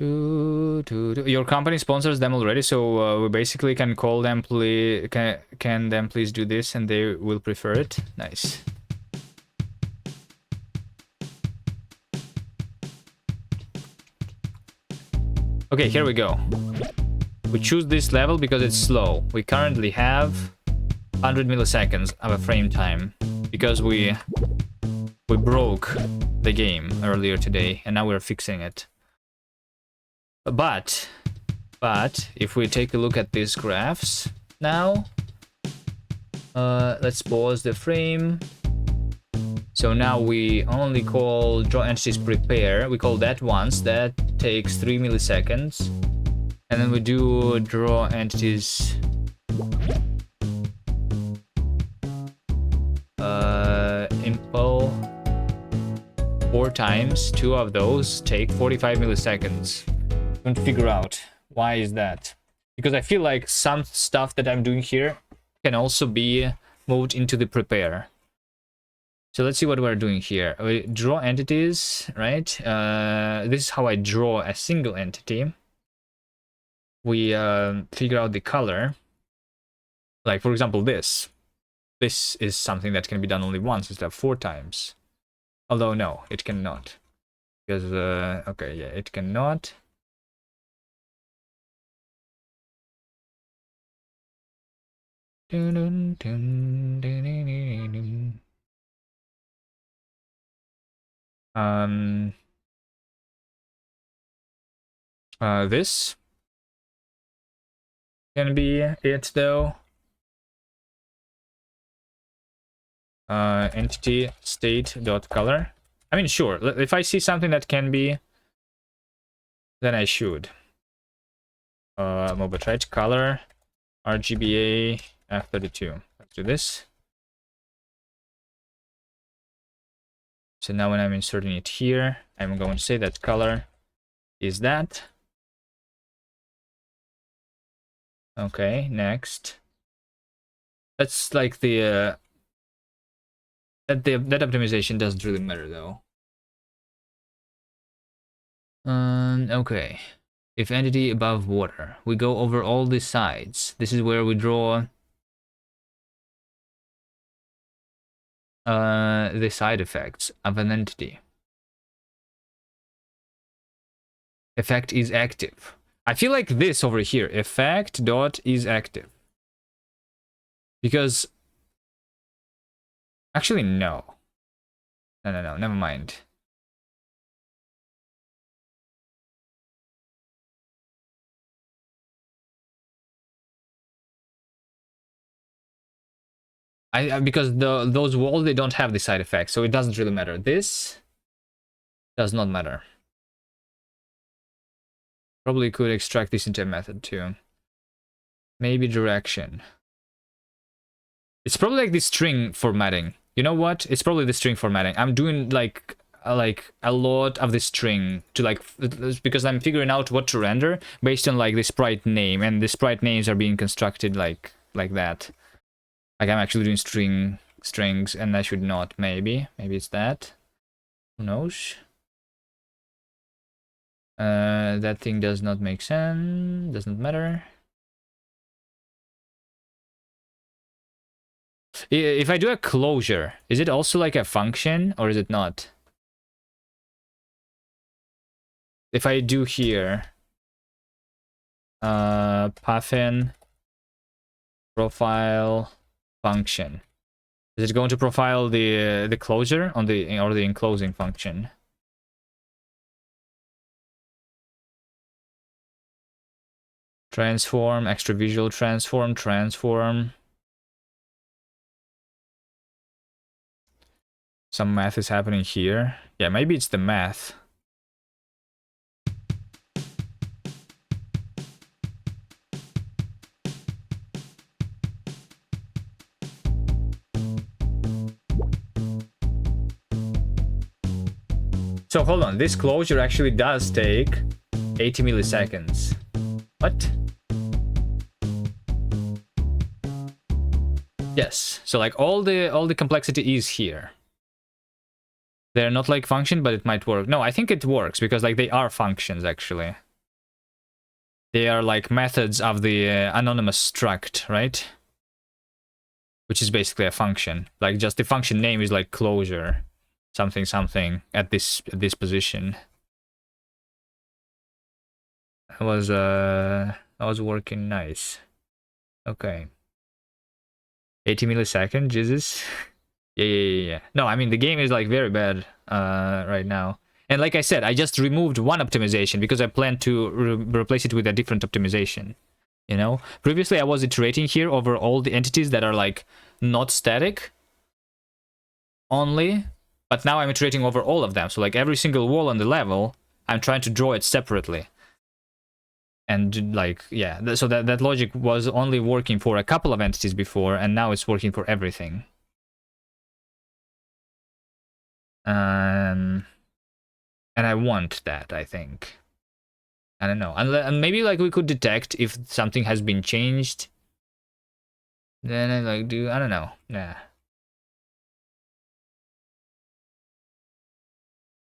Your company sponsors them already, so we basically can call them, can them please do this, and they will prefer it. Nice. Okay, here we go. We choose this level because it's slow. We currently have 100 milliseconds of a frame time because we broke the game earlier today and now we're fixing it. But if we take a look at these graphs now, let's pause the frame. So now we only call draw entities prepare. We call that once. That takes 3 milliseconds. And then we do draw entities impl 4 times. 2 of those take 45 milliseconds. I'm going to figure out why is that. Because I feel like some stuff that I'm doing here can also be moved into the prepare. So let's see what we're doing here. We draw entities, right? This is how I draw a single entity. We figure out the color. Like, for example, this. This is something that can be done only once instead of 4 times. Although, no, it cannot. Because, okay, yeah, it cannot. This can be it though. Entity state dot color. I mean, sure. If I see something that can be, then I should. Mobile right color RGBA F32. Let's do this. So now when I'm inserting it here, I'm going to say that color is that. Okay, next. That's like the that optimization doesn't really matter though. Okay. If entity above water, we go over all the sides. This is where we draw the side effects of an entity. Effect is active. I feel like this over here, effect dot is active. Because actually no. No, never mind. Because those walls, they don't have the side effects, so it doesn't really matter. This does not matter. Probably could extract this into a method too. Maybe direction. It's probably like the string formatting. You know what? It's probably the string formatting. I'm doing like a lot of the string to like, because I'm figuring out what to render based on like the sprite name, and the sprite names are being constructed like that. Like I'm actually doing strings, and I should not. Maybe it's that. Who knows? That thing does not make sense. Doesn't matter. If I do a closure, is it also like a function or is it not? If I do here, puffin profile function, is it going to profile the closure on the or the enclosing function? Transform, extra visual transform. Some math is happening here. Yeah, maybe it's the math. So hold on, this closure actually does take 80 milliseconds. What? Yes, so like all the complexity is here. They're not like function, but it might work. No, I think it works because like they are functions actually. They are like methods of the anonymous struct, right? Which is basically a function. Like just the function name is like closure. Something at this position. was working nice. Okay. 80 millisecond, Jesus. Yeah. No, I mean the game is like very bad right now. And like I said, I just removed one optimization because I plan to replace it with a different optimization. You know, previously I was iterating here over all the entities that are like not static only, but now I'm iterating over all of them. So like every single wall on the level, I'm trying to draw it separately. And like, yeah, so that logic was only working for a couple of entities before, and now it's working for everything. And I want that, I think. I don't know. And maybe like we could detect if something has been changed. Then I like I don't know. Nah.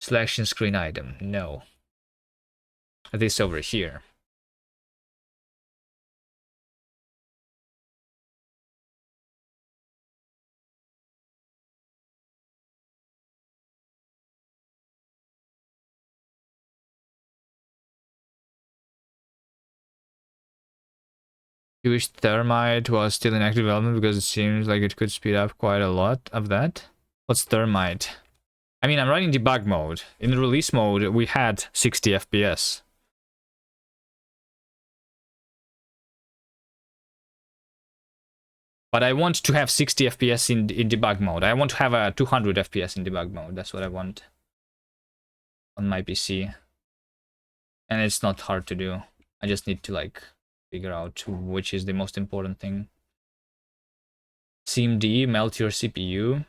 Selection screen item. No. This over here. You wish Thermite was still in active development because it seems like it could speed up quite a lot of that. What's Thermite? I mean, I'm running debug mode. In the release mode, we had 60 FPS. But I want to have 60 FPS in debug mode. I want to have a 200 FPS in debug mode. That's what I want on my PC. And it's not hard to do. I just need to like figure out which is the most important thing. CMD, melt your CPU.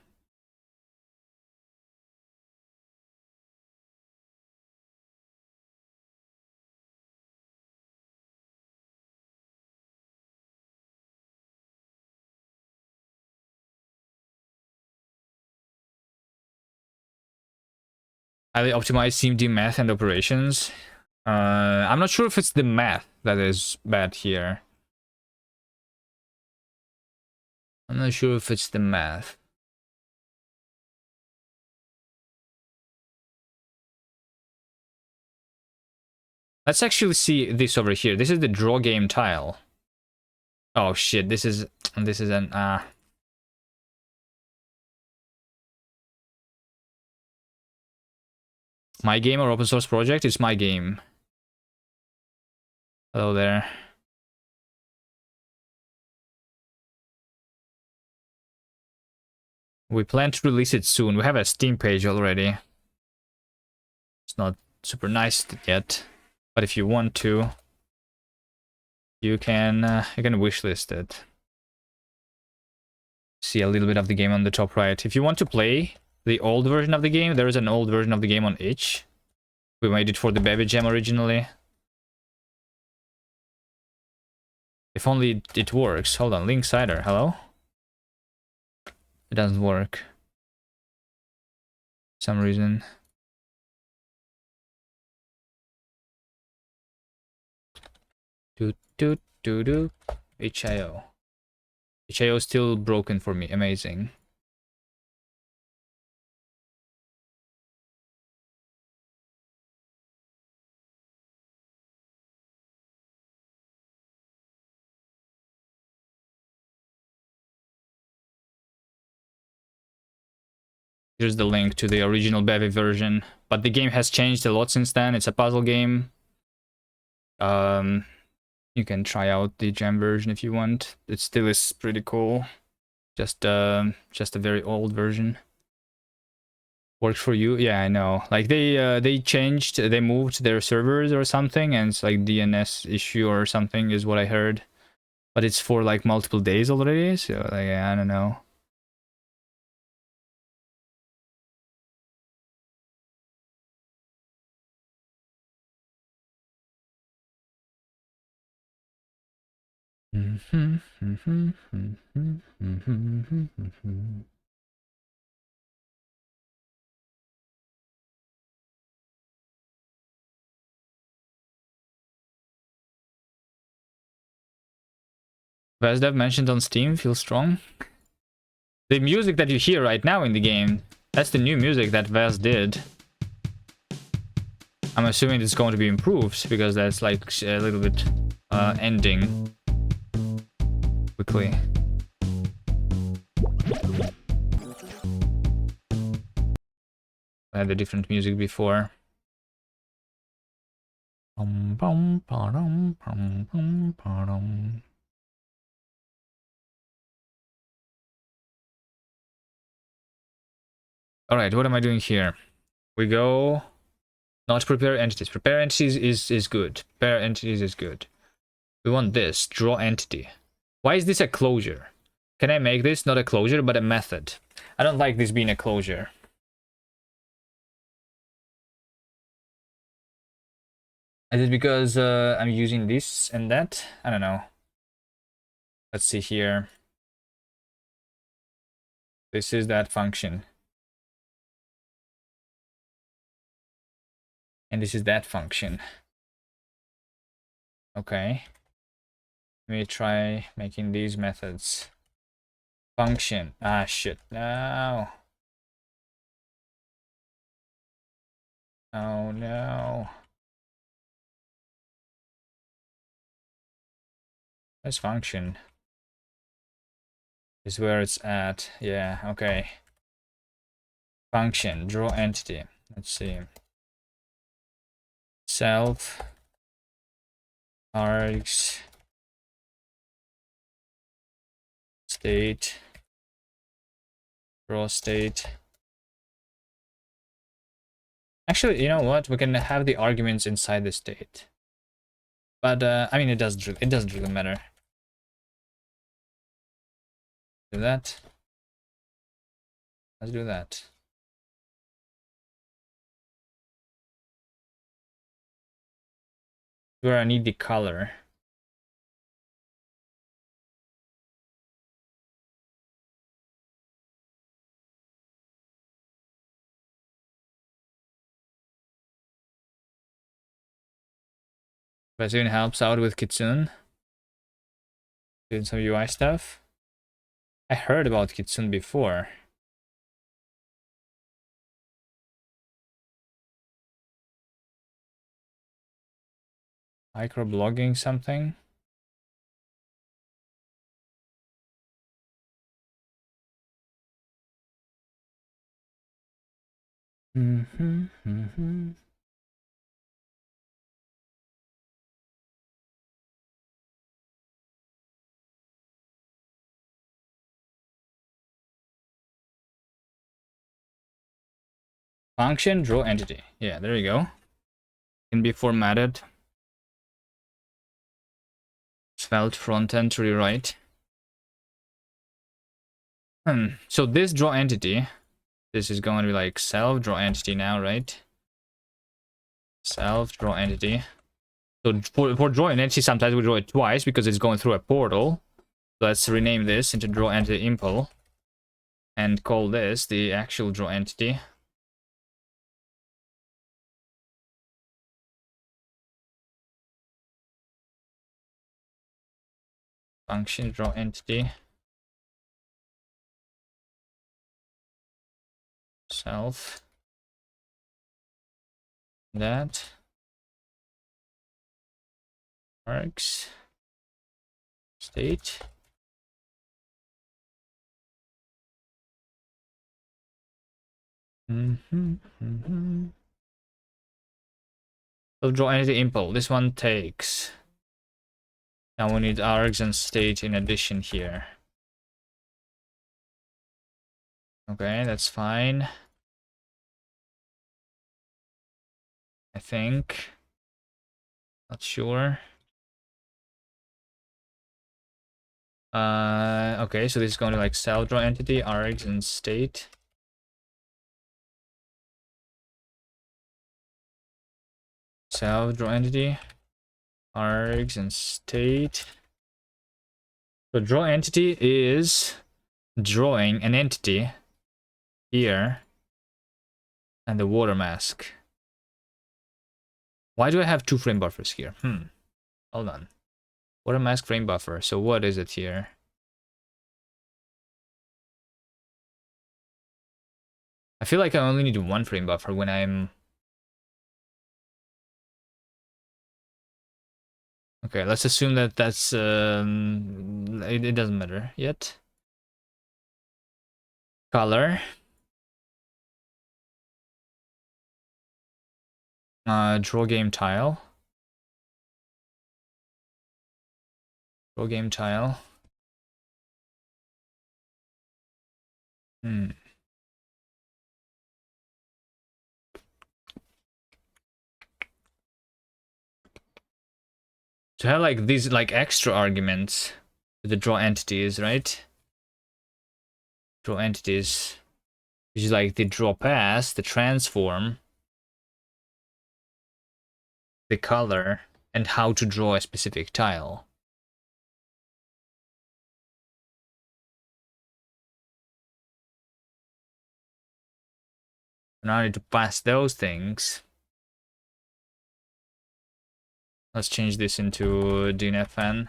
Highly optimized CMD math and operations. I'm not sure if it's the math that is bad here. I'm not sure if it's the math. Let's actually see this over here. This is the draw game tile. Oh shit, this is an my game or open source project? It's my game. Hello there. We plan to release it soon. We have a Steam page already. It's not super nice yet, but if you want to, you can wishlist it. See a little bit of the game on the top right. If you want to play the old version of the game, there is an old version of the game on itch. We made it for the Baby Jam originally. If only it works. Hold on, Linksider, hello? It doesn't work. For some reason. HIO. HIO is still broken for me. Amazing. Here's the link to the original Bevy version, but the game has changed a lot since then. It's a puzzle game. You can try out the Jam version if you want. It still is pretty cool. Just a very old version. Works for you? Yeah, I know. Like they changed, they moved their servers or something, and it's like DNS issue or something is what I heard. But it's for like multiple days already, so like I don't know. Vazdev mentioned on Steam, feels strong. The music that you hear right now in the game, that's the new music that Vaz did. I'm assuming it's going to be improved because that's like a little bit ending quickly. I had a different music before. Alright, what am I doing here? We go... Not prepare entities. Prepare entities is good. Prepare entities is good. We want this. Draw entity. Why is this a closure? Can I make this not a closure, but a method? I don't like this being a closure. Is it because I'm using this and that? I don't know. Let's see here. This is that function. And this is that function. Okay. Let me try making these methods. Function. Ah, shit. No. Oh, no. This function is where it's at. Yeah, okay. Function. Draw entity. Let's see. Self. Args. State. Draw state. Actually, you know what? We can have the arguments inside the state. But I mean, it doesn't really matter. Do that. Let's do that. Where I need the color. Bassoon helps out with Kitsune. Doing some UI stuff. I heard about Kitsune before. Microblogging something. Function, draw entity. Yeah, there you go. Can be formatted. Svelte frontend to rewrite. So this draw entity, this is going to be like self draw entity now, right? Self draw entity. So for drawing entity, sometimes we draw it twice because it's going through a portal. Let's rename this into draw entity impl and call this the actual draw entity. Function draw entity. Self. That. Args. State. So draw entity impl. This one takes. Now we need args and state in addition here. Okay, that's fine. I think. Not sure. Okay, so this is going to like self draw entity, args and state. Self draw entity, args and state. So draw entity is drawing an entity here and the water mask. Why do I have 2 frame buffers here? Hold on. Water mask frame buffer. So what is it here? I feel like I only need 1 frame buffer when I'm Okay, let's assume that that's it doesn't matter yet. Color. Draw game tile. Draw game tile. Hmm. To have like these like extra arguments with the draw entities, right? Draw entities, which is like the draw pass, the transform, the color, and how to draw a specific tile. Now I need to pass those things. Let's change this into DNFN.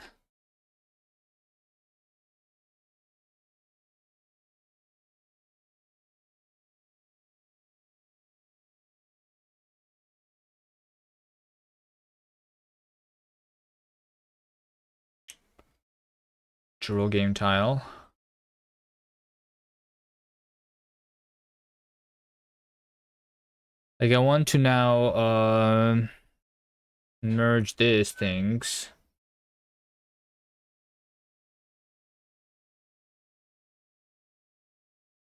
Draw game tile. Like I want to now merge these things.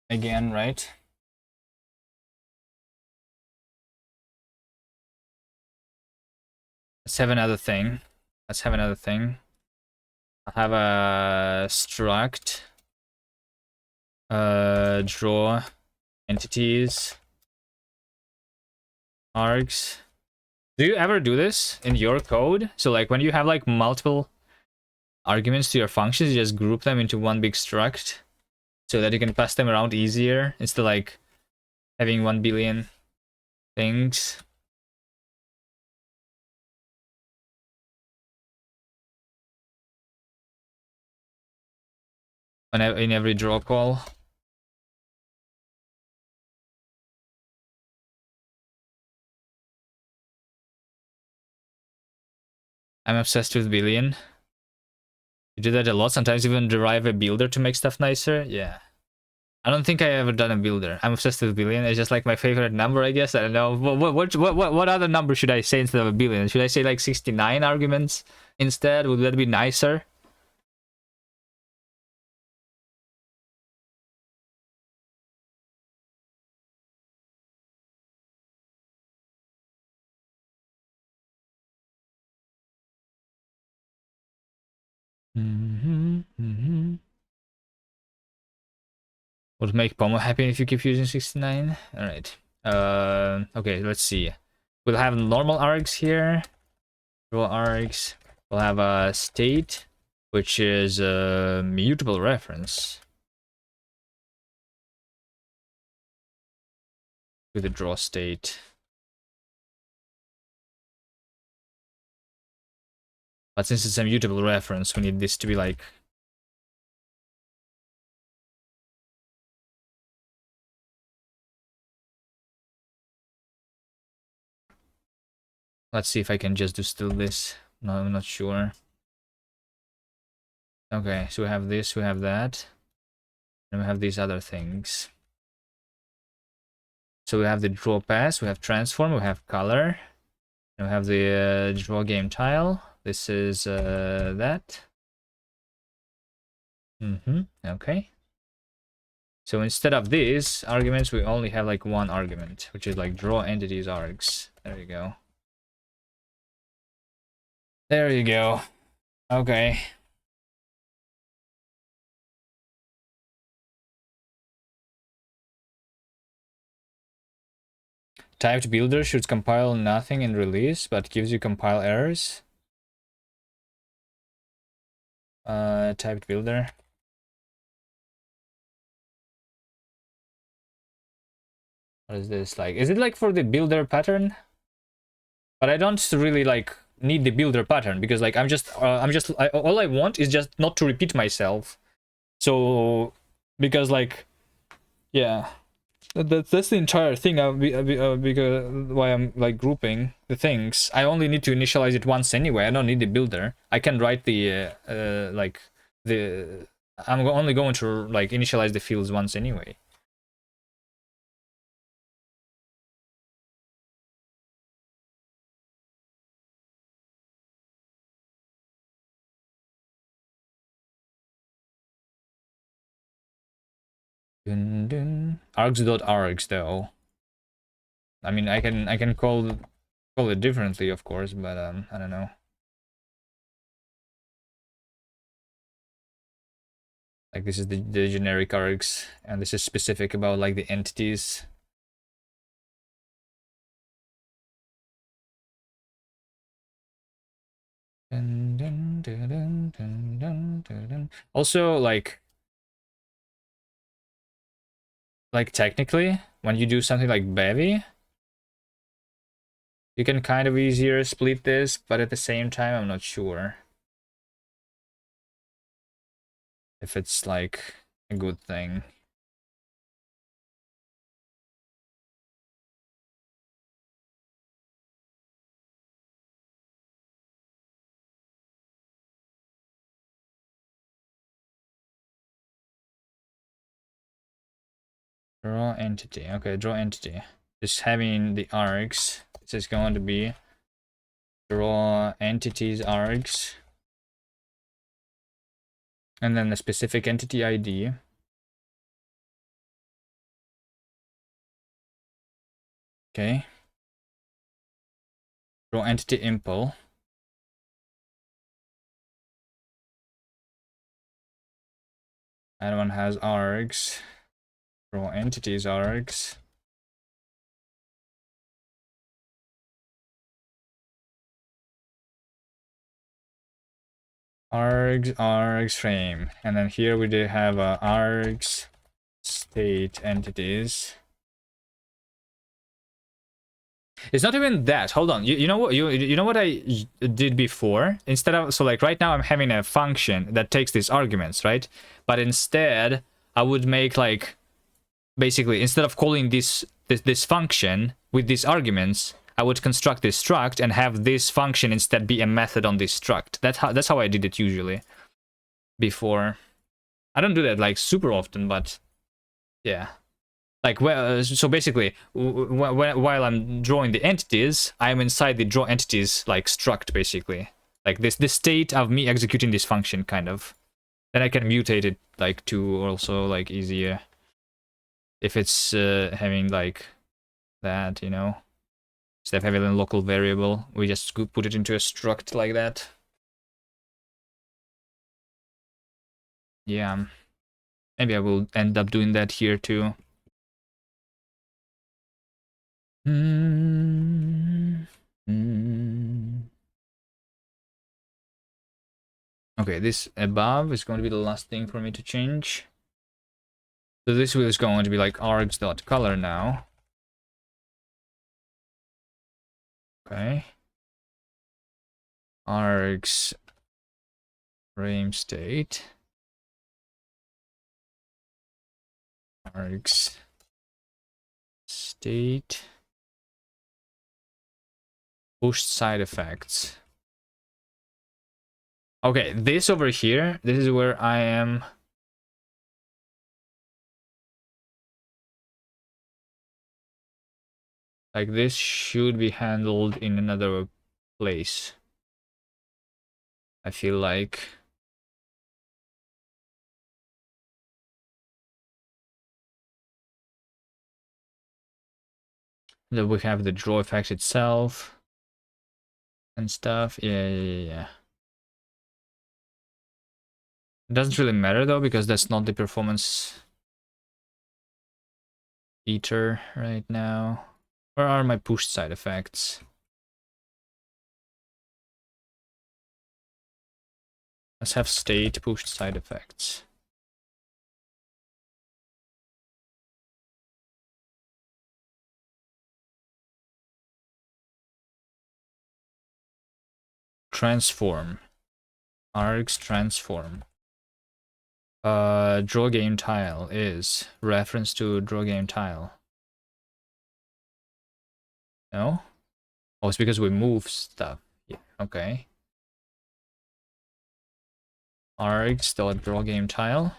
Again, right? Let's have another thing. Let's have another thing. I have a struct. Draw entities. Args. Do you ever do this in your code? So like when you have like multiple arguments to your functions, you just group them into one big struct so that you can pass them around easier instead of like having 1 billion things. In every draw call. I'm obsessed with billion. You do that a lot. Sometimes even derive a builder to make stuff nicer. Yeah. I don't think I ever done a builder. I'm obsessed with billion. It's just like my favorite number, I guess. I don't know. What other number should I say instead of a billion? Should I say like 69 arguments instead? Would that be nicer? Would make Pomo happy if you keep using 69. All right. Okay, let's see. We'll have normal args here. Draw args. We'll have a state, which is a mutable reference to the draw state. But since it's a mutable reference, we need this to be like... Let's see if I can just do still this. No, I'm not sure. Okay, so we have this, we have that. And we have these other things. So we have the draw pass, we have transform, we have color. And we have the draw game tile. This is that. Okay. So instead of these arguments, we only have like one argument, which is like draw entities args. There you go. There you go. Okay. Typed builder should compile nothing in release, but gives you compile errors. Typed builder. What is this like? Is it like for the builder pattern? But I don't really like need the builder pattern because like all I want is just not to repeat myself. So because like, yeah. That's the entire thing. Because why I'm like grouping the things. I only need to initialize it once anyway. I don't need the builder. I can write the like the. I'm only going to like initialize the fields once anyway. Dun, dun. Args.args though. I mean, I can call it differently, of course, but I don't know. Like this is the generic args, and this is specific about like the entities. Dun, dun, dun, dun, dun, dun, dun, dun. Also, like technically, when you do something like Bevy, you can kind of easier split this, but at the same time, I'm not sure if it's like a good thing. Draw entity. Okay, draw entity. Just having the args. This is going to be draw entities args. And then the specific entity ID. Okay. Draw entity impl. That one has args. Draw entities args. Args frame. And then here we do have args state entities. It's not even that. Hold on. You know what you know what I did before? Instead of, so like right now I'm having a function that takes these arguments, right? But instead I would make like basically instead of calling this function with these arguments, I would construct this struct and have this function instead be a method on this struct. That's how I did it usually before. I don't do that like super often, but yeah. Like, well, so basically, while I'm drawing the entities, I'm inside the draw entities like struct, basically. Like this state of me executing this function, kind of. Then I can mutate it like to also like easier if it's having like that, you know. Instead of having a local variable, we just put it into a struct like that. Yeah, maybe I will end up doing that here too. Okay, this above is going to be the last thing for me to change. So this is going to be like args.color now. Okay. Args frame state. Args state. Pushed side effects. Okay, this over here, this is where I am. Like this should be handled in another place. I feel like. Then we have the draw effect itself and stuff. Yeah. It doesn't really matter though, because that's not the performance eater right now. Where are my push side effects? Let's have state pushed side effects. Transform. Args transform. Draw game tile is reference to draw game tile. No? Oh, it's because we move stuff. Yeah, okay. Args, dot draw game tile.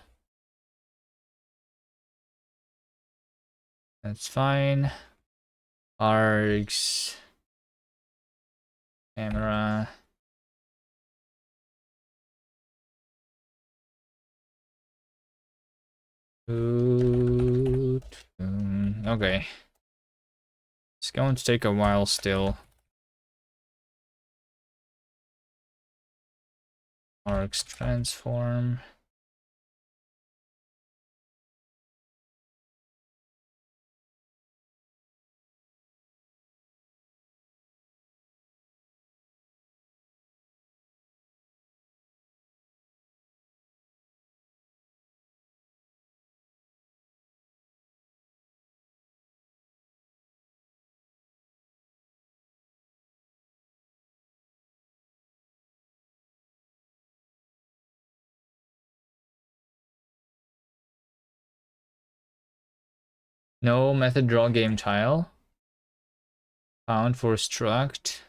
That's fine. Args, camera. Okay. It's going to take a while still. Arcs transform. No method draw game tile. Found for struct.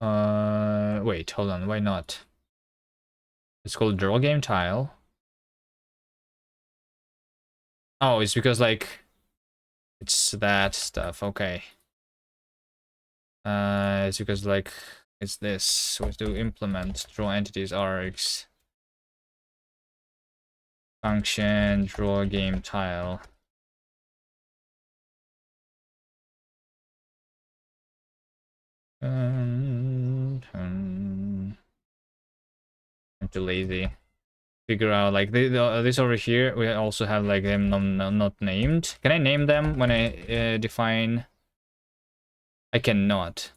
Wait, hold on. Why not? It's called draw game tile. Oh, it's because like it's that stuff. Okay. It's because like it's this. So we have to implement draw entities args function draw game tile. I'm too lazy. Figure out like this over here. We also have like them not named. Can I name them when I define? I cannot.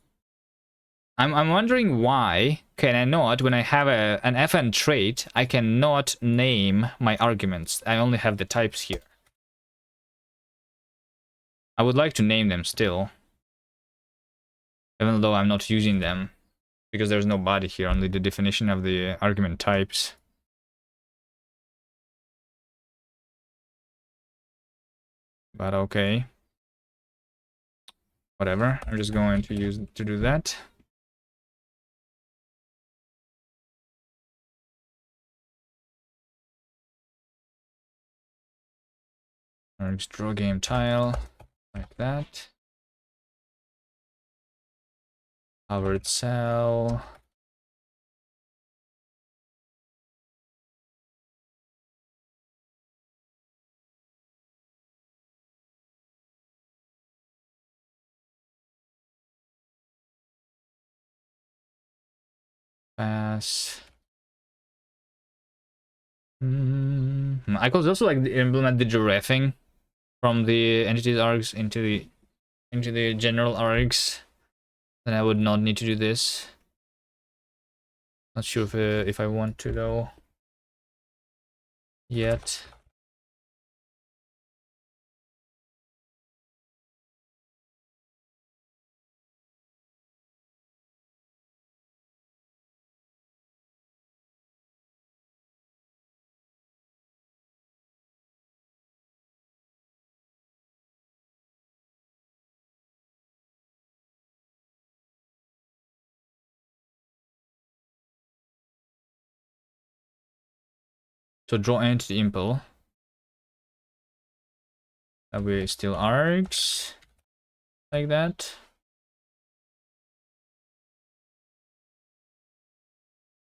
I'm wondering why can I not, when I have an fn trait, I cannot name my arguments. I only have the types here. I would like to name them still, even though I'm not using them, because there's no body here, only the definition of the argument types. But okay. Whatever, I'm just going to do that. Args draw game tile, like that. Covered cell. Pass. I could also like implement the giraffing from the entities args into the general args. Then I would not need to do this. Not sure if I want to though. Yet. So draw entity impl. That way still args. Like that.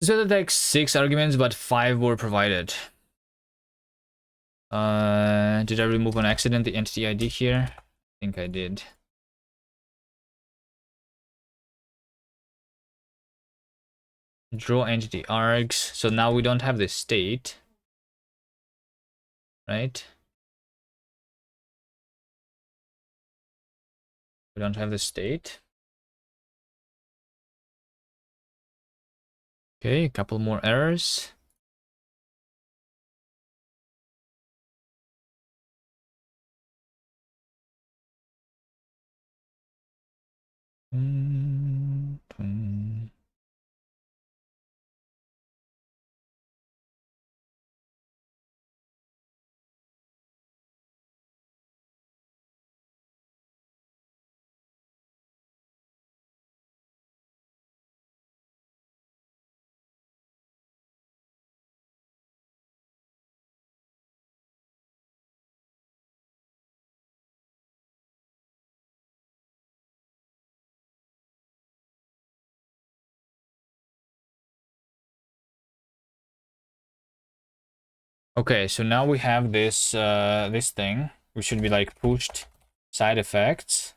So that like 6 arguments, but 5 were provided. Did I remove on accident the entity ID here? I think I did. Draw entity args. So now we don't have the state. Right? We don't have the state. Okay, a couple more errors. Okay, so now we have this this thing, which should be like pushed side effects.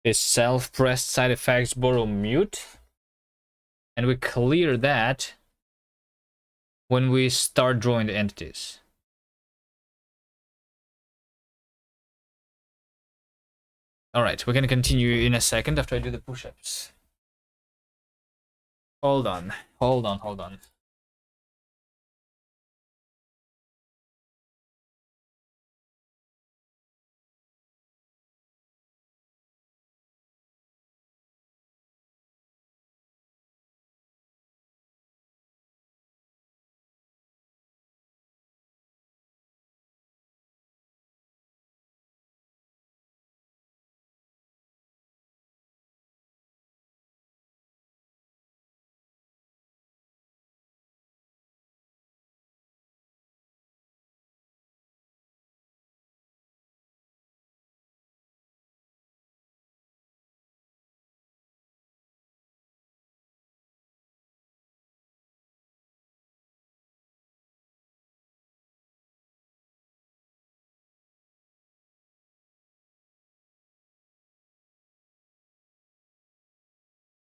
This self-pressed side effects borrow mute. And we clear that when we start drawing the entities. All right, we're gonna continue in a second after I do the push-ups. Hold on, hold on, hold on.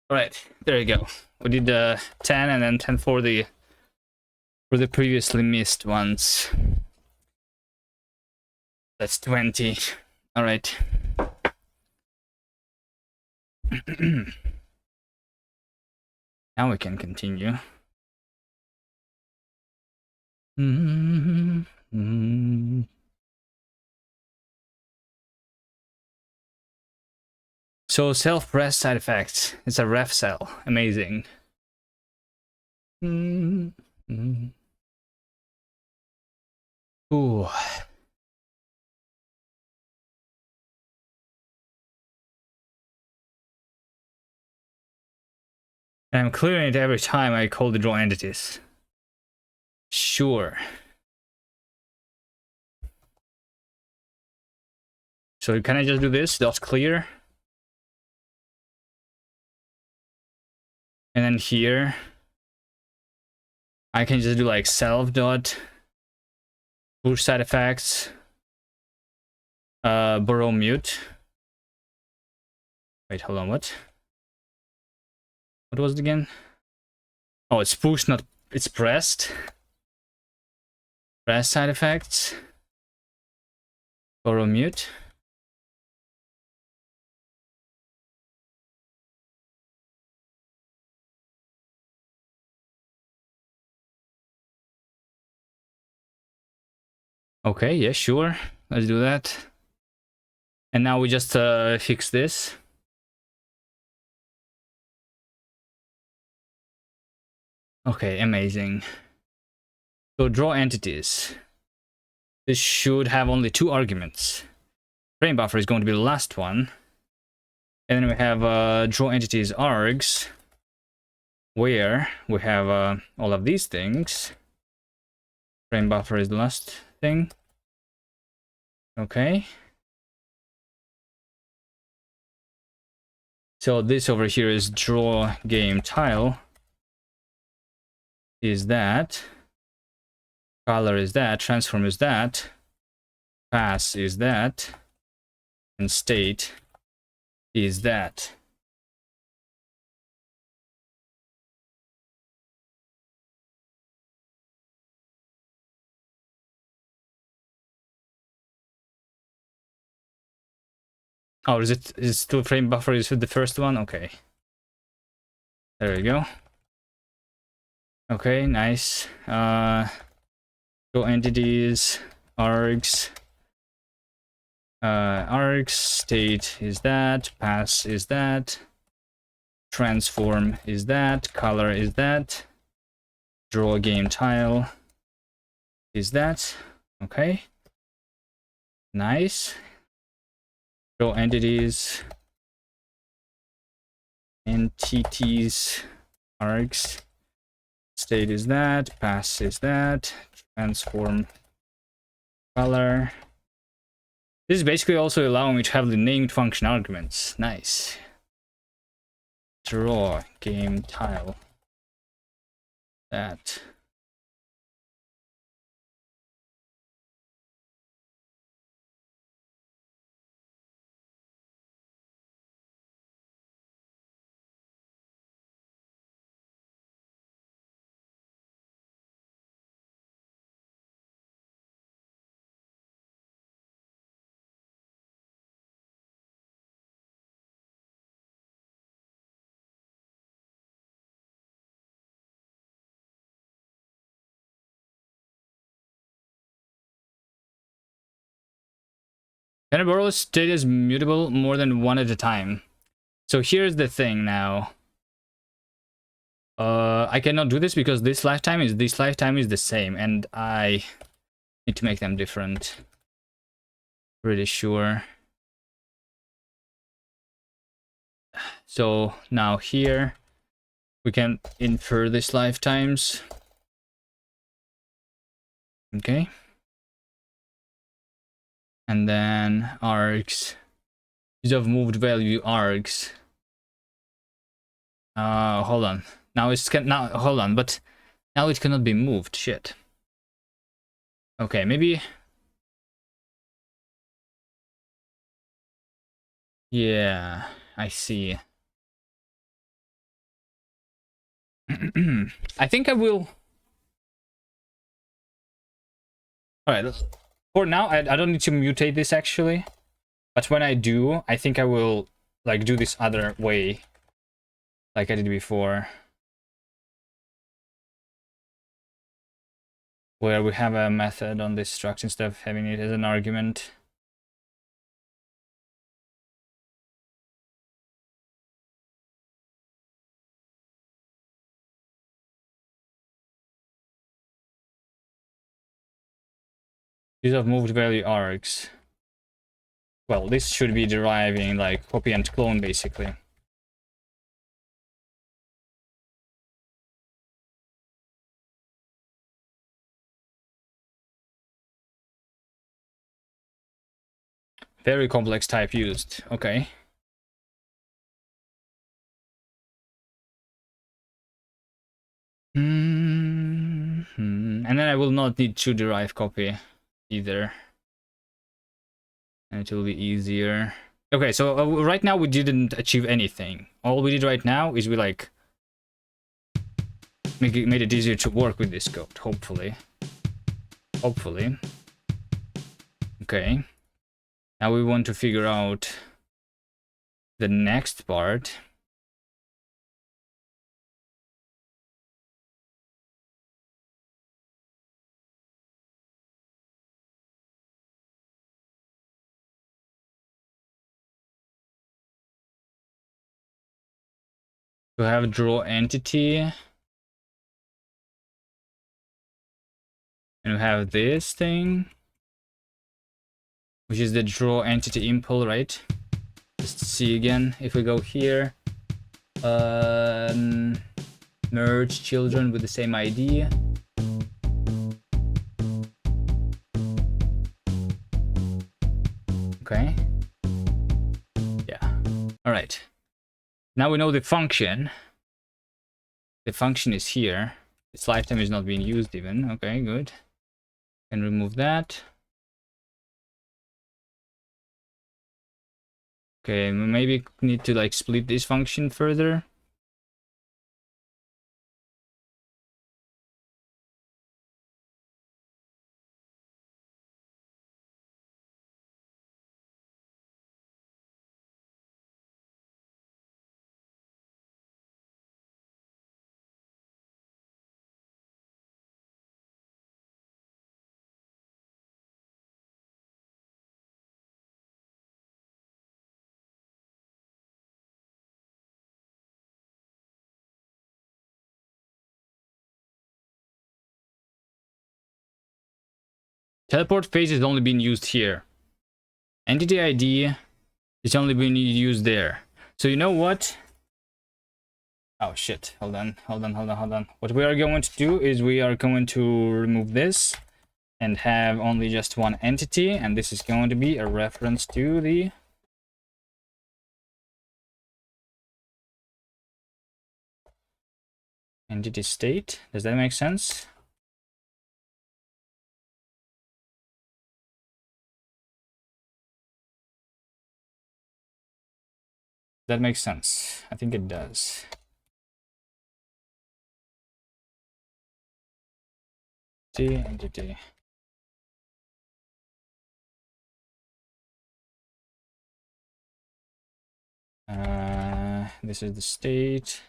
All right, there you go. We did 10 and then 10 for the previously missed ones. That's 20. All right. Now we can continue. So self-press side effects. It's a ref cell. Amazing. Ooh. And I'm clearing it every time I call the draw entities. Sure. So can I just do this? Dot clear. And then here, I can just do like self dot push side effects, borrow mute. Wait, hold on, what? What was it again? Oh, it's push, not, it's pressed. Press side effects, borrow mute. Okay, yeah, sure. Let's do that. And now we just fix this. Okay, amazing. So draw entities. This should have only 2 arguments. Frame buffer is going to be the last one. And then we have draw entities args, where we have all of these things. Frame buffer is the last thing. Okay. So this over here is draw game tile. Is that. Color is that. Transform is that. Pass is that. And state is that. Oh, is it still frame buffer? Is it the first one? Okay. There we go. Okay, nice. Go entities, args. Args, state is that, pass is that, transform is that, color is that, draw game tile is that. Okay. Nice. Draw entities, args. State is that, pass is that, transform, color. This is basically also allowing me to have the named function arguments. Nice. Draw game tile. That. Can a borrow state is mutable more than one at a time? So here's the thing now. I cannot do this because this lifetime is the same, and I need to make them different. Pretty sure. So now here we can infer this lifetimes. Okay. And then args. Use of moved value args. Hold on. Now hold on, but now it cannot be moved. Shit. Okay, maybe. Yeah, I see. I think I will. Alright, for now, I don't need to mutate this actually. But when I do, I think I will like do this other way. Like I did before. Where we have a method on this struct instead of having it as an argument. Use of moved value args. Well, this should be deriving like copy and clone basically. Very complex type used. Okay. And then I will not need to derive copy either. And it will be easier. Okay, so right now we didn't achieve anything. All we did right now is we like made it easier to work with this code, hopefully. Hopefully. Okay. Now we want to figure out the next part. To have draw entity. And we have this thing, which is the draw entity impl, right? Just see again, if we go here, merge children with the same ID. Okay. Yeah. All right. Now we know the function. The function is here. Its lifetime is not being used even. Okay, good. Can remove that. Okay, maybe need to like split this function further. Teleport phase is only being used here. Entity ID is only being used there. So you know what? Oh shit, hold on. What we are going to do is we are going to remove this and have only just one entity, and this is going to be a reference to the entity state. Does that make sense? That makes sense. I think it does. Entity. This is the state.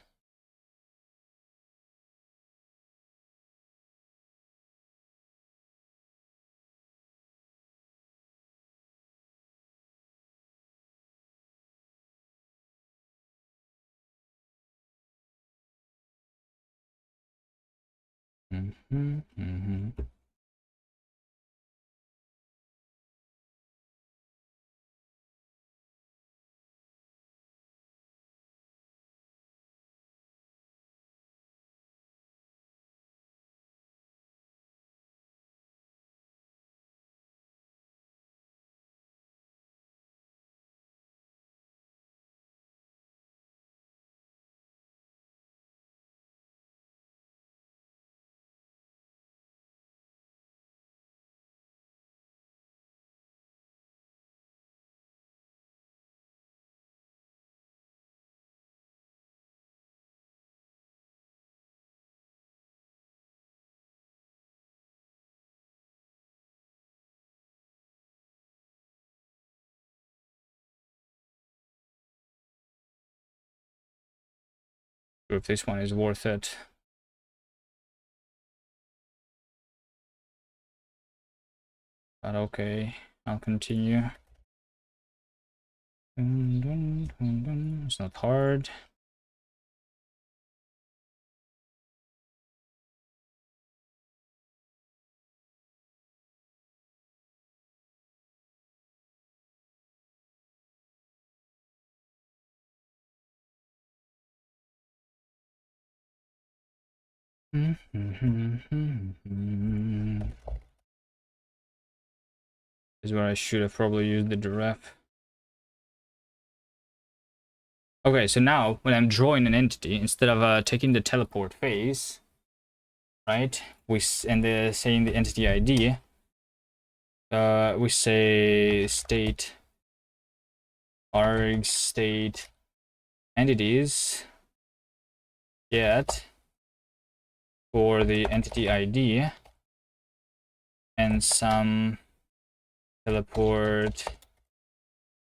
If this one is worth it. But okay, I'll continue. It's not hard. Is where I should have probably used the giraffe. Okay, so now when I'm drawing an entity, instead of taking the teleport phase, right? Saying the entity ID, we say state arg state entities get for the entity ID and some teleport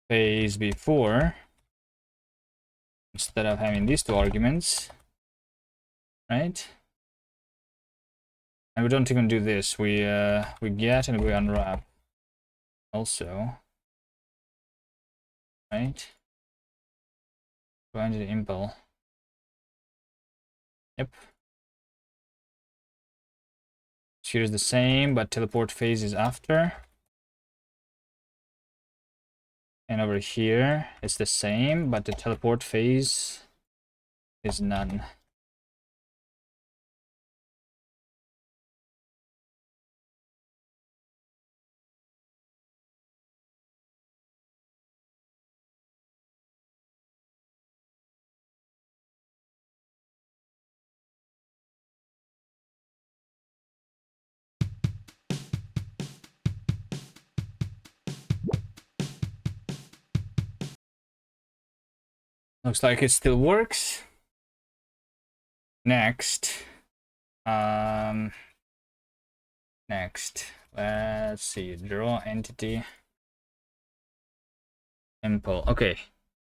phase before, instead of having these two arguments, right? And we don't even do this. We get and we unwrap also, right? Go into the impel. Yep. Here's the same, but teleport phase is after. And over here, it's the same, but the teleport phase is none. Looks like it still works. Next. Next. Let's see. Draw entity. Impel. Okay.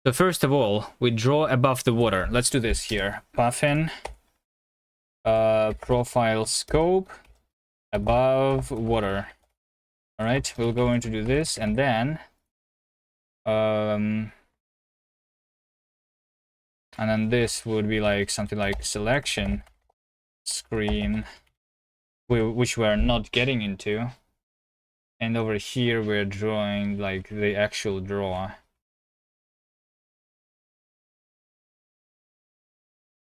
So first of all, we draw above the water. Let's do this here. Puffin. Profile scope. Above water. Alright, we're going to do this and then and then this would be like something like selection screen, which we're not getting into. And over here we're drawing like the actual draw.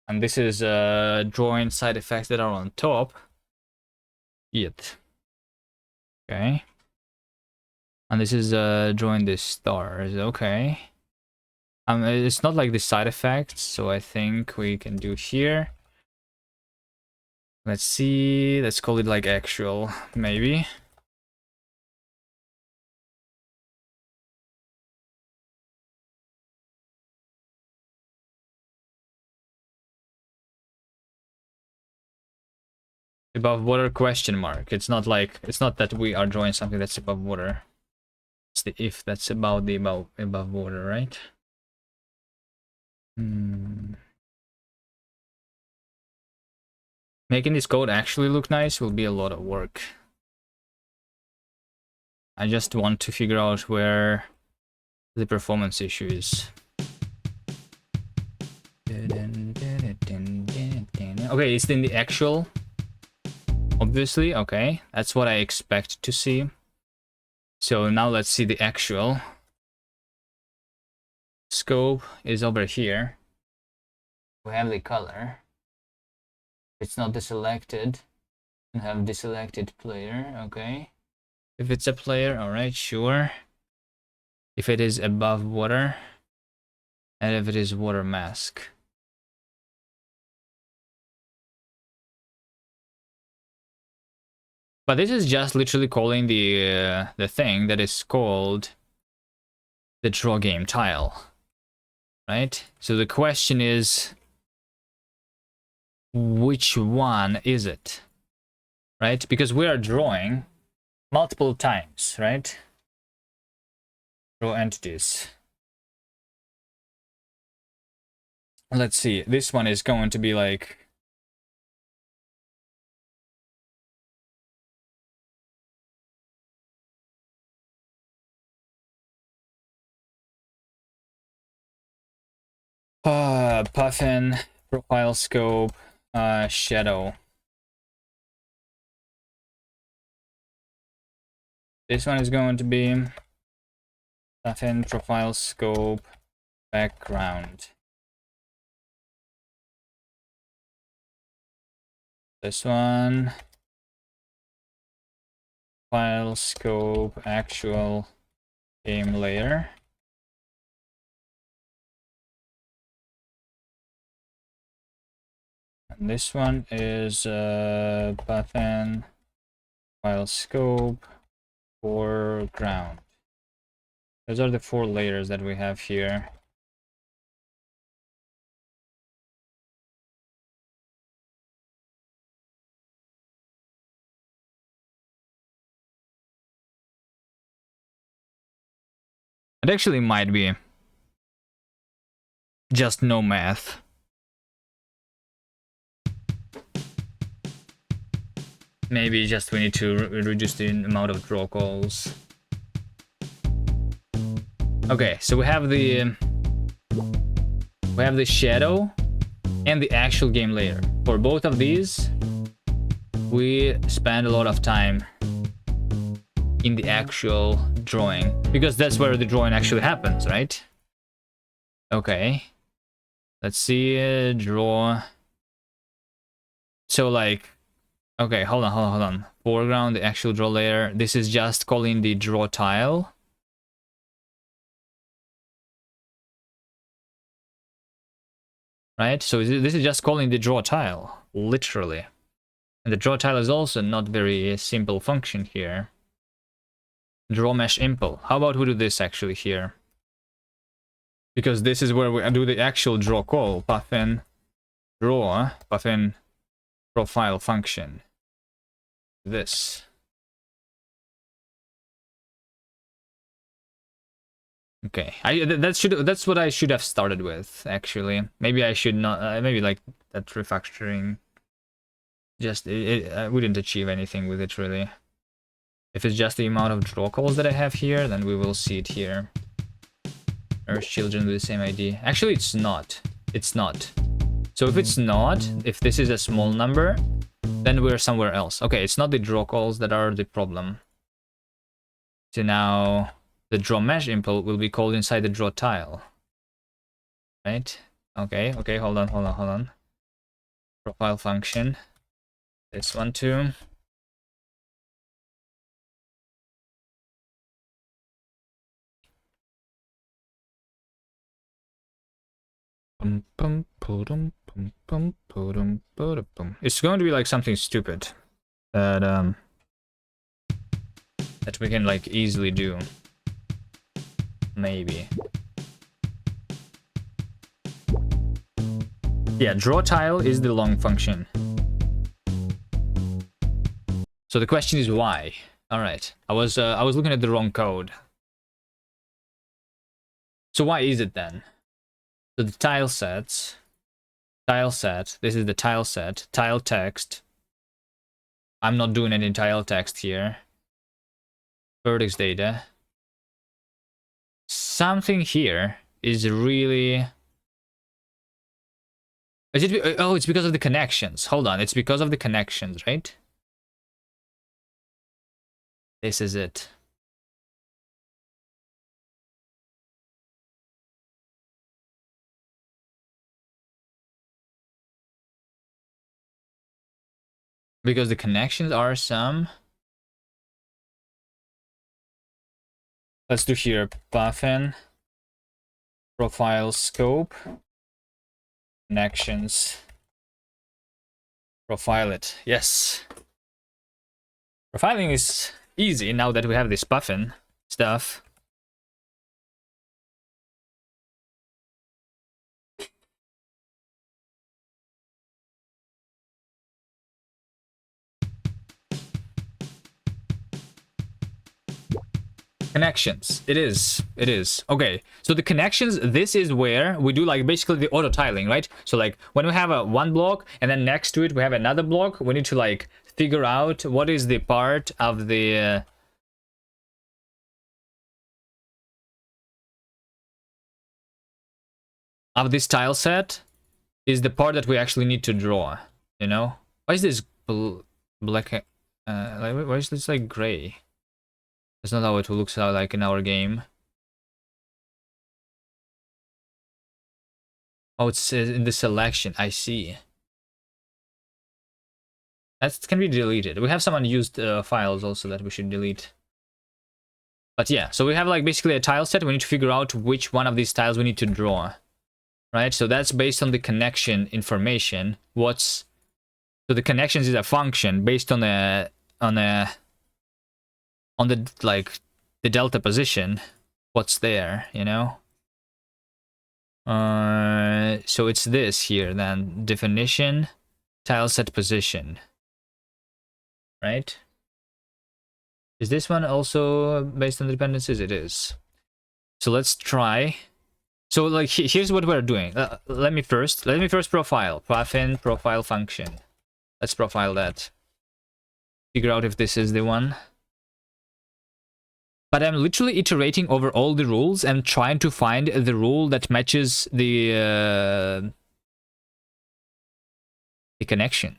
And this is drawing side effects that are on top. Yet. Okay. And this is drawing the stars. Okay. It's not like the side effects, so I think we can do here. Let's see, let's call it like actual, maybe. Above water question mark. It's not that we are drawing something that's above water. It's the if that's about the above water, right? Making this code actually look nice will be a lot of work. I just want to figure out where the performance issue is. Okay, it's in the actual. obviously. Okay, that's what I expect to see. So now let's see the actual scope is over here. We have the color. It's not deselected. We have deselected player. Okay. If it's a player, all right, sure. If it is above water, and if it is water mask. But this is just literally calling the thing that is called the draw game tile, right? So the question is, which one is it, right? Because we are drawing multiple times, right? Draw entities. Let's see. This one is going to be like puffin, profile scope, shadow. This one is going to be puffin, profile scope, background. This one, file scope, actual game layer. And this one is puffin, file scope, foreground. Those are the 4 layers that we have here. It actually might be just no math. Maybe just we need to reduce the amount of draw calls. Okay, so we have the shadow and the actual game layer. For both of these, we spend a lot of time in the actual drawing because that's where the drawing actually happens, right? Okay, let's see, draw. So like, okay, hold on. Foreground, the actual draw layer. This is just calling the draw tile. Right, so this is just calling the draw tile, literally. And the draw tile is also not very simple function here. Draw mesh impl. How about we do this actually here? Because this is where we do the actual draw call. Puffin draw, puffin profile function. This. Okay, that's what I should have started with actually. Maybe I should not. Maybe like that refactoring. Just I wouldn't achieve anything with it really. If it's just the amount of draw calls that I have here, then we will see it here. Earth children with the same ID. Actually, it's not. It's not. So if it's not, if this is a small number, then we're somewhere else. Okay, it's not the draw calls that are the problem. So now the draw mesh impl will be called inside the draw tile. Right? Okay, hold on. Profile function. This one too. It's going to be like something stupid that that we can like easily do. Maybe. Yeah, draw tile is the long function. So the question is why? All right, I was looking at the wrong code. So why is it then? So the tile set, this is the tile set, tile text. I'm not doing any tile text here. Vertex data. Something here is really... Is it? Oh, it's because of the connections. Hold on, it's because of the connections, right? This is it. Because the connections are some. Let's do here puffin, profile scope, connections, profile it. Yes. Profiling is easy now that we have this puffin stuff. Connections. It is. It is. Okay. So the connections, this is where we do like basically the auto tiling, right? So like when we have a one block and then next to it we have another block, we need to like figure out what is the part of the of this tile set is the part that we actually need to draw, you know? Why is this black like, why is this like gray? That's not how it looks like in our game. Oh, it's in the selection. I see. That can be deleted. We have some unused files also that we should delete. But yeah, so we have like basically a tile set. We need to figure out which one of these tiles we need to draw, right? So that's based on the connection information. So the connections is a function based on the like the delta position. What's there, you know? So it's this here then, definition, tile set position, right? Is this one also based on dependencies? It is. So let's try. So like here's what we're doing. Let me first profile puffin profile function. Let's profile that. Figure out if this is the one. But I'm literally iterating over all the rules and trying to find the rule that matches the connection.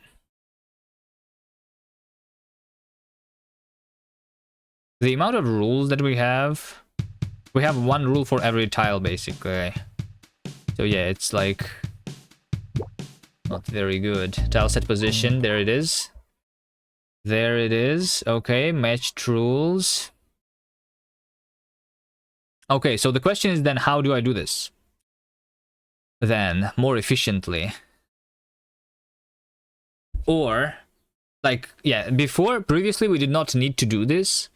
The amount of rules that we have one rule for every tile basically. So yeah, it's like not very good. Tile set position, there it is. There it is. Okay, matched rules. Okay, so the question is then how do I do this? Then more efficiently. Or like yeah, previously we did not need to do this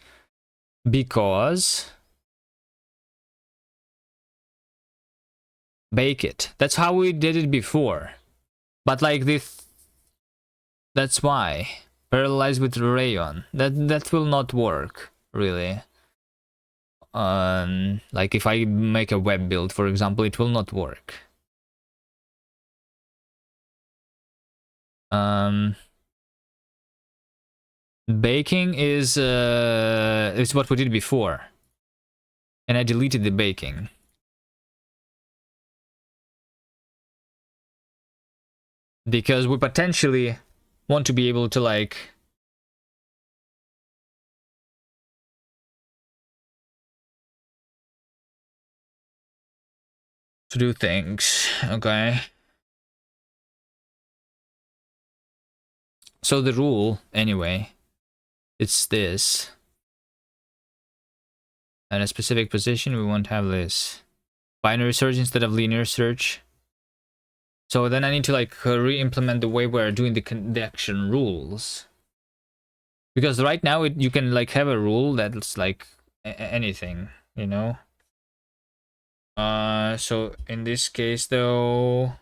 because bake it. That's how we did it before. But like this, that's why parallelize with rayon. That will not work really. Like if I make a web build, for example, it will not work. Baking is what we did before, and I deleted the baking. Because we potentially want to be able to like to do things, okay? So the rule, anyway, it's this. At a specific position, we won't have this. Binary search instead of linear search. So then I need to like re-implement the way we're doing the action rules. Because right now you can like have a rule that's like anything, you know? So in this case though,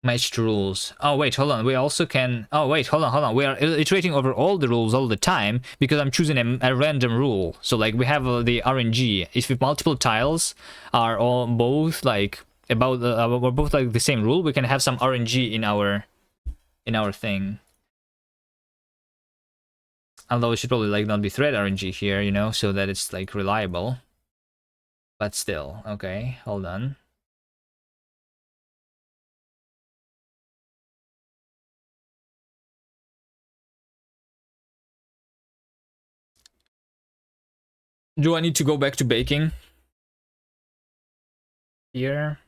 matched rules. Oh wait, hold on. We also can. Oh wait, hold on. We are iterating over all the rules all the time because I'm choosing a random rule. So like we have the RNG. If multiple tiles are all both like we're both like the same rule, we can have some RNG in our thing. Although it should probably like not be thread RNG here, you know, so that it's like reliable. But still, okay. Hold on. Do I need to go back to baking? Here.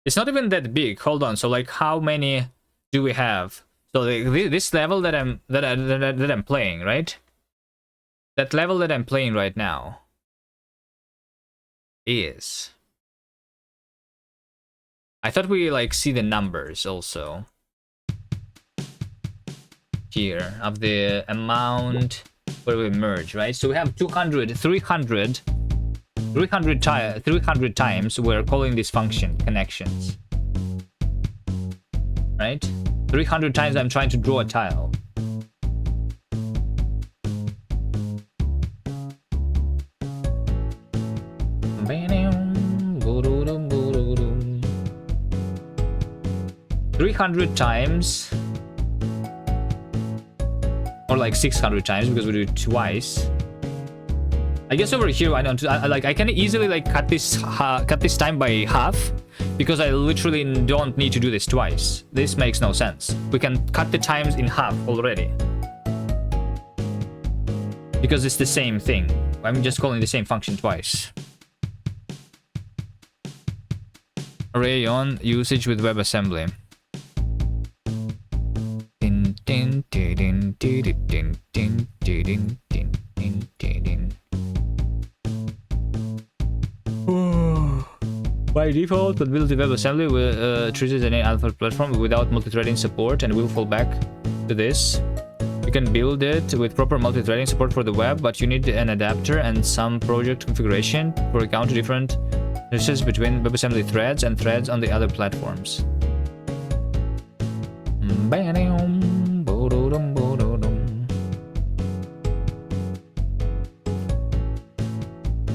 It's not even that big. Hold on. So like, how many do we have? So like, this level that I'm playing, right? That level that I'm playing right now is. I thought we like see the numbers also here of the amount where we merge, right? So we have 200, 300 times we're calling this function connections, right? 300 times I'm trying to draw a tile. $300 times, or like 600 times because we do it twice. I guess over here I can easily like cut this time by half, because I literally don't need to do this twice. This makes no sense. We can cut the times in half already, because it's the same thing. I'm just calling the same function twice. Array on usage with WebAssembly. By default, compatibility WebAssembly treats an alpha platform without multi-threading support, and will fall back to this. You can build it with proper multi-threading support for the web, but you need an adapter and some project configuration for account to different differences between WebAssembly threads and threads on the other platforms.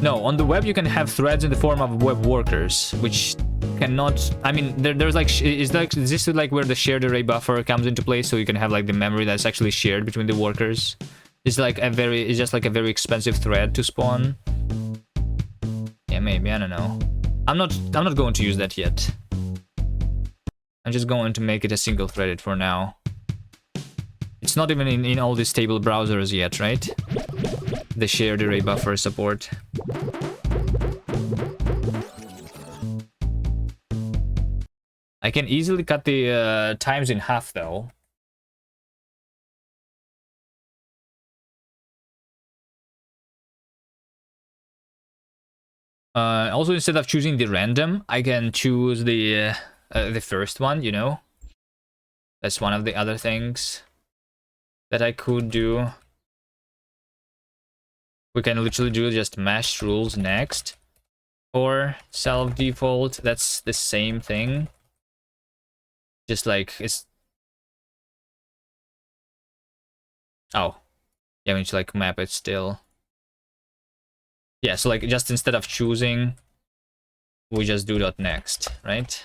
No, on the web you can have threads in the form of web workers, which cannot. I mean, there's like, is this like where the shared array buffer comes into play, so you can have like the memory that's actually shared between the workers. It's just like a very expensive thread to spawn. Yeah, maybe, I don't know. I'm not going to use that yet. I'm just going to make it a single threaded for now. It's not even in all these stable browsers yet, right? The shared array buffer support. I can easily cut the times in half though. Also, instead of choosing the random, I can choose the first one, you know? That's one of the other things that I could do. We can literally do just mesh rules next. Or self-default, that's the same thing. Just like, it's... Oh. Yeah, we need to like map it still. Yeah, so like just instead of choosing, we just do dot next, right?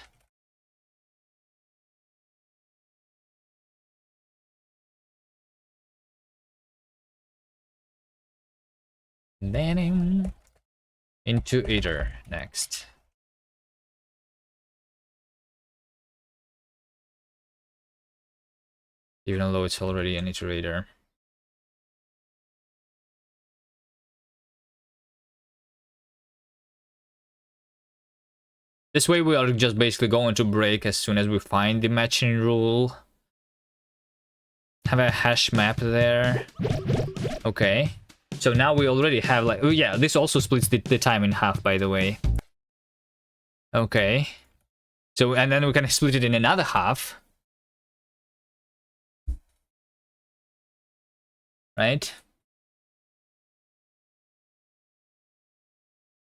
Then into iter next. Even though it's already an iterator. This way we are just basically going to break as soon as we find the matching rule. Have a hash map there. Okay. So now we already have like... Oh yeah, this also splits the time in half, by the way. Okay. So, and then we can split it in another half. Right?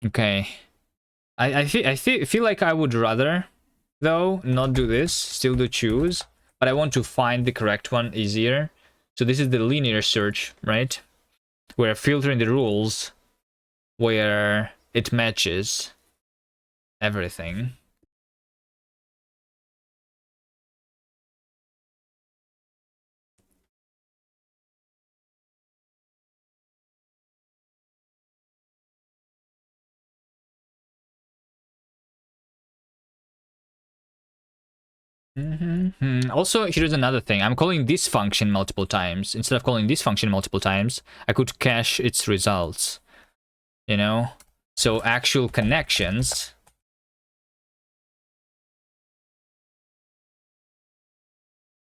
Okay. I feel like I would rather, though, not do this, still do choose, but I want to find the correct one easier. So this is the linear search, right? We're filtering the rules where it matches everything. Also, here's another thing. I'm calling this function multiple times. Instead of calling this function multiple times, I could cache its results. you know? So actual connections,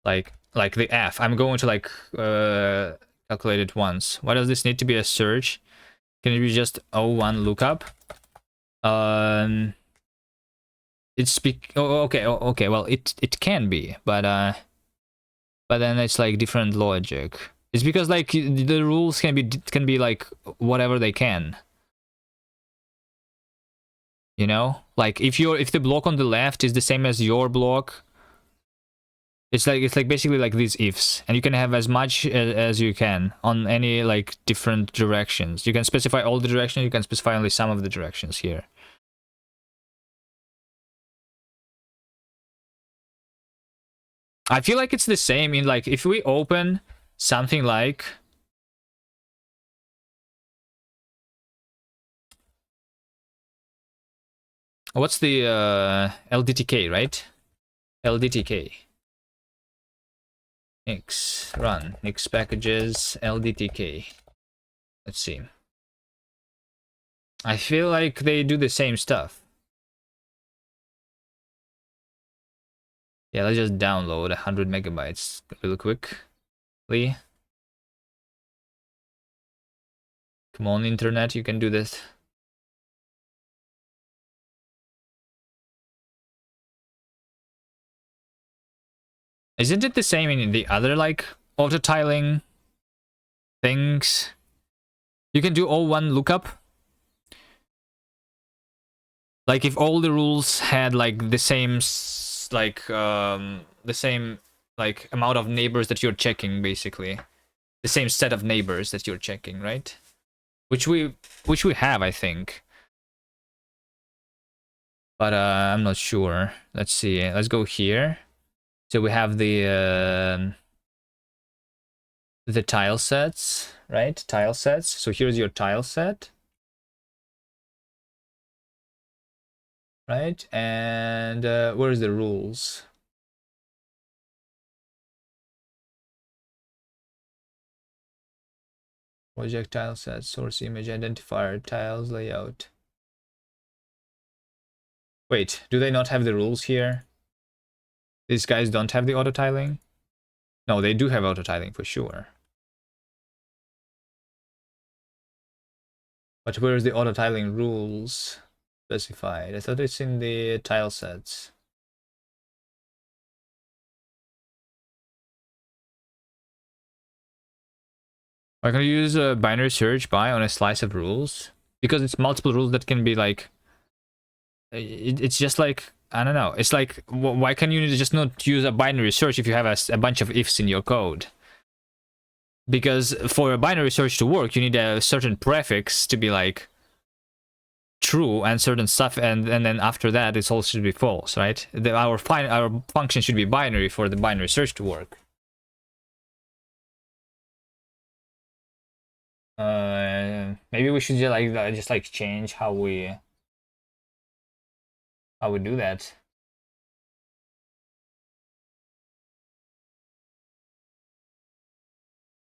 like the F. I'm going to like calculate it once. Why does this need to be a search? Can it be just O1 lookup? It's okay. Well, it can be, but then it's like different logic. It's because like the rules can be like whatever they can. You know, like if the block on the left is the same as your block, it's like basically like these ifs, and you can have as much as you can on any like different directions. You can specify all the directions. You can specify only some of the directions here. I feel like it's the same in like if we open something like what's the LDTK, right? LDTK. Nix run Nix packages LDTK. Let's see. I feel like they do the same stuff. Yeah, let's just download 100 megabytes real quickly. Come on, internet, you can do this. Isn't it the same in the other like auto tiling things? You can do O1 lookup. Like if all the rules had like the same the same like amount of neighbors that you're checking, basically the same set of neighbors that you're checking, right? Which we have, I think, but I'm not sure. Let's see. Let's go here. So we have the tile sets, right? Tile sets. So here's your tile set, right? And where's the rules? Project tile set, source image identifier, tiles layout. Wait, do they not have the rules here? These guys don't have the auto tiling? No, they do have auto tiling for sure. But where's the auto tiling rules specified? I thought it's in the tile sets. I can use a binary search by on a slice of rules because it's multiple rules that can be like. It's just like I don't know. It's like why can you just not use a binary search if you have a bunch of ifs in your code? Because for a binary search to work, you need a certain prefix to be like true and certain stuff, and then after that, it all should be false, right? Our function should be binary for the binary search to work. Maybe we should just like change how we do that.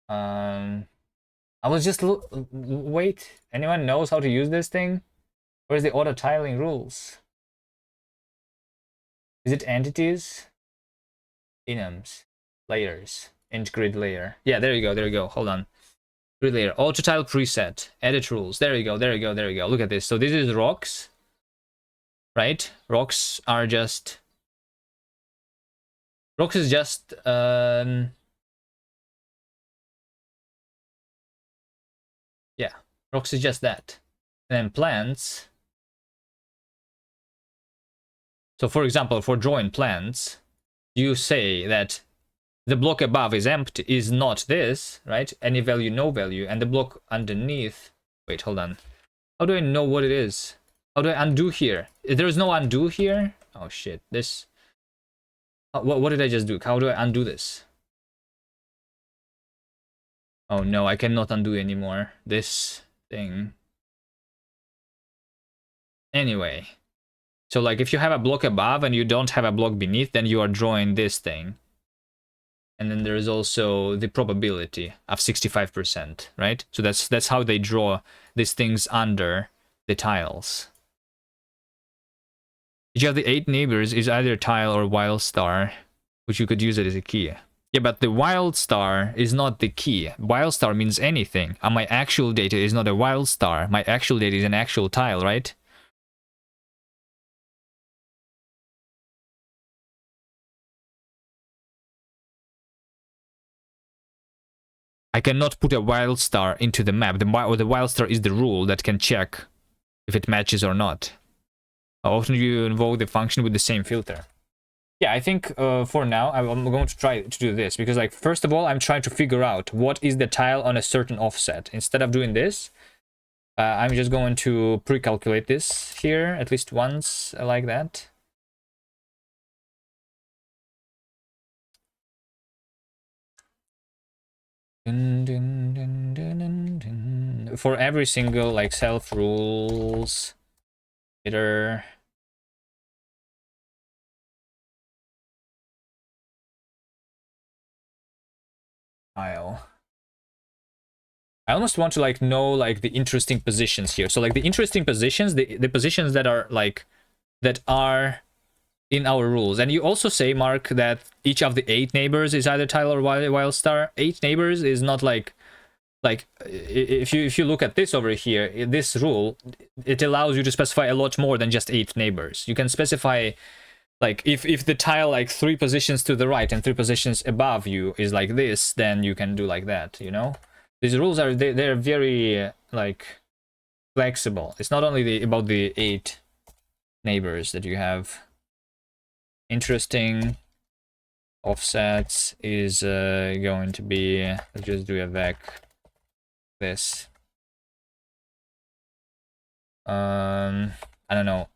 I was just wait. Anyone knows how to use this thing? Where's the auto tiling rules? Is it entities? Enums, layers, int grid layer. Yeah, there you go. There you go. Hold on. Grid layer, auto tile preset, edit rules. There you go. There you go. There you go. Look at this. So this is rocks, right? Rocks is just yeah, rocks is just that. And then plants. So for example, for drawing plants, you say that the block above is empty, is not this, right? Any value, no value, and the block underneath. Wait, hold on. How do I know what it is? How do I undo here? There is no undo here. Oh shit! This. What did I just do? How do I undo this? Oh no, I cannot undo anymore. This thing. Anyway. So like if you have a block above and you don't have a block beneath, then you are drawing this thing. And then there is also the probability of 65%, right? So that's how they draw these things under the tiles. Each of the 8 neighbors is either a tile or wild star, which you could use it as a key. Yeah, but the wild star is not the key. Wild star means anything. And my actual data is not a wild star. My actual data is an actual tile, right? I cannot put a wild star into the map. The wild star is the rule that can check if it matches or not. How often do you invoke the function with the same filter? Yeah, I think for now I'm going to try to do this because, like, first of all, I'm trying to figure out what is the tile on a certain offset. Instead of doing this, I'm just going to pre-calculate this here at least once, like that. For every single, like, self rules, iter. Tile. I almost want to, like, know, like, the interesting positions here. So, like, the interesting positions, the positions that are, like, that are in our rules. And you also say, Mark, that each of the 8 neighbors is either tile or wild star. 8 neighbors is not like if you look at this over here, this rule, it allows you to specify a lot more than just 8 neighbors. You can specify, like, if the tile, like, 3 positions to the right and 3 positions above you is like this, then you can do like that, you know? These rules are, they're very, like, flexible. It's not only about the 8 neighbors that you have. Interesting offsets is going to be, let's just do a vec this. I don't know.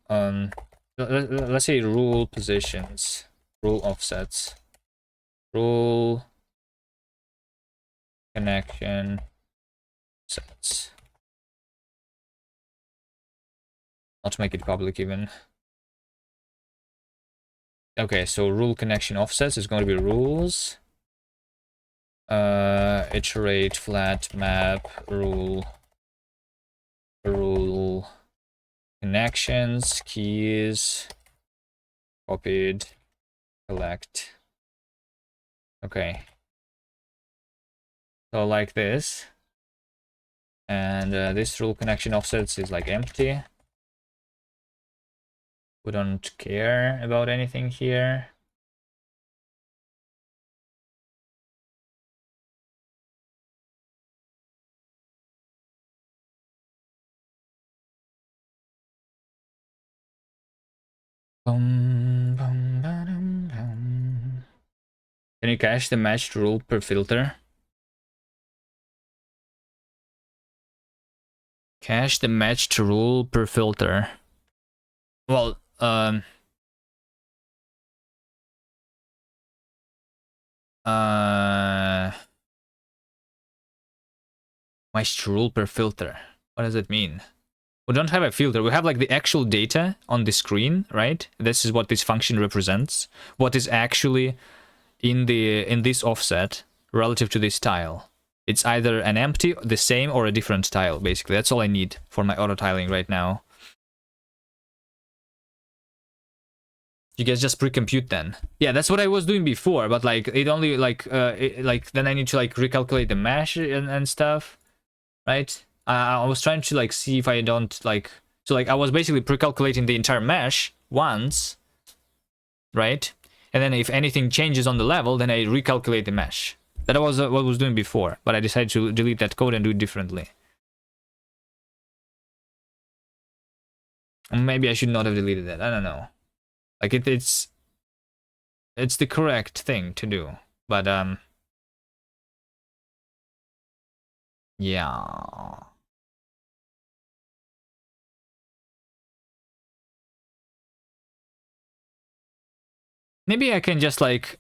Let's say rule positions, rule offsets, rule connection sets. Not to make it public even. Okay, so rule connection offsets is going to be rules. Iterate flat map rule connections keys copied collect. Okay. So like this. And this rule connection offsets is like empty. We don't care about anything here. Can you cache the matched rule per filter? Cache the matched rule per filter. Well, matched rule per filter. What does it mean? We don't have a filter. We have, like, the actual data on the screen, right? This is what this function represents. What is actually in this offset relative to this tile. It's either an empty, the same, or a different tile, basically. That's all I need for my auto tiling right now. You guys just pre-compute then. Yeah, that's what I was doing before, but, like, it only, like, then I need to, like, recalculate the mesh and stuff, right? I was trying to, like, see if I don't, like, so, like, I was basically pre-calculating the entire mesh once, right? And then if anything changes on the level, then I recalculate the mesh. That was what I was doing before, but I decided to delete that code and do it differently. Maybe I should not have deleted that. I don't know. Like, it's the correct thing to do, but yeah. Maybe I can just, like,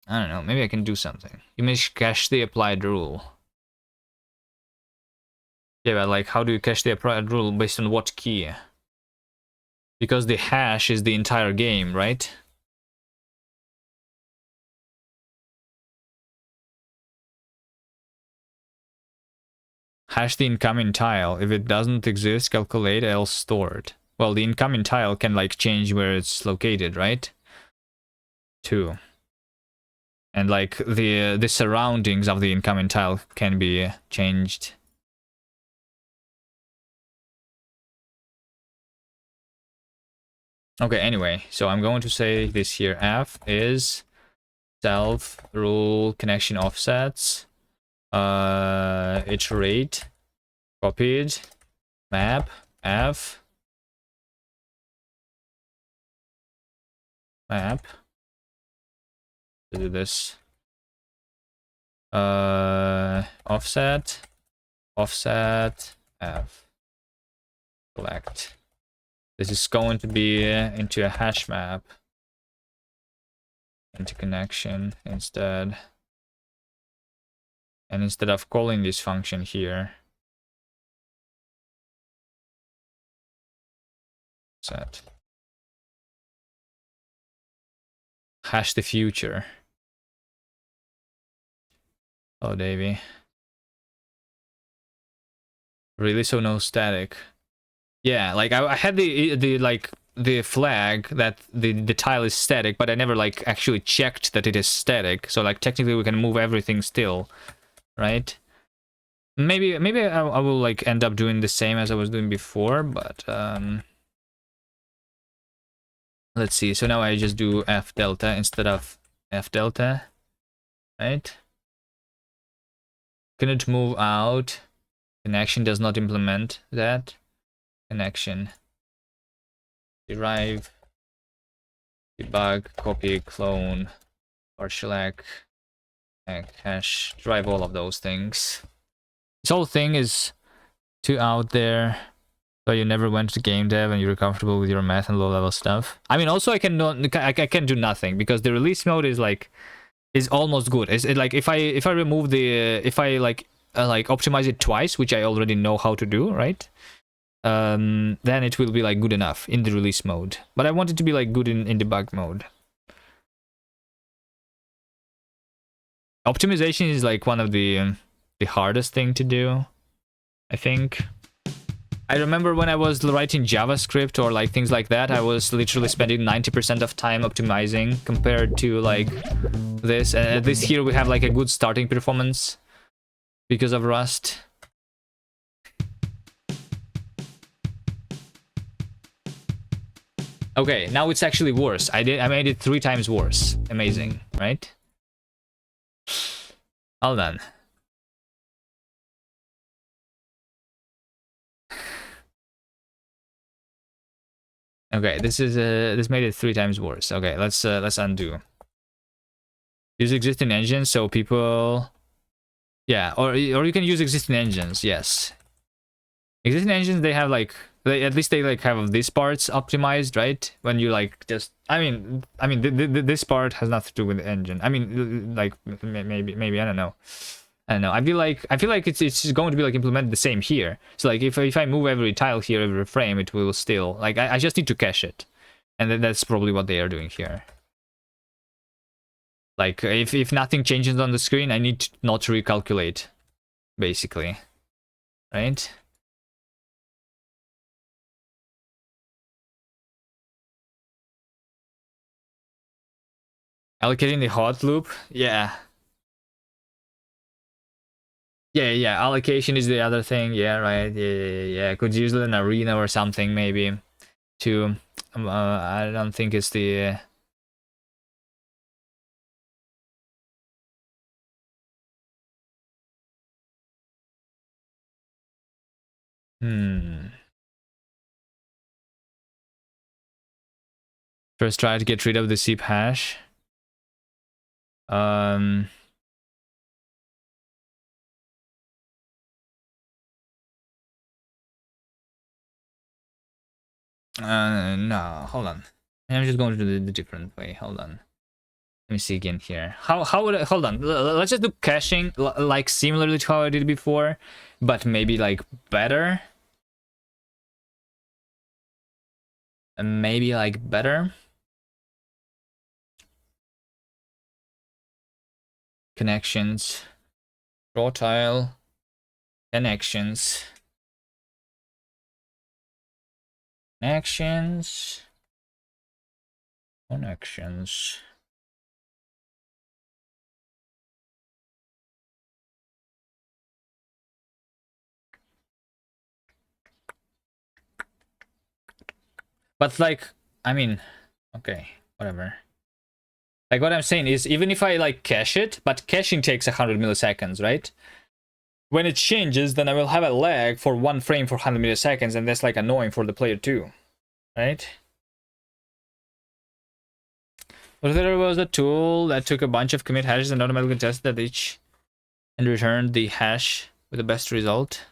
I don't know. Maybe I can do something. You may cache the applied rule. Yeah, but, like, how do you cache the applied rule based on what key? Because the hash is the entire game, right? Hash the incoming tile. If it doesn't exist, calculate else stored. Well, the incoming tile can like change where it's located, right? Too. And like the surroundings of the incoming tile can be changed. Okay, anyway, so I'm going to say this here. F is self rule connection offsets. Iterate. Copied. Map. F. Map. Do this. Offset. Offset. F. Select. This is going to be into a hash map. Into connection instead. And instead of calling this function here, set. Hash the future. Oh, Davey. Really? So no static. Yeah, like I had the like the flag that the tile is static, but I never like actually checked that it is static. So like technically we can move everything still, right? Maybe I will like end up doing the same as I was doing before, but let's see. So now I just do F delta instead of F delta, right? Cannot move out. Connection does not implement that. Connection. Derive. Debug. Copy. Clone. Partial hack. Hash. Drive all of those things. This whole thing is too out there. So you never went to game dev and you're comfortable with your math and low level stuff. I mean, also I can do nothing because the release mode is like is almost good. It's like if I remove the if I like optimize it twice, which I already know how to do, right? Then it will be like good enough in the release mode. But I want it to be like good in debug mode. Optimization is like one of the hardest thing to do, I think. I remember when I was writing JavaScript or like things like that, I was literally spending 90% of time optimizing compared to like this. And at least here we have like a good starting performance because of Rust. Okay, now it's actually worse. I made it 3 times worse. Amazing, right? All done. Okay, this made it 3 times worse. Okay, let's undo. Use existing engines so people, yeah, or you can use existing engines. Yes, existing engines, they have like at least they like have these parts optimized, right? When you like just I mean this part has nothing to do with the engine. I mean like maybe I don't know. I feel like it's going to be like implemented the same here. So like if I move every tile here, every frame, it will still like I just need to cache it, and then that's probably what they are doing here. Like if nothing changes on the screen, I need to not recalculate, basically, right? Allocating the hot loop, yeah. Yeah, allocation is the other thing. Yeah, right. Yeah. Could use an arena or something maybe to I don't think it's the First try to get rid of the zip hash. No, hold on. I'm just going to do the different way. Hold on. Let me see again here. How would I, hold on. Let's just do caching like similarly to how I did before, but maybe like better. Maybe like better. Connections. Raw tile. Connections. Connections. Connections. But like, I mean, okay, whatever. Like what I'm saying is, even if I like cache it, but caching takes 100 milliseconds, right? When it changes, then I will have a lag for 1 frame for 100 milliseconds, and that's like annoying for the player too, right? But there was a tool that took a bunch of commit hashes and automatically tested each and returned the hash with the best result.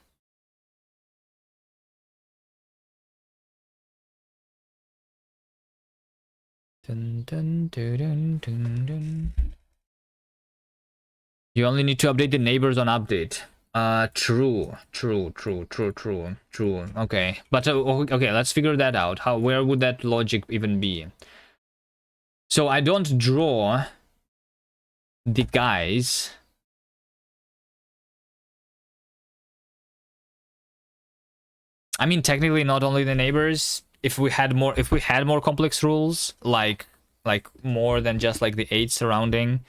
Dun, dun, dun, dun, dun, dun. You only need to update the neighbors on update. True. Okay, but okay, let's figure that out. Where would that logic even be? So I don't draw the guys. I mean, technically, not only the neighbors. If we had more complex rules, like more than just like the age surrounding.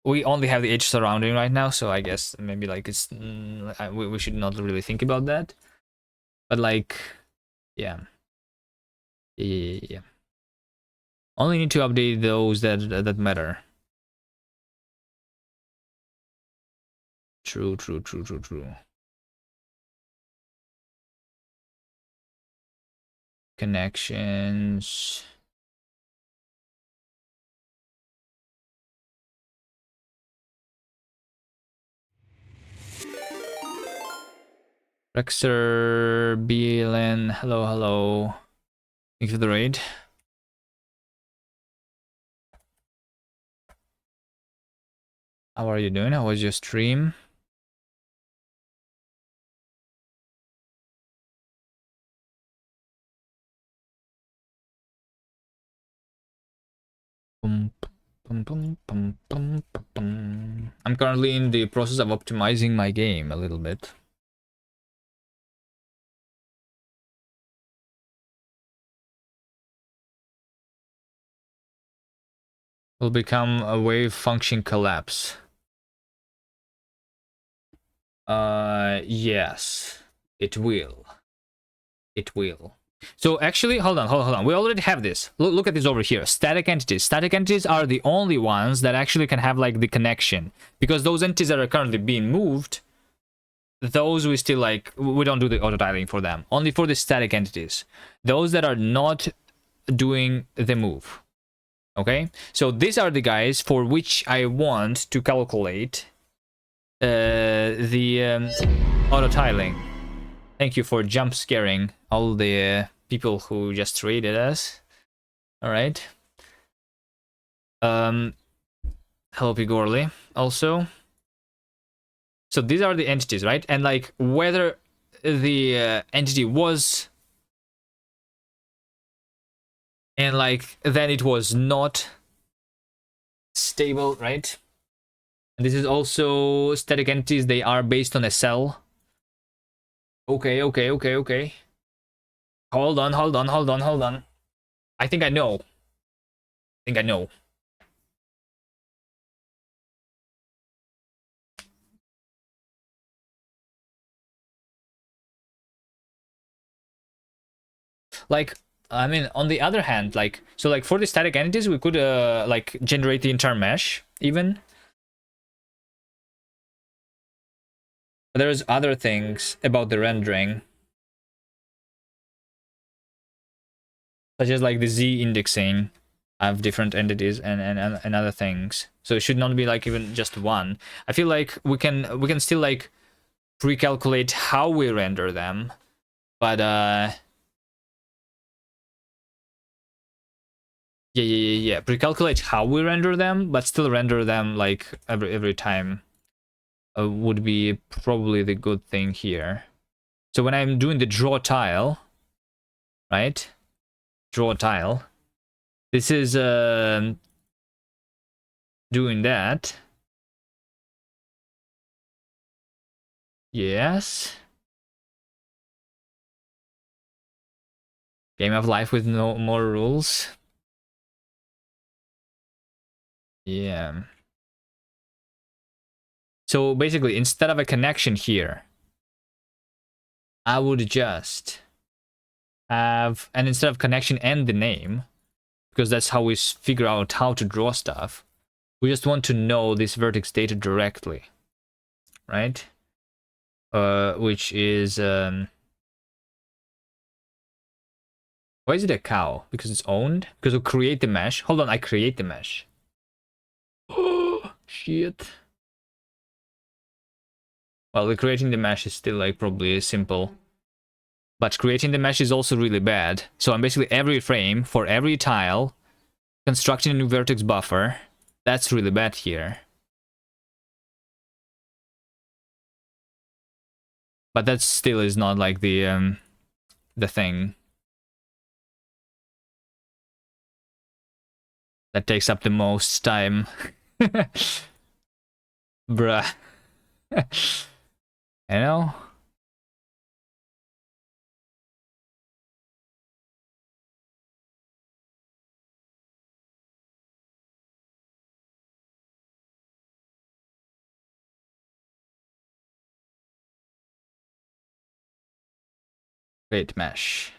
We only have the age surrounding right now, so I guess maybe like it's we should not really think about that. But like, yeah. Yeah. Only need to update those that matter. True. Connections. Rexer, BLN, hello. Thanks for the raid. How are you doing? How was your stream? I'm currently in the process of optimizing my game a little bit. Will become a wave function collapse. Yes, it will. It will. So actually, hold on. We already have this. Look at this over here. Static entities. Static entities are the only ones that actually can have like the connection, because those entities that are currently being moved, those we still like, we don't do the auto tiling for them. Only for the static entities. Those that are not doing the move. Okay, so these are the guys for which I want to calculate the auto tiling. Thank you for jump scaring all the people who just raided us. All right. Hello Pigorly also. So these are the entities, right? And like whether the entity was, and like then it was not stable, right? And this is also static entities. They are based on a cell. Okay. Hold on. I think I know. Like, I mean, on the other hand, like, so like for the static entities, we could like generate the entire mesh even. But there's other things about the rendering, such as like the Z indexing of different entities and other things. So it should not be like even just one. I feel like we can still like pre-calculate how we render them, but yeah, pre-calculate how we render them, but still render them like every time would be probably the good thing here. So when I'm doing the draw tile, right? Draw tile. This is doing that. Yes. Game of life with no more rules. Yeah. So basically, instead of a connection here, I would just have, and instead of connection and the name, because that's how we figure out how to draw stuff, we just want to know this vertex data directly, right? Which is, why is it a cow? Because it's owned? Because we create the mesh. Hold on, I create the mesh. Oh, shit. Well, creating the mesh is still like probably simple. But creating the mesh is also really bad. So I'm basically every frame for every tile constructing a new vertex buffer. That's really bad here. But that still is not like the thing that takes up the most time. Bruh. You know? Great mesh.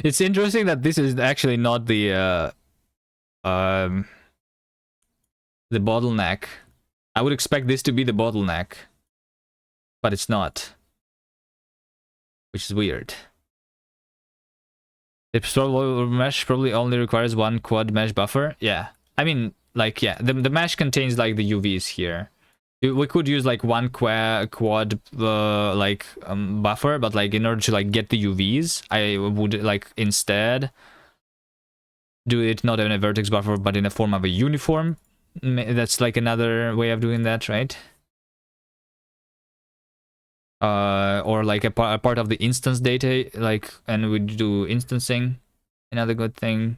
It's interesting that this is actually not um the bottleneck. I would expect this to be the bottleneck, but it's not, which is weird. The mesh probably only requires one quad mesh buffer. Yeah, I mean, like, yeah, the mesh contains like the UVs here. We could use like one quad buffer, but like in order to like get the UVs, I would like instead do it not in a vertex buffer, but in the form of a uniform. That's like another way of doing that, right? Or like a part of the instance data, like, and we do instancing. Another good thing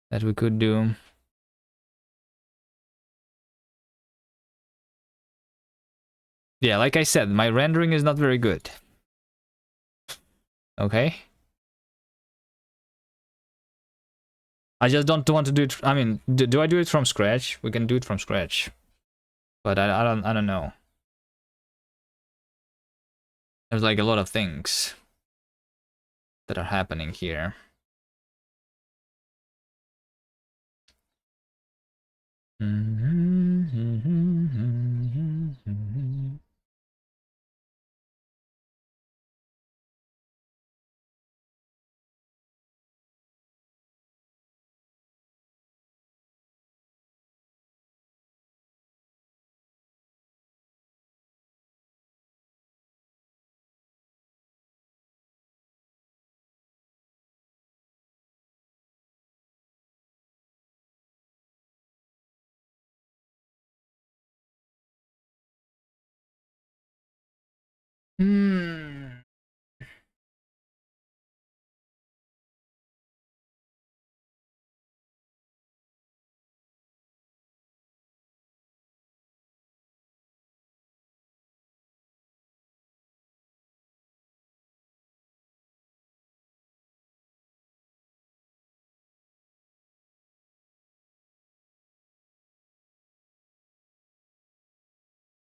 that we could do. Yeah, like I said, my rendering is not very good. Okay. I just don't want to do it. I mean, do I do it from scratch? We can do it from scratch, but I don't know. There's like a lot of things that are happening here. Hmm.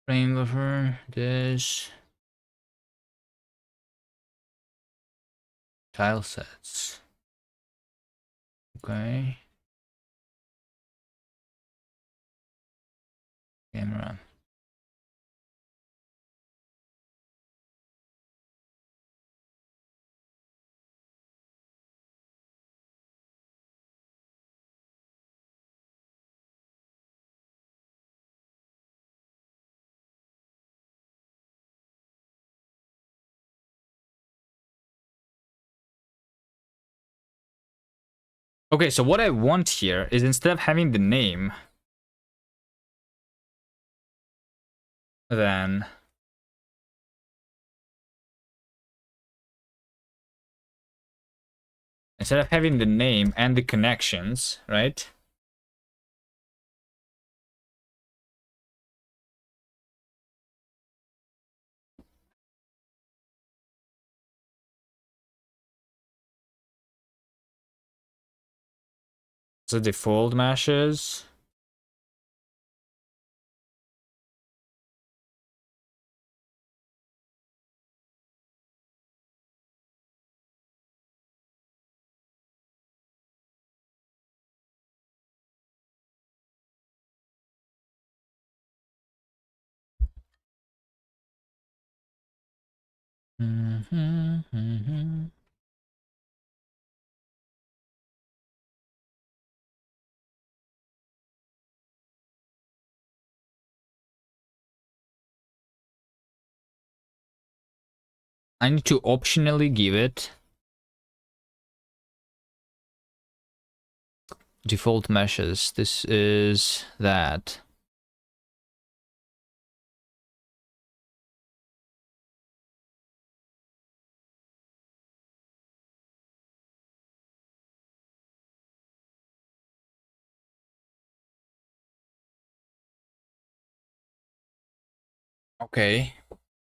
Frame buffer. This tile sets. Okay. Camera. Okay, so what I want here is instead of having the name, then instead of having the name and the connections, right? the default meshes. I need to optionally give it default meshes. This is that. Okay.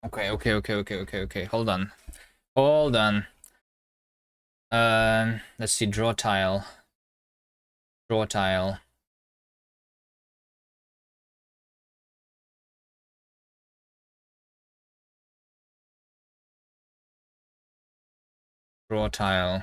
Okay. Hold on. Hold on. Let's see. Draw tile. Draw tile. Draw tile.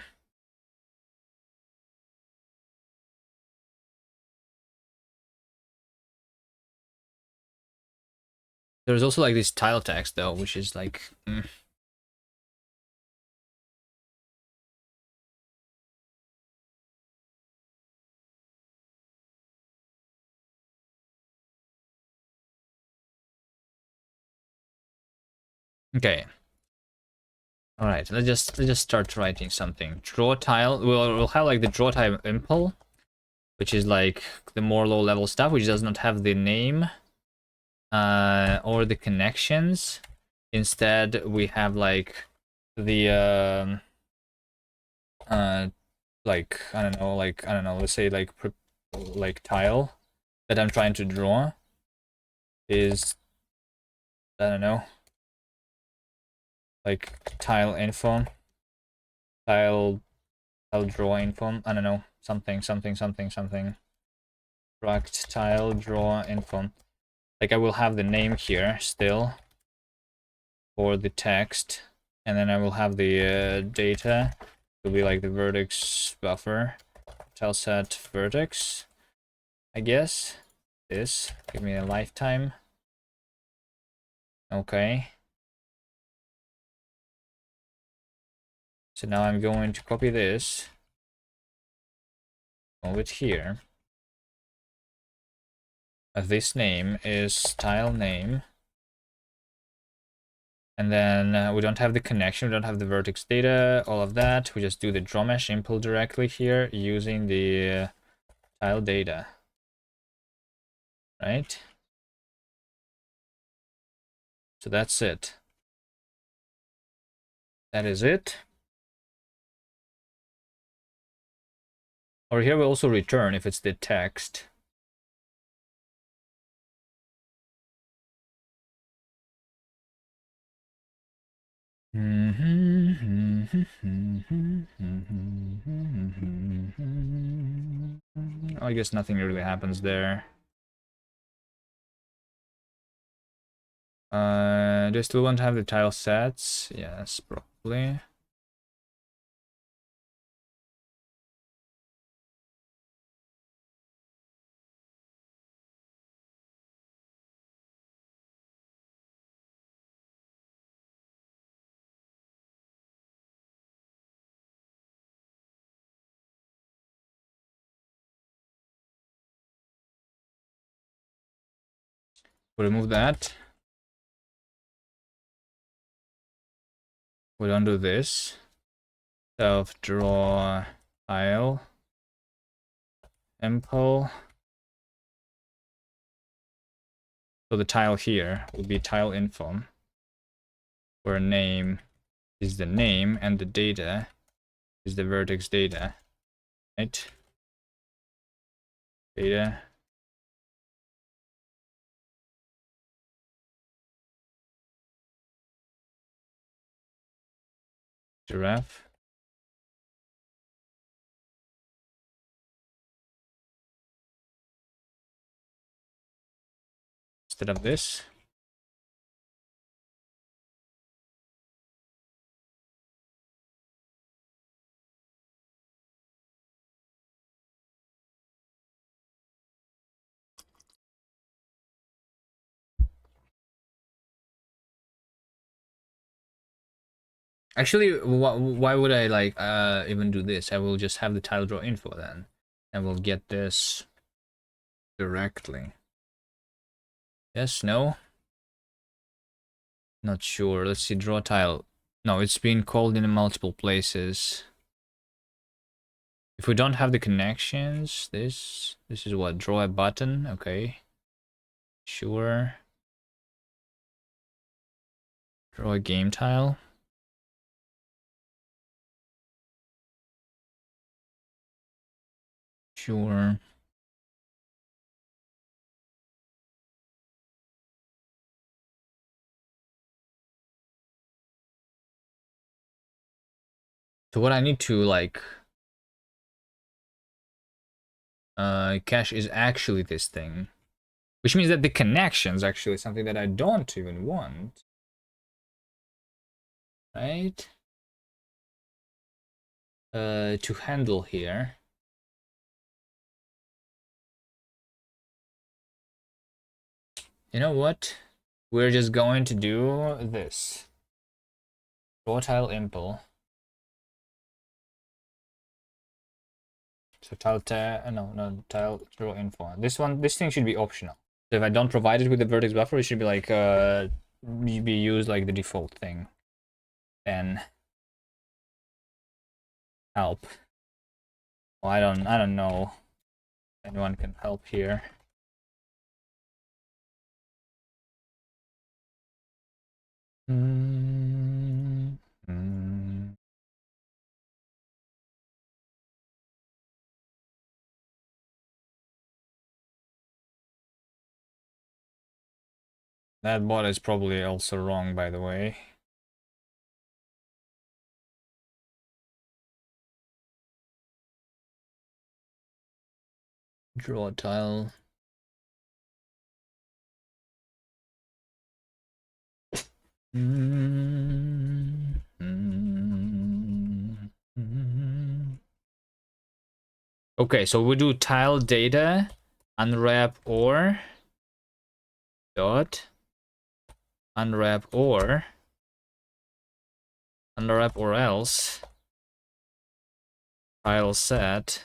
There's also like this tile text though, which is like. Okay. All right. Let's just start writing something. Draw tile. We'll have like the draw tile impl, which is like the more low level stuff, which does not have the name or the connections. Instead, we have like the like I don't know, let's say like tile that I'm trying to draw is, I don't know, like tile info, tile draw info, I don't know, something. Struct tile draw info. Like I will have the name here still for the text, and then I will have the data. It will be like the vertex buffer, tile set vertex, I guess. This give me a lifetime. Okay. So now I'm going to copy this, move it here. This name is tile name. And then we don't have the connection, we don't have the vertex data, all of that. We just do the draw mesh impl directly here using the tile data, right? So that's it. That is it. Or here we also return if it's the text. I guess nothing really happens there. Do I still want to have the tile sets? Yes, probably. We'll remove that. We'll undo this. Self draw tile. Impl. So the tile here will be tile info, where name is the name and the data is the vertex data, right? Data. Giraffe. instead of this. Actually, why would I like even do this? I will just have the tile draw info then, and we'll get this directly. Yes, no? Not sure. Let's see, draw tile. No, it's been called in multiple places. If we don't have the connections, this is what? Draw a button, okay. Sure. Draw a game tile. Sure. So what I need to like cache is actually this thing. Which means that the connection is actually something that I don't even want. Right? To handle here. You know what? We're just going to do this. Draw tile impl. So tile tile draw info. This thing should be optional. So if I don't provide it with the vertex buffer, it should be like be used like the default thing. Then help. Well, I don't know. Anyone can help here. That bot is probably also wrong, by the way. Draw a tile. Okay, so we do tile data unwrap or dot unwrap or else tile set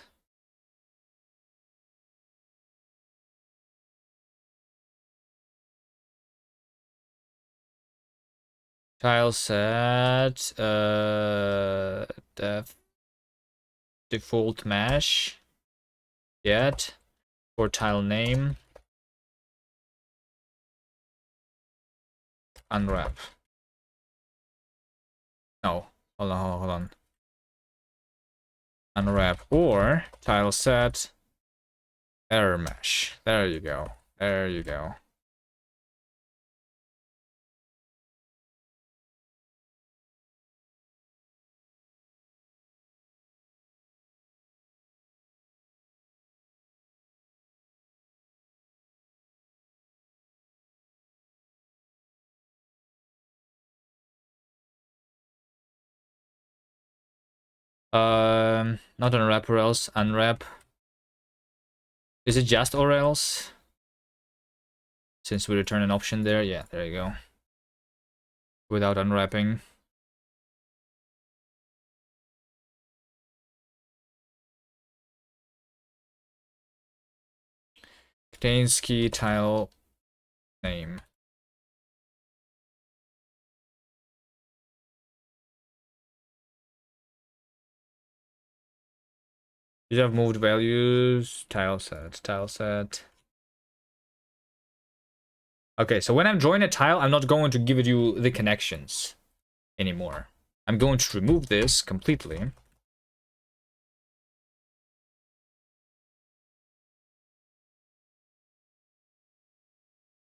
def default mesh get for tile name unwrap. No, hold on. Unwrap or tile set error mesh. There you go. There you go. Not unwrap or else. Unwrap. Is it just or else? Since we return an option there, yeah, there you go. Without unwrapping. Contains key tile name. You have moved values, tile set. Okay, so when I'm drawing a tile, I'm not going to give you the connections anymore. I'm going to remove this completely.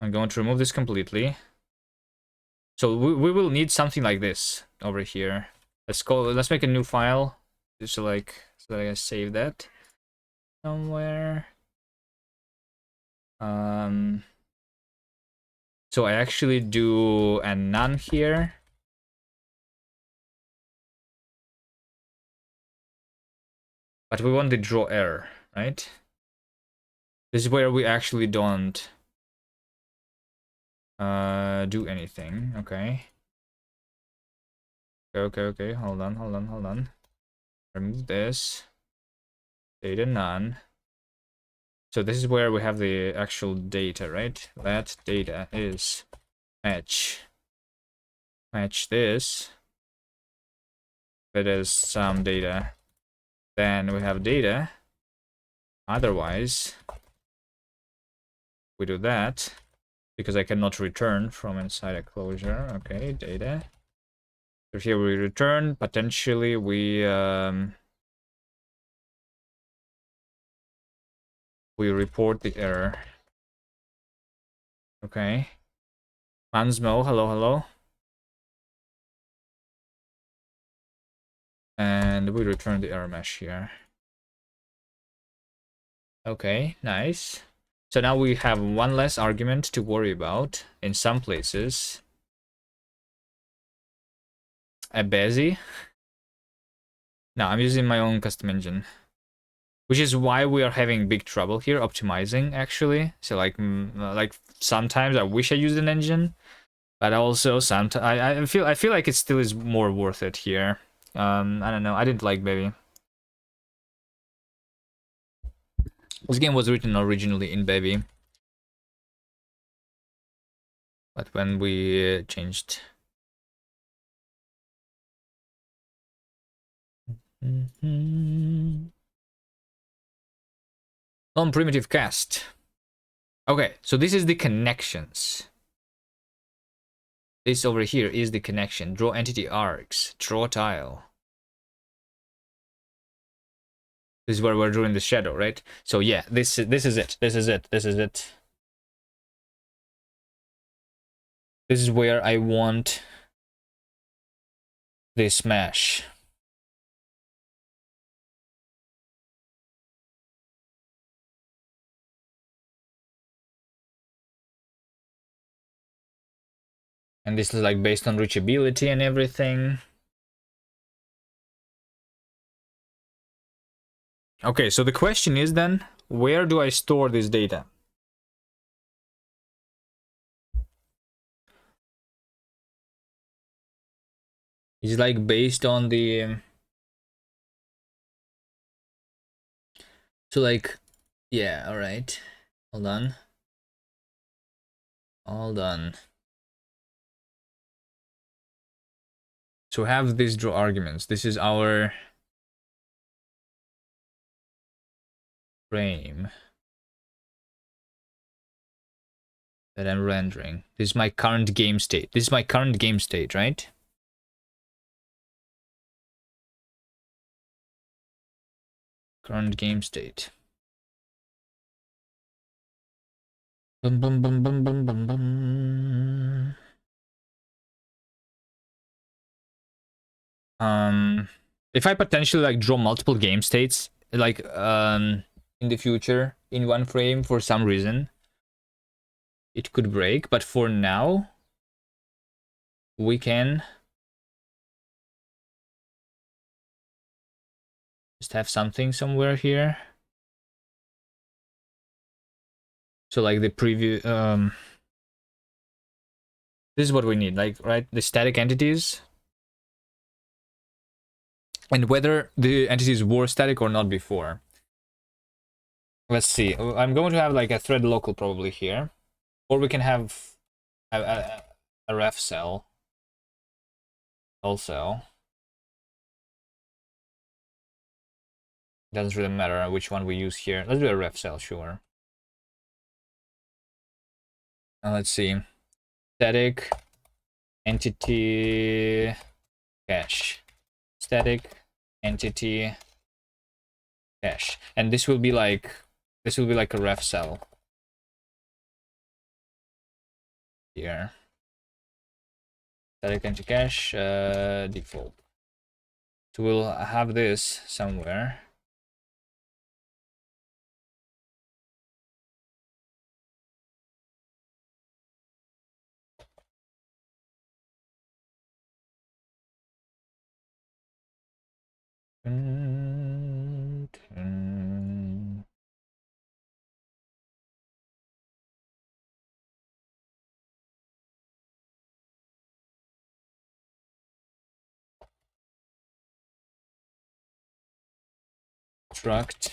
I'm going to remove this completely. So we will need something like this over here. Let's make a new file. Just so that I can save that somewhere. So I actually do a none here. But we want the draw error, right? This is where we actually don't do anything. Okay. Okay. Hold on. Remove this. Data none. So this is where we have the actual data, right? That data is match this. That is some data. Then we have data. Otherwise, we do that because I cannot return from inside a closure. Okay, data. So here we return. Potentially we report the error. Okay. Mansmo, hello. And we return the error mesh here. Okay, nice. So now we have one less argument to worry about in some places. A Bezi. No, I'm using my own custom engine. Which is why we are having big trouble here optimizing, actually. So like sometimes I wish I used an engine, but also sometimes I feel like it still is more worth it here. I don't know. I didn't like Baby. This game was written originally in Baby, but when we changed. Non-primitive cast. Okay, so this is the connections. This over here is the connection. Draw entity arcs. Draw tile. This is where we're drawing the shadow, right? So yeah, this is it. This is it. This is where I want this mesh. And this is like based on reachability and everything. Okay, so the question is then, where do I store this data? Is it like based on the... So like, yeah, all right. Hold on. So have these draw arguments. This is our frame that I'm rendering. This is my current game state. This is my current game state, right? Current game state. Bum, bum, bum, bum, bum, bum, bum. If I potentially like draw multiple game states, like in the future in one frame for some reason, it could break. But for now, we can just have something somewhere here. So like the preview, this is what we need, like, right? The static entities. And whether the entities were static or not before. Let's see. I'm going to have like a thread local probably here. Or we can have a ref cell also. Doesn't really matter which one we use here. Let's do a ref cell, sure. Let's see. Static entity cache. Static entity cache. And this will be like a ref cell here. Static entity cache default. So we'll have this somewhere. Dun, dun. Struct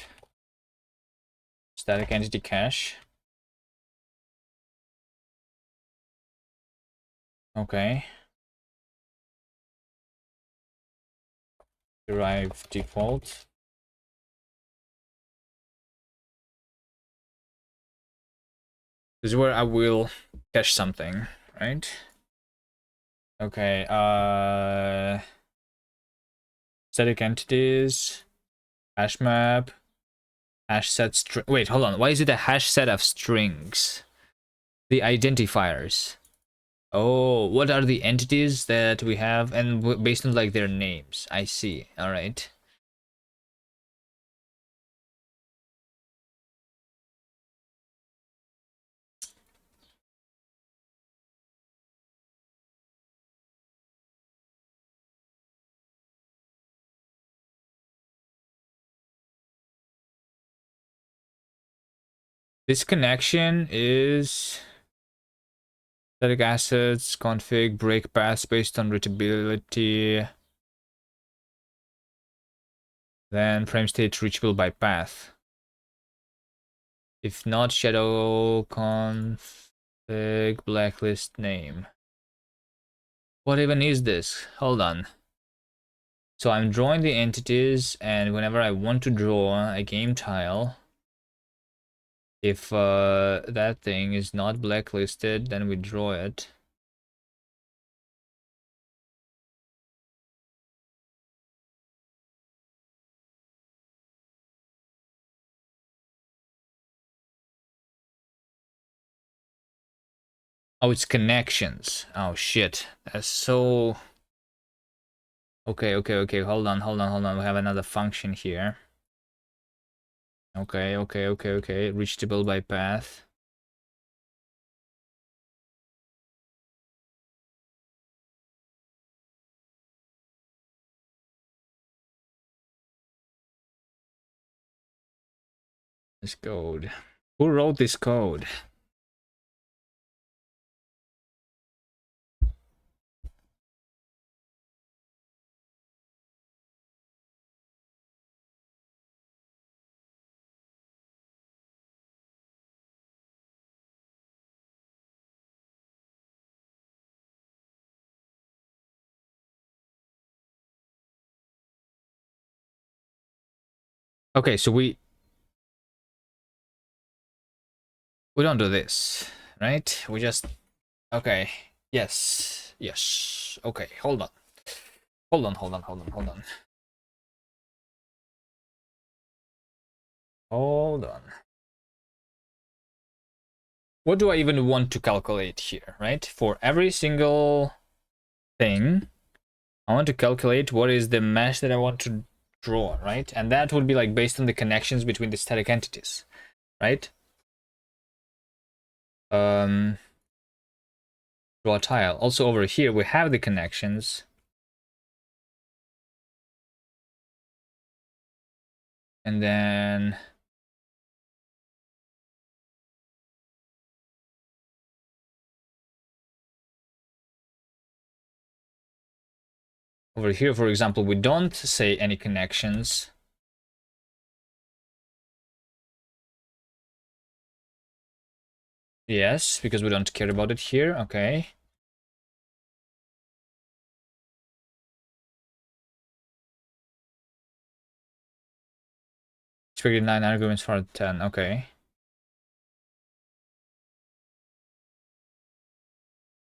static entity cache. Okay. Derive default. This is where I will cache something, right? Okay, static entities, hash map, hash set string. Wait, hold on. Why is it a hash set of strings? The identifiers. Oh, what are the entities that we have and based on like their names? I see. All right. This connection is static assets, config, break paths based on reachability. Then frame state reachable by path. If not, shadow config blacklist name. What even is this? Hold on. So I'm drawing the entities, and whenever I want to draw a game tile, if that thing is not blacklisted, then we draw it. Oh, it's connections. Oh shit. That's so... Okay. Hold on. We have another function here. Okay. Reachable by path. This code. Who wrote this code? Okay, so we don't do this, right? We just... Okay. Yes. Okay, hold on. Hold on. Hold on. What do I even want to calculate here, right? For every single thing, I want to calculate what is the mesh that I want to draw, right? And that would be like based on the connections between the static entities, right? Draw a tile. Also over here, we have the connections. And then... Over here, for example, we don't say any connections. Yes, because we don't care about it here. Okay. Expected 9 arguments for 10. Okay.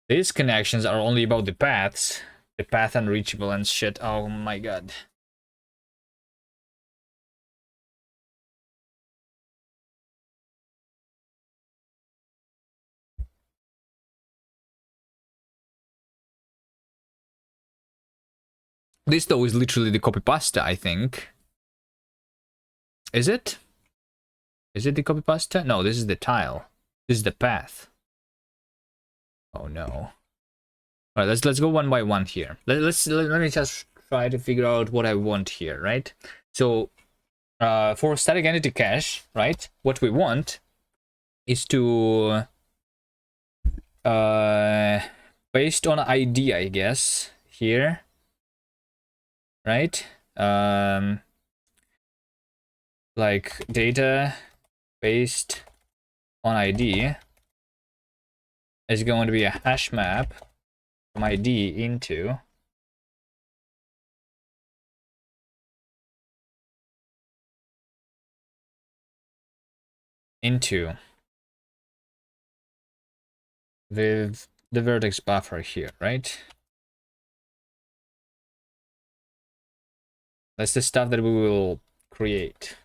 These connections are only about the paths. The path unreachable and shit. Oh my god. This though is literally the copy pasta, I think. Is it? Is it the copy pasta? No, this is the tile. This is the path. Oh no. Alright, let's go one by one here. Let me just try to figure out what I want here, right? So for static entity cache, right, what we want is to based on ID, I guess, here, right? Like data based on ID is going to be a hash map from ID into with the vertex buffer here, right? That's the stuff that we will create.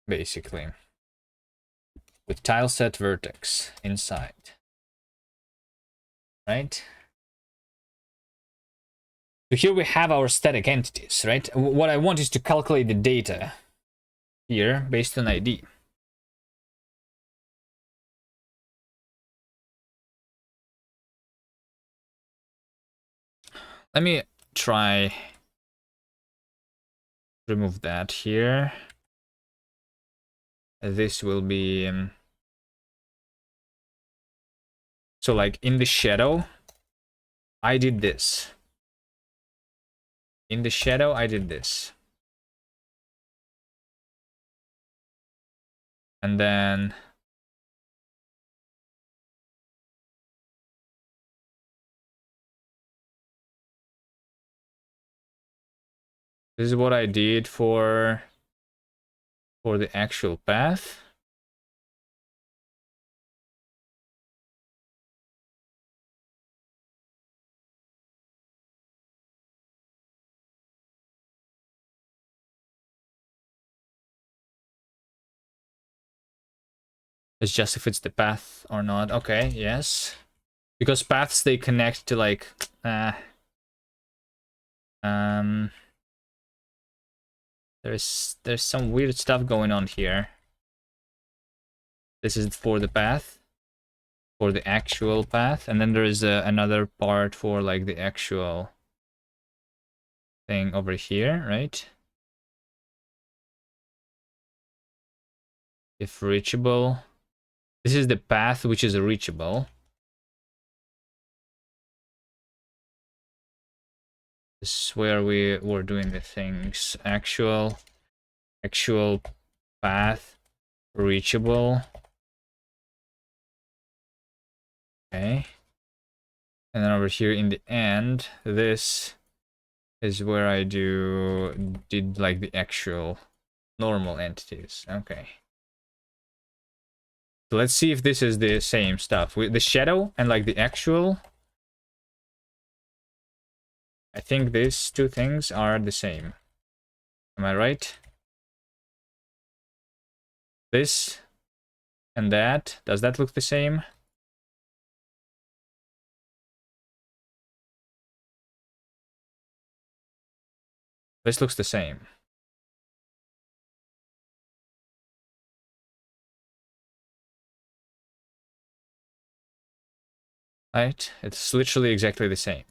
Basically. With tile set vertex inside. Right? So here we have our static entities, right? What I want is to calculate the data here based on ID. Let me try remove that here. This will be so like in the shadow I did this. In the shadow I did this. And then this is what I did for the actual path. It's just if it's the path or not. Okay, yes. Because paths, they connect to like there's some weird stuff going on here. This is for the path, for the actual path, and then there is another part for like the actual thing over here, right? If reachable. This is the path which is reachable. This is where we were doing the things. Actual path reachable. Okay. And then over here in the end, this is where I did like the actual normal entities. Okay. So let's see if this is the same stuff. With the shadow and like the actual, I think these two things are the same. Am I right? This and that, does that look the same? This looks the same. Right? It's literally exactly the same.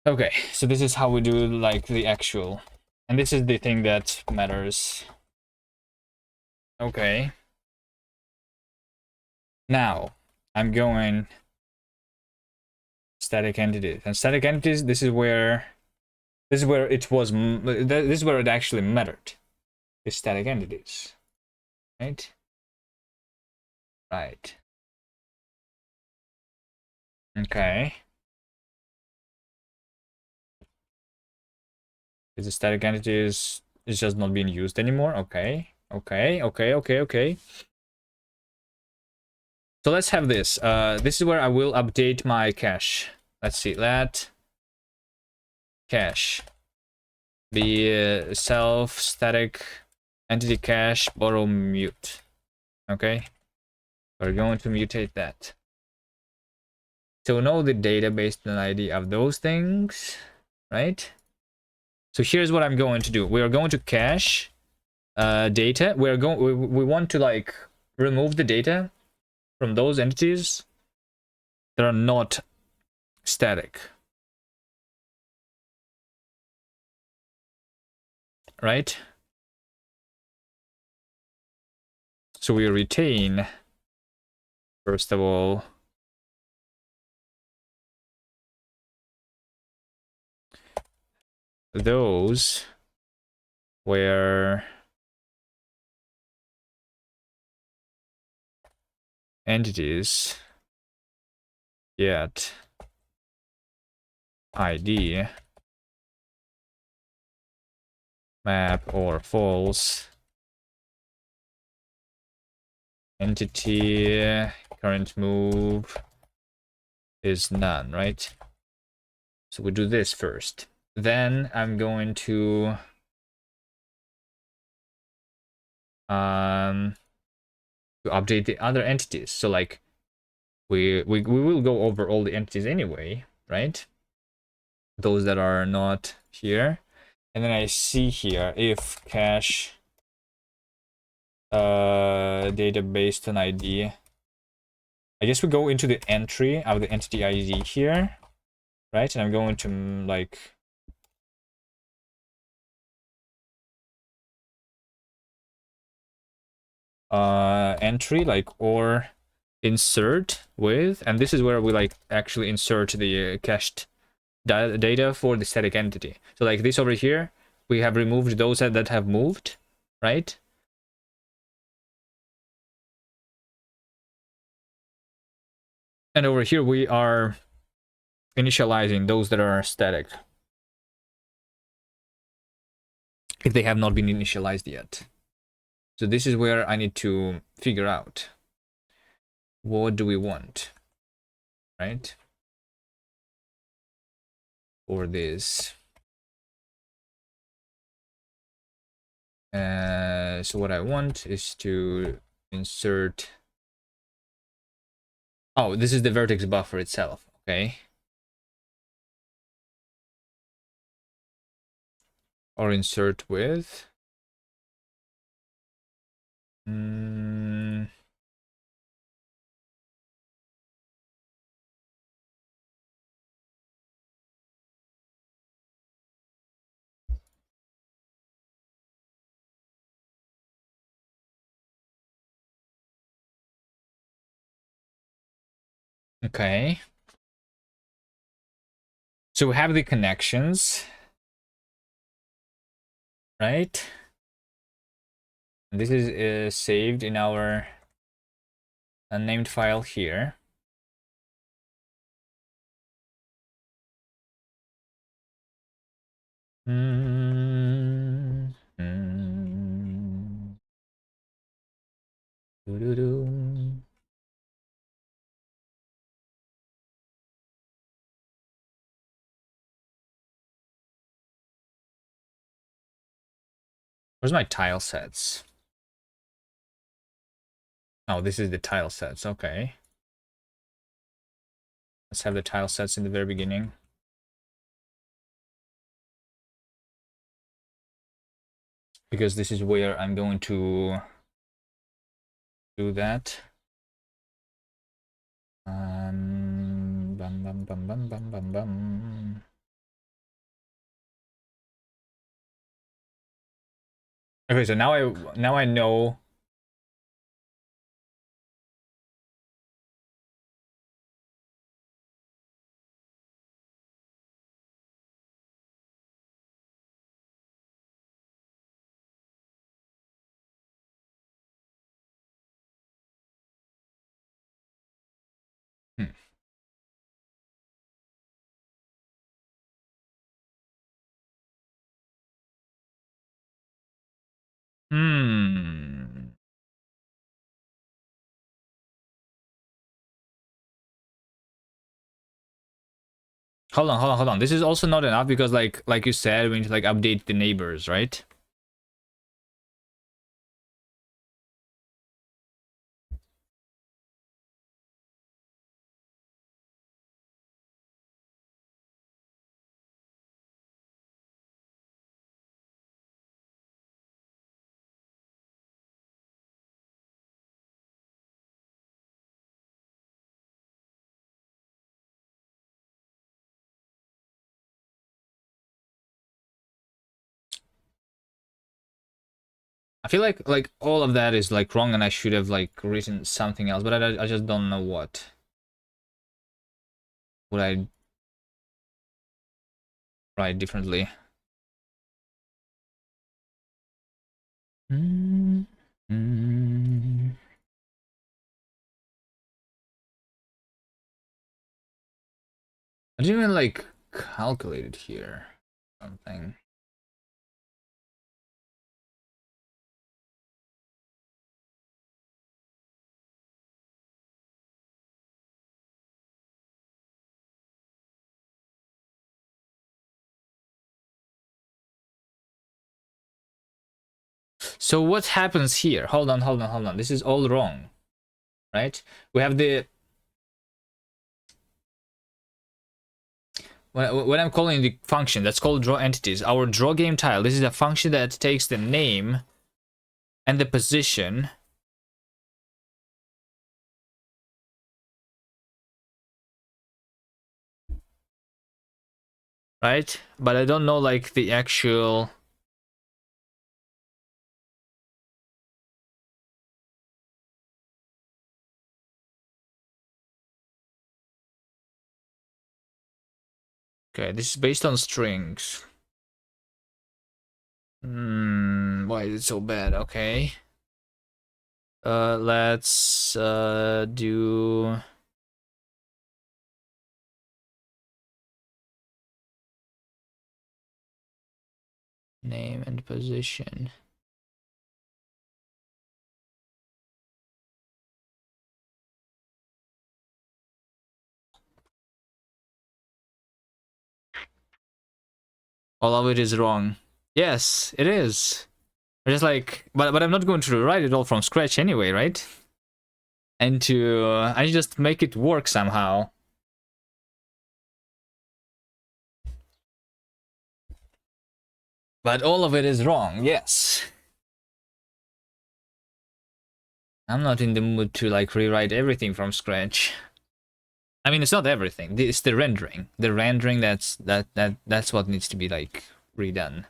Okay, so this is how we do like the actual. And this is the thing that matters. Okay. Now, I'm going static entities. And static entities, this is where it was, this is where it actually mattered. The static entities. Right? Right. Okay. Is the static entities is just not being used anymore? Okay. Okay. So let's have this. This is where I will update my cache. Let's see. Let cache be self static entity cache borrow mute. Okay. We're going to mutate that. So know the data based on ID of those things, right? So here's what I'm going to do. We are going to cache data. We want to like remove the data from those entities that are not static, right? So we retain, first of all, those where entities get ID map or false entity current move is none, right? So we do this first. Then I'm going to update the other entities. So like we will go over all the entities anyway, right? Those that are not here. And then I see here if cache data based on ID. I guess we go into the entry of the entity ID here, right? And I'm going to like entry like or insert with, and this is where we like actually insert the cached data for the static entity. So like this over here, we have removed those that have moved, right? And over here we are initializing those that are static if they have not been initialized yet. So this is where I need to figure out what do we want, right? For this. So what I want is to insert. Oh, this is the vertex buffer itself. Okay. Or insert with. Okay. So we have the connections, right? And this is saved in our unnamed file here. Mm -hmm. Doo -doo -doo. Where's my tile sets? Oh, this is the tile sets. Okay. Let's have the tile sets in the very beginning. Because this is where I'm going to do that. Bum, bum, bum, bum, bum, bum, bum. Okay, so now I know. Hmm. Hmm. Hold on. This is also not enough because like you said, we need to like update the neighbors, right? feel like all of that is like wrong, and I should have like written something else, but I just don't know what. Would I write differently? Mm -hmm. I didn't even like calculate it here. Something. So what happens here? Hold on. This is all wrong, right? We have the when I'm calling the function that's called draw entities, our draw game tile. This is a function that takes the name and the position. Right? But I don't know like the actual. Okay, this is based on strings. Why is it so bad? Okay. Let's do name and position. All of it is wrong. Yes, it is. Just like, but I'm not going to write it all from scratch anyway, right? And to I just make it work somehow. But all of it is wrong. Yes. I'm not in the mood to like rewrite everything from scratch. I mean, it's not everything. It's the rendering. The rendering that's what needs to be like redone.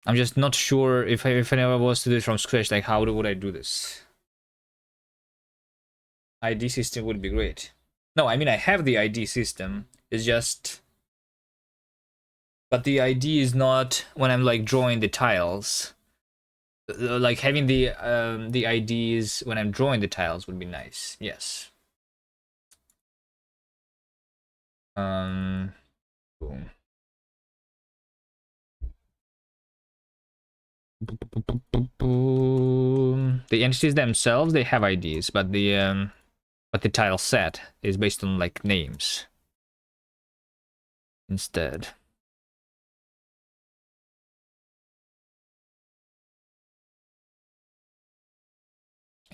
I'm just not sure if I ever was to do it from scratch, like how would I do this? ID system would be great. No, I mean I have the ID system. It's just, but the ID is not when I'm like drawing the tiles. Like having the IDs when I'm drawing the tiles would be nice. Yes. Boom. The entities themselves, they have IDs, but the tile set is based on like names instead.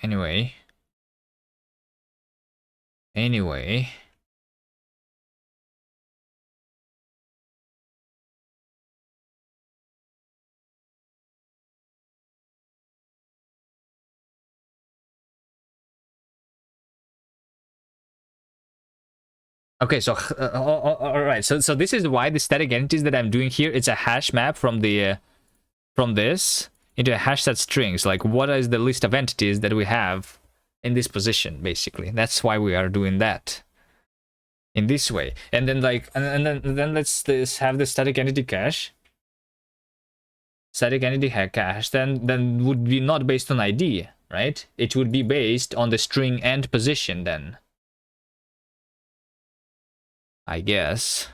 Anyway. Okay, so all right. So this is why the static entities that I'm doing here, it's a hash map from the from this into a hash set strings. Like what is the list of entities that we have in this position, basically. That's why we are doing that in this way. And then like and then let's have the static entity cache. Static entity cache then would be not based on ID, right? It would be based on the string and position then. I guess.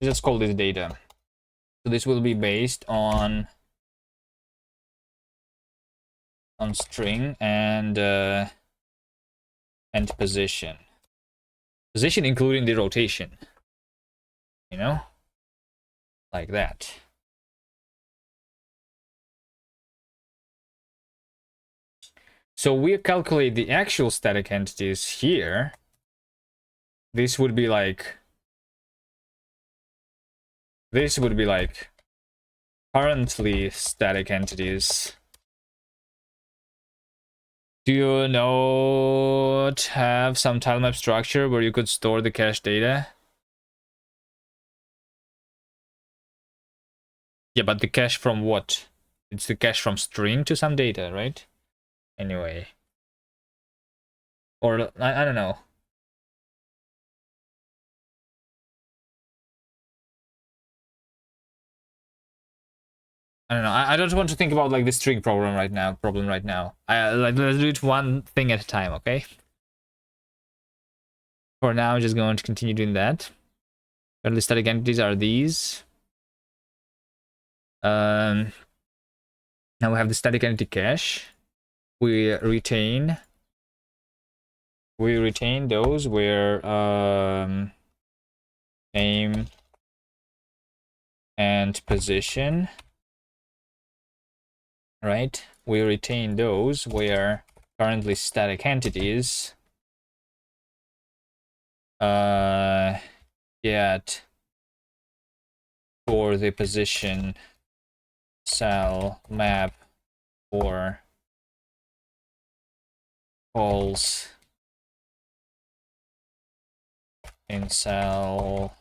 Let's call this data. So this will be based on string and position. Position including the rotation. You know? Like that. So we calculate the actual static entities here. This would be like currently static entities. Do you not have some tilemap structure where you could store the cache data? Yeah, but the cache from what? It's the cache from string to some data, right? Anyway. Or, I don't know. I don't know. I don't want to think about like the string problem right now. Let's do it one thing at a time, okay? For now, I'm just going to continue doing that. Currently static entities are these. Now we have the static entity cache. We retain those where name and position, right? We retain those where currently static entities get for the position cell map or calls in cell.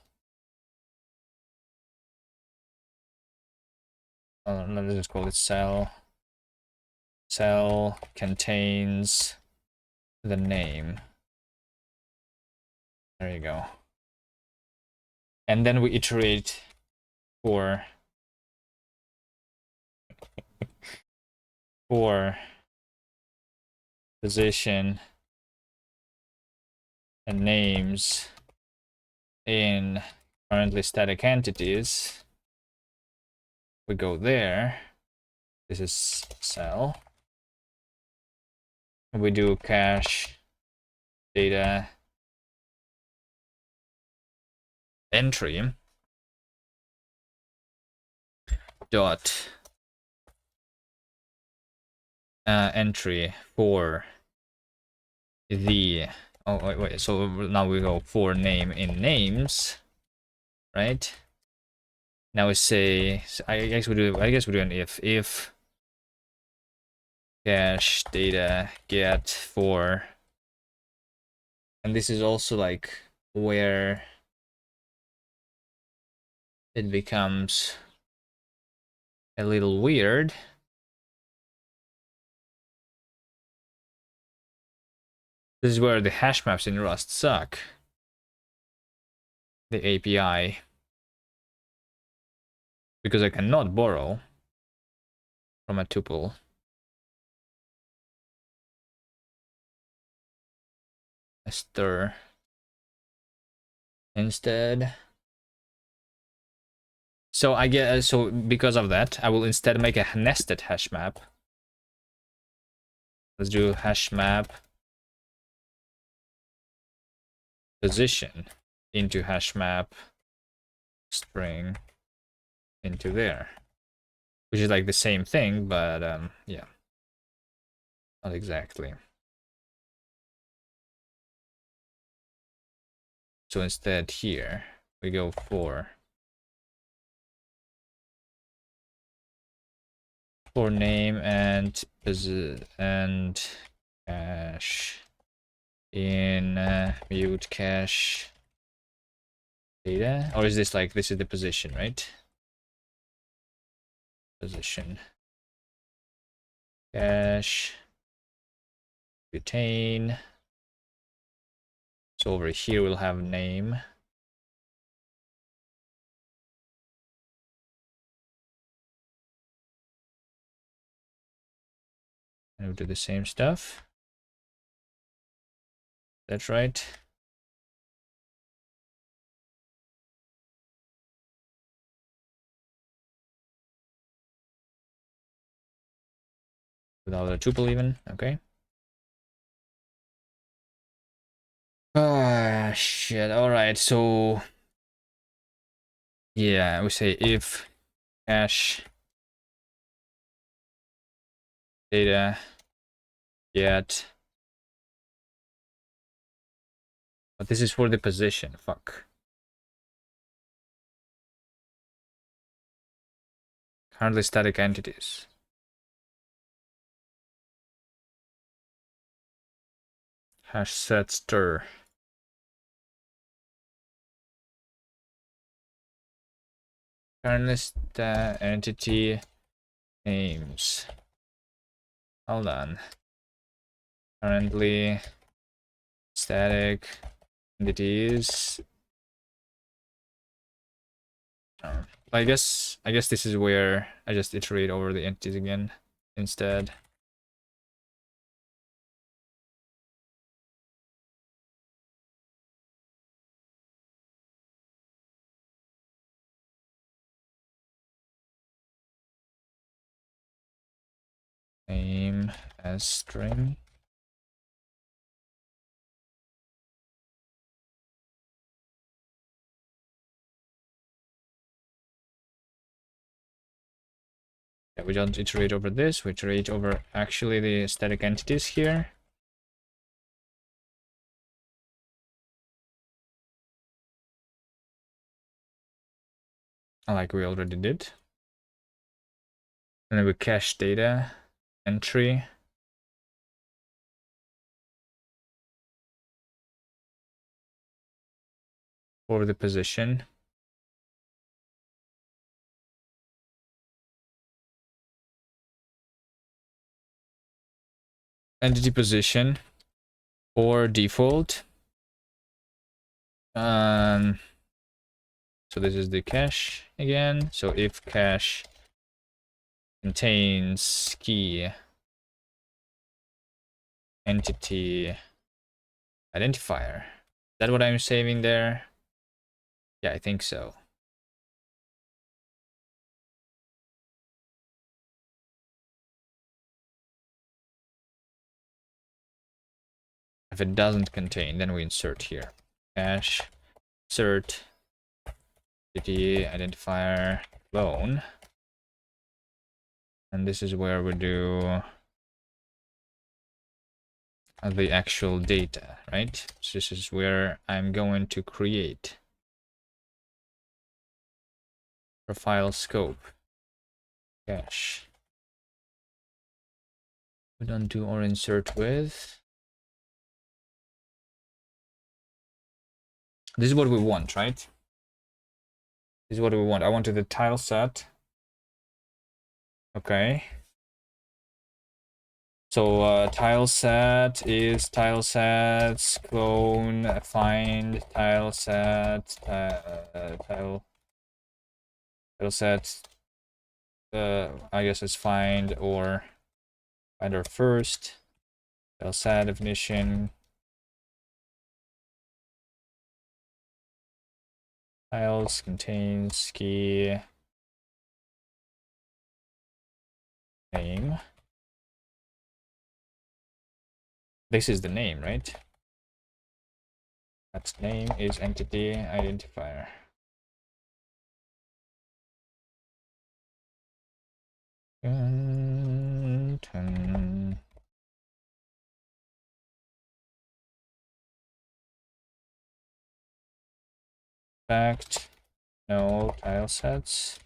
Let's just call it cell. Cell contains the name. There you go. And then we iterate for position and names in currently static entities. We go there. This is cell. We do cache data entry dot entry for the wait, so now we go for name in names, right? Now we say, so I guess we do an if cache data get for, and this is also like where it becomes a little weird. This is where the hash maps in Rust suck. The API. Because I cannot borrow from a tuple. I stir instead. So I get, so because of that, I will instead make a nested hash map. Let's do hash map position into hash map string into there, which is like the same thing, but yeah, not exactly. So instead here we go for name and cache in mute cache data, or is this like, this is the position, right? Position cache retain. So over here we'll have name. And we'll do the same stuff. That's right. Without a tuple even, okay. Ah, shit, alright, so yeah, we say if cache data get, but this is for the position, fuck. Currently static entities. Hash set stir. Currently entity names. Hold on. Currently static entities. Oh, I guess this is where I just iterate over the entities again instead. Name as string. Yeah, we don't iterate over this, we iterate over actually the static entities here. Like we already did. And then we cache data entry. For the position. Entity position or default. So this is the cache again. So if cache contains key entity identifier. Is that what I'm saving there? Yeah, I think so. If it doesn't contain, then we insert here. Cache insert entity identifier clone. And this is where we do the actual data, right? So this is where I'm going to create profile scope cache. We don't do or insert with. This is what we want, right? This is what we want. I wanted the tile set. Okay. So tile set is tile sets clone find tile set tile set. I guess it's find or first. Tile set definition. Tiles contains key name. This is the name, right? That name is entity identifier. Fact, no tile sets.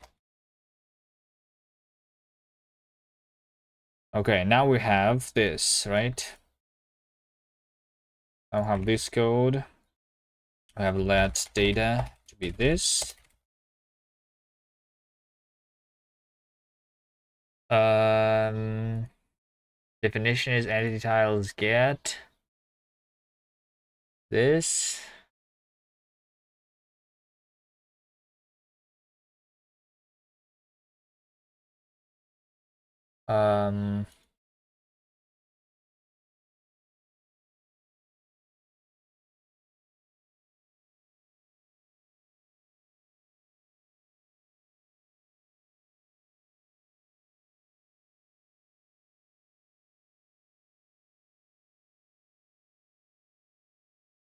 Okay, now we have this, right? I'll have this code. I have let data to be this. Definition is entity tiles get this.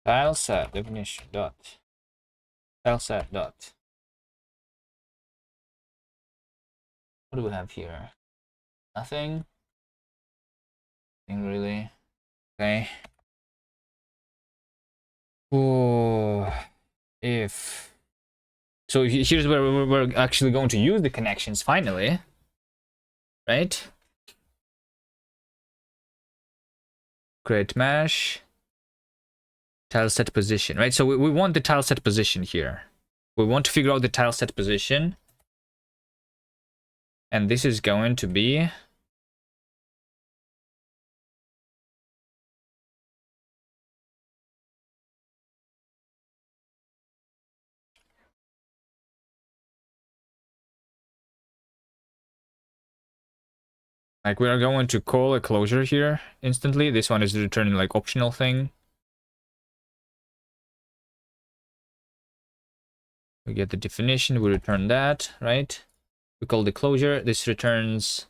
Tile set definition dot tile set dot. What do we have here? Nothing. Nothing really. Okay. Oh, if so, here's where we're actually going to use the connections finally. right? Create mesh, tile set position, right? So we want the tile set position here. We want to figure out the tile set position. And this is going to be like we are going to call a closure here instantly. This one is returning like optional thing. We get the definition, we return that, right? We call the closure. This returns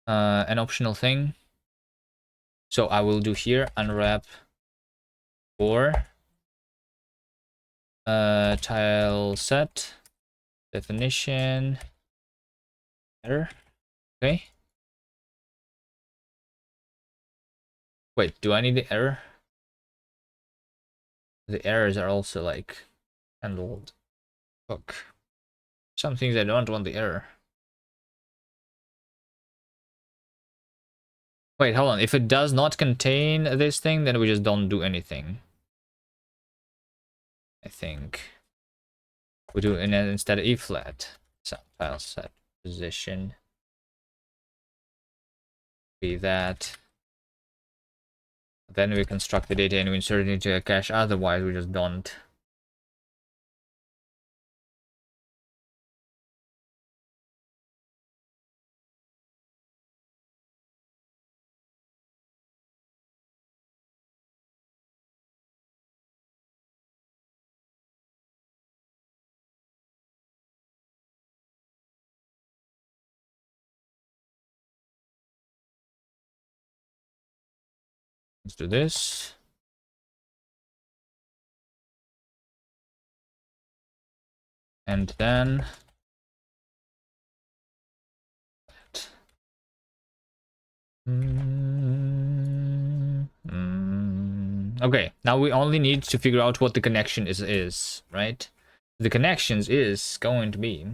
an optional thing. So I will do here unwrap or tile set definition error. Okay. Wait, do I need the error? The errors are also like handled. Look, some things I don't want the error. Wait, hold on. If it does not contain this thing, then we just don't do anything. I think we do instead E flat. Tile set position. Be that. Then we construct the data and we insert it into a cache. Otherwise, we just don't. Let's do this. And then okay, now we only need to figure out what the connection is, right? The connections is going to be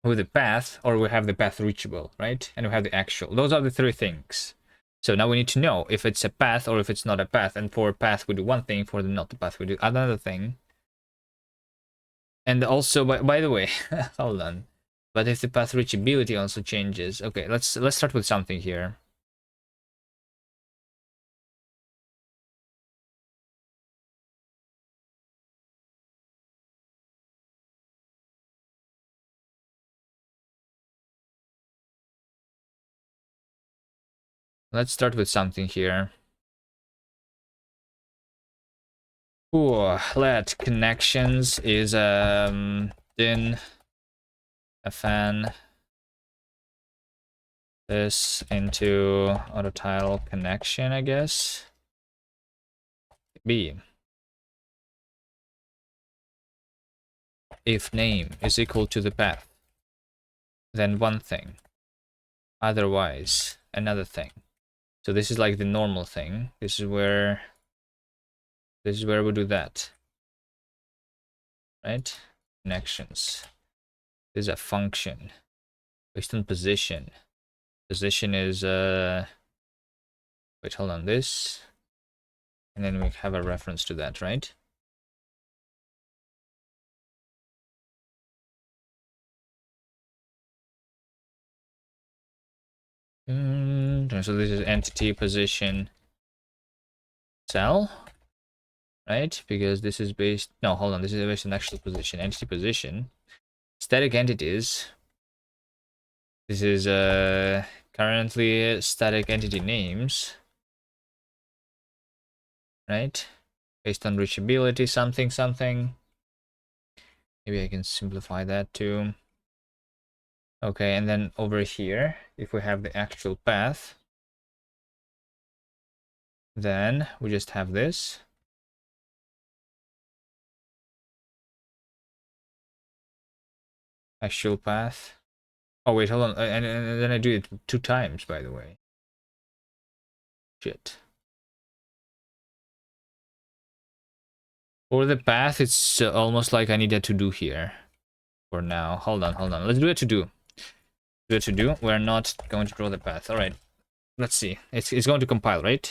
with the path, or we have the path reachable, right? And we have the actual. Those are the three things. So now we need to know if it's a path or if it's not a path. And for a path, we do one thing. For the not a path, we do another thing. And also, by the way, hold on. But if the path reachability also changes, okay, let's start with something here. Let's start with something here. Ooh, let connections is din a fan this into auto tile connection, I guess. B. If name is equal to the path, then one thing. Otherwise, another thing. So this is like the normal thing. This is where we do that. Right? Connections. This is a function based on position. Position is wait, hold on, this. And then we have a reference to that, right? So this is entity position cell, right? Because this is based, no, hold on, this is based on actual position, entity position. Static entities. This is currently static entity names, right? Based on reachability, something, something. Maybe I can simplify that too. Okay, and then over here, if we have the actual path, then we just have this. Actual path. Oh wait, hold on, and then I do it 2 times, by the way. Shit. For the path, it's almost like I needed to do here. for now. Hold on. Let's do it to do. Do it to do. We're not going to draw the path. All right. Let's see. It's going to compile, right?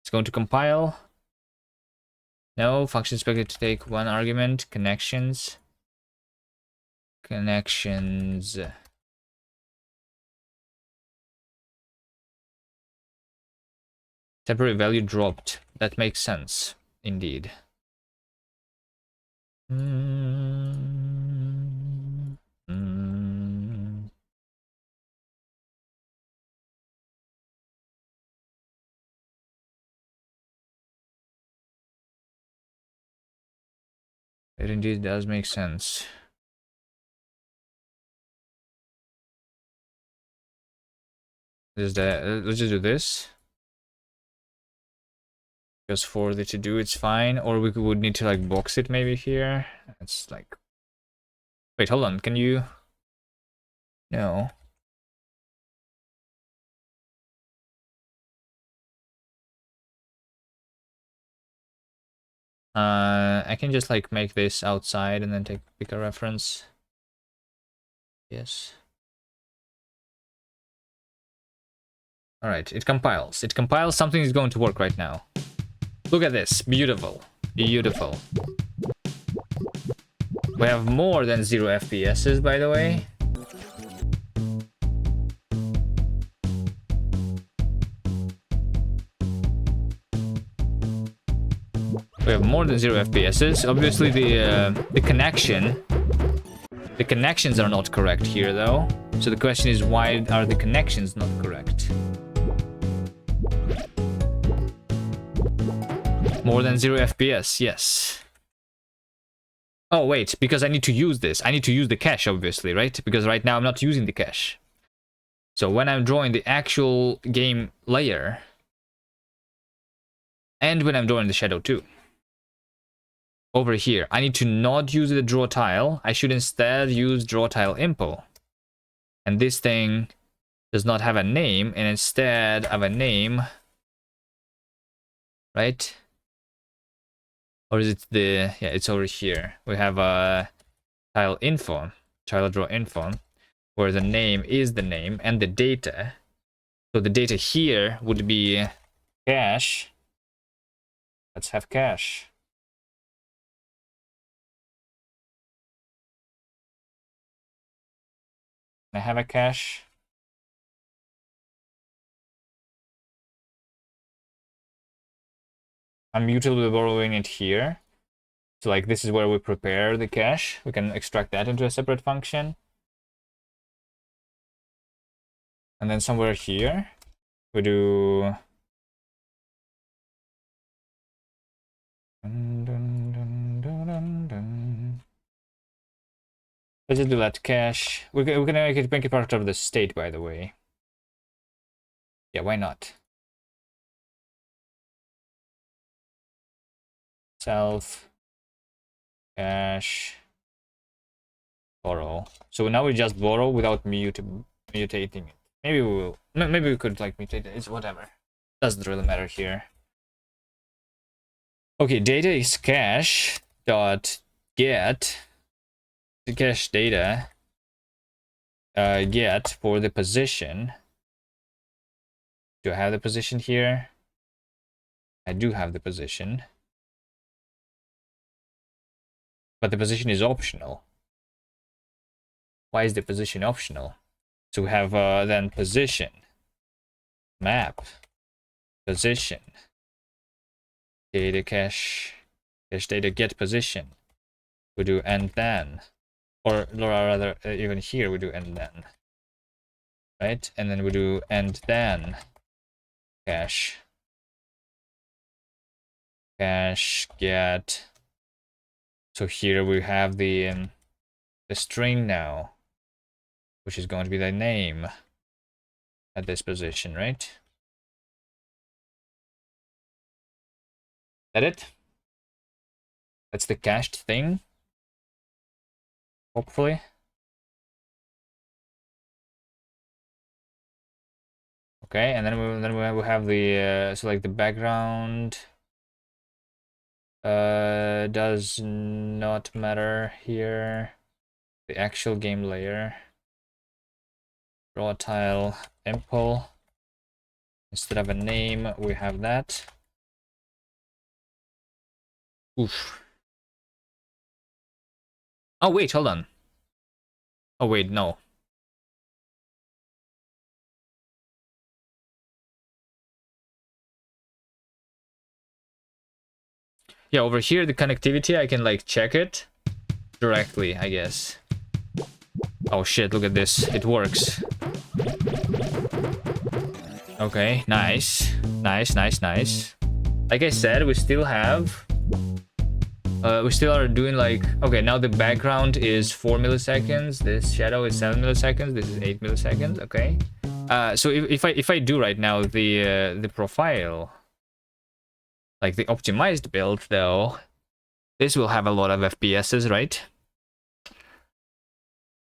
It's going to compile. No, function expected to take one argument. Connections. Temporary value dropped. That makes sense, indeed. It indeed does make sense. Let's just do this. Because for the to do, it's fine. Or we would need to like box it maybe here. It's like, wait, hold on. Can you? No. I can just like make this outside and then pick a reference. Yes. All right, it compiles. It compiles. Something is going to work right now. Look at this. Beautiful. Beautiful. We have more than 0 FPSs, by the way. We have more than 0 FPSs. Obviously, the connections are not correct here, though. So the question is, why are the connections not correct? More than 0 FPS, yes. Oh, wait, because I need to use this. I need to use the cache, obviously, right? Because right now I'm not using the cache. So when I'm drawing the actual game layer, and when I'm drawing the shadow too, over here, I need to not use the draw tile. I should instead use draw tile impo. And this thing does not have a name, and instead of a name, right? Or is it the, yeah, it's over here. We have a tile info, tile draw info, where the name is the name and the data. So the data here would be cache. Let's have cache. Can I have a cache? I'm mutually borrowing it here. So like this is where we prepare the cache. We can extract that into a separate function. And then somewhere here, we do... Let's just do that cache. We're gonna make it part of the state, by the way. Yeah, why not? Self cache borrow. So now we just borrow without mutating it. Maybe we will. Maybe we could like mutate it. It's whatever. Doesn't really matter here. Okay, data is cache dot get the cache data get for the position. Do I have the position here? I do have the position, but the position is optional. Why is the position optional? So we have then position map position data cache data get position. We do and then, or rather even here we do and then, right? And then we do and then cache get. So here we have the string now, which is going to be the name at this position, right? That it? That's the cached thing. Hopefully. Okay, and then we have the so like the background does not matter here. The actual game layer. Draw tile, impl. Instead of a name, we have that. Oof. Oh, wait, hold on. Oh, wait, no. Yeah, over here, the connectivity, I can, like, check it directly, I guess. Oh, shit, look at this. It works. Okay, nice. Nice, nice, nice. Like I said, we still have... we still are doing, like... Okay, now the background is 4 milliseconds. This shadow is 7 milliseconds. This is 8 milliseconds, okay. So if I do right now the profile... Like the optimized build, though, this will have a lot of FPSs, right?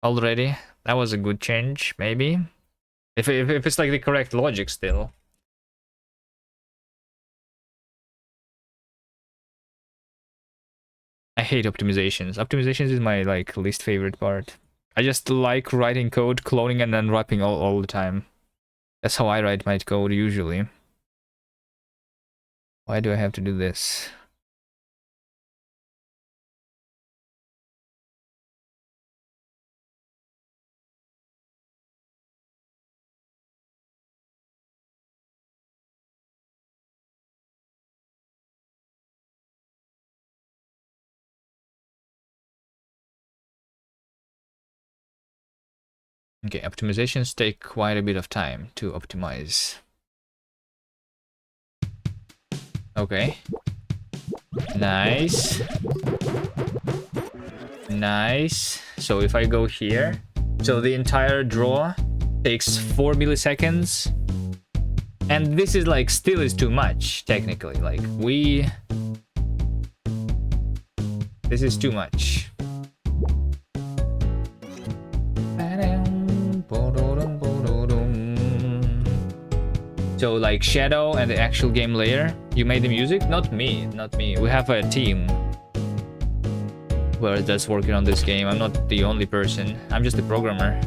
Already. That was a good change, maybe. If it's like the correct logic still. I hate optimizations. Optimizations is my like least favorite part. I just like writing code, cloning, and then wrapping all the time. That's how I write my code usually. Why do I have to do this? Okay, optimizations take quite a bit of time to optimize. Okay. Nice. Nice. So if I go here, so the entire draw takes 4 milliseconds. And this is like still is too much, technically. Like this is too much. So like Shadow and the actual game layer, you made the music? Not me, not me. We have a team where that's working on this game. I'm not the only person. I'm just a programmer.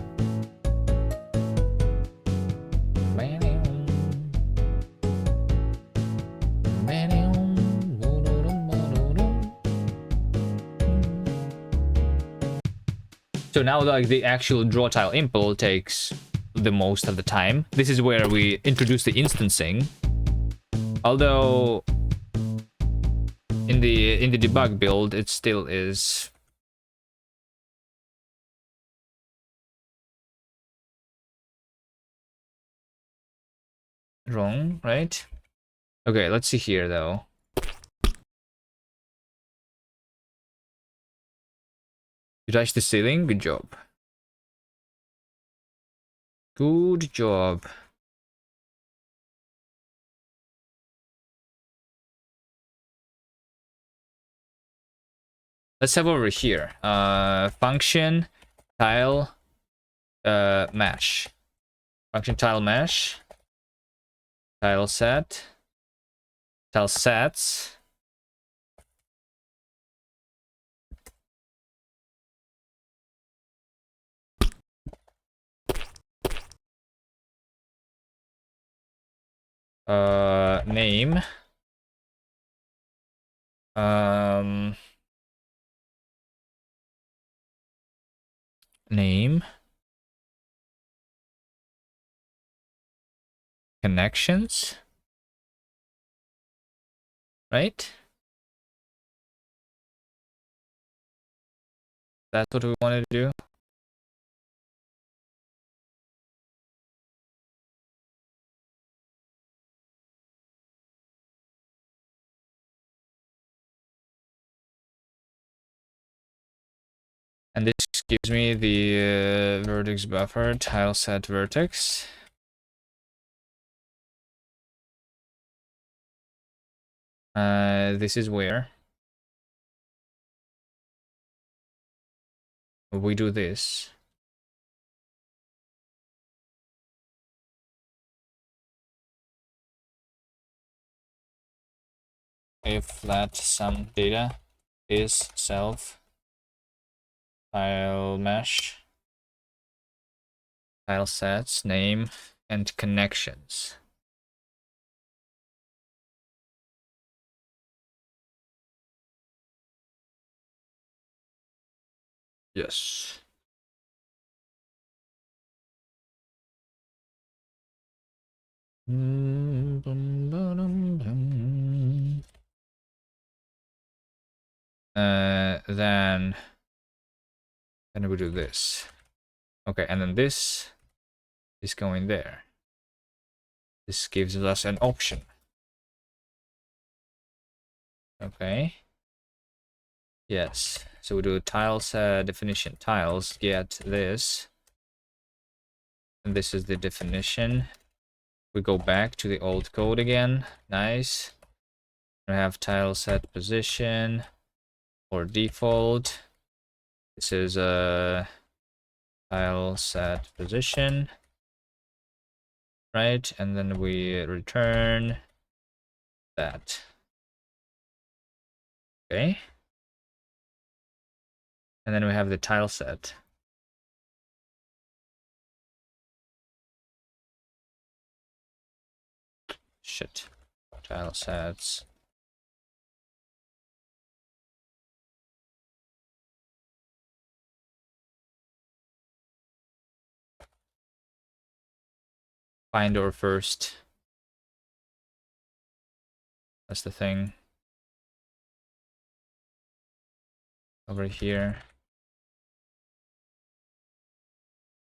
So now like the actual draw tile impl takes the most of the time. This is where we introduce the instancing. Although in the debug build it still is wrong, right? Okay, let's see here though. You touched the ceiling, good job. Good job. Let's have over here. Function tile mesh. Function tile mesh. Tile set. Tile sets. Name. Name. Connections. Right? That's what we wanted to do. And this gives me the vertex buffer, tile set vertex. This is where we do this. If flat sum data is self Tile mesh, tile sets, name, and connections. Yes. Then we do this. Okay, and then this is going there. This gives us an option. Okay. Yes. So we do tiles definition. Tiles get this. And this is the definition. We go back to the old code again. Nice. We have tile set position or default. This is a tile set position. Right? And then we return that. Okay. And then we have the tile set. Shit. Tile sets. Find our first. That's the thing. Over here.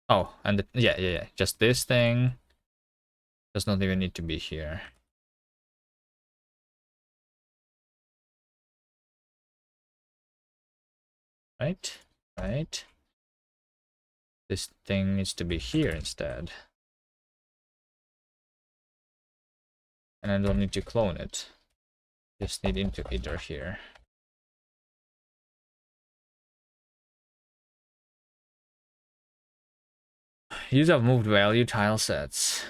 Oh, and the, yeah. Just this thing does not even need to be here. Right? Right. This thing needs to be here instead. And I don't need to clone it. Just need into either here. Use of moved value tile sets.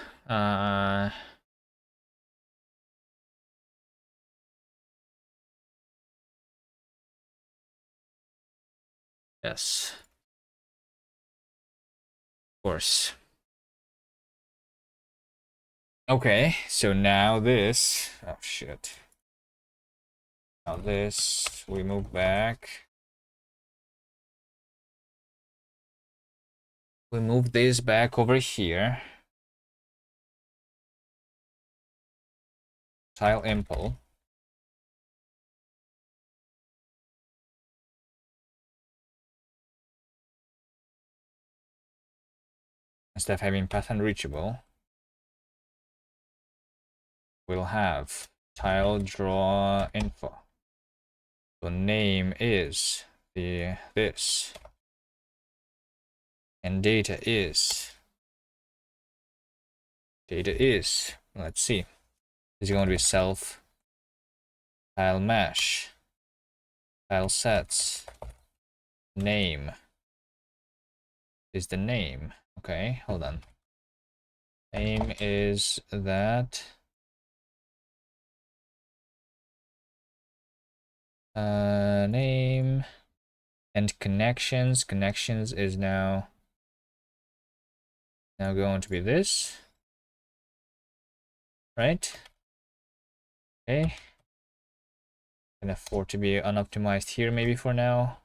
Yes. Of course. Okay, so now this. Oh shit. Now this, we move back. We move this back over here. Tile impl. Instead of having path unreachable, we'll have tile draw info. So name is this. And data is. Let's see. Is going to be self tile mesh. Tile sets. Name is the name. Okay, hold on. Name is that. Name and connections. Connections is now going to be this, right? Okay. Can afford to be unoptimized here maybe for now.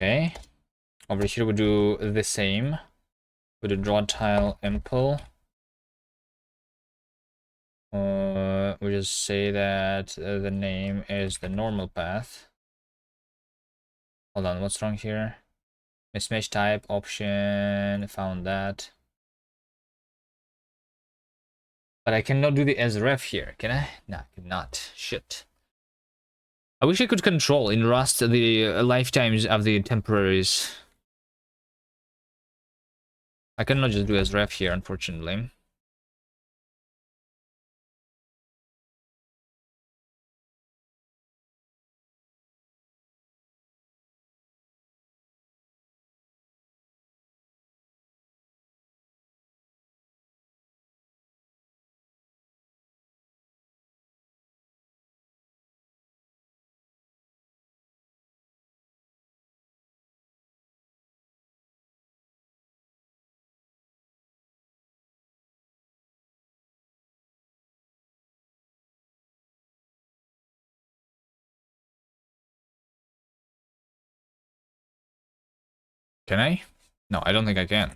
Okay. Over here we do the same. We do draw tile impl. We just say that the name is the normal path. Hold on, what's wrong here? Mismatch type option, found that. But I cannot do the sref here, can I? No, I cannot. Shit. I wish I could control in Rust the lifetimes of the temporaries. I cannot just do as ref here, unfortunately. Can I? No, I don't think I can.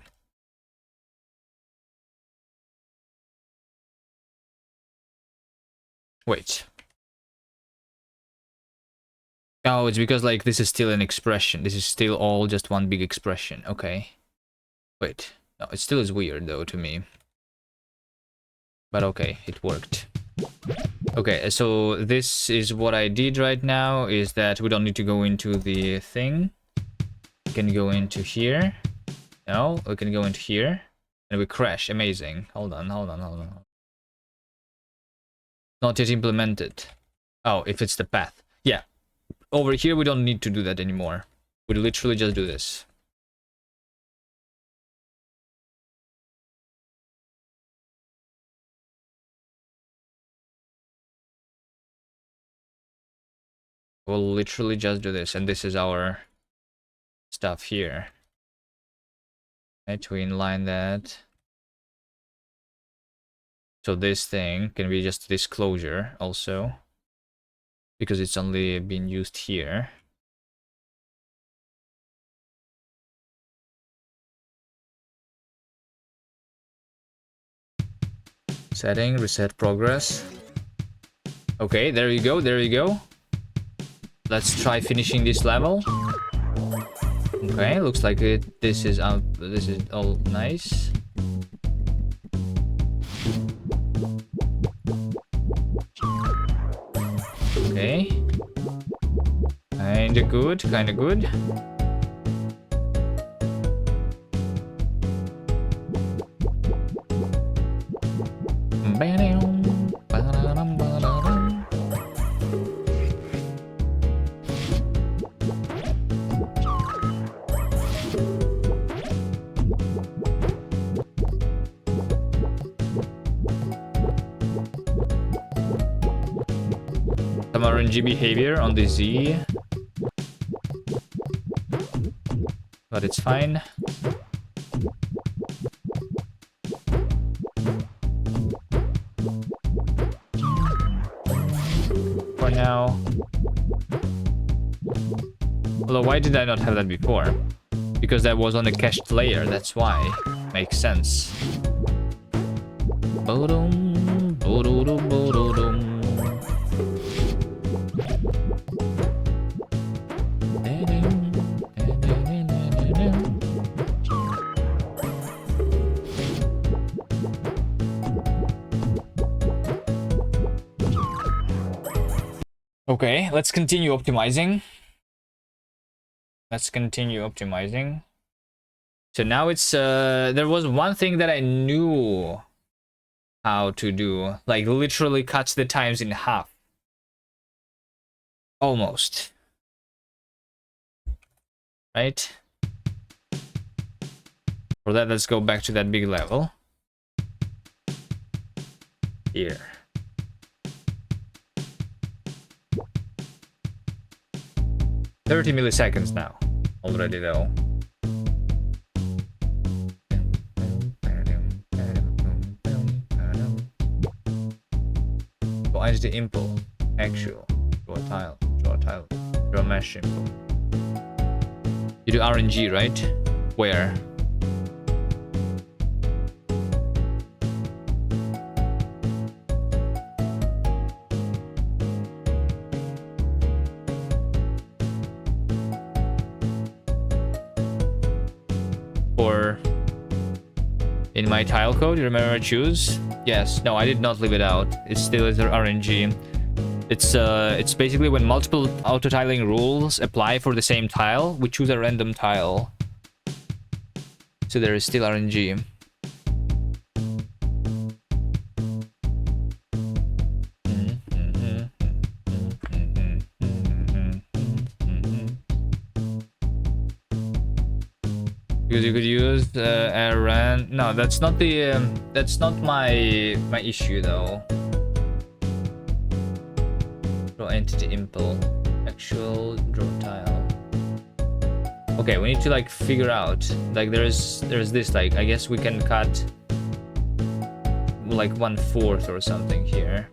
Wait. Oh, it's because like this is still an expression. This is still all just one big expression. Okay. Wait. No, it still is weird though to me. But okay, it worked. Okay, so this is what I did right now, is that we don't need to go into the thing. We can go into here. No, we can go into here. And we crash. Amazing. Hold on. Not yet implemented. Oh, if it's the path. Yeah. Over here, we don't need to do that anymore. We literally just do this. We'll literally just do this. And this is our stuff here. Right, we inline that. So this thing can be just this closure also, because it's only been used here. Setting, reset progress. Okay, there you go, there you go. Let's try finishing this level. Okay, looks like this is all nice. Okay. Kinda good, kinda good. Some RNG behavior on the Z, but it's fine. For now. Although, why did I not have that before? Because that was on a cached layer, that's why. Makes sense. Bodum, bodum, bodum. Okay, let's continue optimizing. So now it's there was one thing that I knew how to do, like literally cuts the times in half. Almost. Right? For that, let's go back to that big level. Here. $30 milliseconds now. Already though. Why is the impl? Actual. Draw a tile. Draw a mesh impl. You do RNG, right? Where? Or in my tile code, you remember I choose? Yes. No, I did not leave it out. It still is RNG. It's basically when multiple auto tiling rules apply for the same tile, we choose a random tile. So there is still RNG. Because you could use a ran. No, that's not the. That's not my issue though. Draw entity impl. Actual draw tile. Okay, we need to like figure out. Like there's this like I guess we can cut like 1/4 or something here.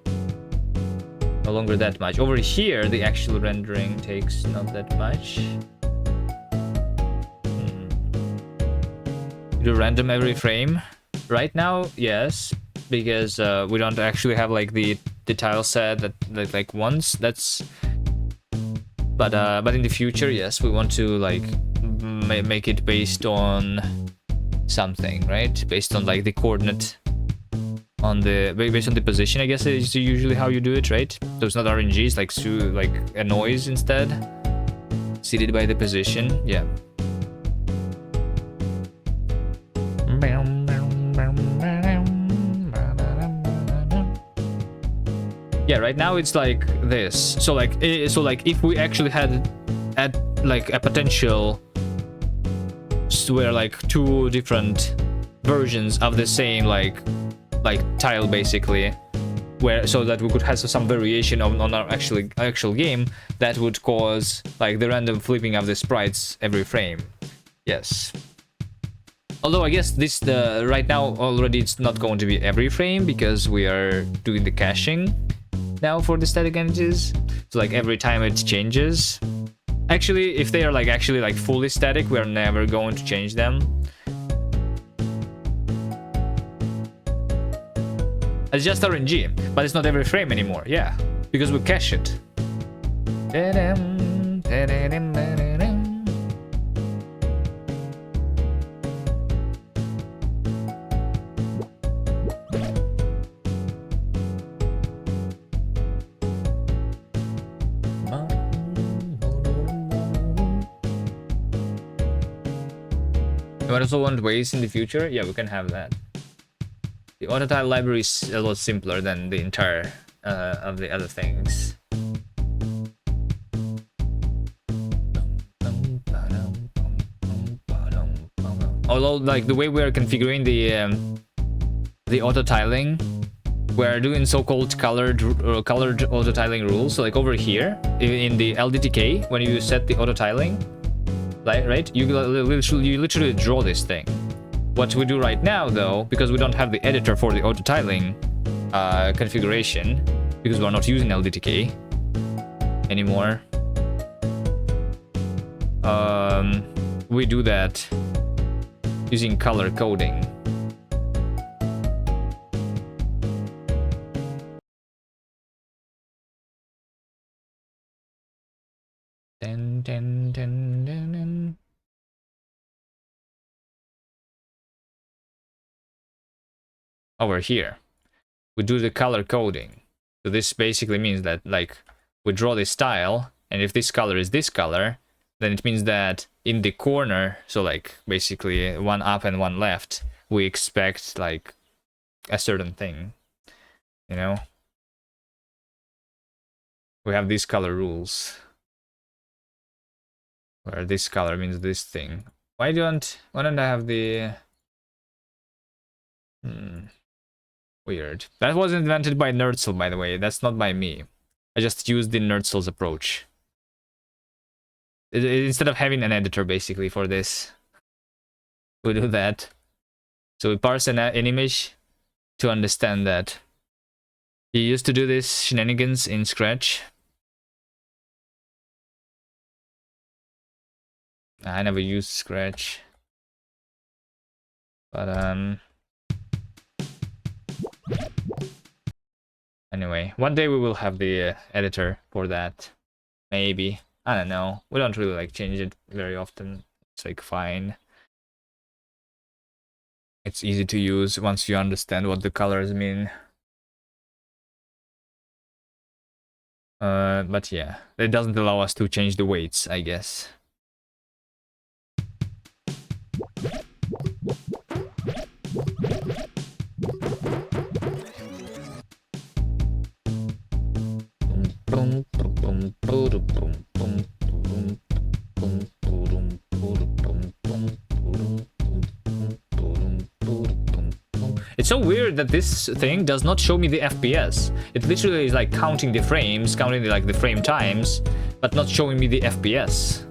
No longer that much. Over here, the actual rendering takes not that much. Do random every frame. Right now, yes, because we don't actually have like the tile set that like once. That's. But in the future, yes, we want to like make it based on something, right? Based on like the coordinate. Based on the position, I guess is usually how you do it, right? So it's not RNG, it's like a noise instead, seeded by the position. Yeah. Yeah, right now it's like this. So like if we actually had like a potential where like two different versions of the same like tile basically, where so that we could have some variation on our actual game, that would cause like the random flipping of the sprites every frame. Yes. Although I guess this right now already it's not going to be every frame because we are doing the caching now for the static entities. So like every time it changes. Actually, if they are like actually like fully static, we are never going to change them. It's just RNG, but it's not every frame anymore. Yeah, because we cache it. You also want ways in the future? Yeah, we can have that. The auto tile library is a lot simpler than the entire of the other things. Although, like the way we are configuring the auto tiling, we're doing so-called colored auto tiling rules. So like over here in the LDTK, when you set the auto tiling, right, you literally draw this thing. What we do right now, though, because we don't have the editor for the auto tiling configuration, because we're not using LDTK anymore, we do that using color coding. Dun, dun, dun, dun, dun. Over here, we do the color coding. So this basically means that like we draw this tile, and if this color is this color, then it means that in the corner, so like basically one up and one left, we expect like a certain thing, you know? We have these color rules where this color means this thing. Why don't I have the weird. That was invented by Nerdzel, by the way. That's not by me. I just used the Nerdzel's approach. Instead of having an editor basically for this, we do that. So we parse an image to understand that. You used to do this shenanigans in Scratch. I never used Scratch. But anyway, one day we will have the editor for that. Maybe. I don't know. We don't really like change it very often. It's like fine. It's easy to use once you understand what the colors mean. But yeah, it doesn't allow us to change the weights, I guess. It's so weird that this thing does not show me the FPS. It literally is like counting the frames, counting the frame times, but not showing me the FPS.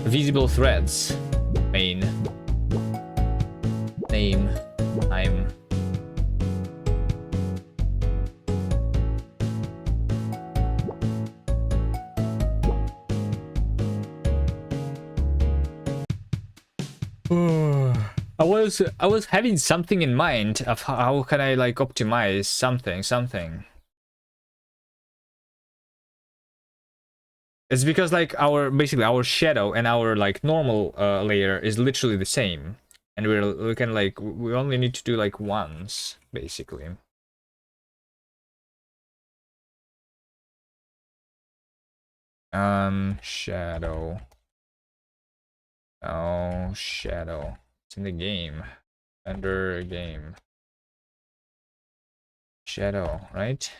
Visible threads. Main. Name. Time. I was having something in mind of how can I like optimize something. It's because like basically our shadow and our like normal layer is literally the same, and we can like we only need to do like once basically. Shadow. Oh, shadow. It's in the game. Under game. Shadow, right?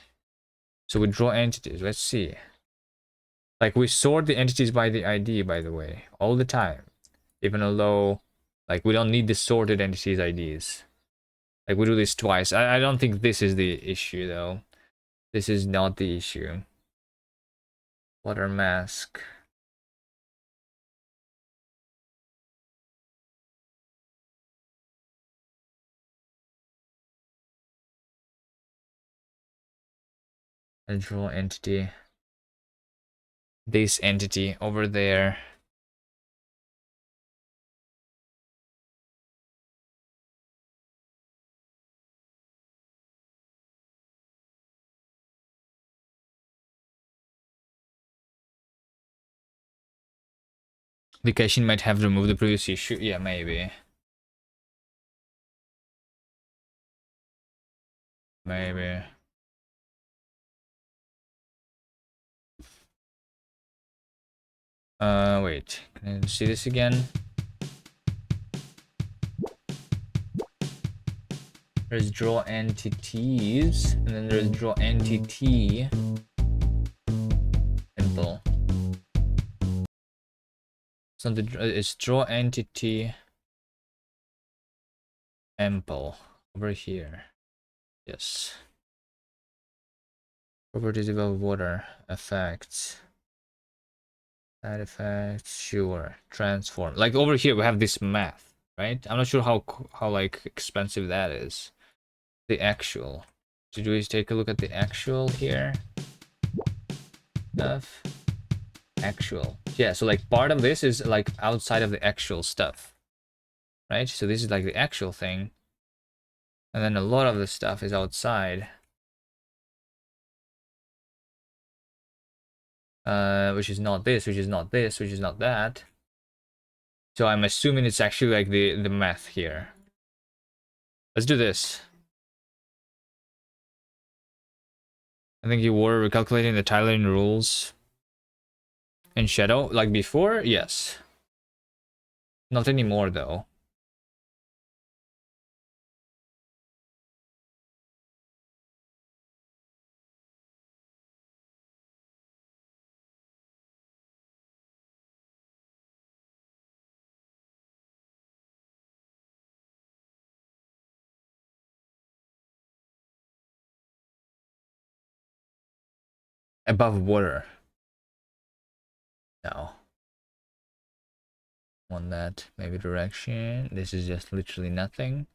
So we draw entities. Let's see. Like we sort the entities by the ID, by the way, all the time. Even although like we don't need the sorted entities IDs. Like we do this twice. I don't think this is the issue though. This is not the issue. Water mask. And draw entity. This entity over there. The caching might have removed the previous issue. Yeah, maybe. Maybe. Wait. Can I see this again? There's draw entities, and then there's draw entity. Simple. So it's draw entity ample over here. Yes. Properties above water. Effects. Side effects. Sure. Transform. Like over here we have this math, right? I'm not sure how like expensive that is. The actual. So do we take a look at the actual here? Stuff. Actual. Yeah, so like part of this is like outside of the actual stuff. Right? So this is like the actual thing. And then a lot of the stuff is outside. Which is not this, which is not this, which is not that. So I'm assuming it's actually like the math here. Let's do this. I think you were recalculating the tiling rules in Shadow. Like before? Yes. Not anymore though. Above water. No. On that, maybe direction. This is just literally nothing.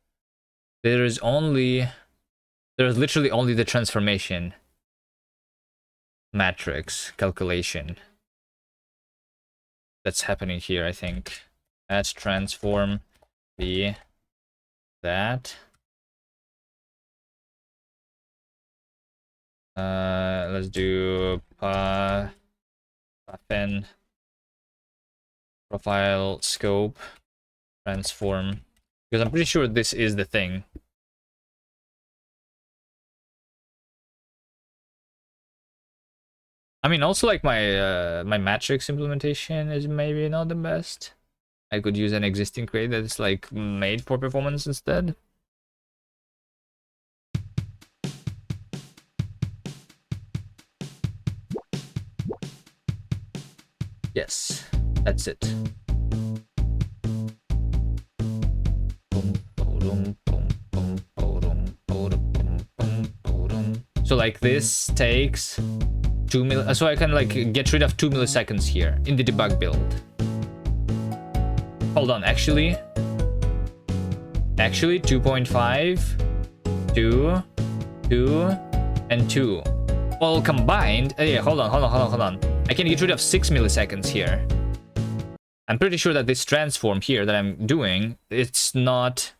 There's literally only the transformation matrix calculation that's happening here, I think. Let's transform the that. Let's do pen profile scope transform Because I'm pretty sure this is the thing. I mean, also like my matrix implementation is maybe not the best. I could use an existing crate that's like made for performance instead. Yes, that's it. So like this takes 2 so I can like get rid of 2 milliseconds here in the debug build. Hold on, actually 2.5, 2, 2, and 2. All combined. Yeah, hold on. I can get rid of 6 milliseconds here. I'm pretty sure that this transform here that I'm doing, it's not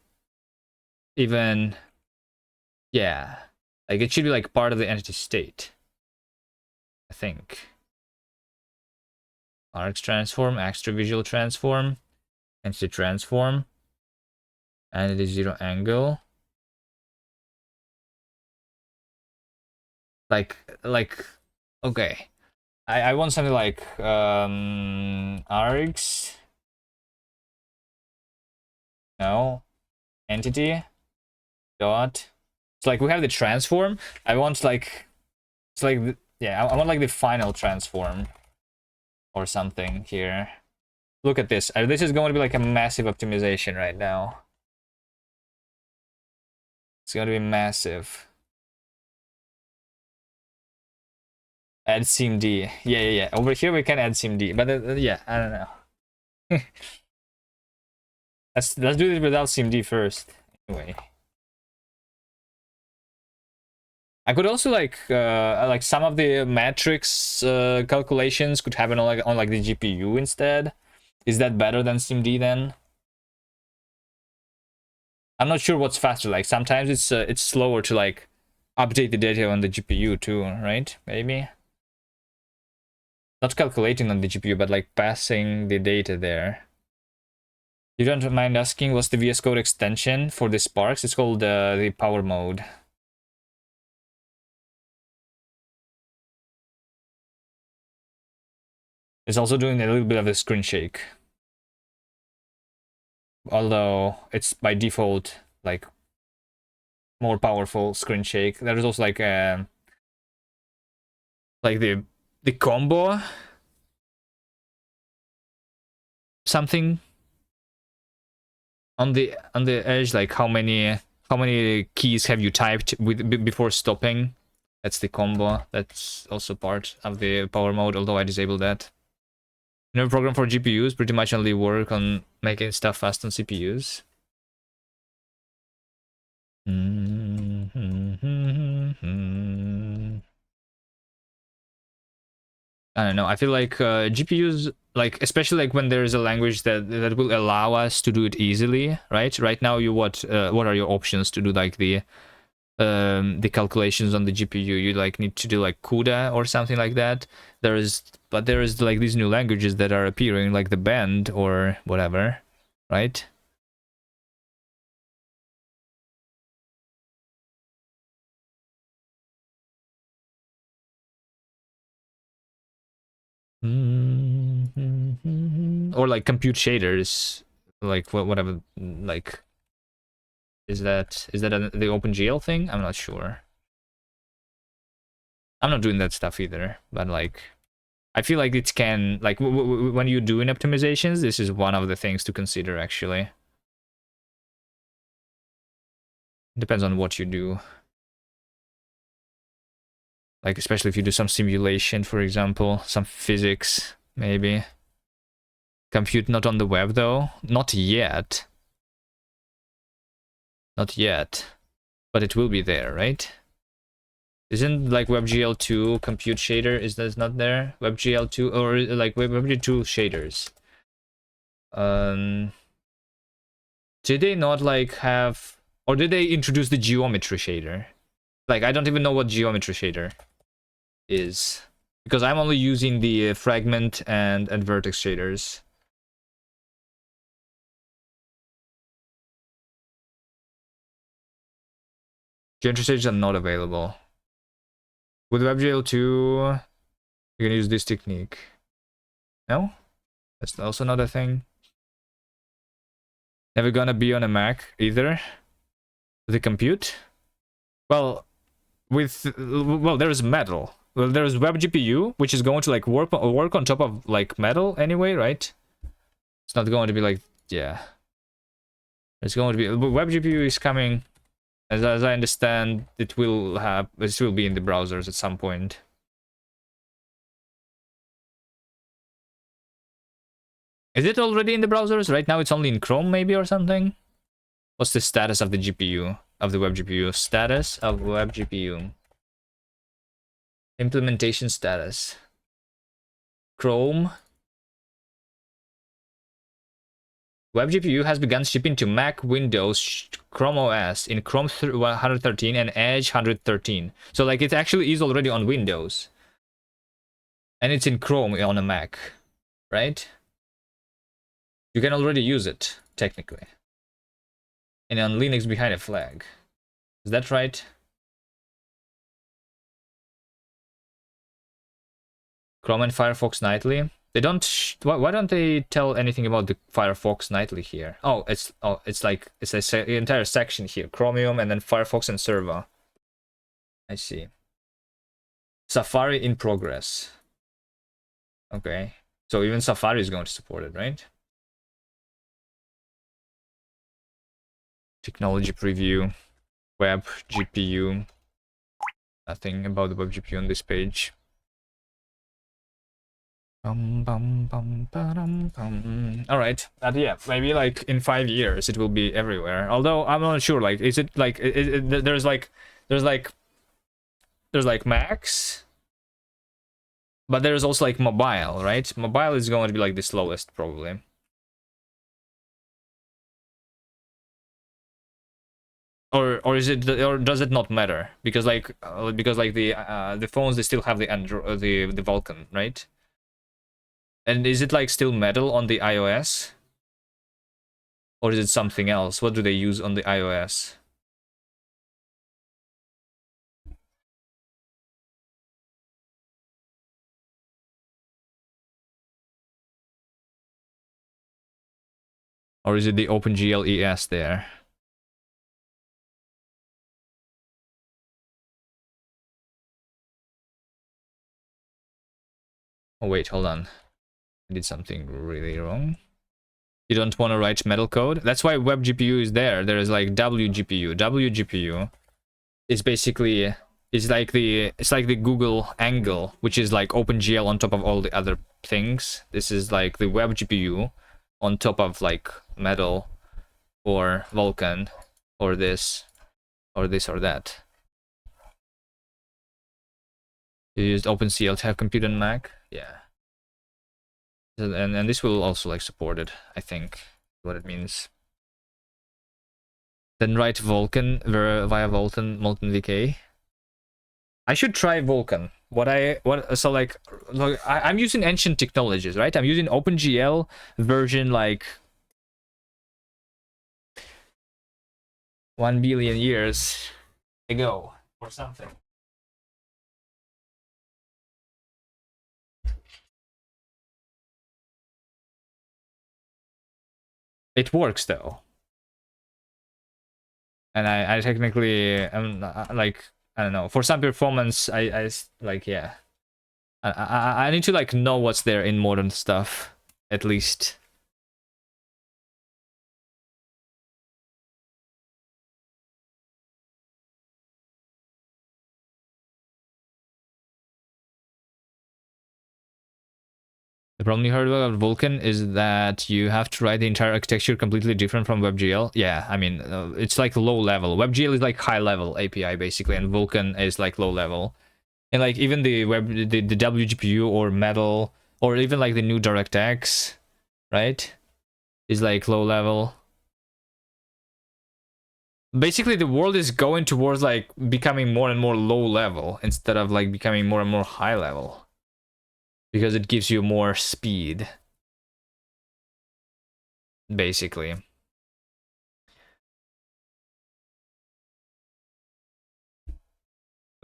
even, yeah, like it should be like part of the entity state, I think. Arcs transform, extra visual transform, entity transform, and it is 0 angle. Like, okay. I want something like arcs. No. Entity dot. So like we have the transform. I want like, it's like, yeah, I want like the final transform or something here. Look at this. This is going to be like a massive optimization right now. It's going to be massive. Add SIMD. Yeah. Over here we can add SIMD, but yeah, I don't know. let's do this without SIMD first. Anyway, I could also like some of the matrix calculations could happen on like the GPU instead. Is that better than SIMD then? I'm not sure what's faster. Like sometimes it's slower to like update the data on the GPU too, right? Maybe. Not calculating on the GPU, but like passing the data there. You don't mind asking what's the VS Code extension for the Sparks? It's called the power mode. It's also doing a little bit of a screen shake. Although it's by default like more powerful screen shake. There is also like the combo something on the edge, like how many keys have you typed before stopping. That's the combo. That's also part of the power mode, although I disabled that. No program for GPUs, pretty much only work on making stuff fast on CPUs. I don't know. I feel like GPUs, like especially like when there is a language that will allow us to do it easily, right? Right now, what are your options to do like the calculations on the GPU? You like need to do like CUDA or something like that. There is like these new languages that are appearing, like the Bend or whatever, right? Or like compute shaders, like whatever, like is that the OpenGL thing? I'm not sure. I'm not doing that stuff either, but like I feel like it can, like when you're doing optimizations, this is one of the things to consider actually. Depends on what you do. Like especially if you do some simulation, for example, some physics, maybe. Compute not on the web though, not yet. Not yet, but it will be there, right? Isn't like WebGL2 compute shader, is that not there? WebGL2 or like WebGL2 shaders. Did they not like have, or did they introduce the geometry shader? Like I don't even know what geometry shader is, because I'm only using the fragment and vertex shaders. Gentry stages are not available. With WebGL 2, you can use this technique. No? That's also not a thing. Never gonna be on a Mac either. The compute? Well, there's Metal. Well, there's WebGPU, which is going to like work on top of like Metal anyway, right? It's not going to be like, yeah. It's going to be WebGPU is coming. As I understand, it will be in the browsers at some point. Is it already in the browsers? Right now it's only in Chrome maybe or something? What's the status of the GPU? Of the web GPU? Status of web GPU. Implementation status. Chrome. Web GPU has begun shipping to Mac, Windows, Chrome OS in Chrome 113 and Edge 113. So like it actually is already on Windows. And it's in Chrome on a Mac, right? You can already use it, technically. And on Linux behind a flag. Is that right? Chrome and Firefox nightly. They don't. Why don't they tell anything about the Firefox nightly here? Oh, it's like it's an entire section here: Chromium and then Firefox and Server. I see. Safari in progress. Okay, so even Safari is going to support it, right? Technology preview, web GPU. Nothing about the web GPU on this page. All right, yeah, maybe like in 5 years it will be everywhere. Although I'm not sure. Like, is it like there's like Macs, but there's also like mobile, right? Mobile is going to be like the slowest probably. Or is it, or does it not matter? Because like the phones, they still have the Android, the Vulkan, right? And is it like still Metal on the iOS? Or is it something else? What do they use on the iOS? Or is it the OpenGL ES there? Oh wait, hold on. I did something really wrong. You don't want to write Metal code? That's why WebGPU is there. There is like WGPU. WGPU is basically it's like the Google Angle, which is like OpenGL on top of all the other things. This is like the WebGPU on top of like Metal or Vulkan or this or this or that. You used OpenCL to have compute on Mac? Yeah. And this will also like support it, I think, what it means. Then write Vulkan via Molten VK. I should try Vulkan. So like look, I'm using ancient technologies, right? I'm using OpenGL version like 1 billion years ago or something. It works though. And I technically am like, I don't know, for some performance I like, yeah. I need to like know what's there in modern stuff, at least. The problem you heard about Vulkan is that you have to write the entire architecture completely different from WebGL. Yeah, I mean, it's like low level. WebGL is like high level API basically, and Vulkan is like low level. And like even the WGPU or Metal or even like the new DirectX, right, is like low level. Basically, the world is going towards like becoming more and more low level instead of like becoming more and more high level, because it gives you more speed, basically.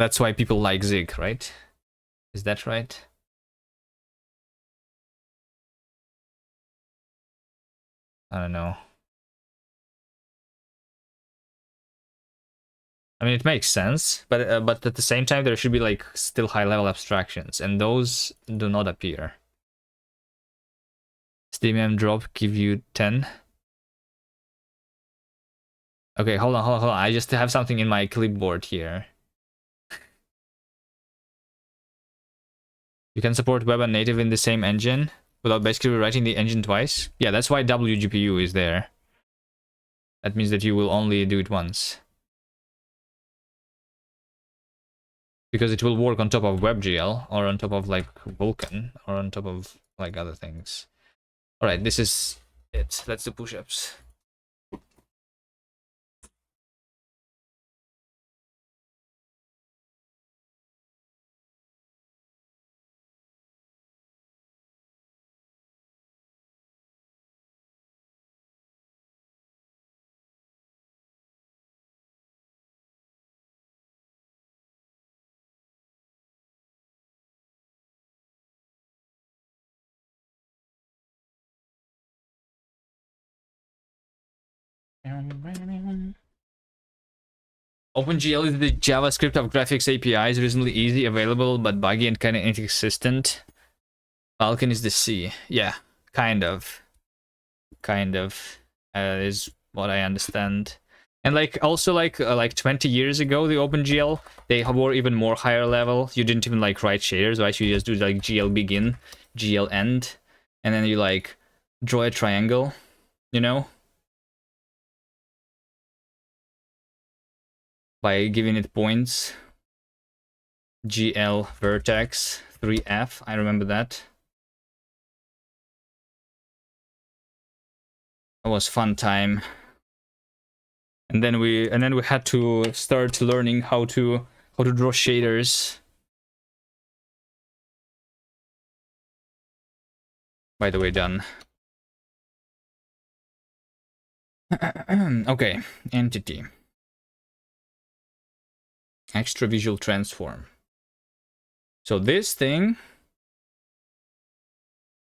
That's why people like Zig, right? Is that right? I don't know. I mean, it makes sense, but at the same time, there should be like still high-level abstractions, and those do not appear. SteamM drop give you 10. Okay, hold on. I just have something in my clipboard here. You can support web and native in the same engine without basically rewriting the engine twice. Yeah, that's why WGPU is there. That means that you will only do it once. Because it will work on top of WebGL, or on top of like Vulkan, or on top of like other things. Alright, this is it. Let's do push-ups. OpenGL is the JavaScript of graphics APIs, reasonably easy, available, but buggy and kind of inconsistent. Falcon is the C. Yeah, kind of. Kind of. Is what I understand. And like also like 20 years ago, the OpenGL, they were even more higher level. You didn't even like write shaders, right? You just do like GL begin, GL end, and then you like draw a triangle, you know? By giving it points. GL vertex 3F, I remember that. That was fun time. And then we had to start learning how to draw shaders. By the way, done. Okay, entity. Extra visual transform. So this thing,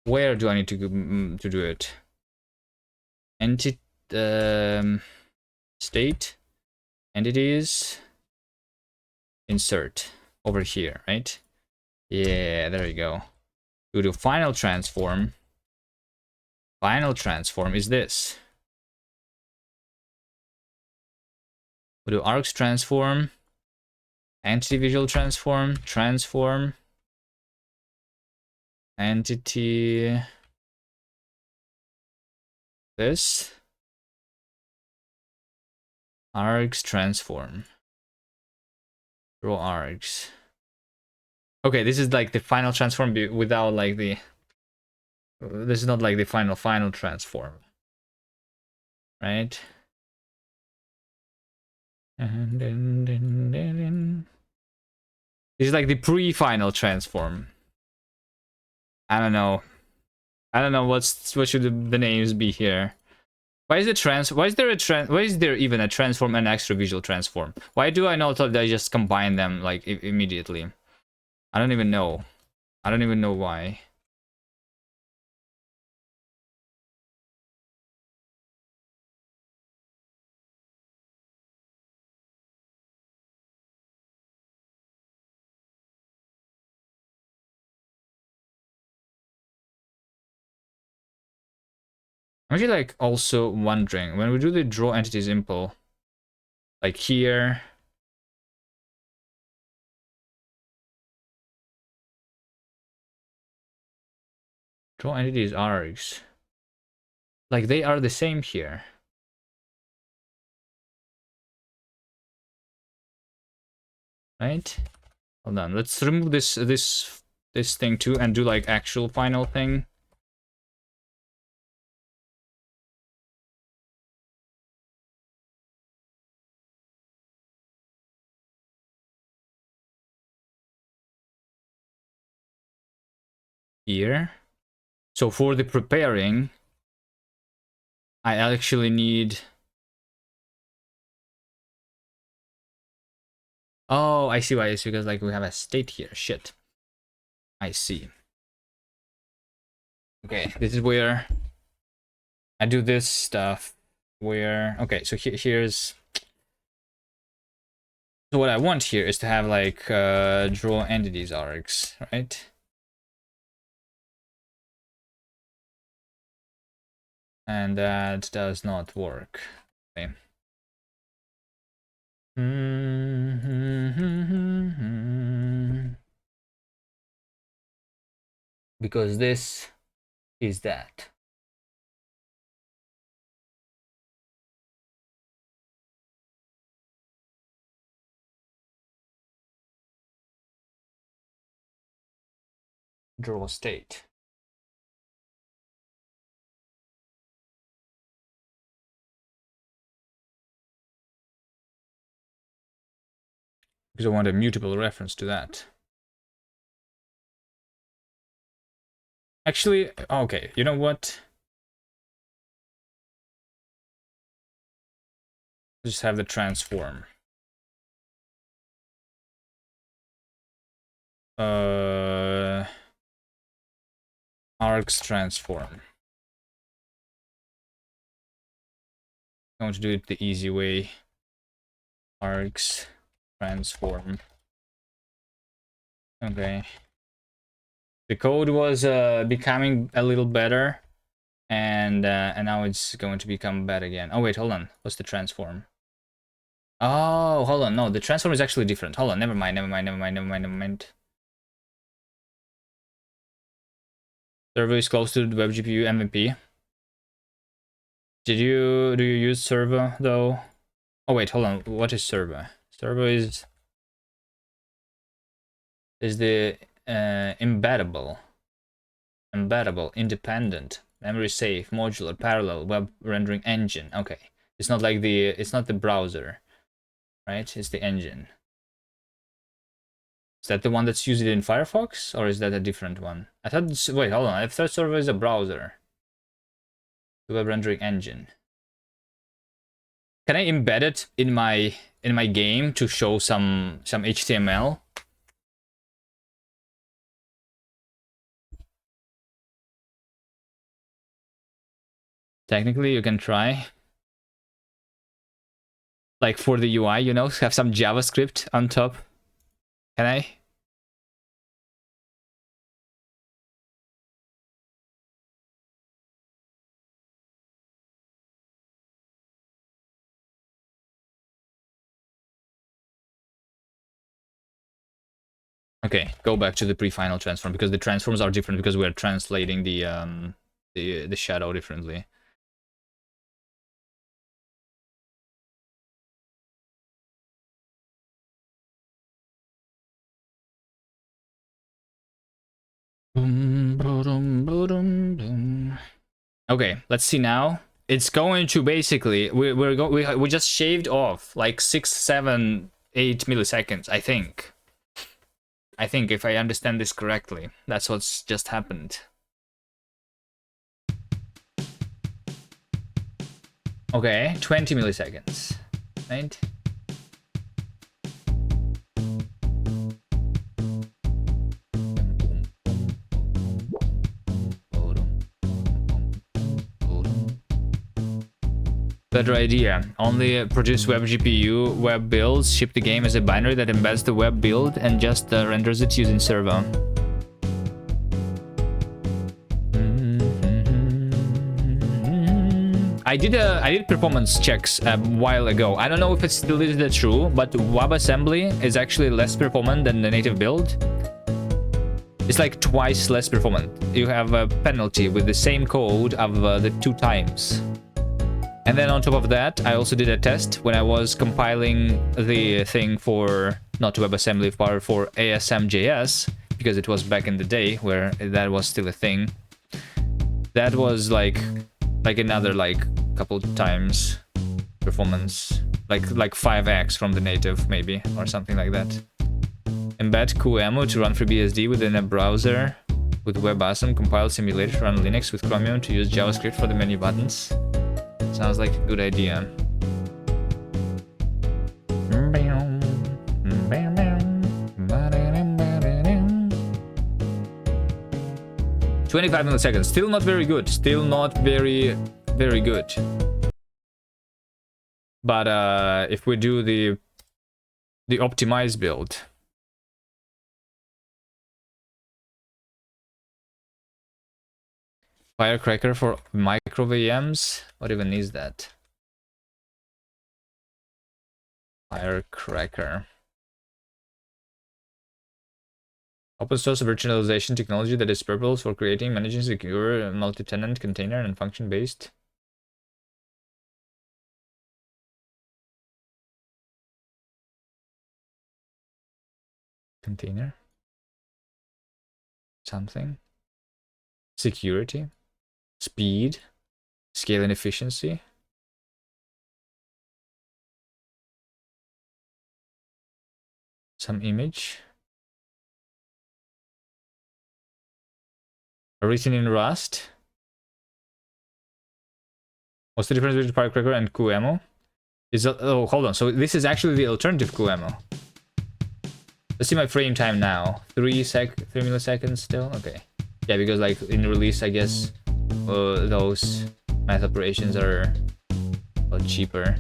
where do I need to do it? Entity, state, entities, insert over here, right? Yeah, there you go. Go to final transform. Final transform is this. Go to arcs transform, entity visual transform, transform, entity, this, arcs transform, draw arcs. Okay, this is like the final transform without like the, this is not like the final transform, right? This is like the pre-final transform. I don't know. I don't know what should the names be here. Why is there even a transform and extra visual transform? Why do I not that I just combine them like immediately? I don't even know. I don't even know why. I'm actually like also wondering when we do the draw entities impl, like here. Draw entities args. Like they are the same here. Right? Hold on. Let's remove this thing too and do like actual final thing. Here. So for the preparing, I actually need Oh, I see why. It's because like we have a state here. Shit. I see. Okay, this is where I do this stuff. Where okay, so here's so what I want here is to have like draw entities args, right? And that does not work. Okay. Because this is that. Draw state. Because I want a mutable reference to that. Actually, okay, you know what? Just have the transform. Args transform. I'm going to do it the easy way. Args transform. Okay. The code was becoming a little better, and now it's going to become bad again. Oh wait, hold on. What's the transform? Oh, hold on. No, the transform is actually different. Hold on. Never mind. Servo is close to the web GPU MVP. Do you use servo though? Oh wait, hold on. What is servo? Servo is the embeddable, independent, memory safe, modular, parallel web rendering engine. Okay, it's not like it's not the browser, right? It's the engine. Is that the one that's used in Firefox, or is that a different one? I thought. Wait, hold on. I thought servo is a browser. The web rendering engine. Can I embed it in my game to show some HTML? Technically, you can try. Like for the UI, you know, have some JavaScript on top. Can I? Okay, go back to the pre-final transform because the transforms are different because we're translating the shadow differently. Okay, let's see now. It's going to basically we just shaved off like 6, 7, 8 milliseconds. I think if I understand this correctly, that's what's just happened. Okay, 20 milliseconds, right? Better idea. Only produce web GPU web builds, ship the game as a binary that embeds the web build and just renders it using servo. I did performance checks a while ago. I don't know if it's still is true, but WebAssembly is actually less performant than the native build. It's like twice less performant. You have a penalty with the same code of the 2 times. And then on top of that, I also did a test when I was compiling the thing for, not WebAssembly, but for ASM.js, because it was back in the day where that was still a thing. That was like another like couple times performance, like 5x from the native maybe, or something like that. Embed QEMU to run FreeBSD within a browser with WebAssembly, compile simulator to run Linux with Chromium to use JavaScript for the menu buttons. Sounds like a good idea. 25 milliseconds. Still not very good. Still not very good. But if we do the optimized build, firecracker for micro VMs. What even is that? Firecracker. Open source virtualization technology that is purpose for creating, managing secure multi-tenant container and function-based. Container. Something. Security. Speed. Scale and efficiency. Some image. Written in Rust. What's the difference between Firecracker and QEMO? Oh, hold on. So this is actually the alternative QEMO. Let's see my frame time now. 3 milliseconds still? Okay. Yeah, because like in release, I guess those math operations are a lot cheaper.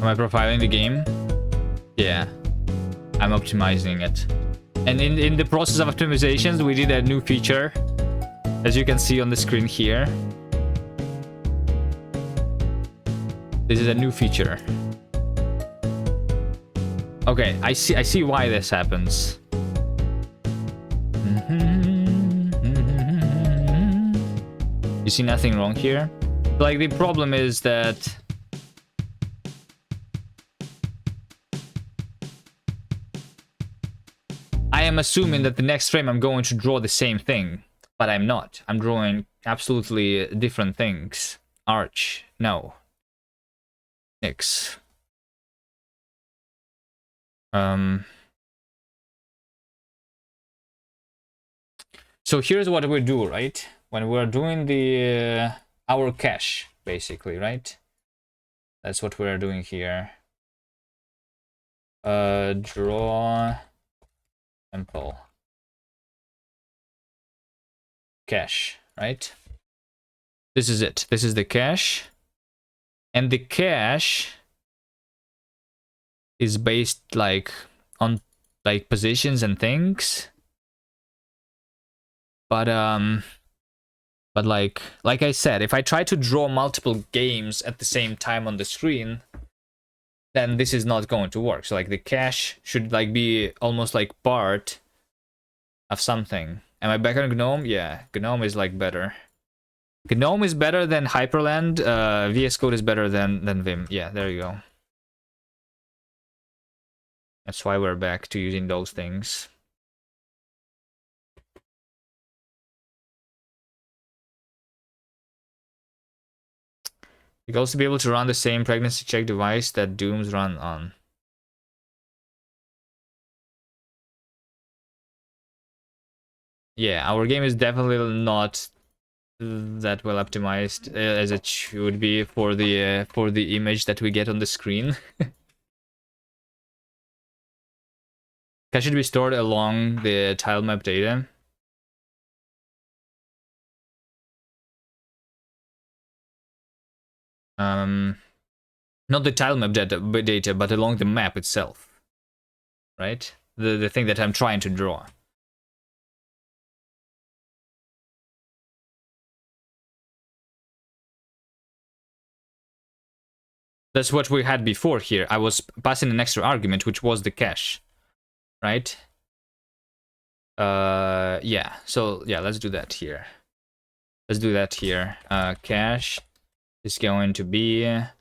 Am I profiling the game? Yeah, I'm optimizing it. And in the process of optimizations, we did a new feature, as you can see on the screen here. This is a new feature. Okay, I see why this happens. You see nothing wrong here? Like, the problem is that I am assuming that the next frame I'm going to draw the same thing, but I'm not. I'm drawing absolutely different things. Arch, no. Nix. So here's what we do, right? When we're doing the our cache, basically, right? That's what we're doing here. Draw sample cache, right? This is it. This is the cache, and the cache is based like on like positions and things. But like I said, if I try to draw multiple games at the same time on the screen, then this is not going to work. So like the cache should like be almost like part of something. Am I back on GNOME? Yeah, GNOME is like better. GNOME is better than Hyperland. VS Code is better than Vim. Yeah, there you go. That's why we're back to using those things. You can also be able to run the same pregnancy check device that Dooms run on. Yeah, our game is definitely not that well optimized as it should be for the image that we get on the screen. That should be stored along the tile map data. Not the tile map data, but along the map itself, right? The thing that I'm trying to draw. That's what we had before here. I was passing an extra argument, which was the cache, right? Yeah. So yeah, let's do that here. Let's do that here. Cache is going to be the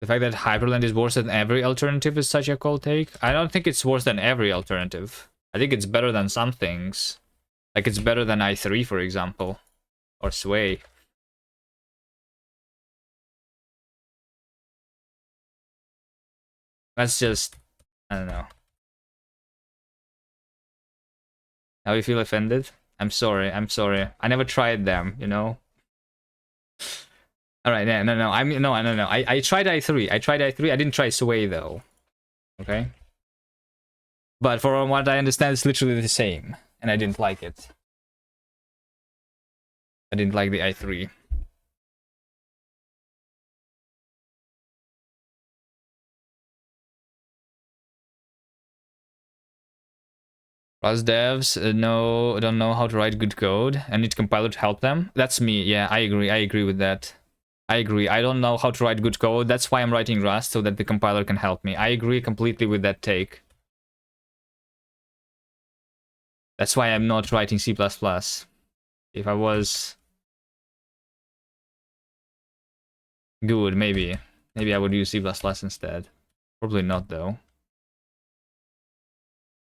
fact that Hyperland is worse than every alternative is such a cold take. I don't think it's worse than every alternative. I think it's better than some things. Like it's better than I3, for example, or Sway. That's just, I don't know. How you feel offended? I'm sorry, I'm sorry. I never tried them, you know? Alright, yeah, no, I mean, no. I tried I3. I tried I3. I didn't try Sway, though. Okay? But from what I understand, it's literally the same. And I didn't like it. I didn't like the I3. Rust devs don't know how to write good code and need compiler to help them. That's me. Yeah, I agree with that. I agree. I don't know how to write good code. That's why I'm writing Rust, so that the compiler can help me. I agree completely with that take. That's why I'm not writing C++. If I was good, maybe I would use C++ instead. Probably not, though.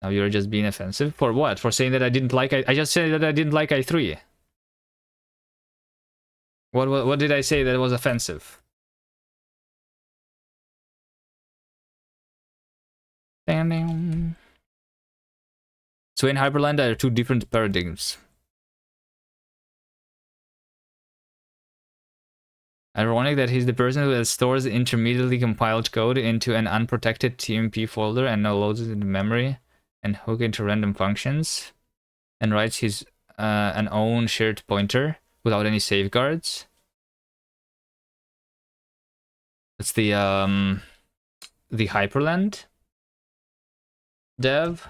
Now you're just being offensive? For what? For saying that I didn't like I just said that I didn't like I3. What did I say that was offensive? Damn. So in Hyperland there are two different paradigms. Ironic that he's the person who stores intermediately compiled code into an unprotected TMP folder and now loads it into memory and hook into random functions and writes his an own shared pointer without any safeguards. That's the Hyperland dev.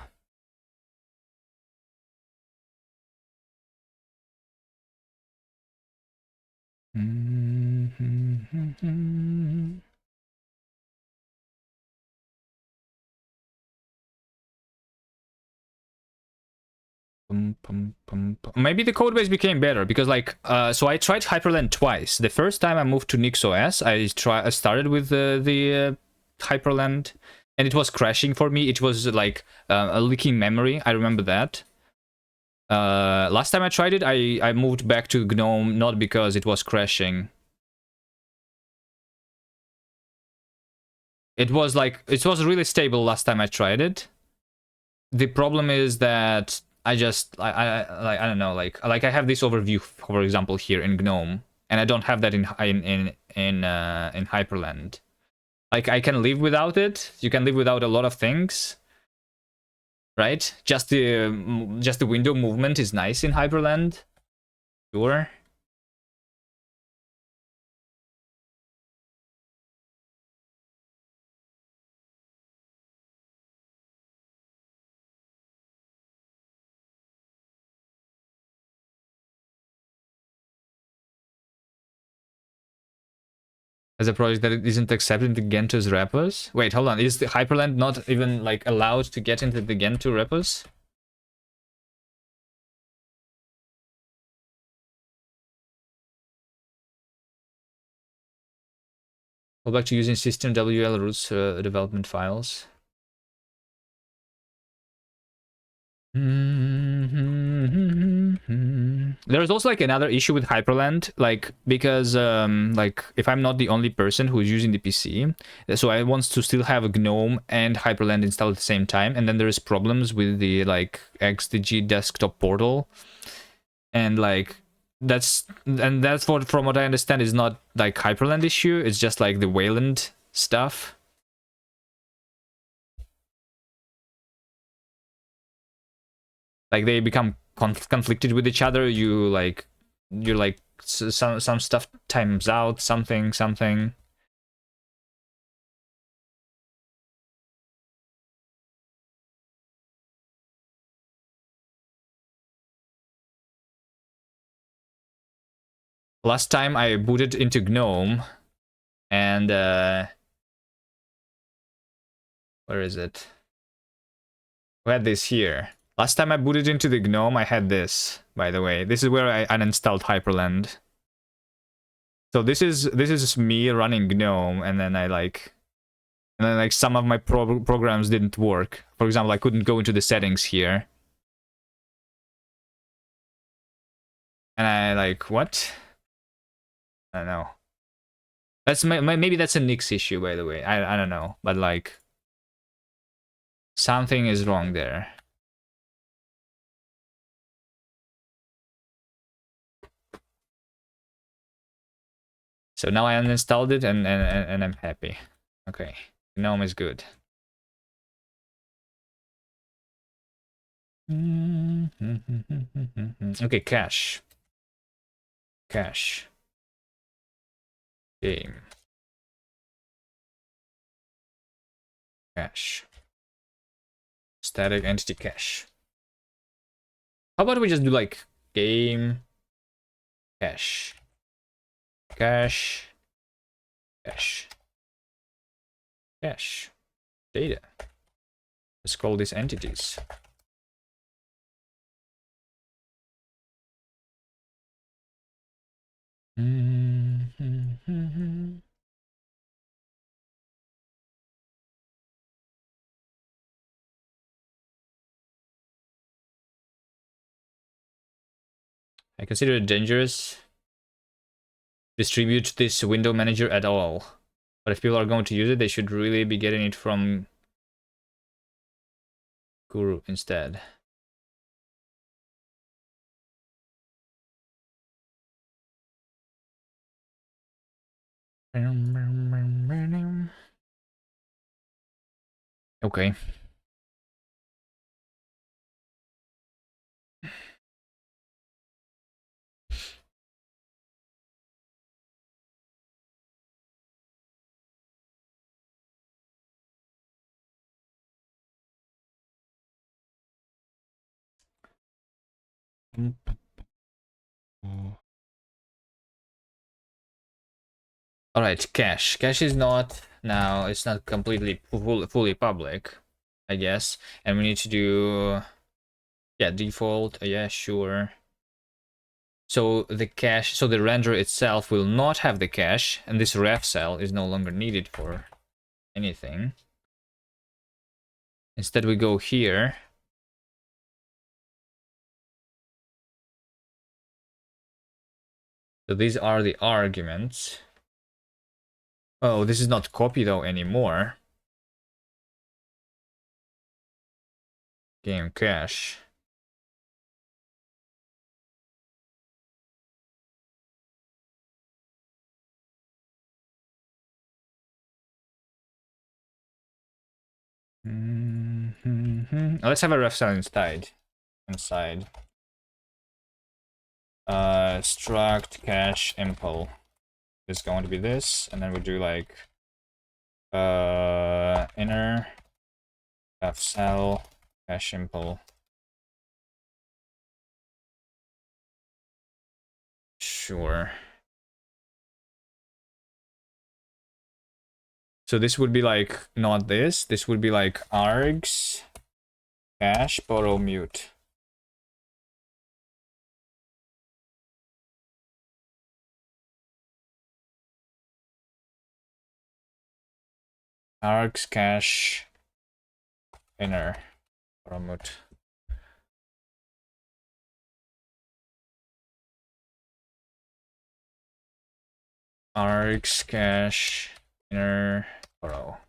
Maybe the codebase became better because, like, so I tried Hyperland twice. The first time I moved to NixOS, I started with the Hyperland, and it was crashing for me. It was like a leaking memory. I remember that. Last time I tried it, I moved back to GNOME not because it was crashing. It was really stable last time I tried it. The problem is that I don't know, like I have this overview, for example, here in GNOME, and I don't have that in Hyperland. Like I can live without it. You can live without a lot of things, right? Just the window movement is nice in Hyperland. Sure. As a project that isn't accepted into Gento's repos. Wait, hold on. Is the Hyperland not even like allowed to get into the Gentoo repos? Go back to using system WL roots development files. There's also like another issue with Hyperland, like because like if I'm not the only person who is using the PC, so I want to still have a GNOME and Hyperland installed at the same time, and then there's problems with the like XDG desktop portal, and like that's what, from what I understand, is not like Hyperland issue. It's just like the Wayland stuff. Like they become conflicted with each other. You're like some stuff times out, something. Last time I booted into GNOME, And where is it? We had this here. Last time I booted into the GNOME, I had this, by the way. This is where I uninstalled Hyperland. So this is me running GNOME, and then some of my programs didn't work. For example, I couldn't go into the settings here. And I like, what? I don't know. That's maybe that's a Nix issue, by the way. I don't know, but like something is wrong there. So now I uninstalled it and I'm happy. Okay, GNOME is good. Okay, cache. Cache. Game. Cache. Static entity cache. How about we just do like game cache. Cache. Cache. Cache. Data. Let's call these entities. I consider it dangerous. Distribute this window manager at all. But if people are going to use it, they should really be getting it from Guru instead. Okay. All right, cache. Cache is not now. It's not completely fully public, I guess. And we need to do, yeah, default. Yeah, sure. So the cache, so the render itself will not have the cache, and this ref cell is no longer needed for anything. Instead, we go here. So these are the arguments. Oh, this is not copy though anymore. Game cache. Let's have a ref cell inside. Struct cache impl. Is going to be this, and then we do like inner ref cell cache impl. Sure. So this would be like not this. This would be like args cache borrow mute. Args cache inner borrow mute. Args cache inner borrow.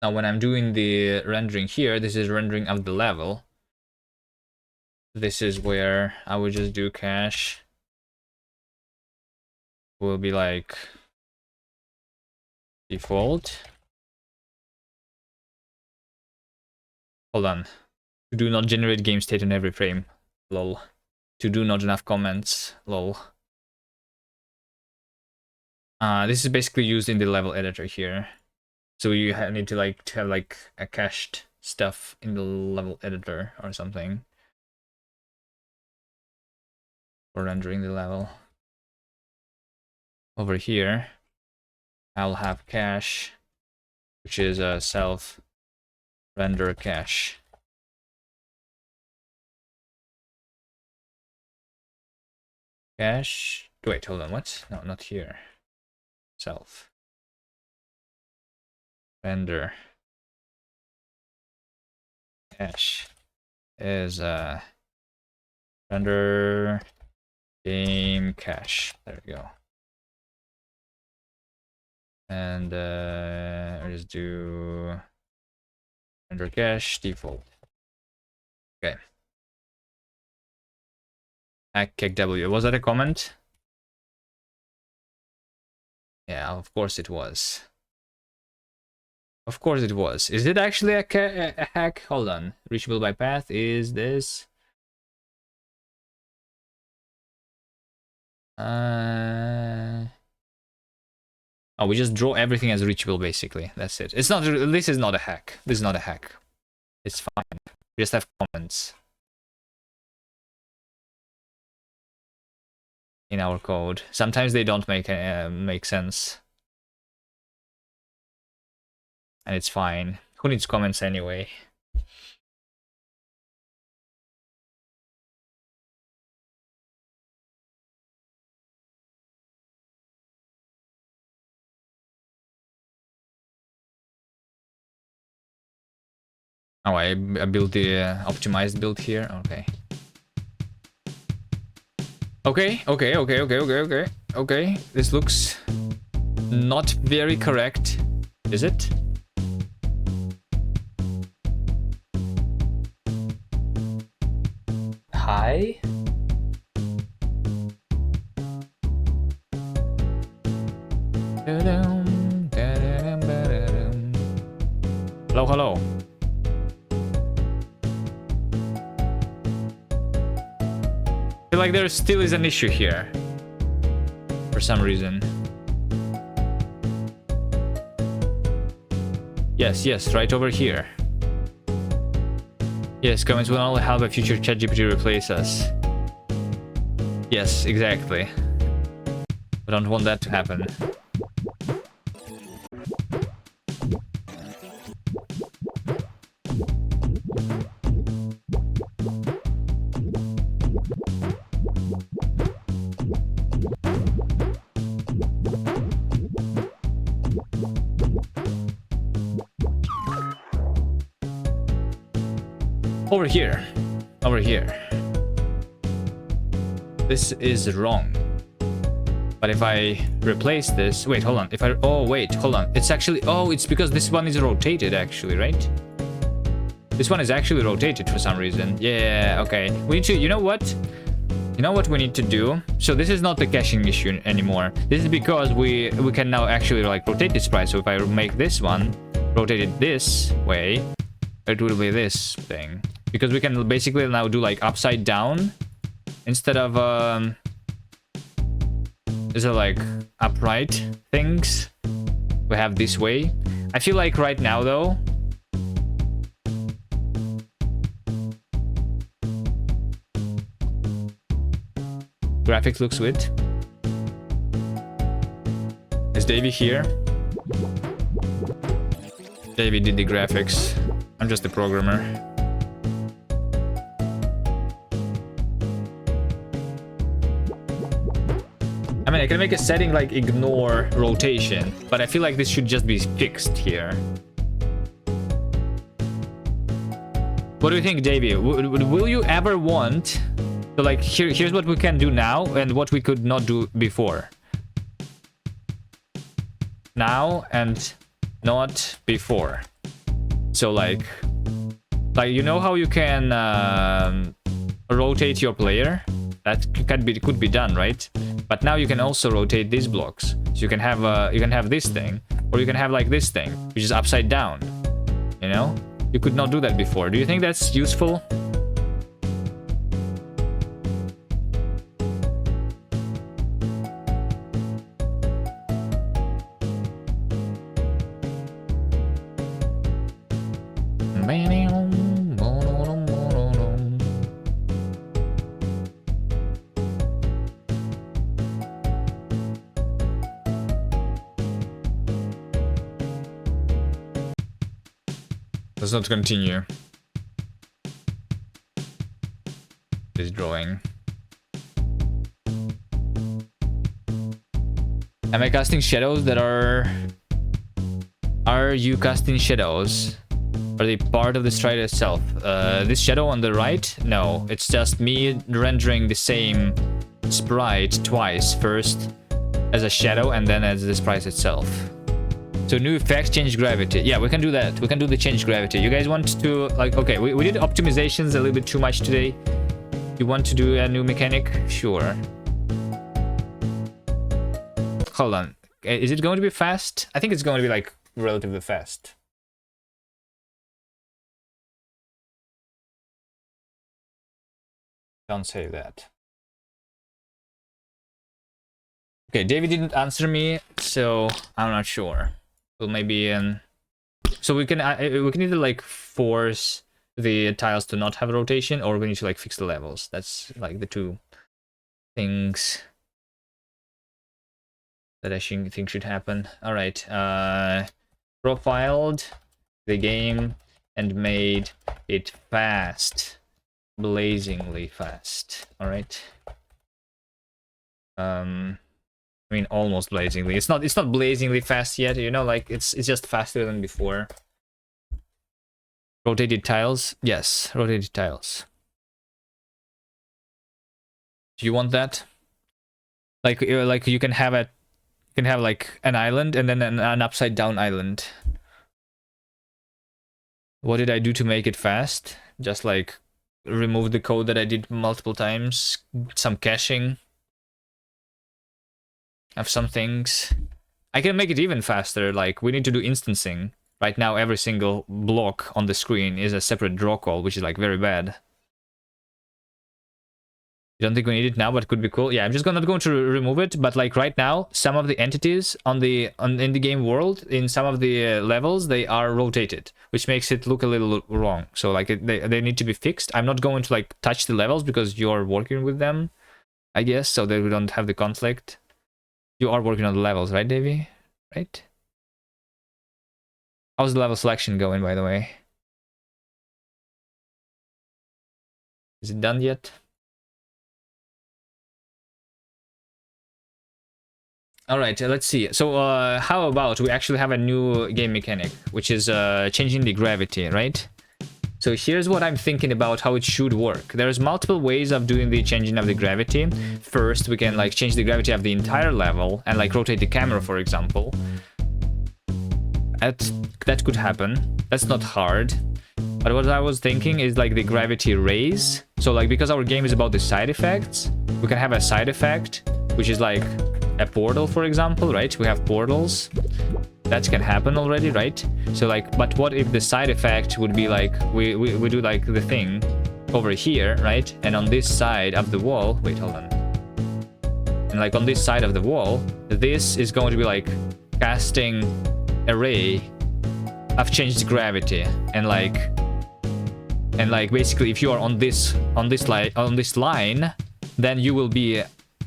Now when I'm doing the rendering here, this is rendering of the level. This is where I would just do cache. Will be like default. Hold on. To do not generate game state in every frame. Lol. To do not enough comments. Lol. This is basically used in the level editor here. So you need to like have like a cached stuff in the level editor or something. for rendering the level. Over here, I'll have cache, which is a self render cache. Cache. Wait, hold on. What? No, not here. Self render cache is a render game cache. There we go. And I'll just do render cache default. Okay. HackKW. Was that a comment? Yeah, of course it was. Of course it was. Is it actually a hack? Hold on. Reachable by path is this. Oh, we just draw everything as reachable, basically. That's it. It's not. This is not a hack. This is not a hack. It's fine. We just have comments in our code. Sometimes they don't make sense, and it's fine. Who needs comments anyway? Oh, I built the optimized build here. Okay. Okay. This looks not very correct, is it? Hi? Hello, hello. I feel like there still is an issue here for some reason. Yes, right over here. Yes, comments will only help a future ChatGPT replace us. Yes, exactly. I don't want that to happen. Over here. This is wrong. But if I replace this, wait, hold on. Hold on. It's actually, it's because this one is rotated actually, right? This one is actually rotated for some reason. Yeah, okay. We need to, you know what? You know what we need to do? So this is not the caching issue anymore. This is because we can now actually like rotate this sprite. So if I make this one rotated this way, it will be this thing. Because we can basically now do like upside down instead of these are like upright things we have this way. I feel like right now though, graphics looks good. Is Davey here? Davey did the graphics. I'm just a programmer. I mean, I can make a setting like ignore rotation, but I feel like this should just be fixed here. What do you think, Davey? Will you ever want... So like, here's what we can do now and what we could not do before. Now and not before. So like you know how you can rotate your player? That could be done, right? But now you can also rotate these blocks. So you can have this thing, or you can have like this thing, which is upside down. You know? You could not do that before. Do you think that's useful? Let's not continue this drawing. Am I casting shadows that are... Are you casting shadows? Are they part of the sprite itself? This shadow on the right? No, it's just me rendering the same sprite twice. First as a shadow and then as the sprite itself. So new effects, change gravity. Yeah, we can do that. We can do the change gravity. You guys want to, like, okay, we did optimizations a little bit too much today. You want to do a new mechanic? Sure. Hold on. Is it going to be fast? I think it's going to be, like, relatively fast. Don't say that. Okay, David didn't answer me, so I'm not sure. Well, maybe so we can either like force the tiles to not have a rotation, or we need to like fix the levels. That's like the two things that I think should happen. All right, profiled the game and made it fast, blazingly fast. All right. I mean, almost blazingly. It's not blazingly fast yet, you know, like it's just faster than before. Rotated tiles? Yes, rotated tiles. Do you want that? Like you can have like an island and then an upside down island. What did I do to make it fast? Just like remove the code that I did multiple times, some caching of some things. I can make it even faster. Like, we need to do instancing. Right now, every single block on the screen is a separate draw call, which is like very bad. You don't think we need it now, but it could be cool? Yeah, I'm just not going to remove it, but like right now, some of the entities in the game world, in some of the levels, they are rotated, which makes it look a little wrong. So like they need to be fixed. I'm not going to like touch the levels because you're working with them, I guess, so that we don't have the conflict. You are working on the levels, right, Davey? Right? How's the level selection going, by the way? Is it done yet? All right, let's see. So how about we actually have a new game mechanic, which is changing the gravity, right? So here's what I'm thinking about how it should work. There's multiple ways of doing the changing of the gravity. First, we can like change the gravity of the entire level and like rotate the camera, for example. That could happen. That's not hard. But what I was thinking is like the gravity raise. So like because our game is about the side effects, we can have a side effect, which is like a portal, for example, right? We have portals. That can happen already, right? So like, but what if the side effect would be like, we do like the thing over here, right? And on this side of the wall, wait, hold on. And like on this side of the wall, this is going to be like casting a ray of changed gravity. And like basically if you are on this line, then you will be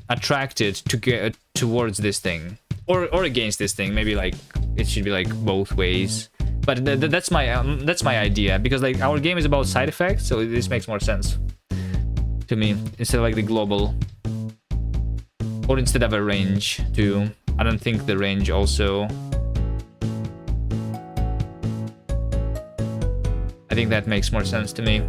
attracted to get towards this thing. Or against this thing, maybe like it should be like both ways. But that's my idea, because like our game is about side effects, so this makes more sense to me instead of like the global, or instead of a range too. I don't think the range also. I think that makes more sense to me.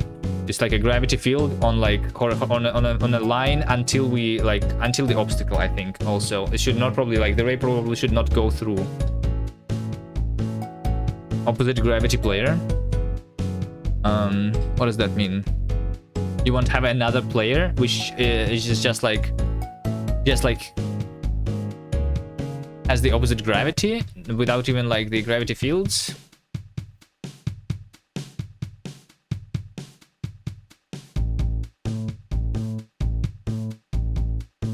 It's like a gravity field on like on a line until the obstacle. I think also it should not probably like the ray probably should not go through. Opposite gravity player. What does that mean? You want to have another player which is just like has the opposite gravity without even like the gravity fields.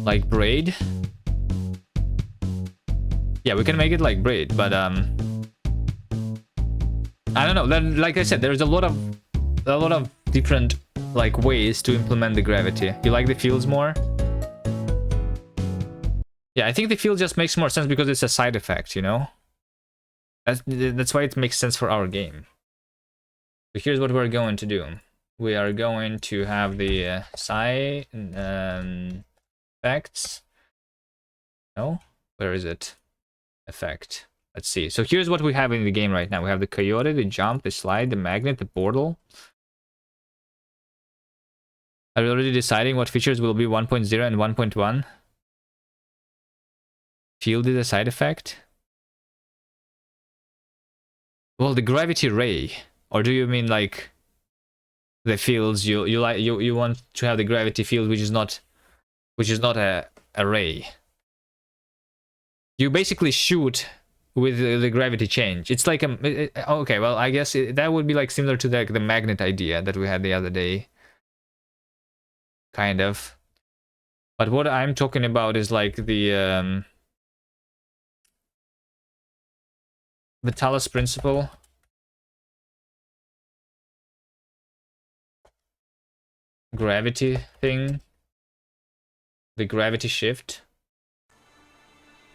Like braid. Yeah, we can make it like braid, but I don't know. Like I said, there's a lot of different like ways to implement the gravity. You like the fields more? Yeah, I think the field just makes more sense because it's a side effect, you know? That's why it makes sense for our game. So here's what we're going to do. We are going to have the side effects. No? Where is it? Effect. Let's see. So here's what we have in the game right now. We have the coyote, the jump, the slide, the magnet, the portal. Are we already deciding what features will be 1.0 and 1.1? Field is a side effect? Well, the gravity ray. Or do you mean like the fields you want to have the gravity field which is not a ray? You basically shoot with the gravity change. It's like okay, well, I guess that would be like similar to the magnet idea that we had the other day. Kind of. But what I'm talking about is like the Thales principle. Gravity thing. The gravity shift.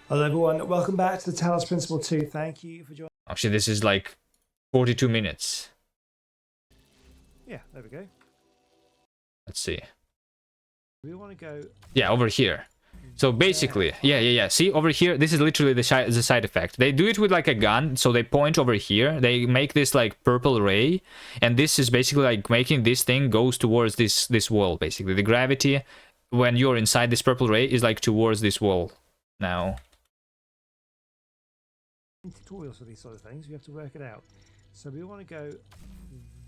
Hello everyone, welcome back to the Talos Principle 2. Thank you for joining. Actually, this is like 42 minutes. Yeah, there we go. Let's see. We want to go... Yeah, over here. So basically, yeah. See, over here, this is literally the side effect. They do it with like a gun, so they point over here. They make this like purple ray, and this is basically like making this thing goes towards this wall. Basically, the gravity when you're inside this purple ray is like towards this wall. Now, tutorials for these sort of things. We have to work it out. So we want to go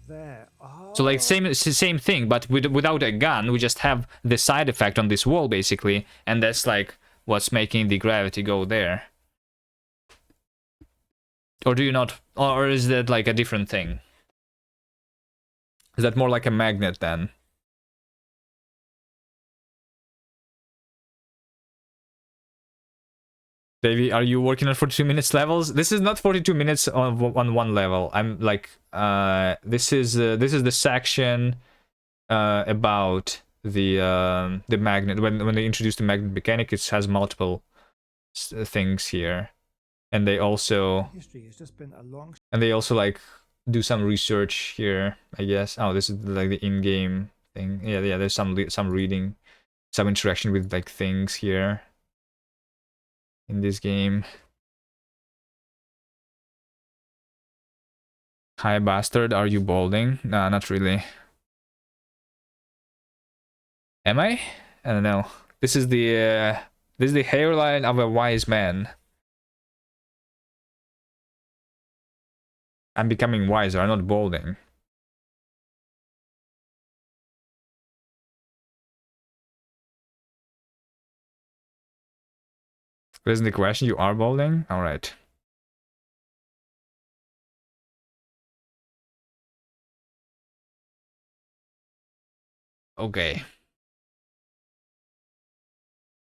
there. Oh. So like same thing, but without a gun, we just have the side effect on this wall basically, and that's like what's making the gravity go there. Or do you not? Or is that like a different thing? Is that more like a magnet then? Davey, are you working on 42 minutes levels? This is not 42 minutes on one level. I'm like, this is the section about the magnet. When they introduce the magnet mechanic, it has multiple things here, and they also like do some research here, I guess. Oh, this is like the in-game thing. Yeah. There's some reading, some interaction with like things here in this game. Hi bastard, are you balding? Nah, not really. Am I? I don't know. This is the hairline of a wise man. I'm becoming wiser, I'm not balding. Isn't the question you are balding? Alright. Okay.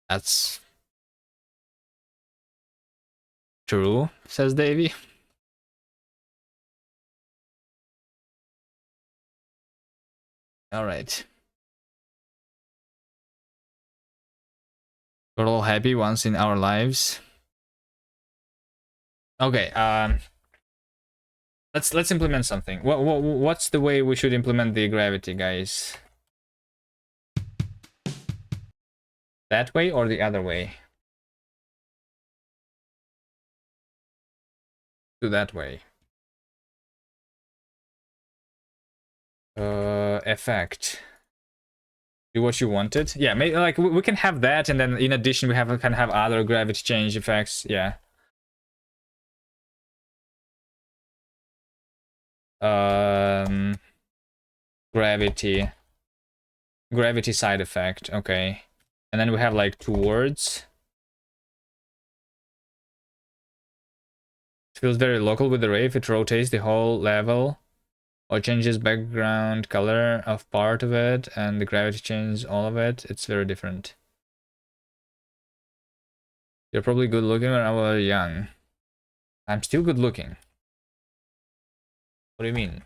That's true, says Davey. Alright. We're all happy once in our lives. Okay, let's implement something. What's the way we should implement the gravity, guys? That way or the other way? Do that way. Effect. Do what you wanted. Yeah, maybe like we can have that, and then in addition we can have other gravity change effects. Yeah. Gravity side effect. Okay, and then we have like two words. It feels very local with the ray if it rotates the whole level or changes background color of part of it, and the gravity changes all of it. It's very different. You're probably good looking when I was young. I'm still good looking. What do you mean?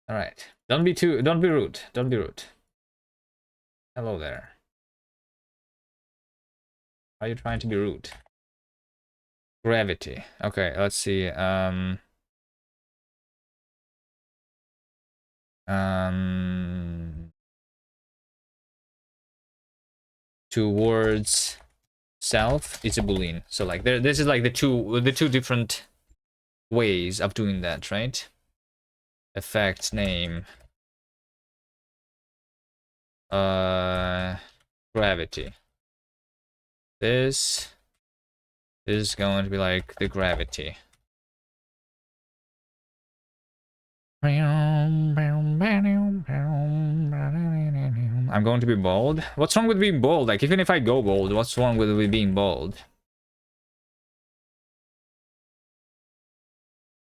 All right. Don't be rude. Don't be rude. Hello there. Are you trying to be rude? Gravity. Okay, let's see. Towards self, it's a boolean. So like there, this is like the two different ways of doing that, right? Effect name. Gravity. This is going to be like the gravity. I'm going to be bold. What's wrong with being bold? Like, even if I go bold, what's wrong with being bold?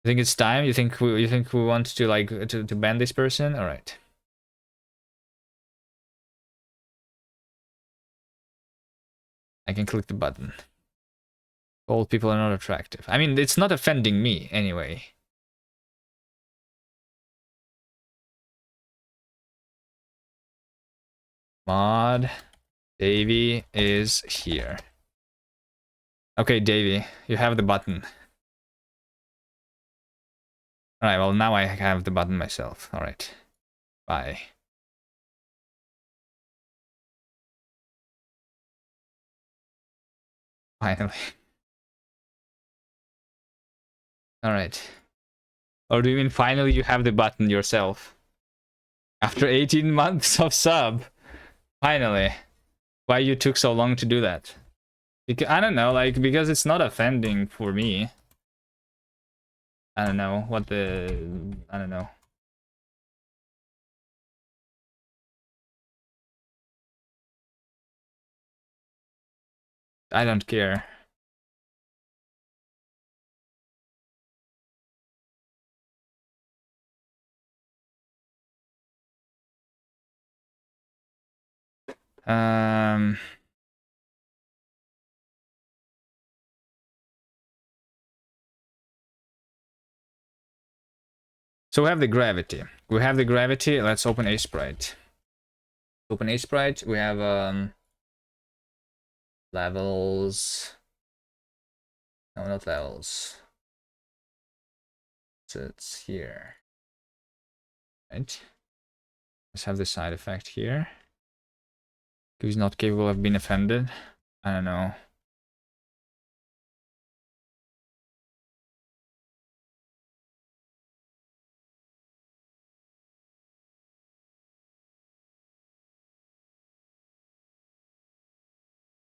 You think it's time? You think we want to like to ban this person? All right. I can click the button. Old people are not attractive. I mean, it's not offending me anyway. Mod Davey is here. Okay, Davey, you have the button. Alright, well, now I have the button myself. Alright. Bye. Finally. Alright. Or do you mean finally you have the button yourself? After 18 months of sub. Finally. Why you took so long to do that? Because, I don't know, like, because it's not offending for me. I don't know what I don't know. I don't care. So we have the gravity. We have the gravity. Let's open a sprite. Open a sprite. We have levels. No, not levels. So it's here. Right. Let's have the side effect here. Who's not capable of being offended? I don't know.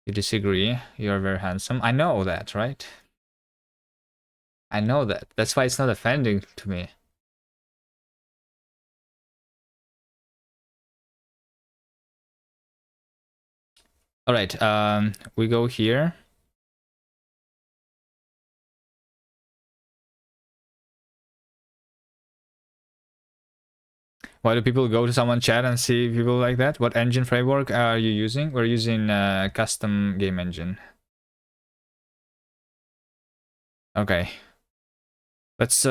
You disagree? You're very handsome. I know that, right? I know that. That's why it's not offending to me. All right. We go here. Why do people go to someone chat and see people like that? What engine framework are you using? We're using custom game engine. Okay. Let's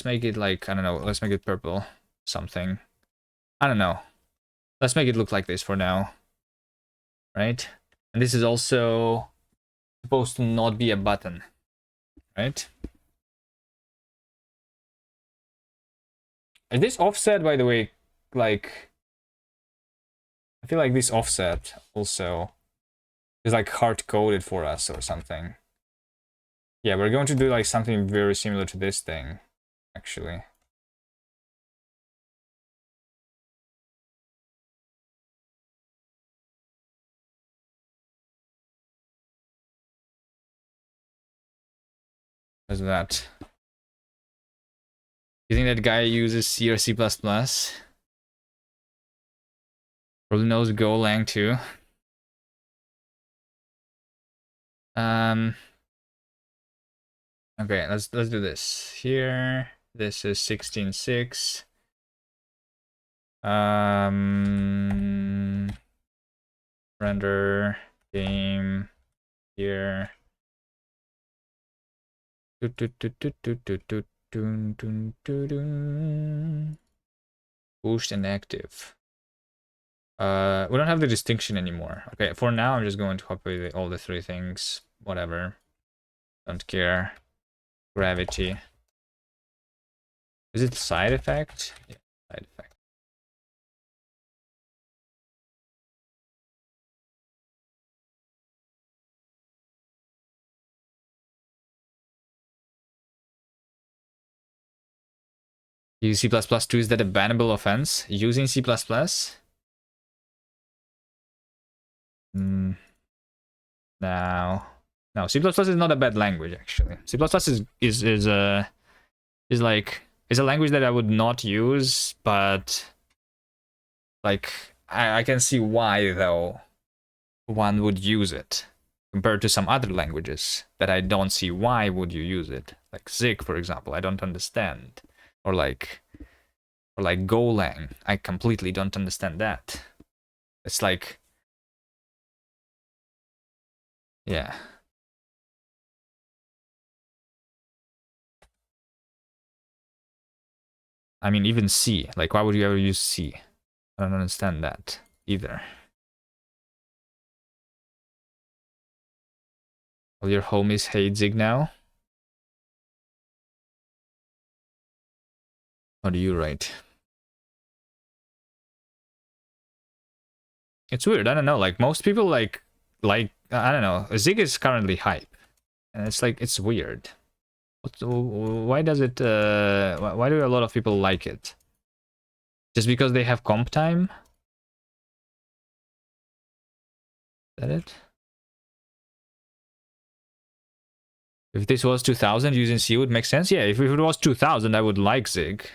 make it like, I don't know, let's make it purple something. I don't know. Let's make it look like this for now. Right? And this is also supposed to not be a button. Right? Is this offset, by the way, like, I feel like this offset also is like hard-coded for us or something. Yeah, we're going to do like something very similar to this thing, actually. What's that? You think that guy uses C or C++? Probably knows Golang too. Okay, let's do this. Here, this is 16.6. Render game here. Boost and active. We don't have the distinction anymore. Okay, for now, I'm just going to copy all the three things. Whatever. Don't care. Gravity. Is it side effect? Yeah, side effect. Use C++2, is that a bannable offense? Using C++? Mm, no. No, C++ is not a bad language, actually. C++ is a language that I would not use, but like I can see why though one would use it compared to some other languages that I don't see why would you use it. Like Zig, for example, I don't understand. Or like Golang, I completely don't understand that. It's like, yeah. I mean, even C. Like, why would you ever use C? I don't understand that either. All your homies hate Zig now? How do you write? It's weird. I don't know. Like most people like I don't know. Zig is currently hype, and it's like it's weird. Why does it? Why do a lot of people like it? Just because they have comp time? Is that it? If this was 2000, using C would make sense. Yeah, if it was 2000, I would like Zig.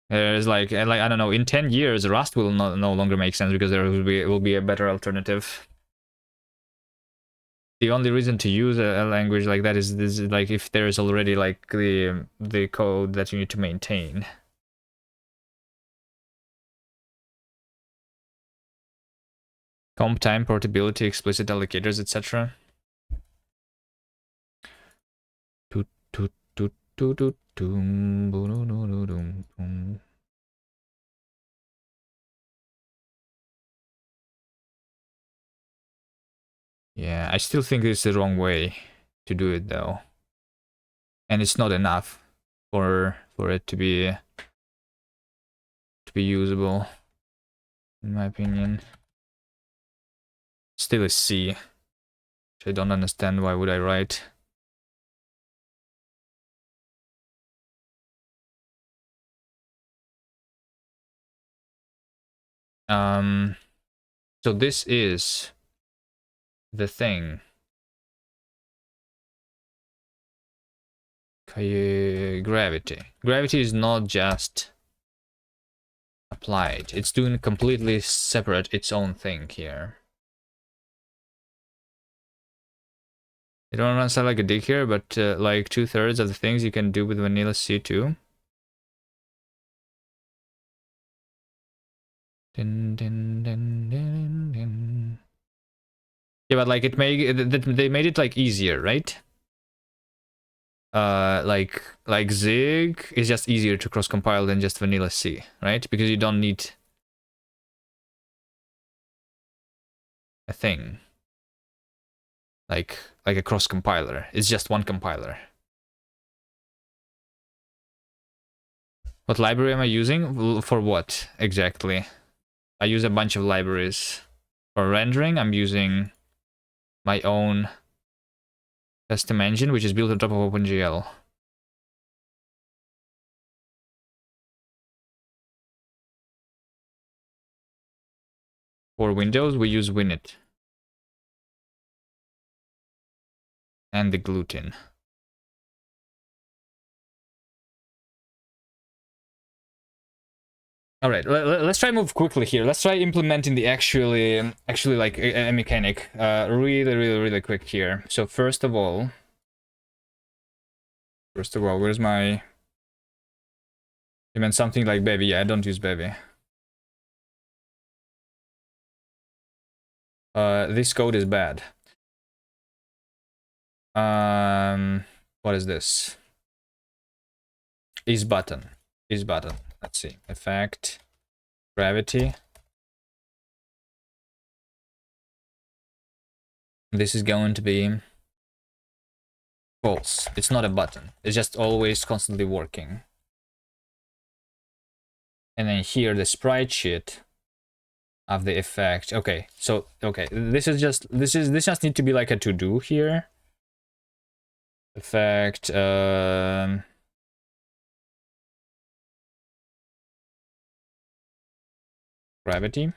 There's like I don't know. In 10 years, Rust will no longer make sense because there will be a better alternative. The only reason to use a language like that is this, like if there is already like the code that you need to maintain. Comp time, portability, explicit allocators, etc. Yeah, I still think it's the wrong way to do it though. And it's not enough for it to be usable, in my opinion. Still a C, which I don't understand. Why would I write? So this is the thing. Gravity. Gravity is not just applied. It's doing completely separate its own thing here. You don't want to sound like a dick here, but like 2/3 of the things you can do with vanilla C2. Din, din, din, din, din. Yeah, but like they made it like easier, right? Like Zig is just easier to cross compile than just vanilla C, right? Because you don't need a thing like a cross compiler. It's just one compiler. What library am I using? For what exactly? I use a bunch of libraries. For rendering, I'm using my own custom engine, which is built on top of OpenGL. For Windows, we use Winit. And the gluten. All right, let's try move quickly here. Let's try implementing the actually like a mechanic really quick here. So first of all, where's my... You meant something like baby. Yeah, I don't use baby. This code is bad. What is this? Is button. Is button. Let's see. Effect. Gravity. This is going to be false. It's not a button. It's just always constantly working. And then here the sprite sheet of the effect. Okay, so okay, this just need to be like a to do here. Effect. Gravity.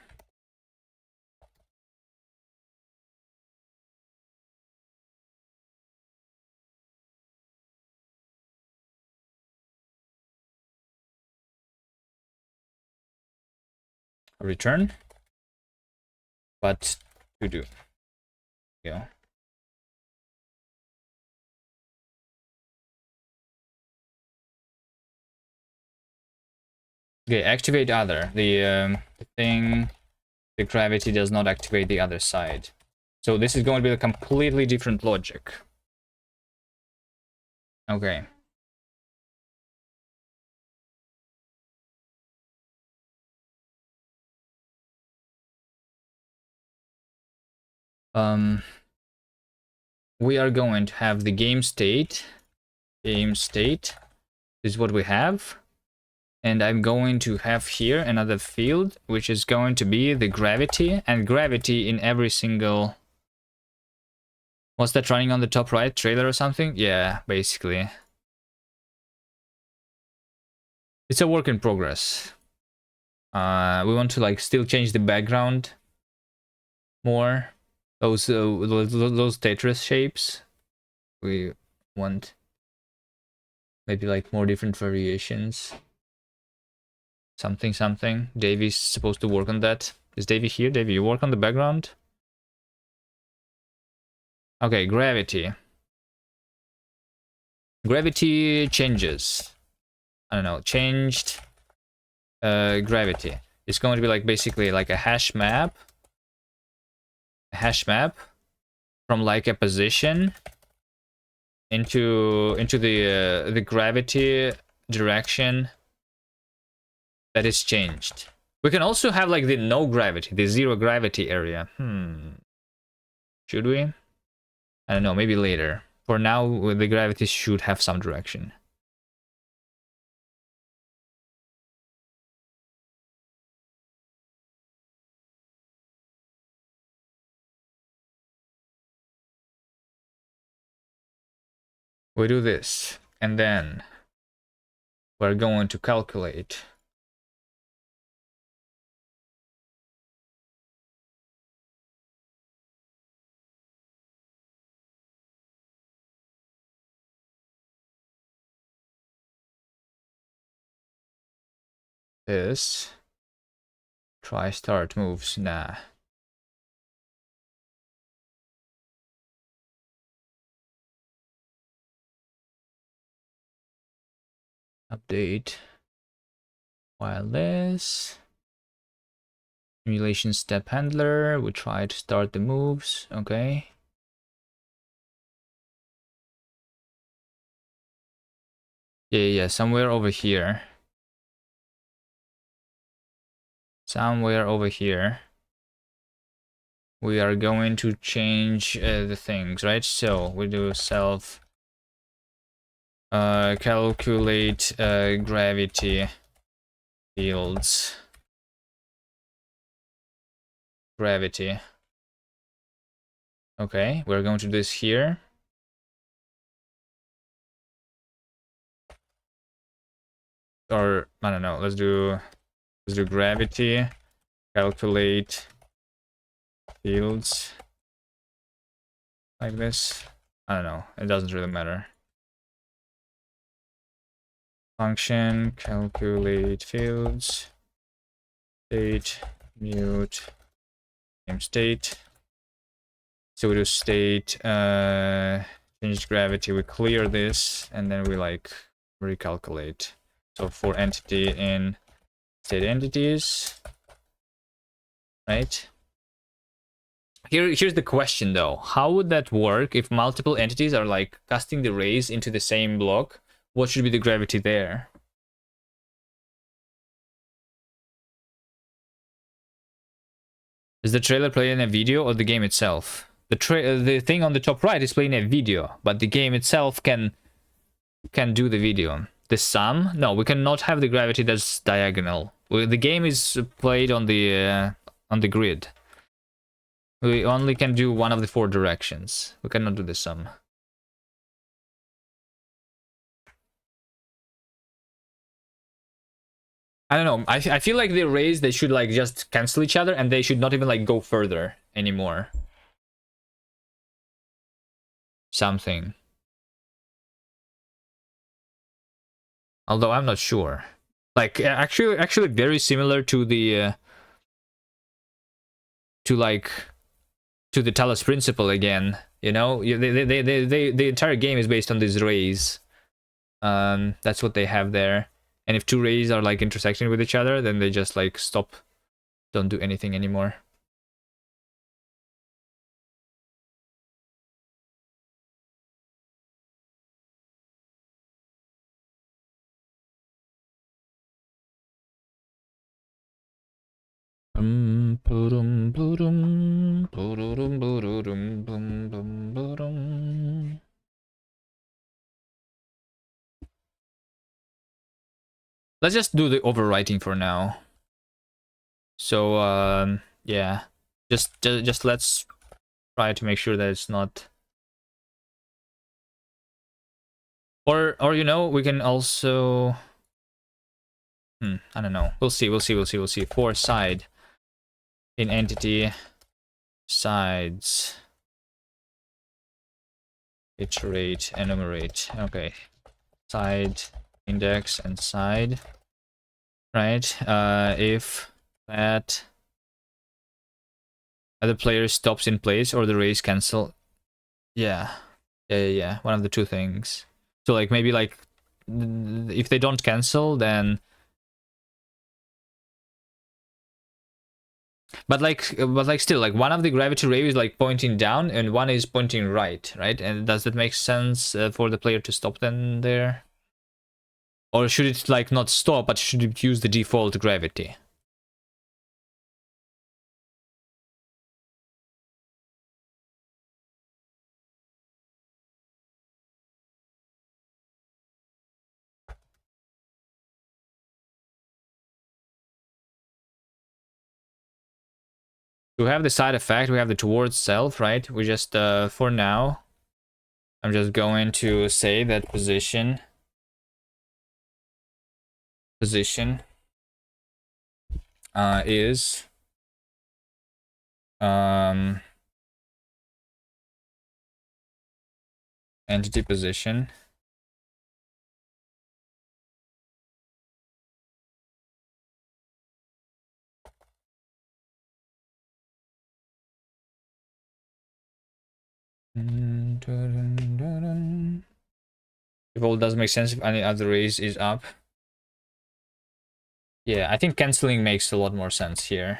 Return. But to do. Yeah. Okay, activate other. The thing, the gravity does not activate the other side. So this is going to be a completely different logic. Okay. We are going to have the game state. Game state is what we have. And I'm going to have here another field, which is going to be the gravity, and gravity in every single... What's that running on the top right? Trailer or something? Yeah, basically. It's a work in progress. We want to like still change the background more. Those Tetris shapes. We want maybe like more different variations. Something. Davey's supposed to work on that. Is Davey here? Davey, you work on the background? Okay, gravity. Gravity changes. I don't know, changed gravity. It's going to be like basically like a hash map. A hash map from like a position into the gravity direction that is changed. We can also have like the no gravity, the zero gravity area. Should we? I don't know, maybe later. For now, the gravity should have some direction. We do this, and then we're going to calculate this. Try start moves. Nah. Update. Wireless. Simulation step handler. We try to start the moves. Okay. Yeah, somewhere over here. Somewhere over here. We are going to change the things, right? So we do self calculate gravity fields. Gravity. Okay, we're going to do this here. Or I don't know, let's do gravity, calculate fields like this. I don't know, it doesn't really matter. Function, calculate fields, state, mute, name state. So we do state, change gravity, we clear this, and then we like recalculate. So for entity in state entities, right? Here's the question though. How would that work if multiple entities are like casting the rays into the same block? What should be the gravity there? Is the trailer playing a video or the game itself? The thing on the top right is playing a video, but the game itself can do the video. The sum? No, we cannot have the gravity that's diagonal. The game is played on the grid. We only can do one of the 4 directions. We cannot do the sum. I don't know. I feel like the rays, they should like just cancel each other and they should not even like go further anymore. Something. Although I'm not sure. Like actually very similar to the to the Talos principle again. You know, the entire game is based on these rays. That's what they have there. And if 2 rays are like intersecting with each other, then they just like stop, don't do anything anymore. Let's just do the overwriting for now. So yeah, just let's try to make sure that it's not. Or you know, we can also. I don't know. We'll see. 4 side in entity sides. Iterate, enumerate. Okay, side index and side. Right. If that other player stops in place or the race cancel. Yeah. One of the 2 things. So like maybe like if they don't cancel, then. But like still, like one of the gravity rays is like pointing down and one is pointing right? And does that make sense for the player to stop then there? Or should it like not stop, but should it use the default gravity? We have the side effect, we have the towards self, right? We just, for now, I'm just going to say that position is entity position if all does make sense, if any other raise is up. Yeah, I think canceling makes a lot more sense here.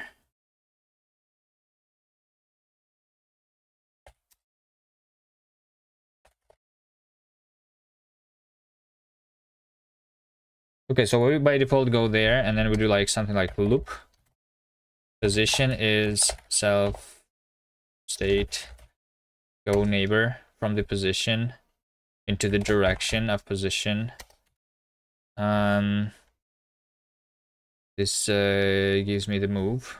Okay, so we by default go there, and then we do like something like loop. Position is self state go neighbor from the position into the direction of position. This gives me the move.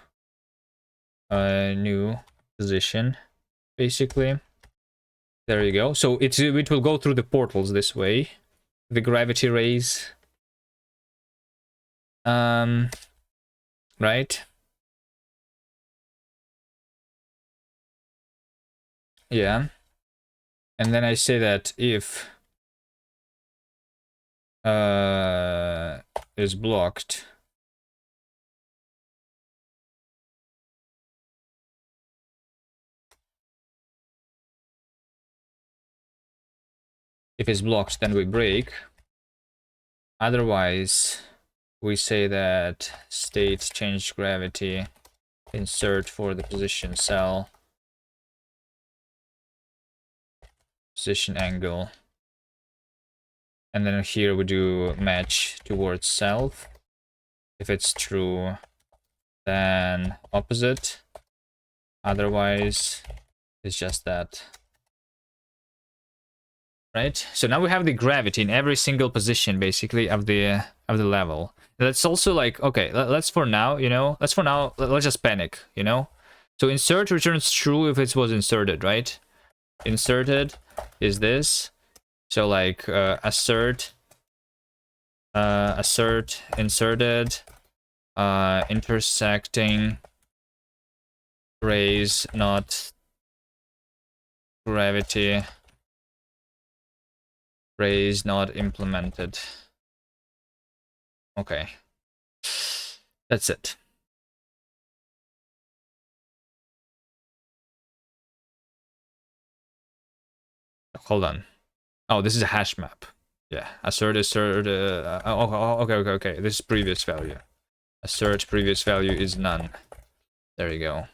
New position, basically. There you go. So it will go through the portals this way. The gravity rays. Right? Yeah. And then I say that if is blocked, if it's blocked, then we break. Otherwise, we say that state change gravity insert for the position cell position angle. And then here we do match towards self. If it's true, then opposite. Otherwise, it's just that. Right? So now we have the gravity in every single position, basically, of the level. That's also like, okay, let's for now, you know, let's just panic, you know? So insert returns true if it was inserted, right? Inserted is this. So like assert, inserted, intersecting, raise, not gravity, raise, not implemented. Okay. That's it. Hold on. Oh, this is a hash map. Yeah, assert. Okay. This is previous value. Assert previous value is none. There you go.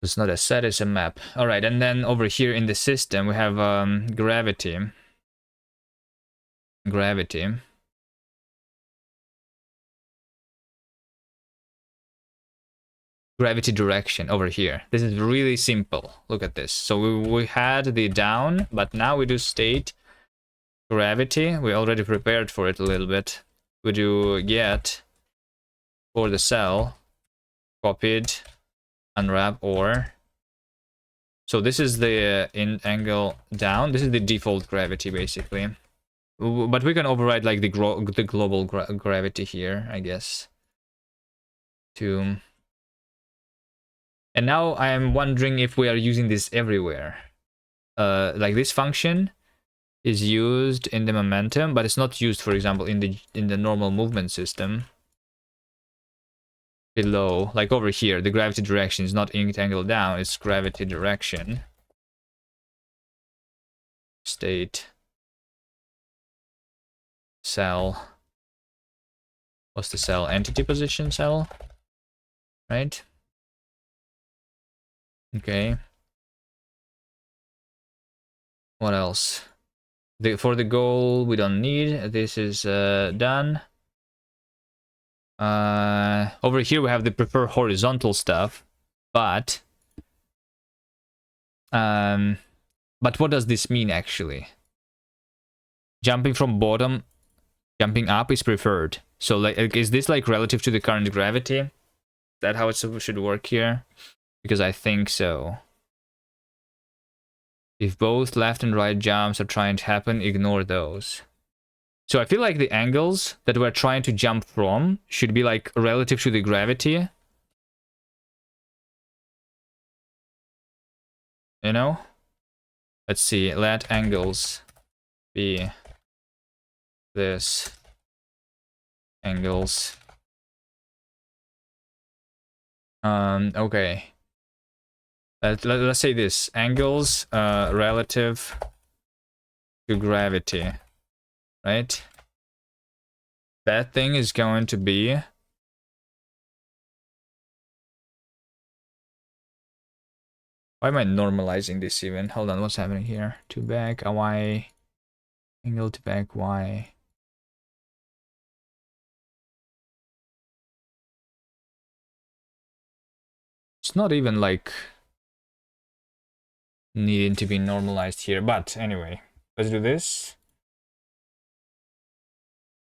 It's not a set, it's a map. All right, and then over here in the system we have gravity. Gravity direction over here. This is really simple. Look at this. So we had the down, but now we do state gravity. We already prepared for it a little bit. We do get for the cell, copied, unwrap, or. So this is the in angle down. This is the default gravity basically. But we can override like the global gravity here, I guess. To. And now I am wondering if we are using this everywhere. Like this function is used in the momentum, but it's not used, for example, in the normal movement system. Below, like over here, the gravity direction is not int angle down, it's gravity direction. State. Cell. What's the cell? Entity position cell? Right? Okay. What else? For the goal, we don't need. This is done. Over here, we have the prefer horizontal stuff, but what does this mean actually? Jumping from bottom, jumping up is preferred. So like, is this like relative to the current gravity? Is that how it should work here? Because I think so. If both left and right jumps are trying to happen, ignore those. So I feel like the angles that we're trying to jump from should be like relative to the gravity. You know? Let's see, let angles be this. Angles. Okay. Let's say this. Angles relative to gravity. Right? That thing is going to be why am I normalizing this even? Hold on, what's happening here? To back, a y, angle to back, y. It's not even like needing to be normalized here, but anyway, let's do this.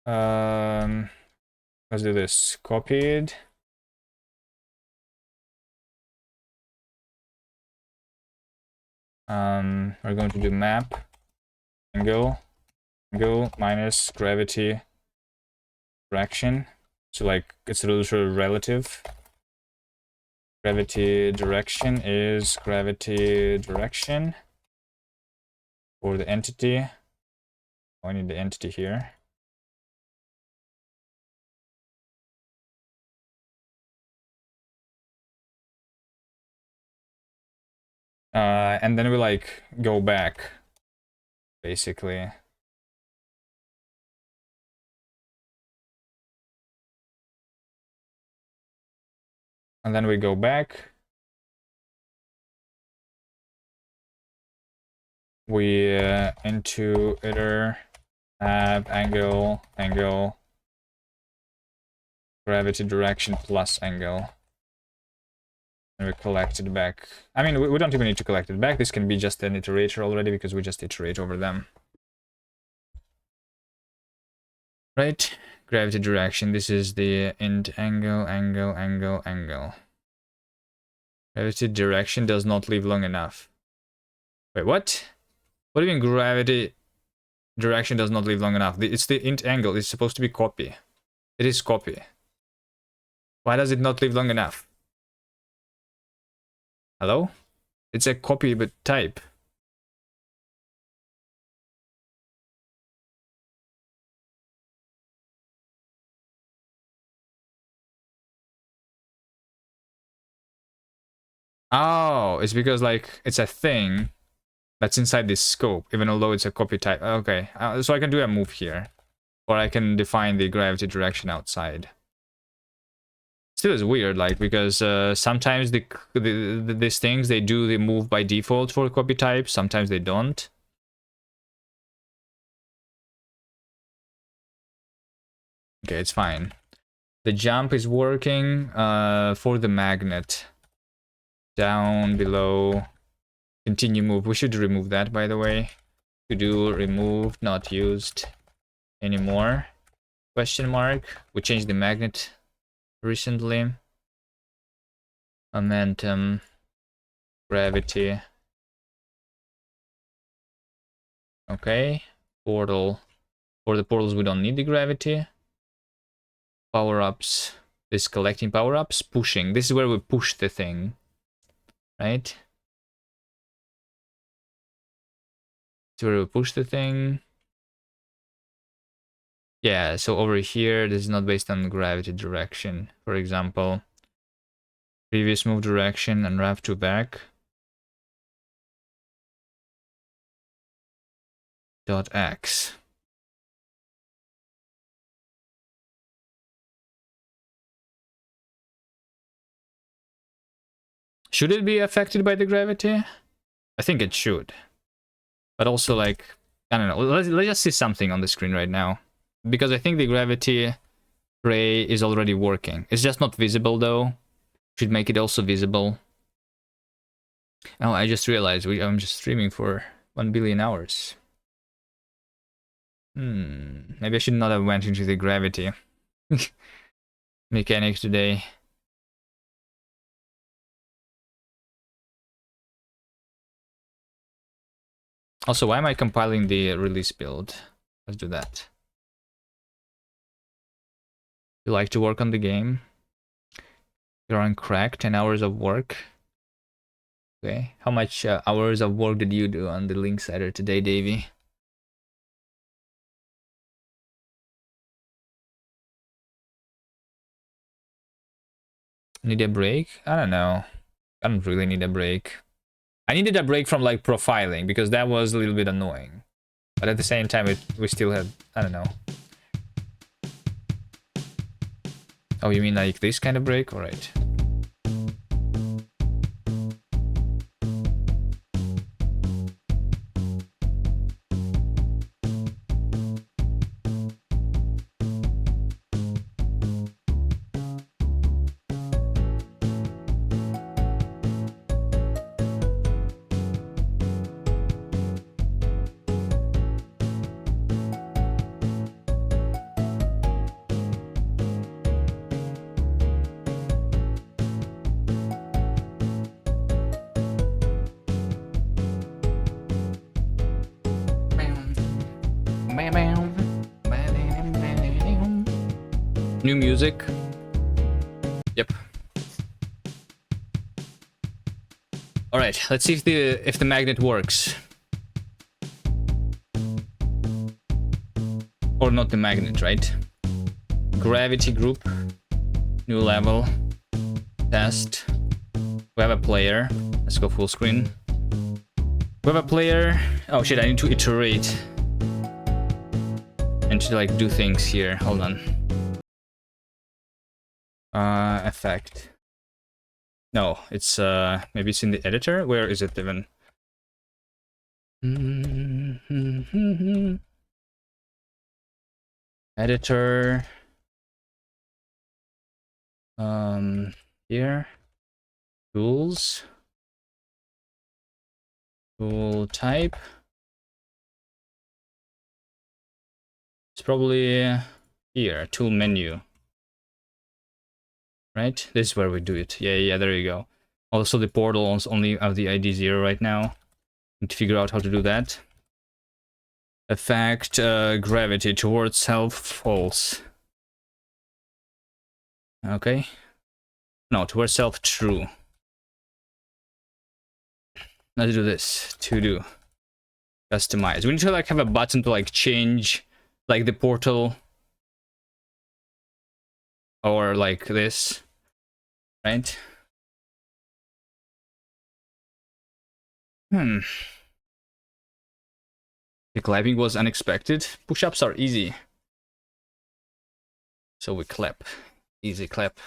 Let's do this. Copied. We're going to do map angle minus gravity direction. So like it's a little relative. Gravity direction is gravity direction for the entity. Oh, I need the entity here. And then we like go back, basically. And then we go back. we into iter angle gravity direction plus angle, and we collect it back. I mean, we don't even need to collect it back. This can be just an iterator already because we just iterate over them. Right, gravity direction. This is the int angle. Gravity direction does not leave long enough. Wait, what? What do you mean gravity direction does not leave long enough? It's the int angle. It's supposed to be copy. It is copy. Why does it not leave long enough? Hello? It's a copy but type. Oh, it's because like it's a thing that's inside this scope, even although it's a copy type. Okay, so I can do a move here, or I can define the gravity direction outside. Still is weird, like, because sometimes these things, they do the move by default for copy type, sometimes they don't. Okay, it's fine. The jump is working for the magnet. Down, below, continue move. We should remove that, by the way. To do remove, not used anymore. Question mark. We changed the magnet recently. Momentum, gravity. Okay. Portal. For the portals, we don't need the gravity. Power-ups. This collecting power-ups. Pushing. This is where we push the thing. Right? This is where we push the thing. Yeah, so over here, this is not based on gravity direction. For example, previous move direction and rev to back. Dot x. Should it be affected by the gravity? I think it should. But also, like, I don't know. Let's just see something on the screen right now. Because I think the gravity ray is already working. It's just not visible, though. Should make it also visible. Oh, I just realized I'm just streaming for 1 billion hours. Maybe I should not have went into the gravity mechanics today. Also, why am I compiling the release build? Let's do that. You like to work on the game? You're on crack, 10 hours of work. Okay, how much hours of work did you do on the Linksider today, Davey? Need a break? I don't know. I don't really need a break. I needed a break from like profiling because that was a little bit annoying. But at the same time, we still had, I don't know. Oh, you mean like this kind of break? All right. New music. Yep. All right, let's see if the magnet works. Or not the magnet, right? Gravity group. New level. Test. We have a player. Let's go full screen. We have a player. Oh shit, I need to iterate. And to like do things here. Hold on. Effect. No, it's maybe it's in the editor. Where is it even? Editor. Here. Tools. Tool type. It's probably here. Tool menu. Right? This is where we do it. Yeah, there you go. Also, the portal only have the ID 0 right now. Need to figure out how to do that. Effect gravity towards self false. Okay. No, towards self true. Let's do this. To do. Customize. We need to like have a button to like change like the portal. Or like this. Right? The clapping was unexpected. Push-ups are easy. So we clap. Easy clap.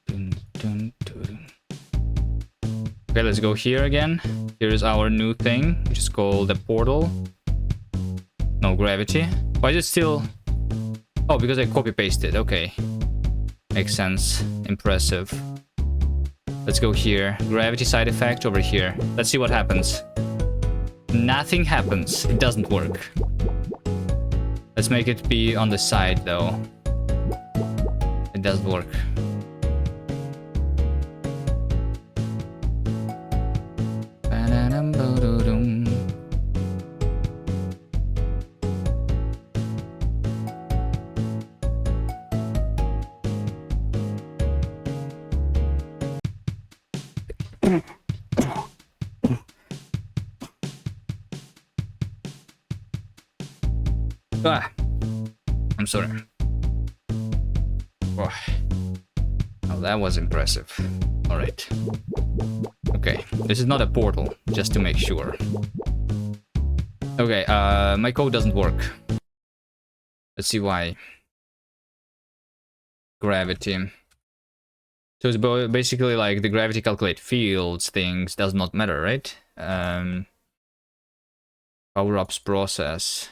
Dun, dun, dun. Okay, let's go here again. Here is our new thing, which is called the portal. No gravity. Why is it still... Oh, because I copy-pasted. Okay. Makes sense. Impressive. Let's go here. Gravity side effect over here. Let's see what happens. Nothing happens. It doesn't work. Let's make it be on the side, though. It doesn't work. I'm sorry. Oh, that was impressive. Alright. Okay, this is not a portal, just to make sure. Okay, my code doesn't work. Let's see why. Gravity. So it's basically like the gravity calculate fields, things, does not matter, right? Power-ups process.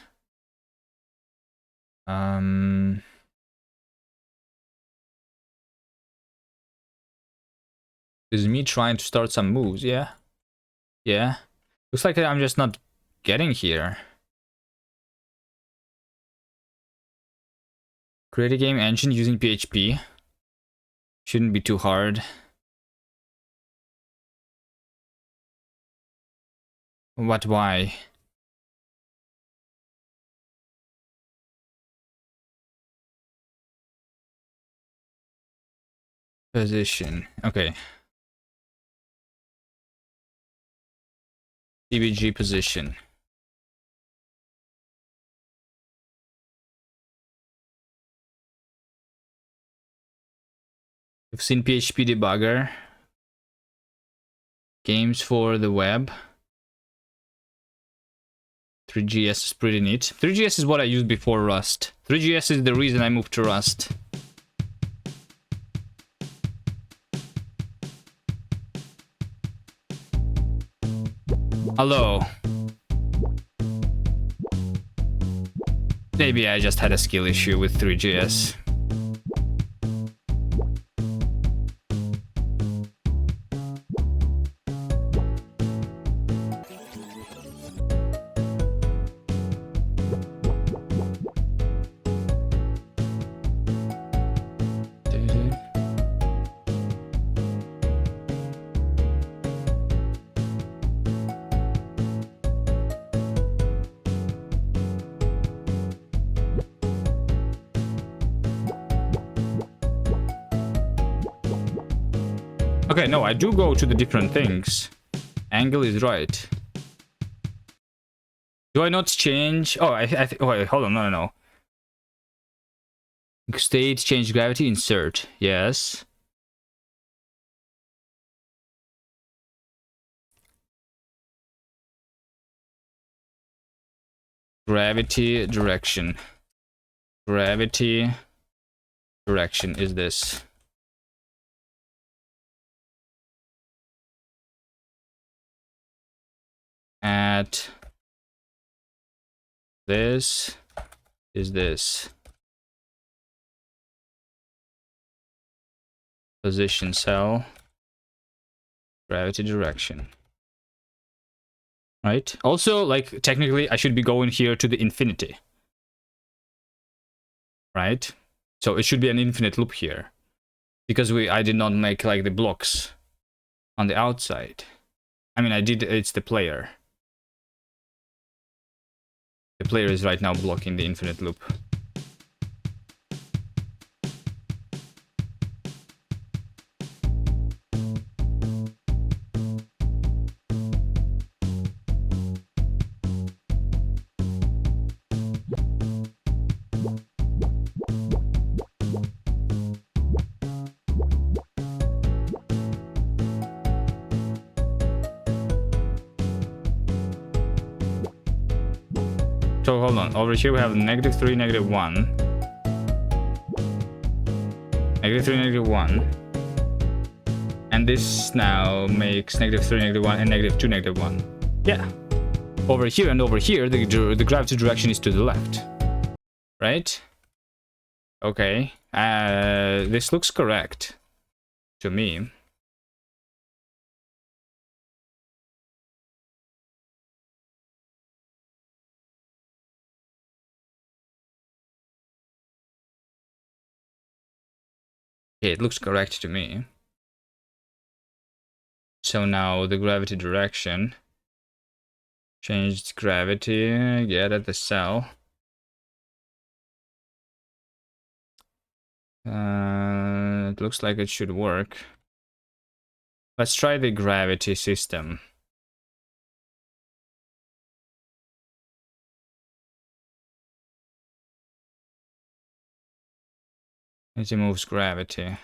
This is me trying to start some moves, yeah? Yeah. Looks like I'm just not getting here. Create a game engine using PHP. Shouldn't be too hard. What, why? Position. Okay. CBG position. You've seen PHP debugger. Games for the web. 3GS is pretty neat. 3GS is what I used before Rust. 3GS is the reason I moved to Rust. Hello. Maybe I just had a skill issue with 3GS. Okay, no, I do go to the different things. Angle is right. Do I not change? Oh, oh, wait, hold on, no. State, change gravity, insert. Yes. Gravity direction. Gravity direction is this. at this is this position cell, gravity direction. Right? Also, like, technically, I should be going here to the infinity. Right? So it should be an infinite loop here. Because I did not make, like, the blocks on the outside. I mean, I did, it's the player. The player is right now blocking the infinite loop. So hold on, over here we have -3, -1. -3, -1. And this now makes -3, -1, and -2, -1. Yeah. Over here and over here, the gravity direction is to the left. Right? Okay. This looks correct to me. Yeah, it looks correct to me. So now the gravity direction. Changed gravity, get at the cell. It looks like it should work. Let's try the gravity system. It removes gravity.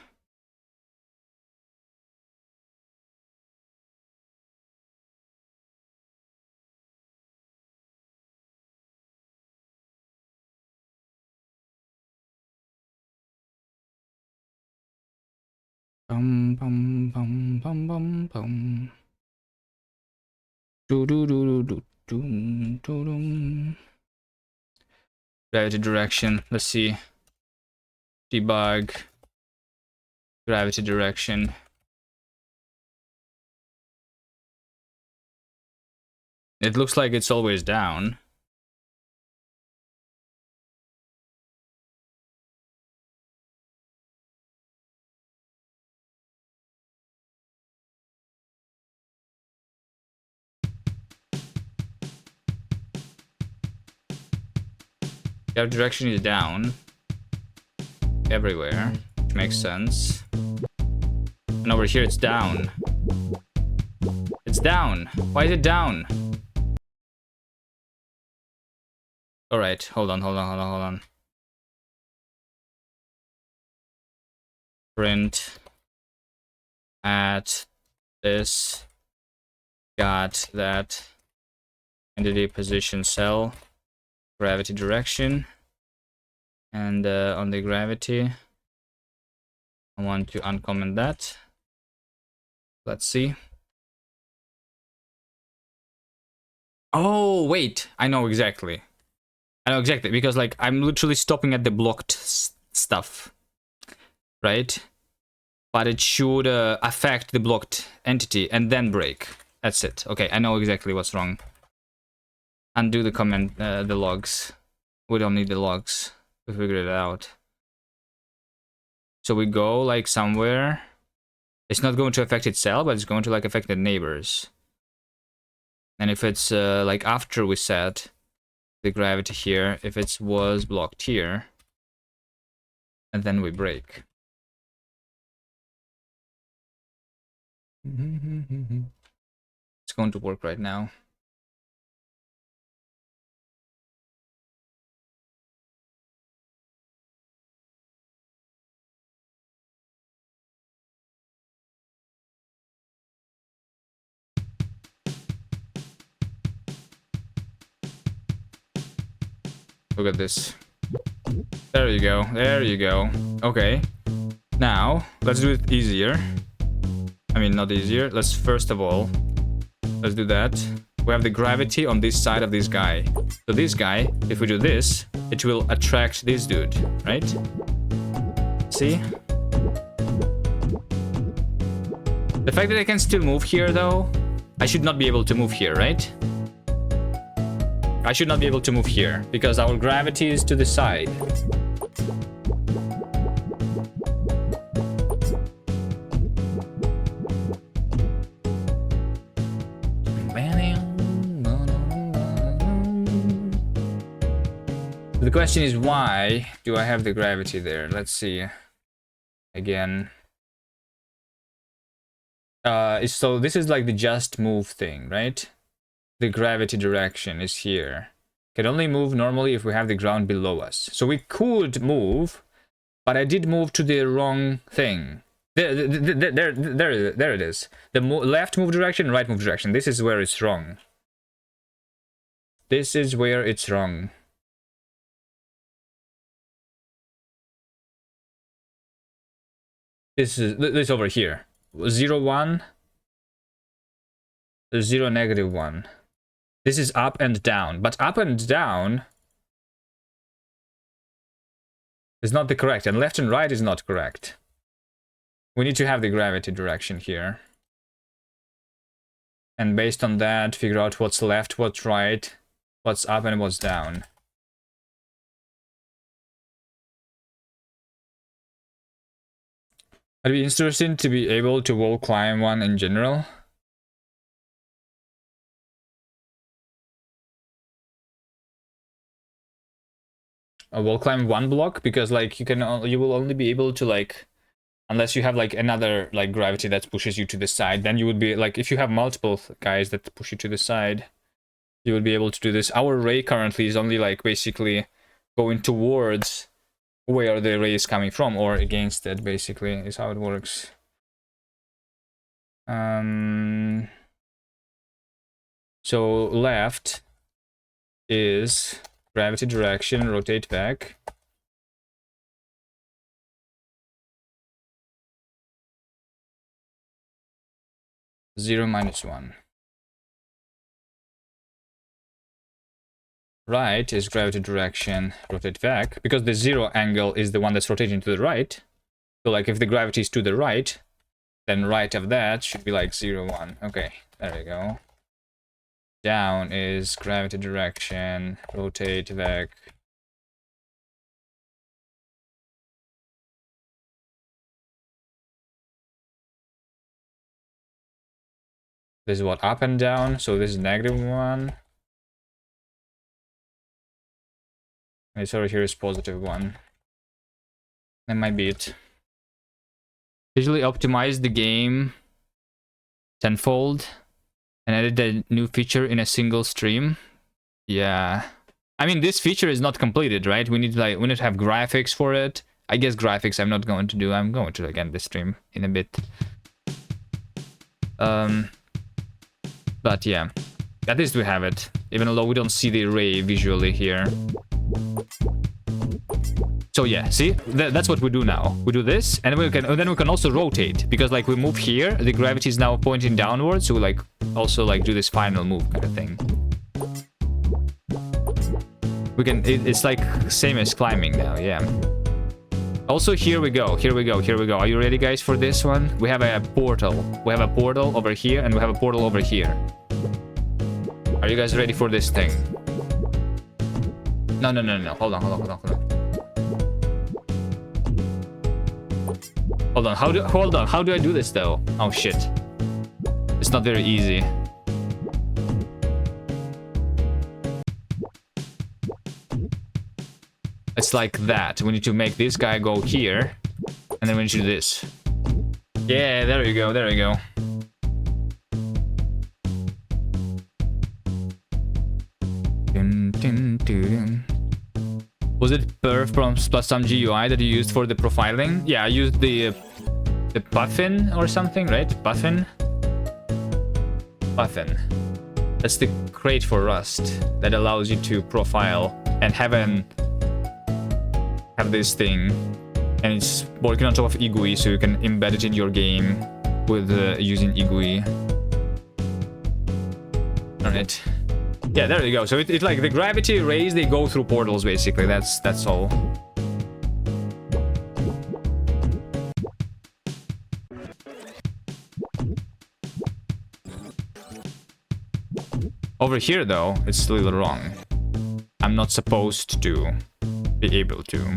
Bum bum bum bum bum bum. Do do do do do do do. Gravity direction. Let's see. Debug. Gravity direction. It looks like it's always down. Gravity direction is down. Everywhere. Which makes sense. And over here it's down. It's down. Why is it down? Alright, hold on. Print at this got that entity position cell gravity direction, and on the gravity I want to uncomment that. Let's see. Oh wait, I know exactly because like I'm literally stopping at the blocked stuff, right? But it should affect the blocked entity and then break. That's it. Okay, I know exactly what's wrong. Undo the comment, the logs. We don't need the logs. We figured it out. So we go like somewhere. It's not going to affect itself, but it's going to like affect the neighbors. And if it's like after we set the gravity here, if it was blocked here, and then we break. It's going to work right now. Look at this. There you go. There you go. Okay. Now, let's do it easier. I mean, not easier. Let's first of all, let's do that. we have the gravity on this side of this guy. So this guy, if we do this, it will attract this dude, right? See? The fact that I can still move here, though, I should not be able to move here, right? I should not be able to move here, because our gravity is to the side. The question is, why do I have the gravity there? Let's see. Again. So this is like the just move thing, right? The gravity direction is here. Can only move normally if we have the ground below us. So we could move, but I did move to the wrong thing. There it is. The left move direction, right move direction. This is where it's wrong. This is where it's wrong. This over here. 0, 1. 0, -1. This is up and down, but up and down is not the correct, and left and right is not correct. We need to have the gravity direction here. And based on that, figure out what's left, what's right, what's up, and what's down. It'd be interesting to be able to wall climb one in general. A wall climb one block, because like you will only be able to, like, unless you have like another like gravity that pushes you to the side, then you would be like, if you have multiple guys that push you to the side, you would be able to do this. Our ray currently is only like basically going towards where the ray is coming from, or against it, basically, is how it works. So left is gravity direction, rotate back. Zero, -1. Right is gravity direction, rotate back, because the 0 angle is the one that's rotating to the right. So like if the gravity is to the right, then right of that should be like 0, 1. Okay, there we go. Down is gravity direction, rotate back. This is what, up and down, so this is -1. And this over here is +1. That might be it. Visually optimize the game tenfold and added a new feature in a single stream. Yeah. I mean, this feature is not completed, right? We need to have graphics for it. I guess graphics I'm not going to do. I'm going to like end the stream in a bit. But yeah, at least we have it, even though we don't see the array visually here. So yeah, see, that's what we do now. We do this, and then we can also rotate, because like we move here, the gravity is now pointing downwards, so we like also like do this final move kind of thing. We can, it's like same as climbing now, yeah. Also, here we go. Are you ready, guys, for this one? We have a portal. We have a portal over here, and we have a portal over here. Are you guys ready for this thing? No. Hold on. Hold on. How do I do this, though? Oh, shit. It's not very easy. It's like that. We need to make this guy go here, and then we need to do this. Yeah, there we go. Was it perf from plus some GUI that you used for the profiling? Yeah, I used the puffin or something, right? Puffin. That's the crate for Rust that allows you to profile and have this thing, and it's working on top of IGUI, so you can embed it in your game with using IGUI. on it. Yeah, there you go. So it's like the gravity rays, they go through portals basically. That's all. Over here though, it's still wrong. I'm not supposed to be able to.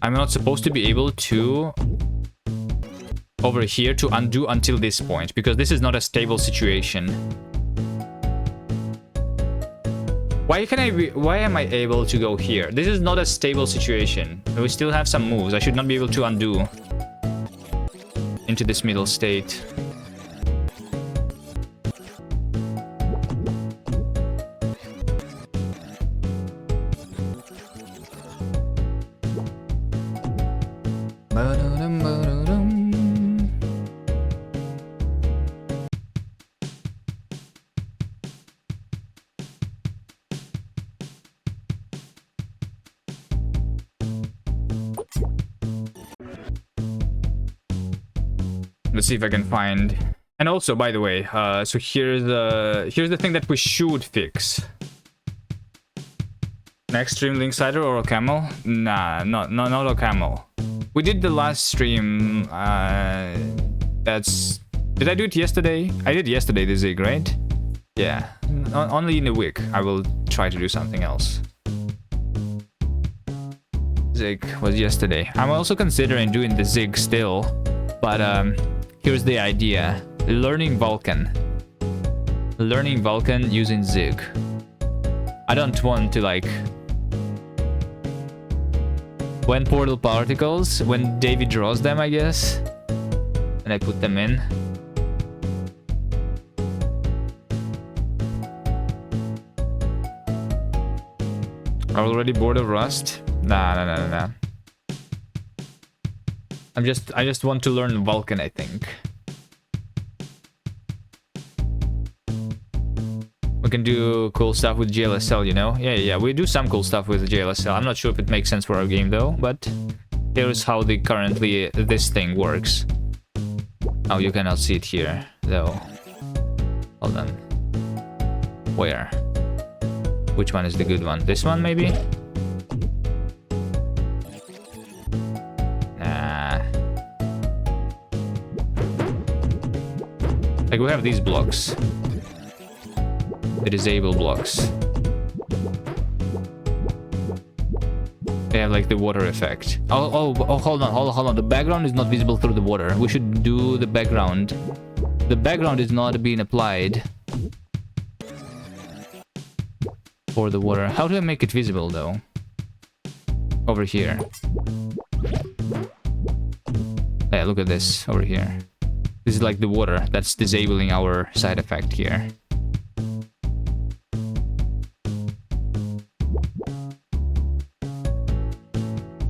I'm not supposed to be able to over here to undo until this point, because this is not a stable situation. Why am I able to go here? This is not a stable situation. We still have some moves. I should not be able to undo into this middle state. Let's see if I can find. And also, by the way, so here's the thing that we should fix. Next stream, Linksider or a camel? Nah, not a camel. We did the last stream. Did I do it yesterday? I did yesterday, the Zig, right? Yeah. Only in a week. I will try to do something else. Zig was yesterday. I'm also considering doing the Zig still, but here's the idea. Learning Vulcan using Zig. I don't want to like when portal particles, when David draws them, I guess, and I put them in. Are already bored of Rust? Nah. I just want to learn Vulcan, I think. We can do cool stuff with JLSL, you know? Yeah, we do some cool stuff with JLSL. I'm not sure if it makes sense for our game though, but here's how this thing works. Oh, you cannot see it here though. Hold on. Where? Which one is the good one? This one maybe? Like we have these blocks. The disable blocks. They have like the water effect. Oh, hold on. The background is not visible through the water. We should do the background. The background is not being applied for the water. How do I make it visible though? Over here. Yeah, look at this over here. This is like the water that's disabling our side effect here.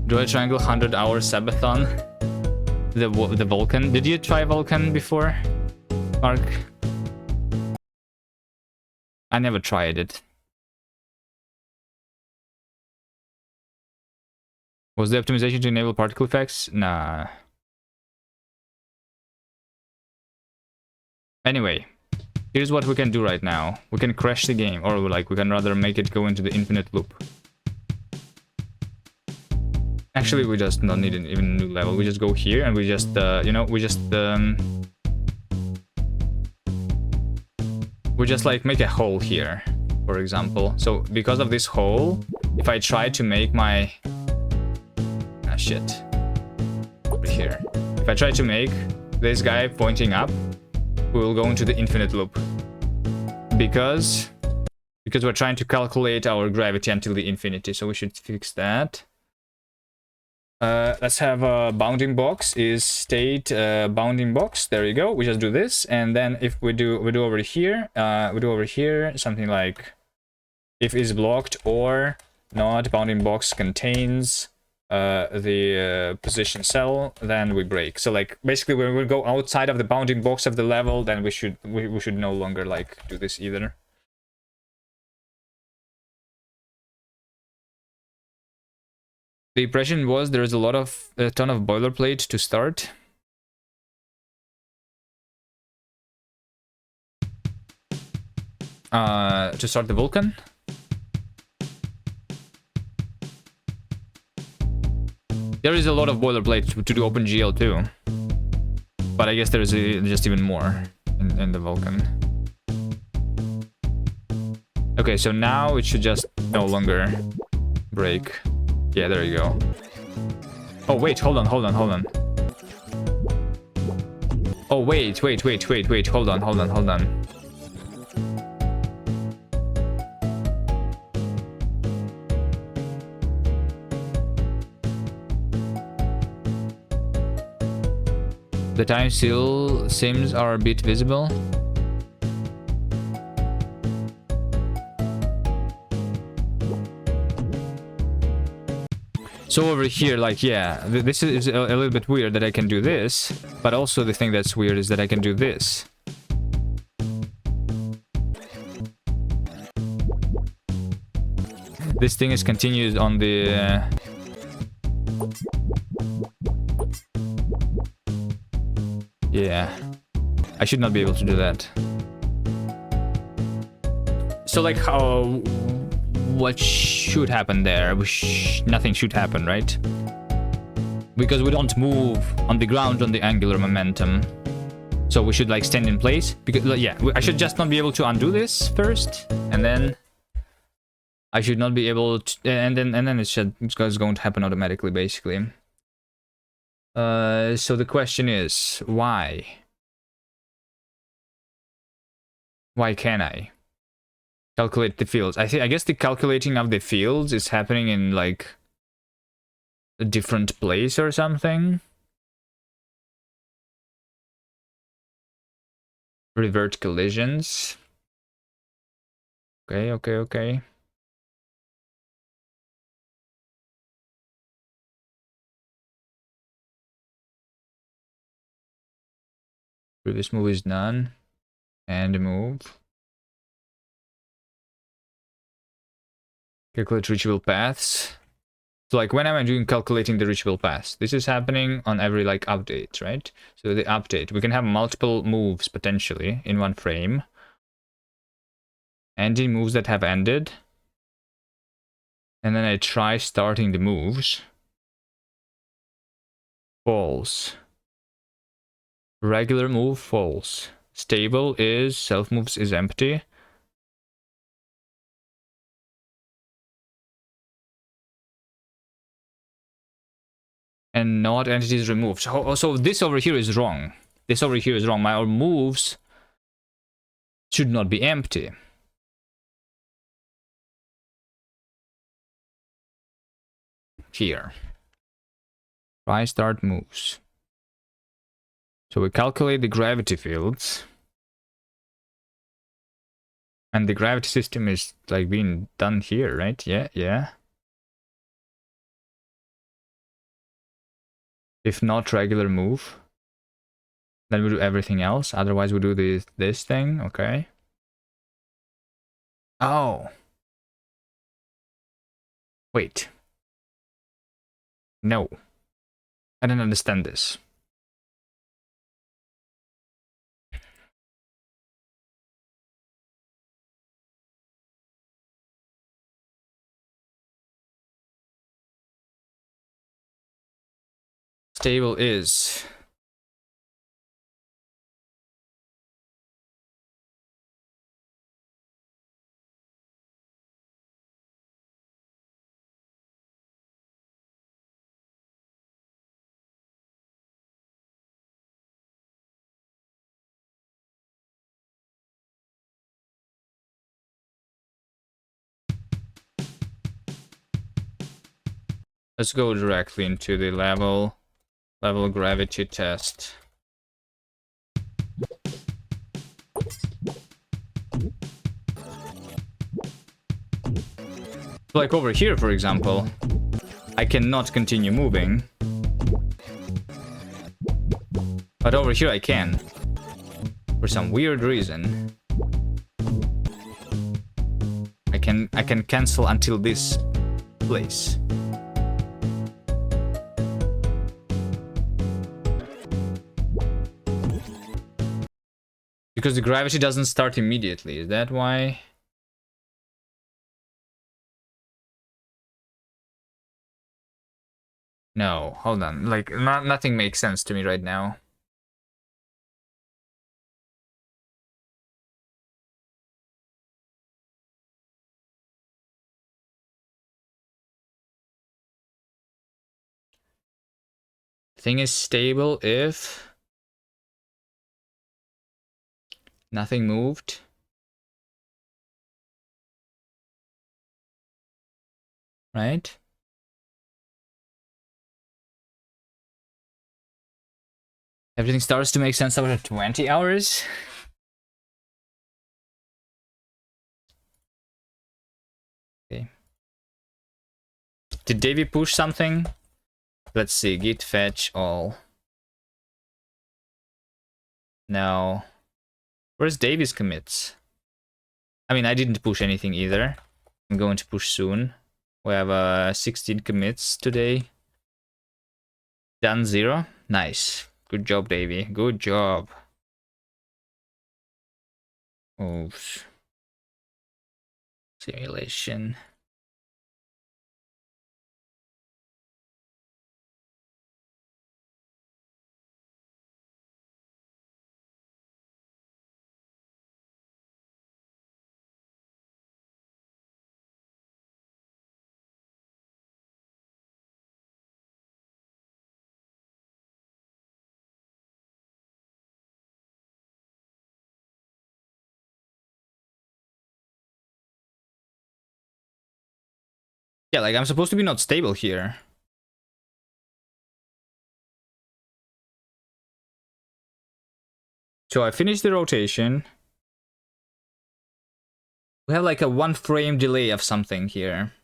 Do I triangle 100-hour Sabathon? The Vulcan? Did you try Vulcan before, Mark? I never tried it. Was the optimization to enable particle effects? Nah. Anyway, here's what we can do right now. We can crash the game, or like we can rather make it go into the infinite loop. Actually, we just don't need an even new level. We just go here and we just, we just like make a hole here, for example. So because of this hole, if I try to make my shit over here, if I try to make this guy pointing up, we will go into the infinite loop because we're trying to calculate our gravity until the infinity. So we should fix that. Let's have a bounding box is state bounding box. There you go. We just do this, and then if we do over here, something like if is blocked or not bounding box contains the position cell, then we break. So like basically when we go outside of the bounding box of the level, then we should no longer like do this either. The impression was there's a ton of boilerplate to start. To start the Vulcan. There is a lot of boilerplate to do OpenGL too. But I guess there is just even more in the Vulcan. Okay, so now it should just no longer break. Yeah, there you go. Oh, wait, hold on. Oh, wait, hold on. The time seal sims are a bit visible. So over here, like, yeah, this is a little bit weird that I can do this, but also the thing that's weird is that I can do this. This thing is continued on the... Yeah, I should not be able to do that. So like how... What should happen there? Nothing should happen, right? Because we don't move on the ground on the angular momentum. So we should like stand in place. Because yeah, I should just not be able to undo this first, and then I should not be able to, and then it's going to happen automatically, basically. So the question is, why? Why can't I calculate the fields? I guess the calculating of the fields is happening in like a different place or something. Revert collisions. Okay. Previous move is none. And move. Calculate reachable paths. So like when am I doing calculating the reachable paths? This is happening on every like update, right? So the update, we can have multiple moves potentially in one frame. Ending moves that have ended. And then I try starting the moves. False. Regular move, false. Stable is, self moves is empty. And not entities removed. So this over here is wrong. This over here is wrong. My moves should not be empty. Here. Try start moves. So we calculate the gravity fields. And the gravity system is like being done here, right? Yeah. If not regular move, then we do everything else. Otherwise we do this thing, okay? Oh. Wait. No. I don't understand this. Stable is... Let's go directly into the level gravity test. Like over here, for example, I cannot continue moving. But over here I can. For some weird reason. I can cancel until this place. Because the gravity doesn't start immediately. Is that why? No, hold on. Like, nothing makes sense to me right now. Thing is stable if nothing moved. Right? Everything starts to make sense after 20 hours. Okay. Did Davey push something? Let's see. Git fetch all. No. Where's Davy's commits? I mean, I didn't push anything either. I'm going to push soon. We have 16 commits today. Done 0. Nice. Good job, Davey. Good job. Oops. Simulation. Yeah, like I'm supposed to be not stable here. So I finished the rotation. We have like a 1 frame delay of something here.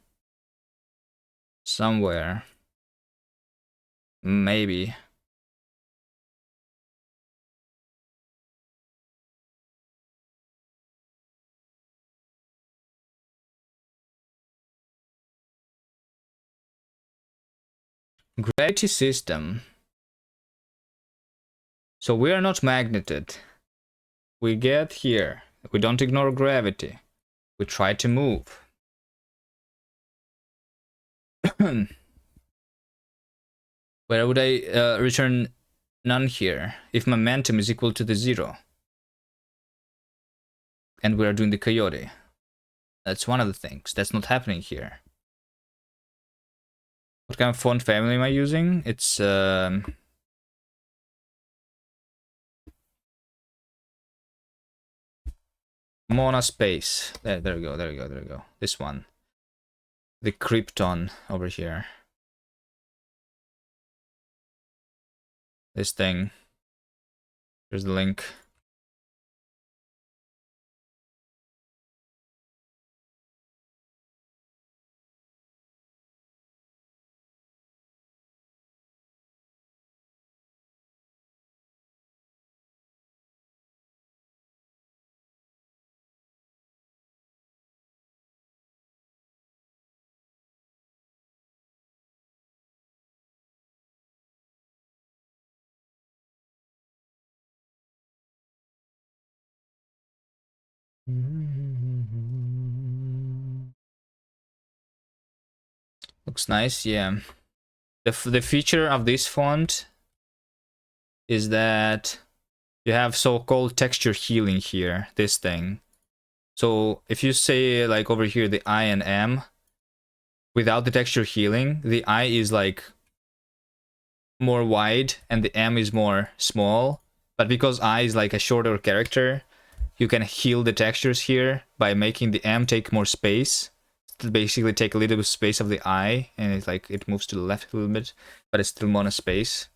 Somewhere. Maybe. Gravity system. So we are not magneted. We get here. We don't ignore gravity. We try to move. Where would I return none here if momentum is equal to the 0? And we are doing the coyote. That's one of the things. That's not happening here. What kind of font family am I using? It's Monospace. There we go, there we go, there we go. This one. The Krypton over here. This thing. Here's the link. Looks nice, yeah. The feature of this font is that you have so-called texture healing here, this thing. So if you say like over here the I and M, without the texture healing, the I is like more wide and the M is more small. But because I is like a shorter character, you can heal the textures here by making the M take more space. To basically take a little bit of space of the I, and it's like it moves to the left a little bit, but it's still mono space.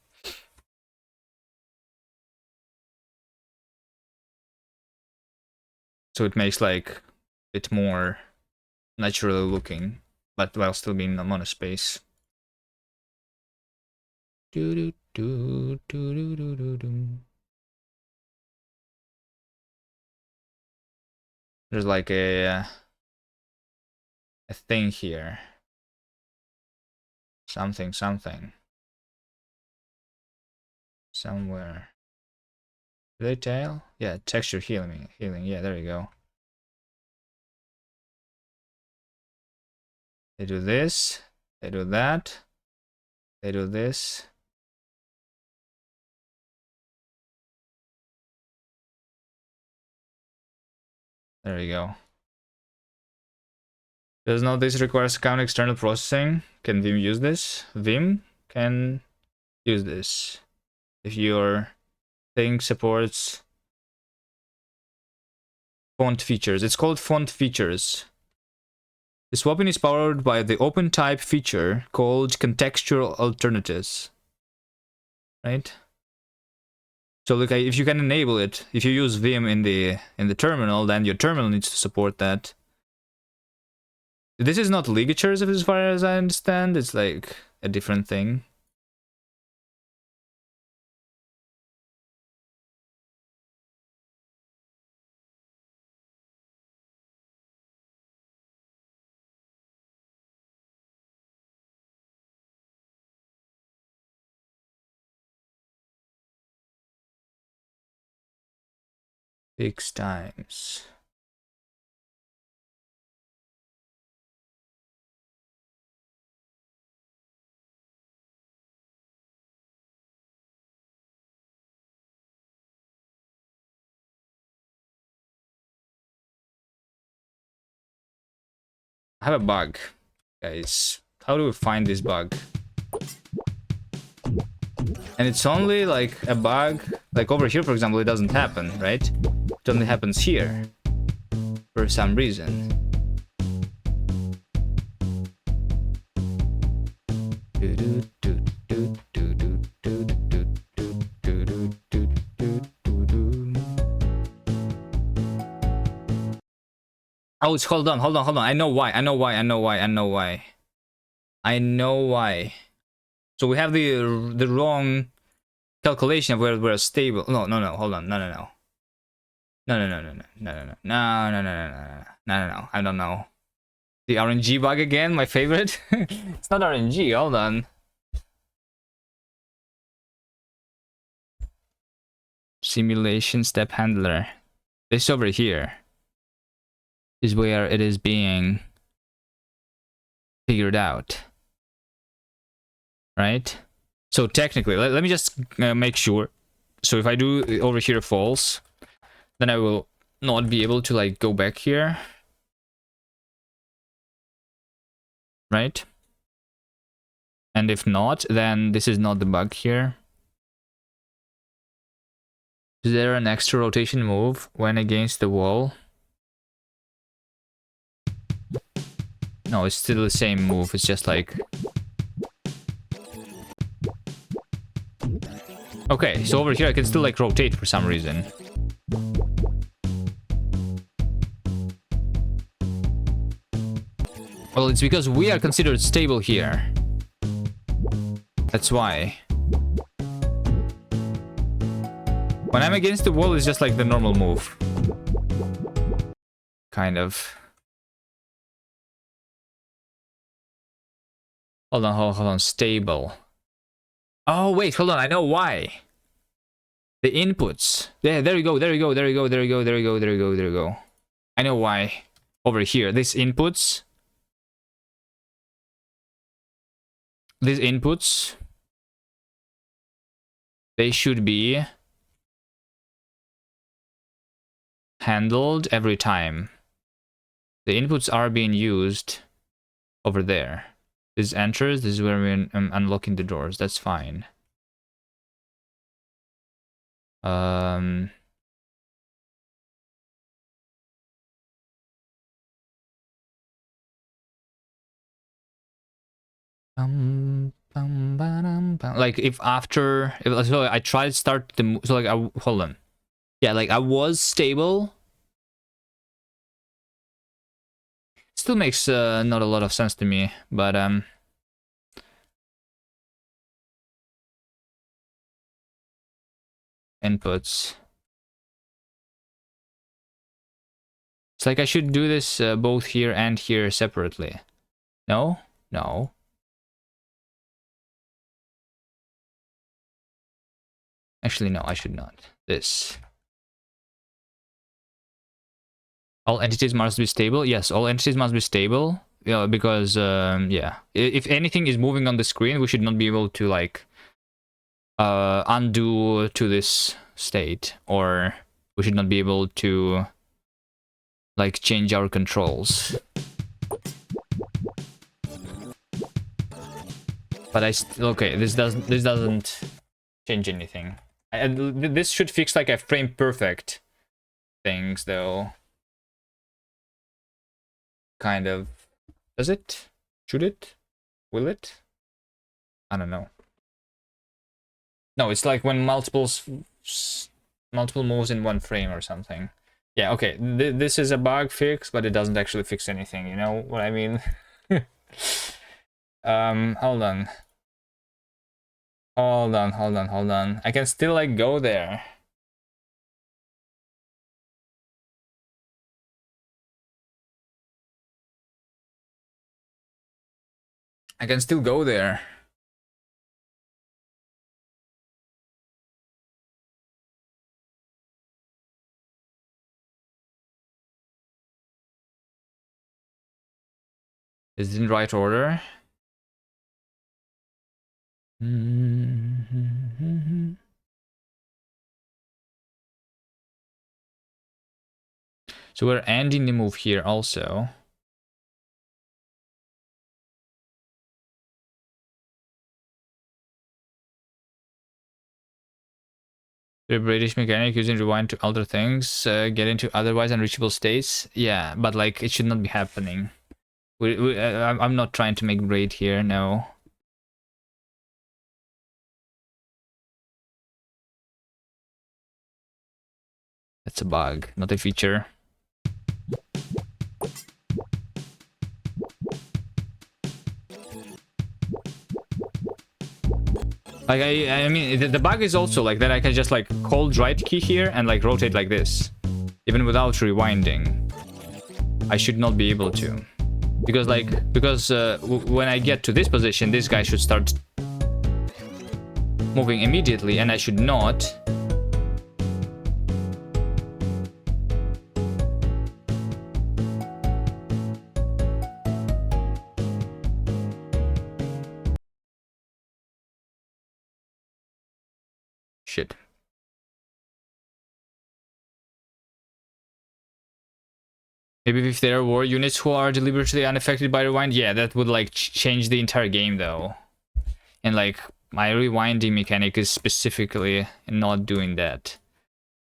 So it makes like it more naturally looking, but while still being a mono space. There's like a thing here. Something. Somewhere. they tail? Yeah, texture healing. Yeah, there you go. They do this. They do that. They do this. There you go. Does not this requires account external processing? Can Vim use this? Vim can use this. If your thing supports font features. It's called font features. The swapping is powered by the open type feature called contextual alternatives. Right? So look, if you can enable it, if you use Vim in the terminal, then your terminal needs to support that. This is not ligatures, as far as I understand. It's like a different thing. Six times. I have a bug, guys. How do we find this bug? And it's only like a bug, like over here, for example, it doesn't happen, right? It only happens here for some reason. Oh, it's hold on. I know why. I know why. So we have the wrong calculation of where we're stable. No, hold on. No. I don't know. The RNG bug again, my favorite. It's not RNG, hold on. Simulation step handler. This over here is where it is being figured out. Right? So technically, let me just make sure. So if I do over here false, then I will not be able to like go back here. Right? And if not, then this is not the bug here. Is there an extra rotation move when against the wall? No, it's still the same move. It's just like... Okay, so over here I can still like rotate for some reason. Well, it's because we are considered stable here. That's why. When I'm against the wall, it's just like the normal move. Kind of. Hold on, stable. Oh, wait, hold on, I know why. The inputs. There you go. I know why. Over here, these inputs. They should be handled every time. The inputs are being used over there. This enters, this is where we're unlocking the doors. That's fine. Like if after, so I tried to start the, so like hold on. Yeah, like I was stable. Still makes not a lot of sense to me, but inputs. It's like I should do this both here and here separately. No? No. Actually, no, I should not. This. All entities must be stable. Yes, all entities must be stable. Yeah, because yeah, if anything is moving on the screen, we should not be able to like undo to this state, or we should not be able to like change our controls. But I still okay. This doesn't change anything. And this should fix like a frame perfect things though. Kind of. Does it? Should it? Will it? I don't know. No, it's like when multiple moves in one frame or something. Yeah, okay. This is a bug fix, but it doesn't actually fix anything. You know what I mean? Hold on. Hold on. I can still like go there. I can still go there. Is it in the right order? So we're ending the move here also. The British mechanic using rewind to alter things, get into otherwise unreachable states. Yeah, but like it should not be happening. I'm not trying to make braid here, no. That's a bug, not a feature. Like I mean, the bug is also like that I can just like hold right key here and like rotate like this, even without rewinding. I should not be able to, because when I get to this position, this guy should start moving immediately, and I should not. Shit. Maybe if there are war units who are deliberately unaffected by rewind, yeah, that would like change the entire game though. And like my rewinding mechanic is specifically not doing that.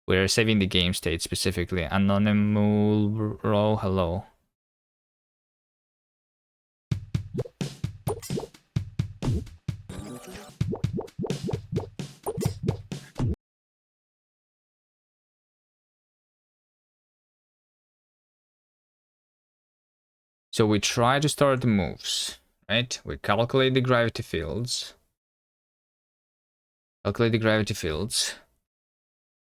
We're saving the game state specifically. Anonymous row, hello. So we try to start the moves, right? We calculate the gravity fields. Calculate the gravity fields.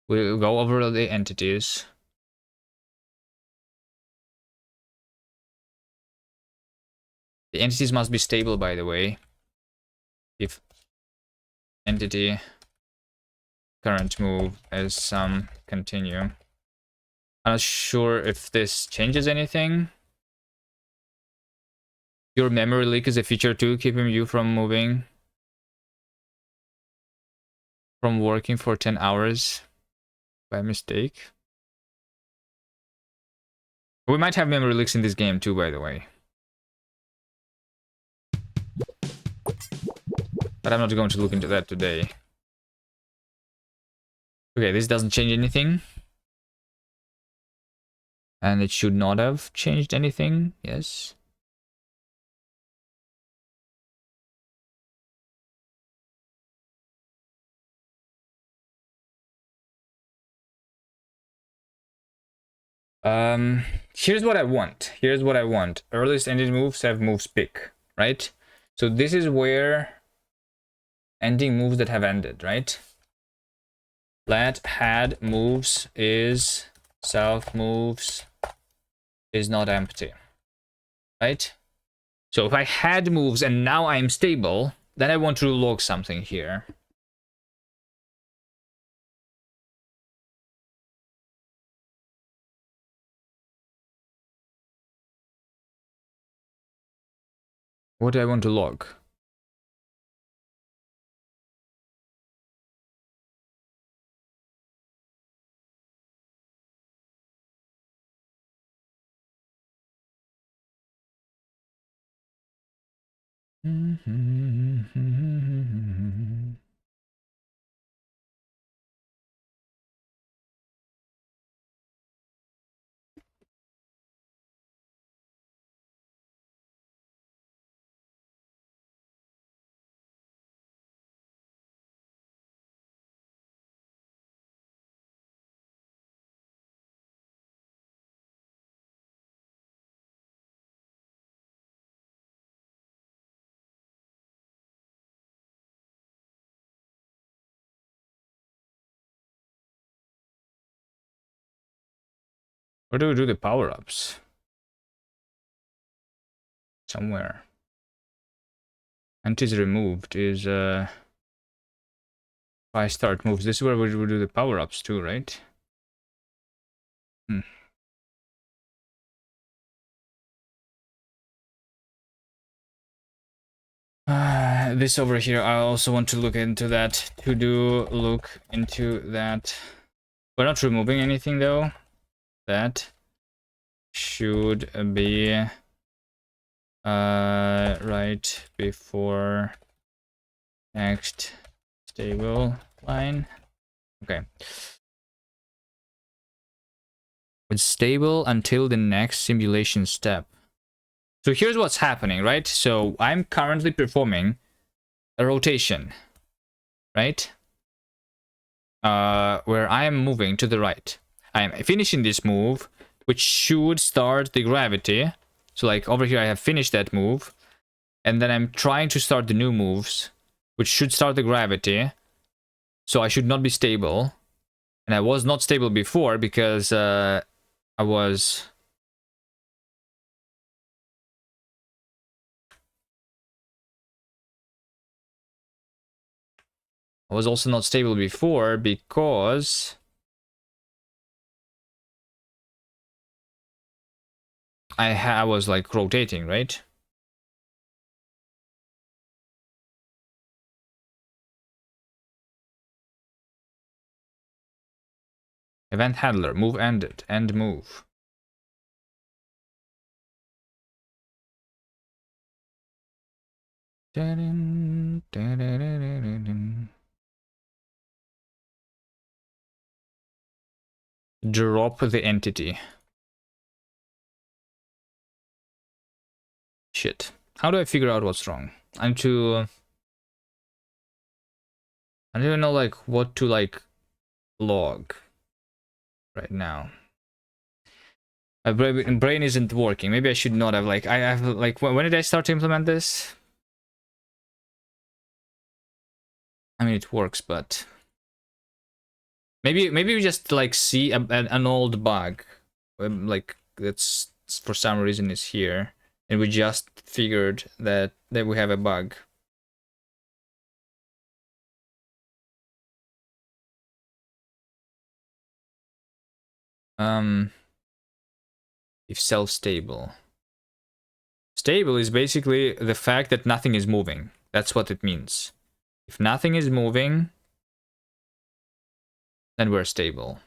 We go over the entities. The entities must be stable, by the way. If entity current move as some continue. I'm not sure if this changes anything. Your memory leak is a feature too, keeping you from moving. From working for 10 hours by mistake. We might have memory leaks in this game too, by the way. But I'm not going to look into that today. Okay, this doesn't change anything. And it should not have changed anything, yes. Here's what I want. Here's what I want. Earliest ending moves have moves pick, right? So this is where ending moves that have ended, right? Let had moves is self moves is not empty, right? So if I had moves and now I'm stable, then I want to log something here. What do I want to log? Where do we do the power-ups? Somewhere. Antis removed is if I start moves. This is where we do the power-ups too, right? This over here, I also want to look into that. Look into that. We're not removing anything though. That should be right before next stable line. Okay. It's stable until the next simulation step. So here's what's happening, right? So I'm currently performing a rotation, right? Where I am moving to the right. I am finishing this move, which should start the gravity. So like over here, I have finished that move. And then I'm trying to start the new moves, which should start the gravity. So I should not be stable. And I was not stable before because I was... I was also not stable before because I was like rotating, right? Event handler, move ended, end move. Drop the entity. Shit. How do I figure out what's wrong? I don't even know like what to like log right now. My brain isn't working. Maybe I should not have like I have like when did I start to implement this? I mean it works, but maybe we just like see an old bug, like that's for some reason is here, and we just figured that we have a bug. If self-stable. Stable is basically the fact that nothing is moving. That's what it means. If nothing is moving, then we're stable.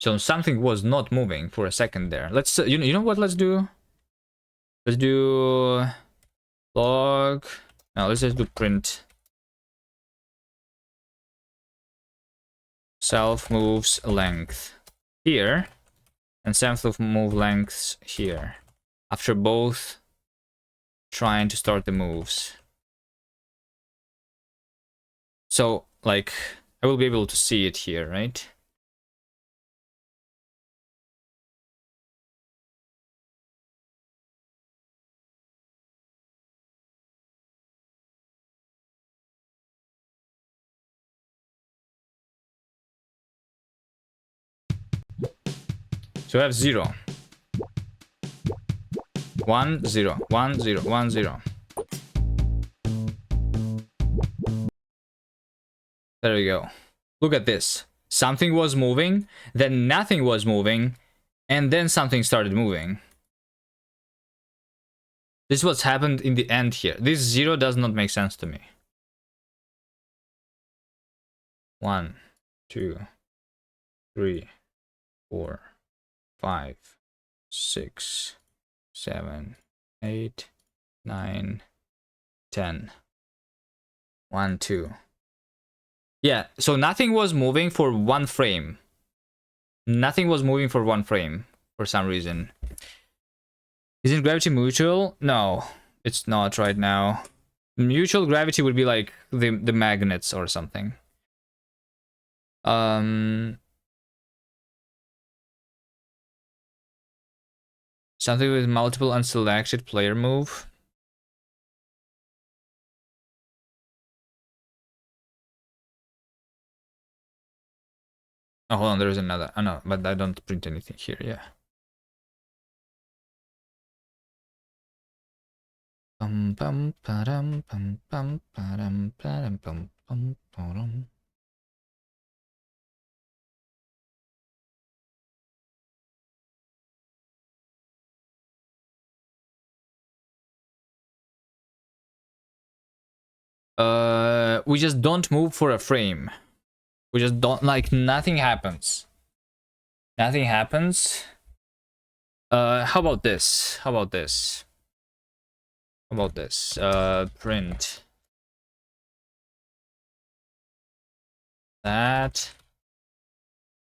So something was not moving for a second there. Let's, you know what, let's do? Let's do log. Now let's just do print. Self moves length here. And self move lengths here. After both trying to start the moves. So, like, I will be able to see it here, right? So I have 0. 1, 0, 1, 0, 1, 0. There we go. Look at this. Something was moving, then nothing was moving, and then something started moving. This is what's happened in the end here. This 0 does not make sense to me. 1, 2, 3, 4, 5, 6, 7, 8, 9, 10. 1, 2. Yeah, so nothing was moving for one frame. Nothing was moving for one frame for some reason. Isn't gravity mutual? No, it's not right now. Mutual gravity would be like the magnets or something. Something with multiple unselected player move. Oh, hold on, there's another. Oh no, but I don't print anything here, yeah. Pum pum param pum pum param param pum pum param. We just don't move for a frame. We just don't, like, nothing happens. Nothing happens. How about this? How about this? How about this? Print that.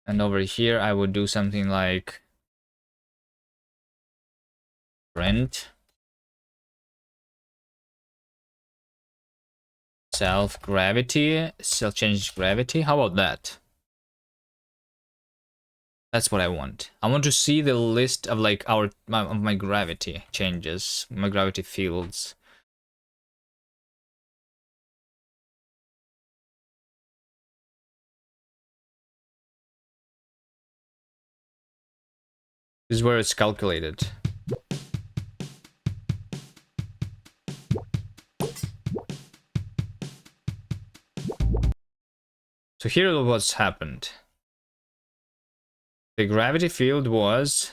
And over here, I would do something like print self-gravity, self-change gravity. How about that? That's what I want. I want to see the list of like my gravity changes, my gravity fields. This is where it's calculated. So here what's happened. The gravity field was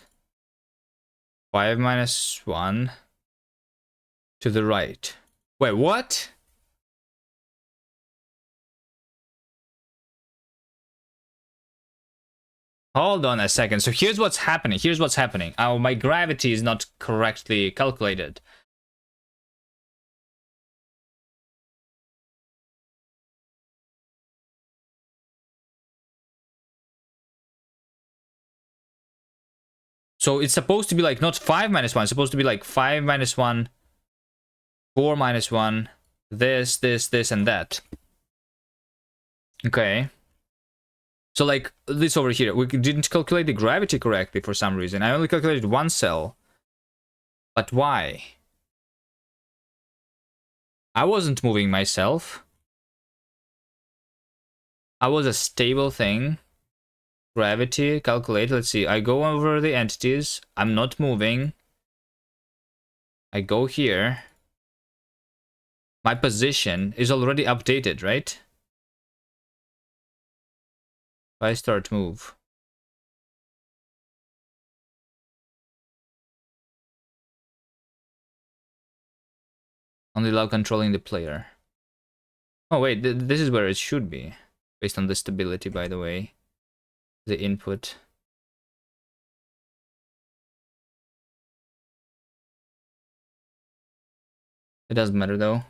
5 minus 1 to the right. Wait, what? Hold on a second. So here's what's happening. Here's what's happening. Oh, my gravity is not correctly calculated. So it's supposed to be like not 5 minus 1. It's supposed to be like 5 minus 1, 4 minus 1, this, and that. Okay. So like this over here, we didn't calculate the gravity correctly for some reason. I only calculated one cell. But why? I wasn't moving myself. I was a stable thing. Gravity, calculate. Let's see. I go over the entities. I'm not moving. I go here. My position is already updated, right? If I start move. Only allow controlling the player. Oh wait, this is where it should be. Based on the stability, by the way. The input. It doesn't matter though.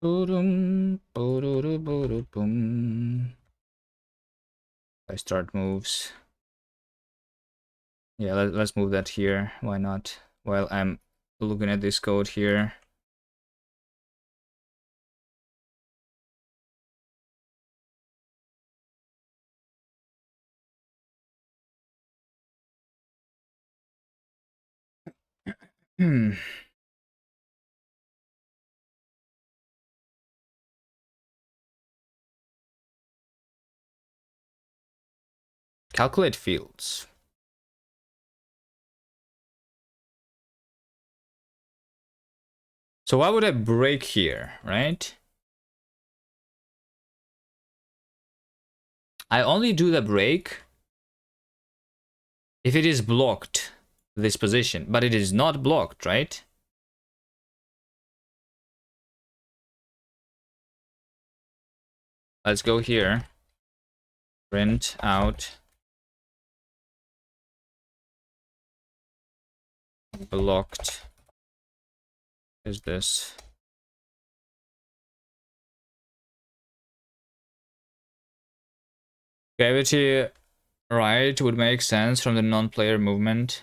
I start moves. Yeah, let's move that here. Why not? While I'm looking at this code here. Hmm. Calculate fields. So why would I break here, right? I only do the break if it is blocked, this position, but it is not blocked, right? Let's go here. Print out blocked is this. Gravity right would make sense from the non-player movement.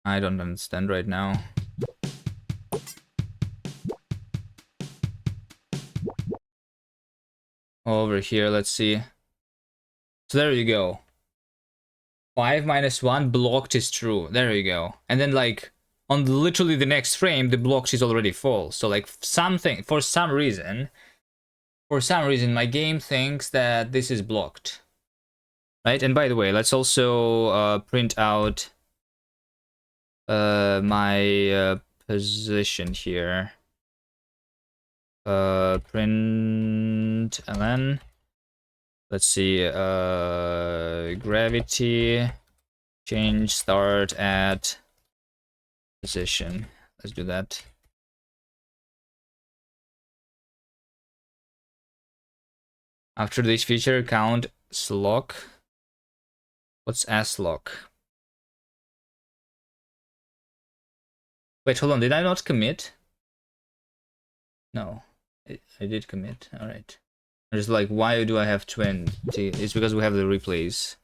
I don't understand right now. Over here, let's see. So there you go. 5 minus 1 blocked is true. There you go. And then like on literally the next frame, the blocked is already full. So like something, for some reason, my game thinks that this is blocked. Right? And by the way, let's also print out my position here. Print ln. Let's see, gravity, change start at position. Let's do that. After this feature, count slock. What's slock? Wait, hold on, did I not commit? No, I did commit, all right. I'm just like, why do I have 20? It's because we have the replays.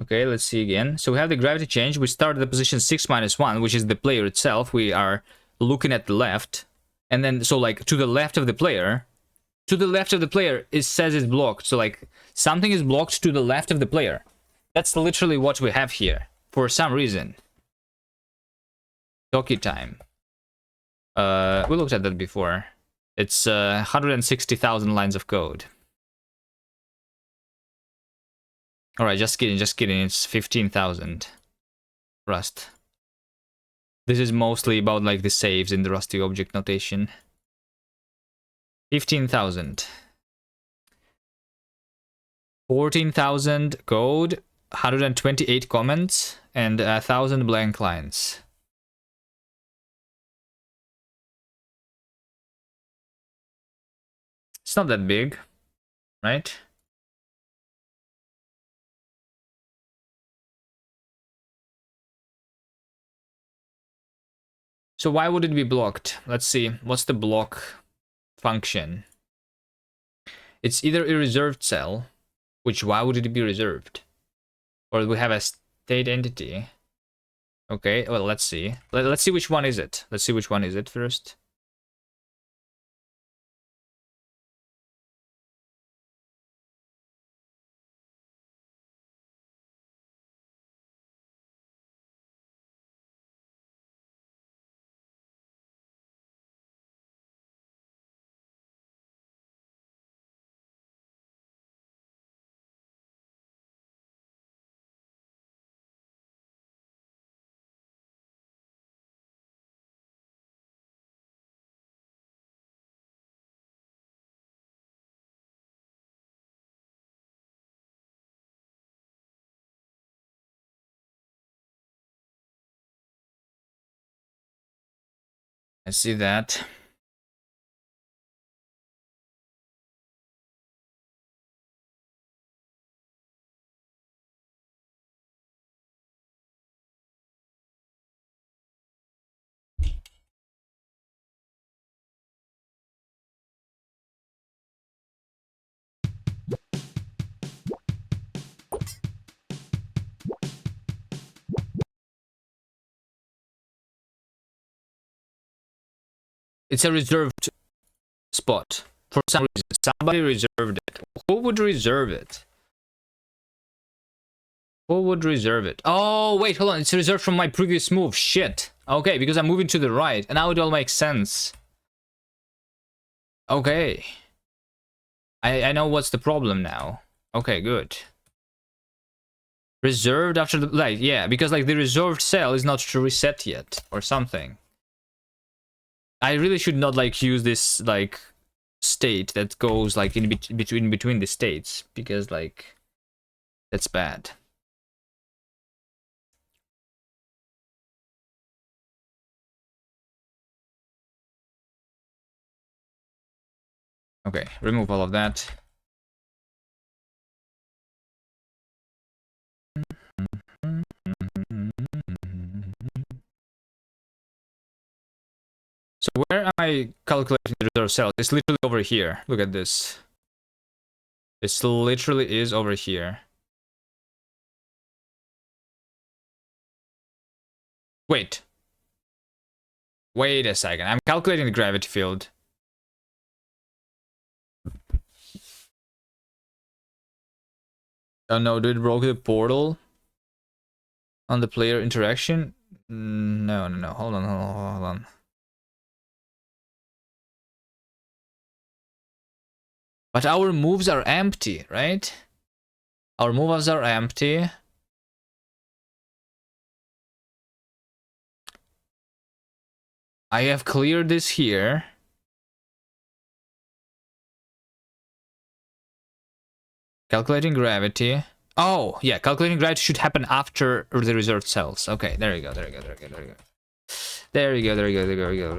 Okay, let's see again. So we have the gravity change. We start at the position 6 minus 1, which is the player itself. We are looking at the left. And then, so like, to the left of the player, it says it's blocked. So like, something is blocked to the left of the player. That's literally what we have here, for some reason. Doki time. We looked at that before. It's 160,000 lines of code. Alright, just kidding. It's 15,000. Rust. This is mostly about like the saves in the Rusty object notation. 15,000. 14,000 code, 128 comments, and 1,000 blank lines. It's not that big, right? So why would it be blocked? Let's see. What's the block function? It's either a reserved cell, which why would it be reserved? Or we have a state entity. Okay, well, let's see. Let's see which one is it. Let's see which one is it first. I see that. It's a reserved spot. For some reason, somebody reserved it. Who would reserve it? Who would reserve it? Oh, wait, hold on. It's reserved from my previous move. Shit. Okay, because I'm moving to the right. And now it all makes sense. Okay. I know what's the problem now. Okay, good. Reserved after the... Like, yeah, because, like, the reserved cell is not reset yet. Or something. I really should not, like, use this, like, state that goes, like, in between the states. Because, like, that's bad. Okay, remove all of that. So where am I calculating the reserve cells? It's literally over here. Look at this. It literally is over here. Wait. Wait a second. I'm calculating the gravity field. Oh no, did it broke the portal on the player interaction? No. Hold on. But our moves are empty, right? Our moves are empty. I have cleared this here. Calculating gravity. Oh, yeah, calculating gravity should happen after the reserved cells. Okay, there you go. There you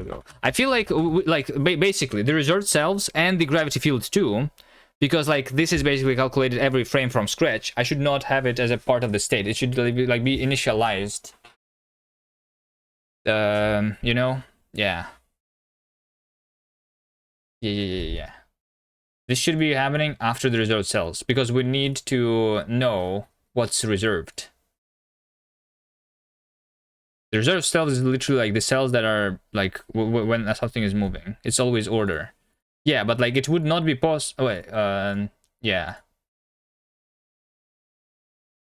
go. I feel like basically the reserved cells and the gravity field too, because like this is basically calculated every frame from scratch. I should not have it as a part of the state. It should like be initialized. You know, yeah. Yeah. This should be happening after the reserved cells because we need to know what's reserved. The reserved cells is literally like the cells that are like when something is moving. It's always order. Yeah, but like it would not be possible. Oh, wait, yeah.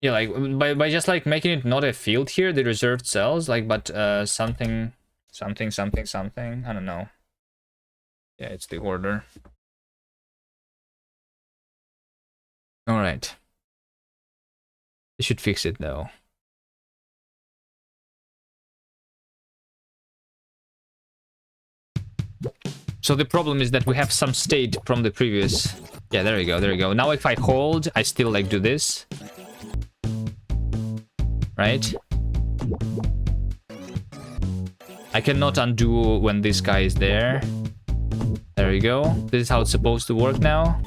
Yeah, like by just like making it not a field here, the reserved cells, like, but something. I don't know. Yeah, it's the order. All right. It should fix it though. So the problem is that we have some state from the previous. Yeah, there you go. Now if I hold, I still like do this. Right? I cannot undo when this guy is there. There you go. This is how it's supposed to work now.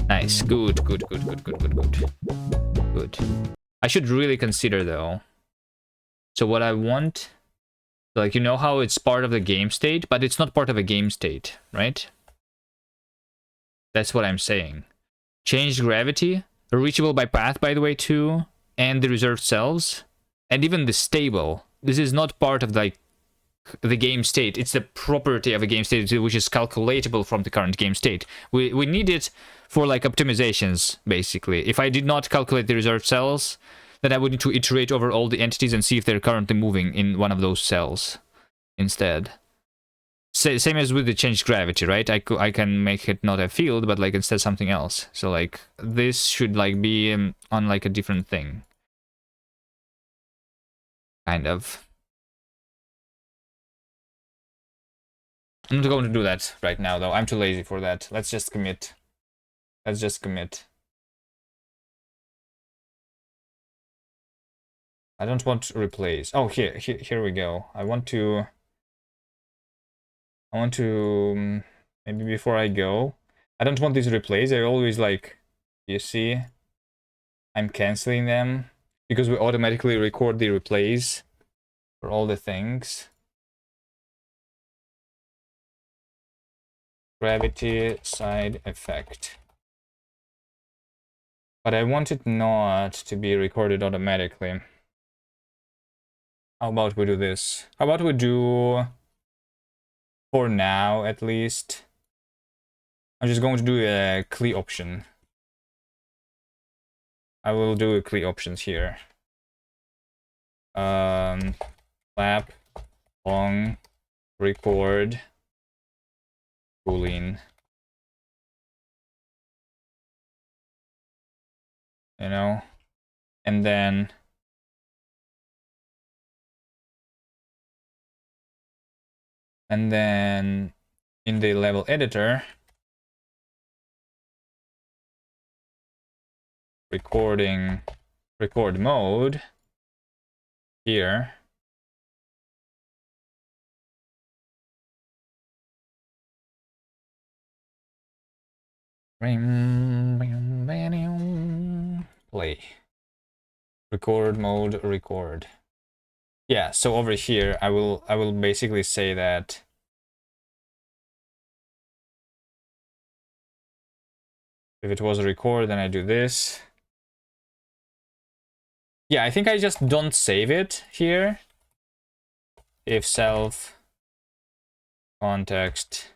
Nice. Good. I should really consider though. So what I want, like, you know how it's part of the game state, but it's not part of a game state, right? That's what I'm saying. Change gravity, reachable by path, by the way, too, and the reserved cells, and even the stable. This is not part of like the game state. It's the property of a game state which is calculatable from the current game state. We need it for like optimizations, basically. If I did not calculate the reserved cells, then I would need to iterate over all the entities and see if they're currently moving in one of those cells instead. Same as with the changed gravity, right? I can make it not a field, but like instead something else. So like this should like be on like a different thing. Kind of. I'm not going to do that right now though. I'm too lazy for that. Let's just commit. I don't want to replace. Oh, here we go. I want to maybe before I go, I don't want these replays. I always like, you see, I'm canceling them because we automatically record the replays for all the things. Gravity side effect. But I want it not to be recorded automatically. How about we do this? How about we do, for now at least, I'm just going to do a CLI option. I will do a CLI options here. Clap, long, record, boolean. You know, and then in the level editor, record mode here. Play. Record mode, record. Yeah, so over here I will basically say that if it was a record, then I do this. Yeah, I think I just don't save it here. If self context.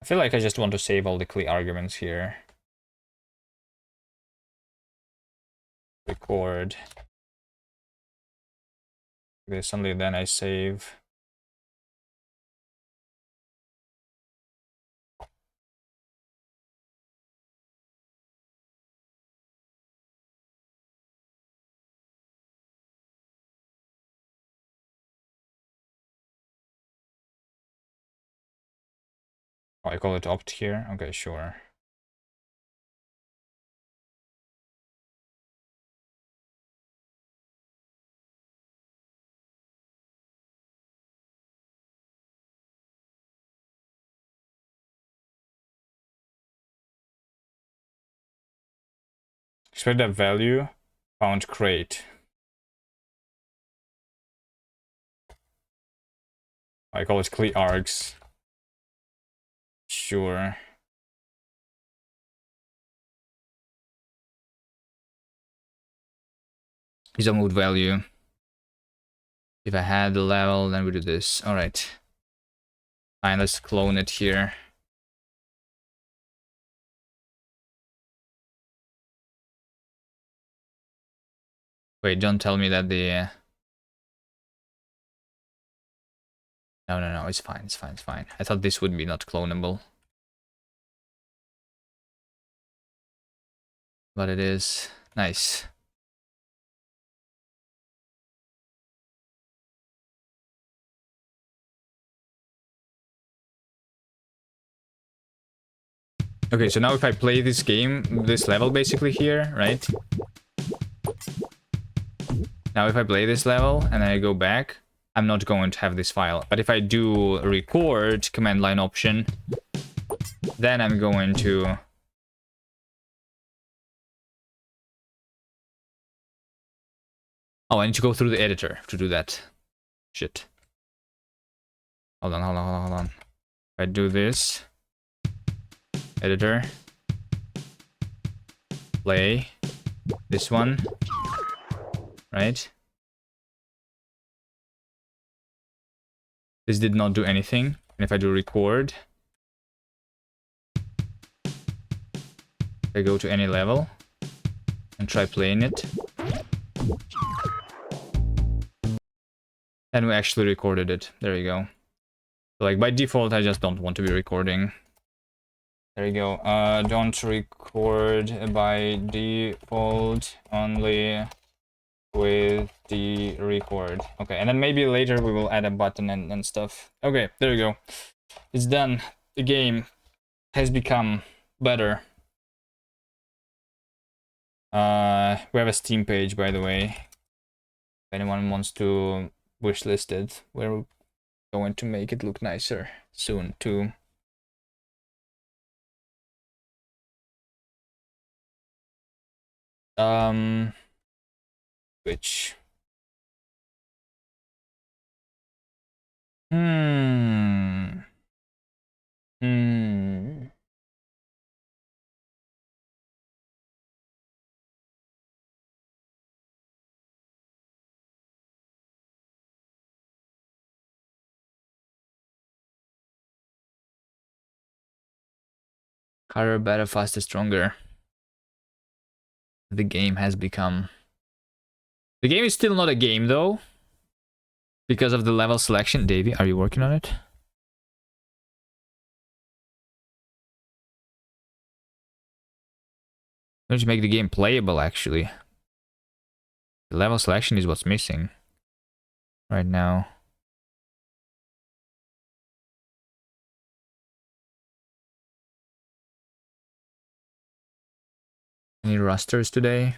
I feel like I just want to save all the CLI arguments here. Record. This only then I save. Oh, I call it opt here. Okay, sure. Expect that value found crate. I call it CLI args. Sure. Is a mode value. If I had the level, then we do this. All right. Fine, let's clone it here. Wait, don't tell me that the... No, it's fine, it's fine, it's fine. I thought this would be not clonable. But it is. Nice. Okay, so now if I play this game, this level basically here, right? Now if I play this level and I go back, I'm not going to have this file. But if I do record command line option, then I'm going to... Oh, I need to go through the editor to do that. Shit. Hold on. If I do this, editor, play, this one, right? This did not do anything. And if I do record, I go to any level and try playing it. And we actually recorded it. There you go. So like by default, I just don't want to be recording. There you go. Don't record by default, only with the record. Okay, and then maybe later we will add a button and stuff. Okay, there you go. It's done. The game has become better. We have a Steam page, by the way. If anyone wants to wishlist it, we're going to make it look nicer soon too. Which Hmm. Harder, better, faster, stronger. The game has become. The game is still not a game though. Because of the level selection. Davey, are you working on it? Don't you make the game playable actually? The level selection is what's missing right now. Any rosters today?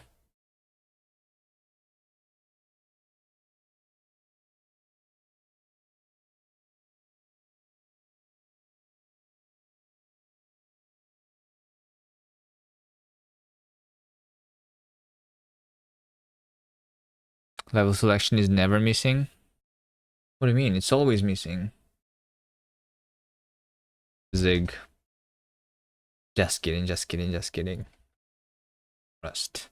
Level selection is never missing. What do you mean? It's always missing. Zig. Just kidding, just kidding, just kidding. Rust.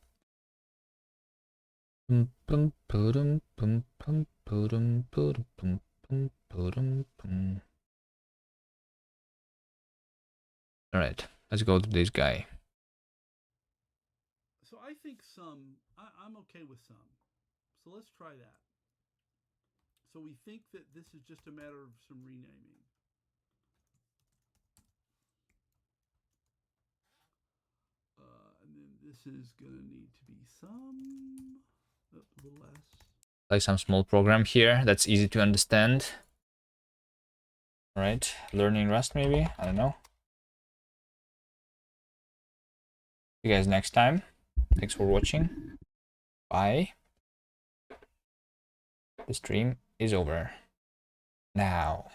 Alright, let's go to this guy. So I think I'm okay with some. So let's try that. So we think that this is just a matter of some renaming. And then this is going to need to be some, a little less. Like some small program here that's easy to understand. Alright, learning Rust maybe? I don't know. See you guys next time. Thanks for watching. Bye. The stream is over. Now.